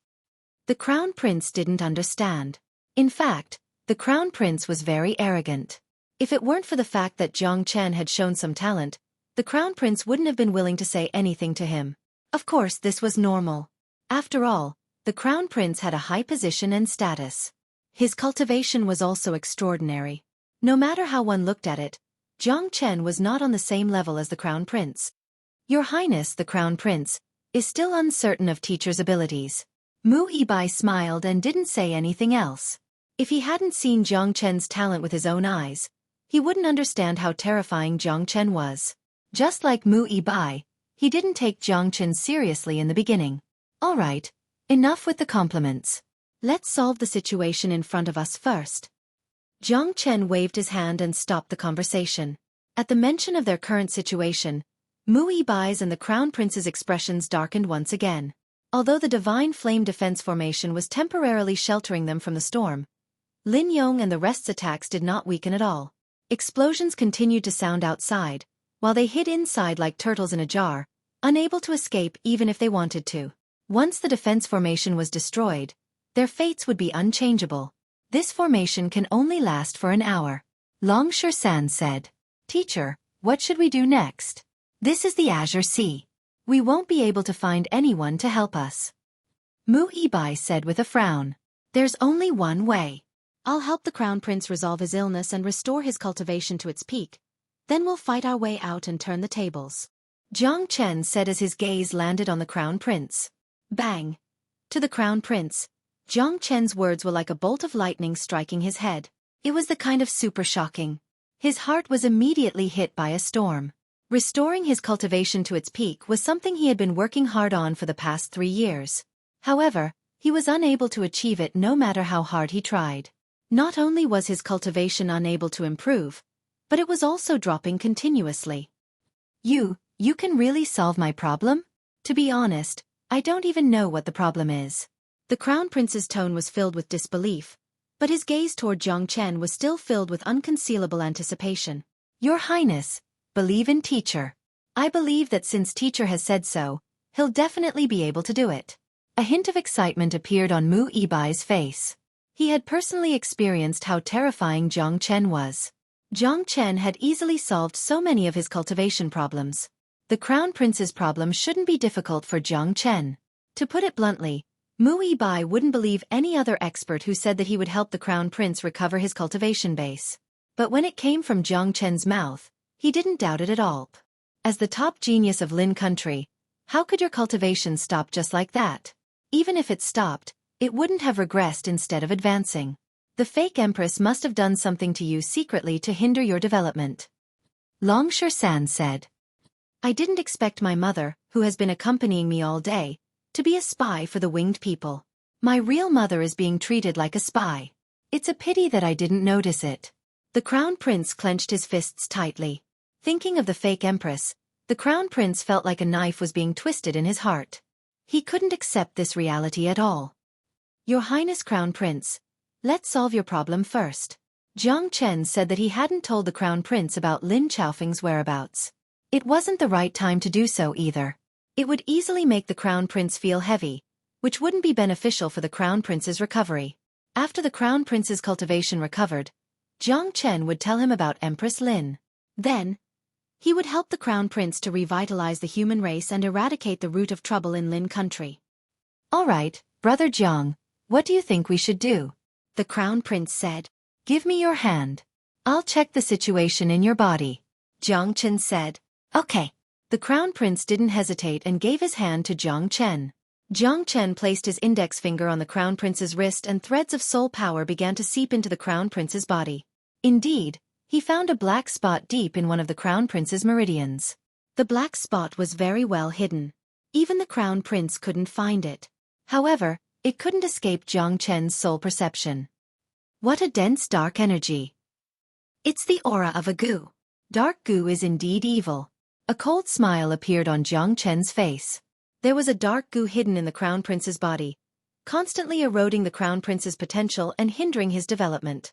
The Crown Prince didn't understand. In fact, the Crown Prince was very arrogant. If it weren't for the fact that Jiang Chen had shown some talent, the Crown Prince wouldn't have been willing to say anything to him. Of course, this was normal. After all, the Crown Prince had a high position and status. His cultivation was also extraordinary. No matter how one looked at it, Jiang Chen was not on the same level as the Crown Prince. Your Highness, the Crown Prince, is still uncertain of teacher's abilities. Mu Yibai smiled and didn't say anything else. If he hadn't seen Jiang Chen's talent with his own eyes, he wouldn't understand how terrifying Jiang Chen was. Just like Mu Yibai, he didn't take Jiang Chen seriously in the beginning. All right, enough with the compliments. Let's solve the situation in front of us first. Jiang Chen waved his hand and stopped the conversation. At the mention of their current situation, Mu Yibai's and the Crown Prince's expressions darkened once again. Although the Divine Flame Defense Formation was temporarily sheltering them from the storm, Lin Yong and the rest's attacks did not weaken at all. Explosions continued to sound outside, while they hid inside like turtles in a jar, unable to escape even if they wanted to. Once the defense formation was destroyed, their fates would be unchangeable. This formation can only last for an hour. Long San said, "Teacher, what should we do next? This is the Azure Sea. We won't be able to find anyone to help us." Mu Yibai said with a frown, "There's only one way. I'll help the Crown Prince resolve his illness and restore his cultivation to its peak. Then we'll fight our way out and turn the tables." Jiang Chen said as his gaze landed on the Crown Prince. Bang! To the Crown Prince, Jiang Chen's words were like a bolt of lightning striking his head. It was the kind of super shocking. His heart was immediately hit by a storm. Restoring his cultivation to its peak was something he had been working hard on for the past 3 years. However, he was unable to achieve it no matter how hard he tried. Not only was his cultivation unable to improve, but it was also dropping continuously. You can really solve my problem? To be honest, I don't even know what the problem is." The Crown Prince's tone was filled with disbelief, but his gaze toward Jiang Chen was still filled with unconcealable anticipation. "Your Highness, believe in teacher. I believe that since teacher has said so, he'll definitely be able to do it." A hint of excitement appeared on Mu Yibai's face. He had personally experienced how terrifying Jiang Chen was. Jiang Chen had easily solved so many of his cultivation problems. The Crown Prince's problem shouldn't be difficult for Jiang Chen. To put it bluntly, Mu Yibai wouldn't believe any other expert who said that he would help the Crown Prince recover his cultivation base. But when it came from Jiang Chen's mouth, he didn't doubt it at all. As the top genius of Lin Country, how could your cultivation stop just like that? Even if it stopped, it wouldn't have regressed instead of advancing. The fake empress must have done something to you secretly to hinder your development. Long San said, "I didn't expect my mother, who has been accompanying me all day, to be a spy for the winged people. My real mother is being treated like a spy. It's a pity that I didn't notice it." The Crown Prince clenched his fists tightly. Thinking of the fake empress, the Crown Prince felt like a knife was being twisted in his heart. He couldn't accept this reality at all. "Your Highness Crown Prince, let's solve your problem first." Jiang Chen said that he hadn't told the Crown Prince about Lin Chaofeng's whereabouts. It wasn't the right time to do so either. It would easily make the Crown Prince feel heavy, which wouldn't be beneficial for the Crown Prince's recovery. After the Crown Prince's cultivation recovered, Jiang Chen would tell him about Empress Lin. Then, he would help the Crown Prince to revitalize the human race and eradicate the root of trouble in Lin Country. "All right, Brother Jiang, what do you think we should do?" the Crown Prince said. "Give me your hand. I'll check the situation in your body." Jiang Chen said, "Okay." The Crown Prince didn't hesitate and gave his hand to Jiang Chen. Jiang Chen placed his index finger on the Crown Prince's wrist and threads of soul power began to seep into the Crown Prince's body. Indeed, he found a black spot deep in one of the Crown Prince's meridians. The black spot was very well hidden. Even the Crown Prince couldn't find it. However, it couldn't escape Jiang Chen's soul perception. What a dense dark energy. It's the aura of a goo. Dark goo is indeed evil. A cold smile appeared on Jiang Chen's face. There was a dark goo hidden in the Crown Prince's body, constantly eroding the Crown Prince's potential and hindering his development.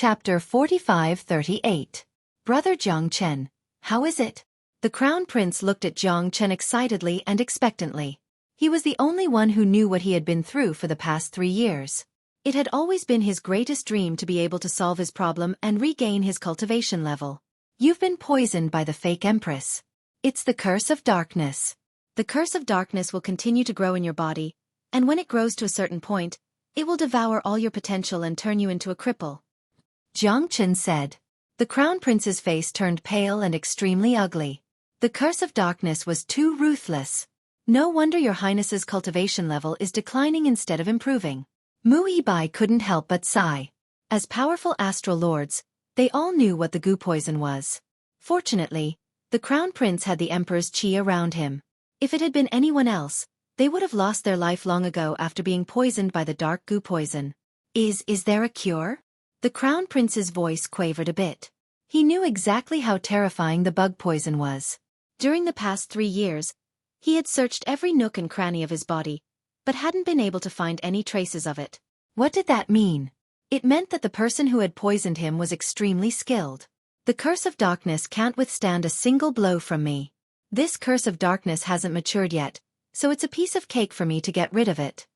Chapter 45-38. Brother Jiang Chen, how is it? The Crown Prince looked at Jiang Chen excitedly and expectantly. He was the only one who knew what he had been through for the past 3 years. It had always been his greatest dream to be able to solve his problem and regain his cultivation level. You've been poisoned by the fake empress. It's the curse of darkness. The curse of darkness will continue to grow in your body, and when it grows to a certain point, it will devour all your potential and turn you into a cripple. Jiang Chen said. The Crown Prince's face turned pale and extremely ugly. The curse of darkness was too ruthless. No wonder your highness's cultivation level is declining instead of improving. Mu Yibai couldn't help but sigh. As powerful astral lords, they all knew what the goo poison was. Fortunately, the Crown Prince had the Emperor's qi around him. If it had been anyone else, they would have lost their life long ago after being poisoned by the dark goo poison. Is there a cure? The Crown Prince's voice quavered a bit. He knew exactly how terrifying the bug poison was. During the past 3 years, he had searched every nook and cranny of his body, but hadn't been able to find any traces of it. What did that mean? It meant that the person who had poisoned him was extremely skilled. The curse of darkness can't withstand a single blow from me. This curse of darkness hasn't matured yet, so it's a piece of cake for me to get rid of it.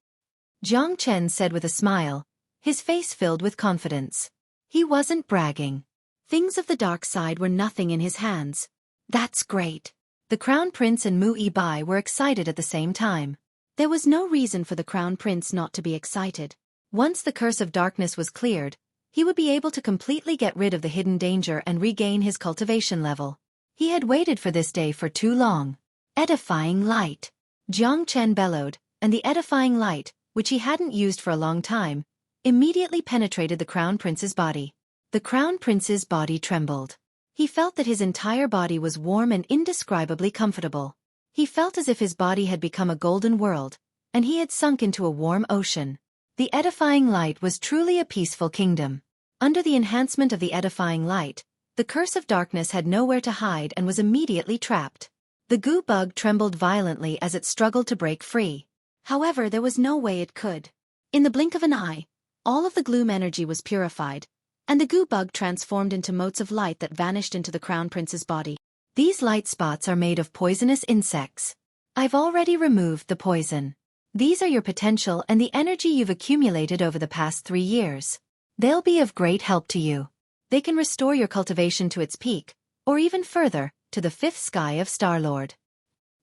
Jiang Chen said with a smile, his face filled with confidence. He wasn't bragging. Things of the dark side were nothing in his hands. That's great. The Crown Prince and Mu Yibai were excited at the same time. There was no reason for the Crown Prince not to be excited. Once the curse of darkness was cleared, he would be able to completely get rid of the hidden danger and regain his cultivation level. He had waited for this day for too long. Edifying light. Jiang Chen bellowed, and the edifying light, which he hadn't used for a long time, immediately penetrated the Crown Prince's body. The Crown Prince's body trembled. He felt that his entire body was warm and indescribably comfortable. He felt as if his body had become a golden world, and he had sunk into a warm ocean. The edifying light was truly a peaceful kingdom. Under the enhancement of the edifying light, the curse of darkness had nowhere to hide and was immediately trapped. The goo bug trembled violently as it struggled to break free. However, there was no way it could. In the blink of an eye, all of the gloom energy was purified, and the goo bug transformed into motes of light that vanished into the Crown Prince's body. These light spots are made of poisonous insects. I've already removed the poison. These are your potential and the energy you've accumulated over the past 3 years. They'll be of great help to you. They can restore your cultivation to its peak, or even further, to the 5th sky of Star-Lord.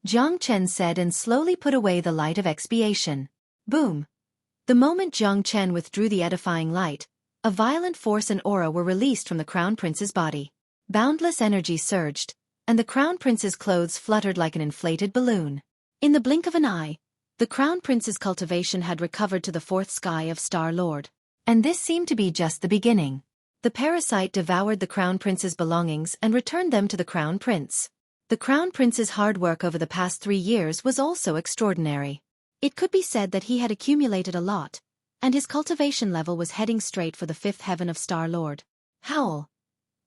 Jiang Chen said and slowly put away the light of expiation. Boom! The moment Jiang Chen withdrew the edifying light, a violent force and aura were released from the Crown Prince's body. Boundless energy surged, and the Crown Prince's clothes fluttered like an inflated balloon. In the blink of an eye, the Crown Prince's cultivation had recovered to the 4th sky of Star-Lord. And this seemed to be just the beginning. The parasite devoured the Crown Prince's belongings and returned them to the Crown Prince. The Crown Prince's hard work over the past 3 years was also extraordinary. It could be said that he had accumulated a lot, and his cultivation level was heading straight for the 5th heaven of Star-Lord. Howl.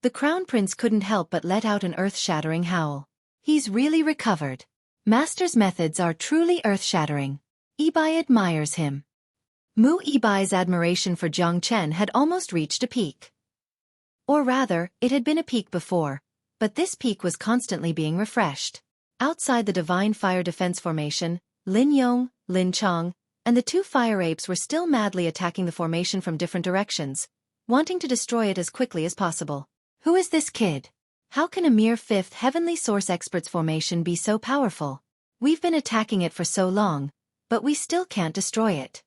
The Crown Prince couldn't help but let out an earth-shattering howl. He's really recovered. Master's methods are truly earth-shattering. Yibai admires him. Mu Yibai's admiration for Jiang Chen had almost reached a peak. Or rather, it had been a peak before, but this peak was constantly being refreshed. Outside the Divine Fire Defense Formation, Lin Yong, Lin Chong, and the 2 fire apes were still madly attacking the formation from different directions, wanting to destroy it as quickly as possible. Who is this kid? How can a mere 5th Heavenly Source Expert's formation be so powerful? We've been attacking it for so long, but we still can't destroy it.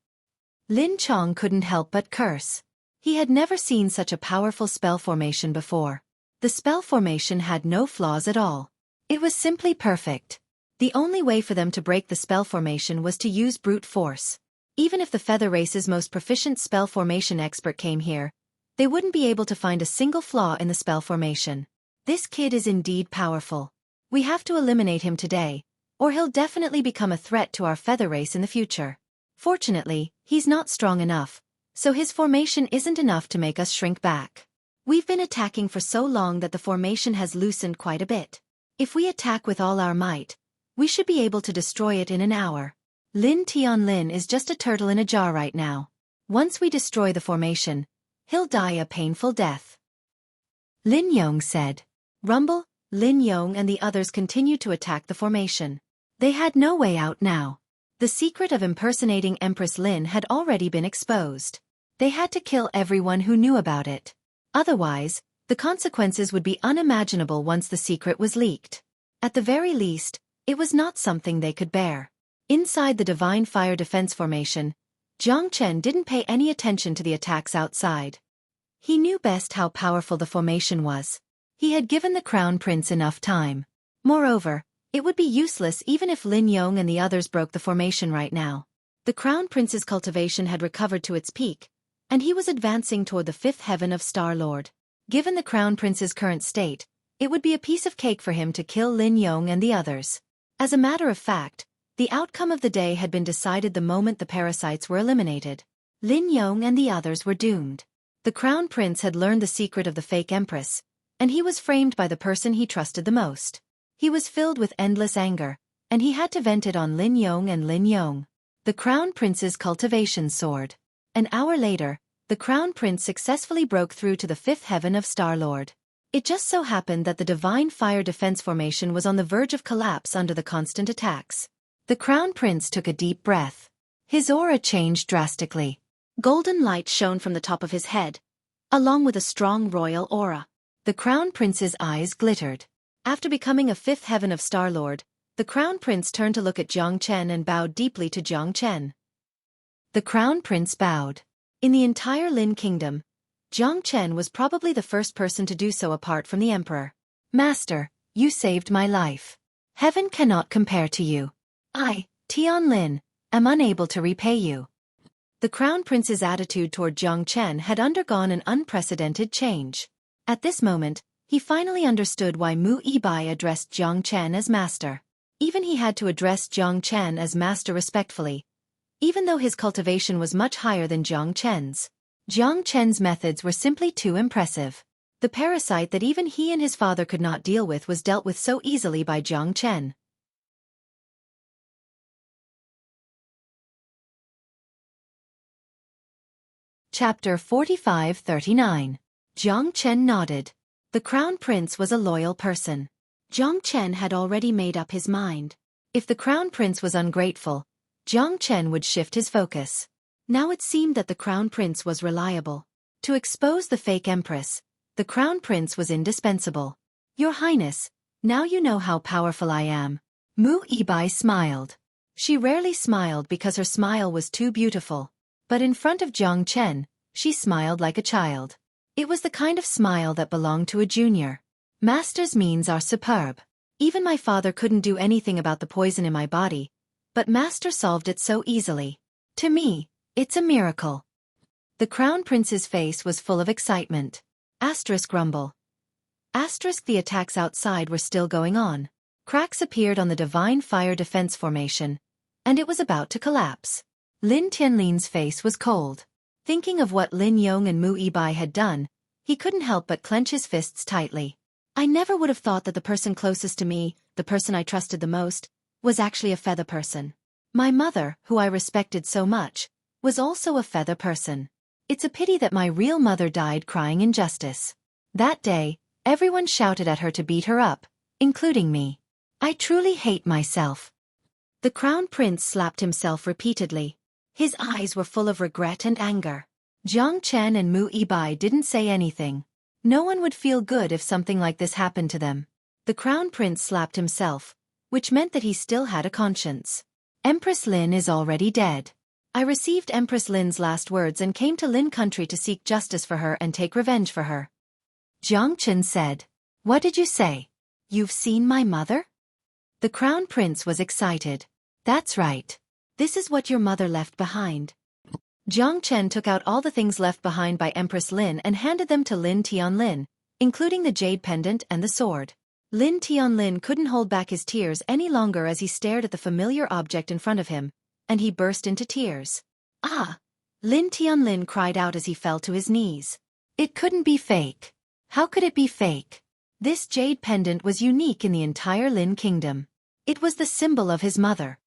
Lin Chong couldn't help but curse. He had never seen such a powerful spell formation before. The spell formation had no flaws at all. It was simply perfect. The only way for them to break the spell formation was to use brute force. Even if the Feather Race's most proficient spell formation expert came here, they wouldn't be able to find a single flaw in the spell formation. This kid is indeed powerful. We have to eliminate him today, or he'll definitely become a threat to our Feather Race in the future. Fortunately, he's not strong enough, so his formation isn't enough to make us shrink back. We've been attacking for so long that the formation has loosened quite a bit. If we attack with all our might, we should be able to destroy it in an hour. Lin Tianlin is just a turtle in a jar right now. Once we destroy the formation, He'll die a painful death. Lin Yong said. Rumble, Lin Yong and the others continued to attack the formation. They had no way out now. The secret of impersonating Empress Lin had already been exposed. They had to kill everyone who knew about it. Otherwise, the consequences would be unimaginable once the secret was leaked. At the very least, it was not something they could bear. Inside the Divine Fire Defense Formation, Jiang Chen didn't pay any attention to the attacks outside. He knew best how powerful the formation was. He had given the Crown Prince enough time. Moreover, it would be useless even if Lin Yong and the others broke the formation right now. The Crown Prince's cultivation had recovered to its peak, and he was advancing toward the fifth heaven of Star-Lord. Given the Crown Prince's current state, it would be a piece of cake for him to kill Lin Yong and the others. As a matter of fact, the outcome of the day had been decided the moment the parasites were eliminated. Lin Yong and the others were doomed. The Crown Prince had learned the secret of the fake Empress, and he was framed by the person he trusted the most. He was filled with endless anger, and he had to vent it on Lin Yong and Lin Yong. The Crown Prince's cultivation soared. An hour later, the Crown Prince successfully broke through to the fifth heaven of Star-Lord. It just so happened that the Divine Fire Defense Formation was on the verge of collapse under the constant attacks. The Crown Prince took a deep breath. His aura changed drastically. Golden light shone from the top of his head, along with a strong royal aura. The Crown Prince's eyes glittered. After becoming a fifth heaven of Star-Lord, the Crown Prince turned to look at Jiang Chen and bowed deeply to Jiang Chen. The Crown Prince bowed. In the entire Lin Kingdom, Jiang Chen was probably the first person to do so apart from the Emperor. Master, you saved my life. Heaven cannot compare to you. I, Tian Lin, am unable to repay you. The Crown Prince's attitude toward Jiang Chen had undergone an unprecedented change. At this moment, he finally understood why Mu Yibai addressed Jiang Chen as master. Even he had to address Jiang Chen as master respectfully, even though his cultivation was much higher than Jiang Chen's. Jiang Chen's methods were simply too impressive. The parasite that even he and his father could not deal with was dealt with so easily by Jiang Chen. Chapter 45-39. Jiang Chen nodded. The Crown Prince was a loyal person. Jiang Chen had already made up his mind. If the Crown Prince was ungrateful, Jiang Chen would shift his focus. Now it seemed that the Crown Prince was reliable. To expose the fake Empress, the Crown Prince was indispensable. Your Highness, now you know how powerful I am. Mu Yibai smiled. She rarely smiled because her smile was too beautiful. But in front of Jiang Chen, she smiled like a child. It was the kind of smile that belonged to a junior. Master's means are superb. Even my father couldn't do anything about the poison in my body, but Master solved it so easily. To me, it's a miracle. The Crown Prince's face was full of excitement. Asterisk rumble. Asterisk the attacks outside were still going on. Cracks appeared on the Divine Fire Defense Formation, and it was about to collapse. Lin Tianlin's face was cold. Thinking of what Lin Yong and Mu Yibai had done, he couldn't help but clench his fists tightly. I never would have thought that the person closest to me, the person I trusted the most, was actually a feather person. My mother, who I respected so much, was also a feather person. It's a pity that my real mother died crying injustice. That day, everyone shouted at her to beat her up, including me. I truly hate myself. The Crown Prince slapped himself repeatedly. His eyes were full of regret and anger. Jiang Chen and Mu Yibai didn't say anything. No one would feel good if something like this happened to them. The Crown Prince slapped himself, which meant that he still had a conscience. Empress Lin is already dead. I received Empress Lin's last words and came to Lin country to seek justice for her and take revenge for her. Jiang Chen said. What did you say? You've seen my mother? The Crown Prince was excited. That's right. This is what your mother left behind. Jiang Chen took out all the things left behind by Empress Lin and handed them to Lin Tianlin, including the jade pendant and the sword. Lin Tianlin couldn't hold back his tears any longer as he stared at the familiar object in front of him, and he burst into tears. Ah! Lin Tianlin cried out as he fell to his knees. It couldn't be fake. How could it be fake? This jade pendant was unique in the entire Lin Kingdom. It was the symbol of his mother.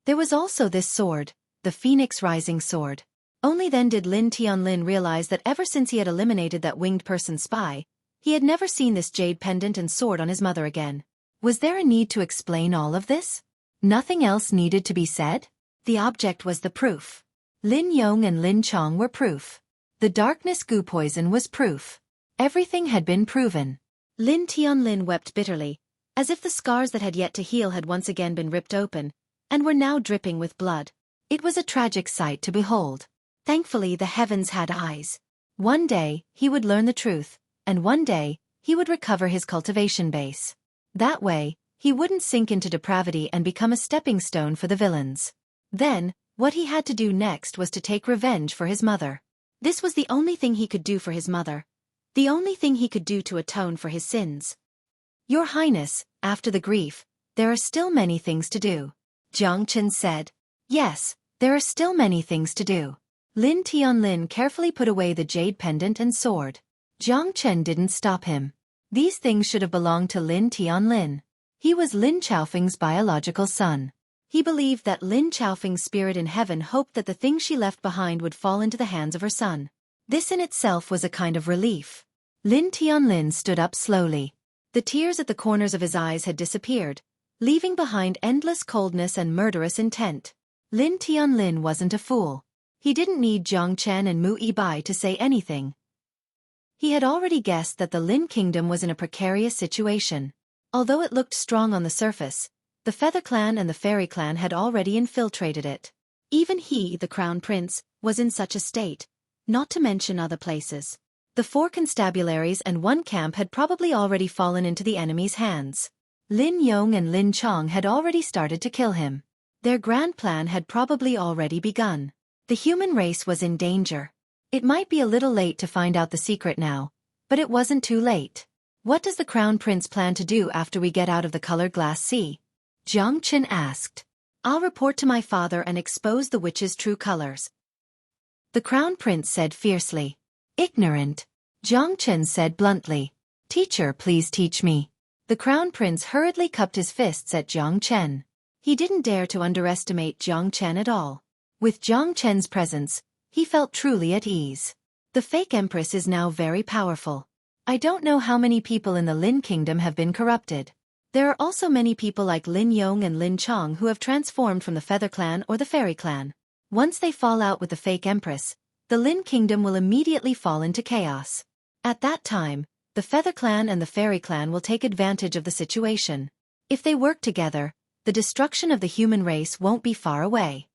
There was also this sword, the Phoenix Rising Sword. Only then did Lin Tianlin realize that ever since he had eliminated that winged person spy, he had never seen this jade pendant and sword on his mother again. Was there a need to explain all of this? Nothing else needed to be said? The object was the proof. Lin Yong and Lin Chong were proof. The darkness goo poison was proof. Everything had been proven. Lin Tianlin wept bitterly, as if the scars that had yet to heal had once again been ripped open, and were now dripping with blood. It was a tragic sight to behold. Thankfully the heavens had eyes. One day, he would learn the truth, and one day, he would recover his cultivation base. That way, he wouldn't sink into depravity and become a stepping stone for the villains. Then, what he had to do next was to take revenge for his mother. This was the only thing he could do for his mother. The only thing he could do to atone for his sins. Your Highness, after the grief, there are still many things to do. Jiang Chen said. Yes, there are still many things to do. Lin Tianlin carefully put away the jade pendant and sword. Jiang Chen didn't stop him. These things should have belonged to Lin Tianlin. He was Lin Chaofeng's biological son. He believed that Lin Chaofeng's spirit in heaven hoped that the things she left behind would fall into the hands of her son. This in itself was a kind of relief. Lin Tianlin stood up slowly. The tears at the corners of his eyes had disappeared, leaving behind endless coldness and murderous intent. Lin Tianlin wasn't a fool. He didn't need Jiang Chen and Mu Yibai to say anything. He had already guessed that the Lin Kingdom was in a precarious situation. Although it looked strong on the surface, the Feather Clan and the Fairy Clan had already infiltrated it. Even he, the Crown Prince, was in such a state, not to mention other places. The 4 constabularies and 1 camp had probably already fallen into the enemy's hands. Lin Yong and Lin Chong had already started to kill him. Their grand plan had probably already begun. The human race was in danger. It might be a little late to find out the secret now, but it wasn't too late. What does the Crown Prince plan to do after we get out of the colored glass sea? Jiang Chen asked. I'll report to my father and expose the witch's true colors. The Crown Prince said fiercely. Ignorant. Jiang Chen said bluntly. Teacher, please teach me. The Crown Prince hurriedly cupped his fists at Jiang Chen. He didn't dare to underestimate Jiang Chen at all. With Jiang Chen's presence, he felt truly at ease. The fake empress is now very powerful. I don't know how many people in the Lin Kingdom have been corrupted. There are also many people like Lin Yong and Lin Chong who have transformed from the Feather Clan or the Fairy Clan. Once they fall out with the fake empress, the Lin Kingdom will immediately fall into chaos. At that time, the Feather Clan and the Fairy Clan will take advantage of the situation. If they work together, the destruction of the human race won't be far away.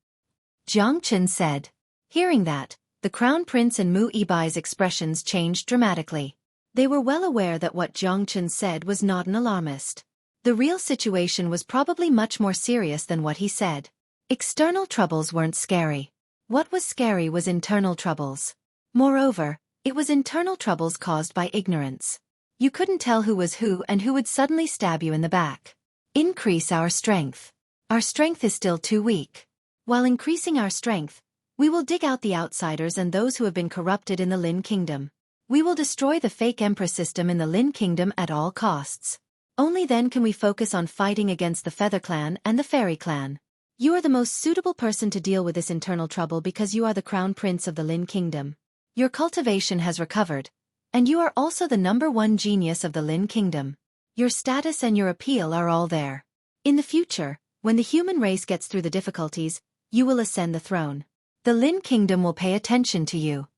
Jiang Chen said. Hearing that, the Crown Prince and Mu Yibai's expressions changed dramatically. They were well aware that what Jiang Chen said was not an alarmist. The real situation was probably much more serious than what he said. External troubles weren't scary. What was scary was internal troubles. Moreover, it was internal troubles caused by ignorance. You couldn't tell who was who and who would suddenly stab you in the back. Increase our strength. Our strength is still too weak. While increasing our strength, we will dig out the outsiders and those who have been corrupted in the Lin Kingdom. We will destroy the fake empress system in the Lin Kingdom at all costs. Only then can we focus on fighting against the Feather Clan and the Fairy Clan. You are the most suitable person to deal with this internal trouble because you are the Crown Prince of the Lin Kingdom. Your cultivation has recovered, and you are also the #1 genius of the Lin Kingdom. Your status and your appeal are all there. In the future, when the human race gets through the difficulties, you will ascend the throne. The Lin Kingdom will pay attention to you.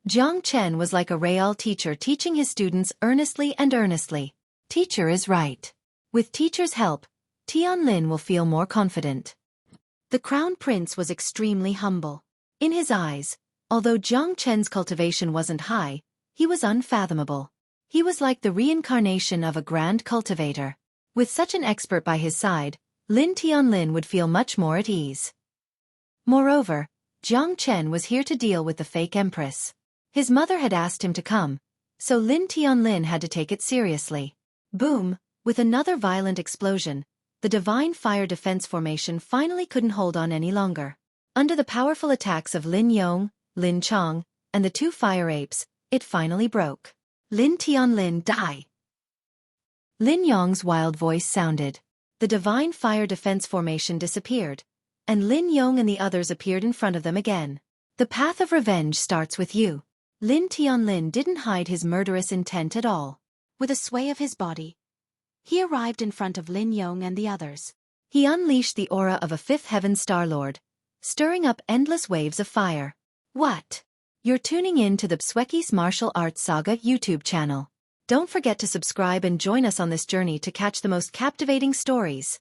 Jiang Chen was like a real teacher teaching his students earnestly and earnestly. Teacher is right. With teacher's help, Tianlin will feel more confident. The Crown Prince was extremely humble. In his eyes, although Jiang Chen's cultivation wasn't high, he was unfathomable. He was like the reincarnation of a grand cultivator. With such an expert by his side, Lin Tianlin would feel much more at ease. Moreover, Jiang Chen was here to deal with the fake empress. His mother had asked him to come, so Lin Tianlin had to take it seriously. Boom! With another violent explosion, the Divine Fire Defense Formation finally couldn't hold on any longer. Under the powerful attacks of Lin Yong, Lin Chong, and the 2 fire apes, it finally broke. Lin Tianlin, die! Lin Yong's wild voice sounded. The Divine Fire Defense Formation disappeared, and Lin Yong and the others appeared in front of them again. The path of revenge starts with you. Lin Tianlin didn't hide his murderous intent at all. With a sway of his body, he arrived in front of Lin Yong and the others. He unleashed the aura of a fifth heaven Star-Lord, stirring up endless waves of fire. What? You're tuning in to the Xueqi's Martial Arts Saga YouTube channel. Don't forget to subscribe and join us on this journey to catch the most captivating stories.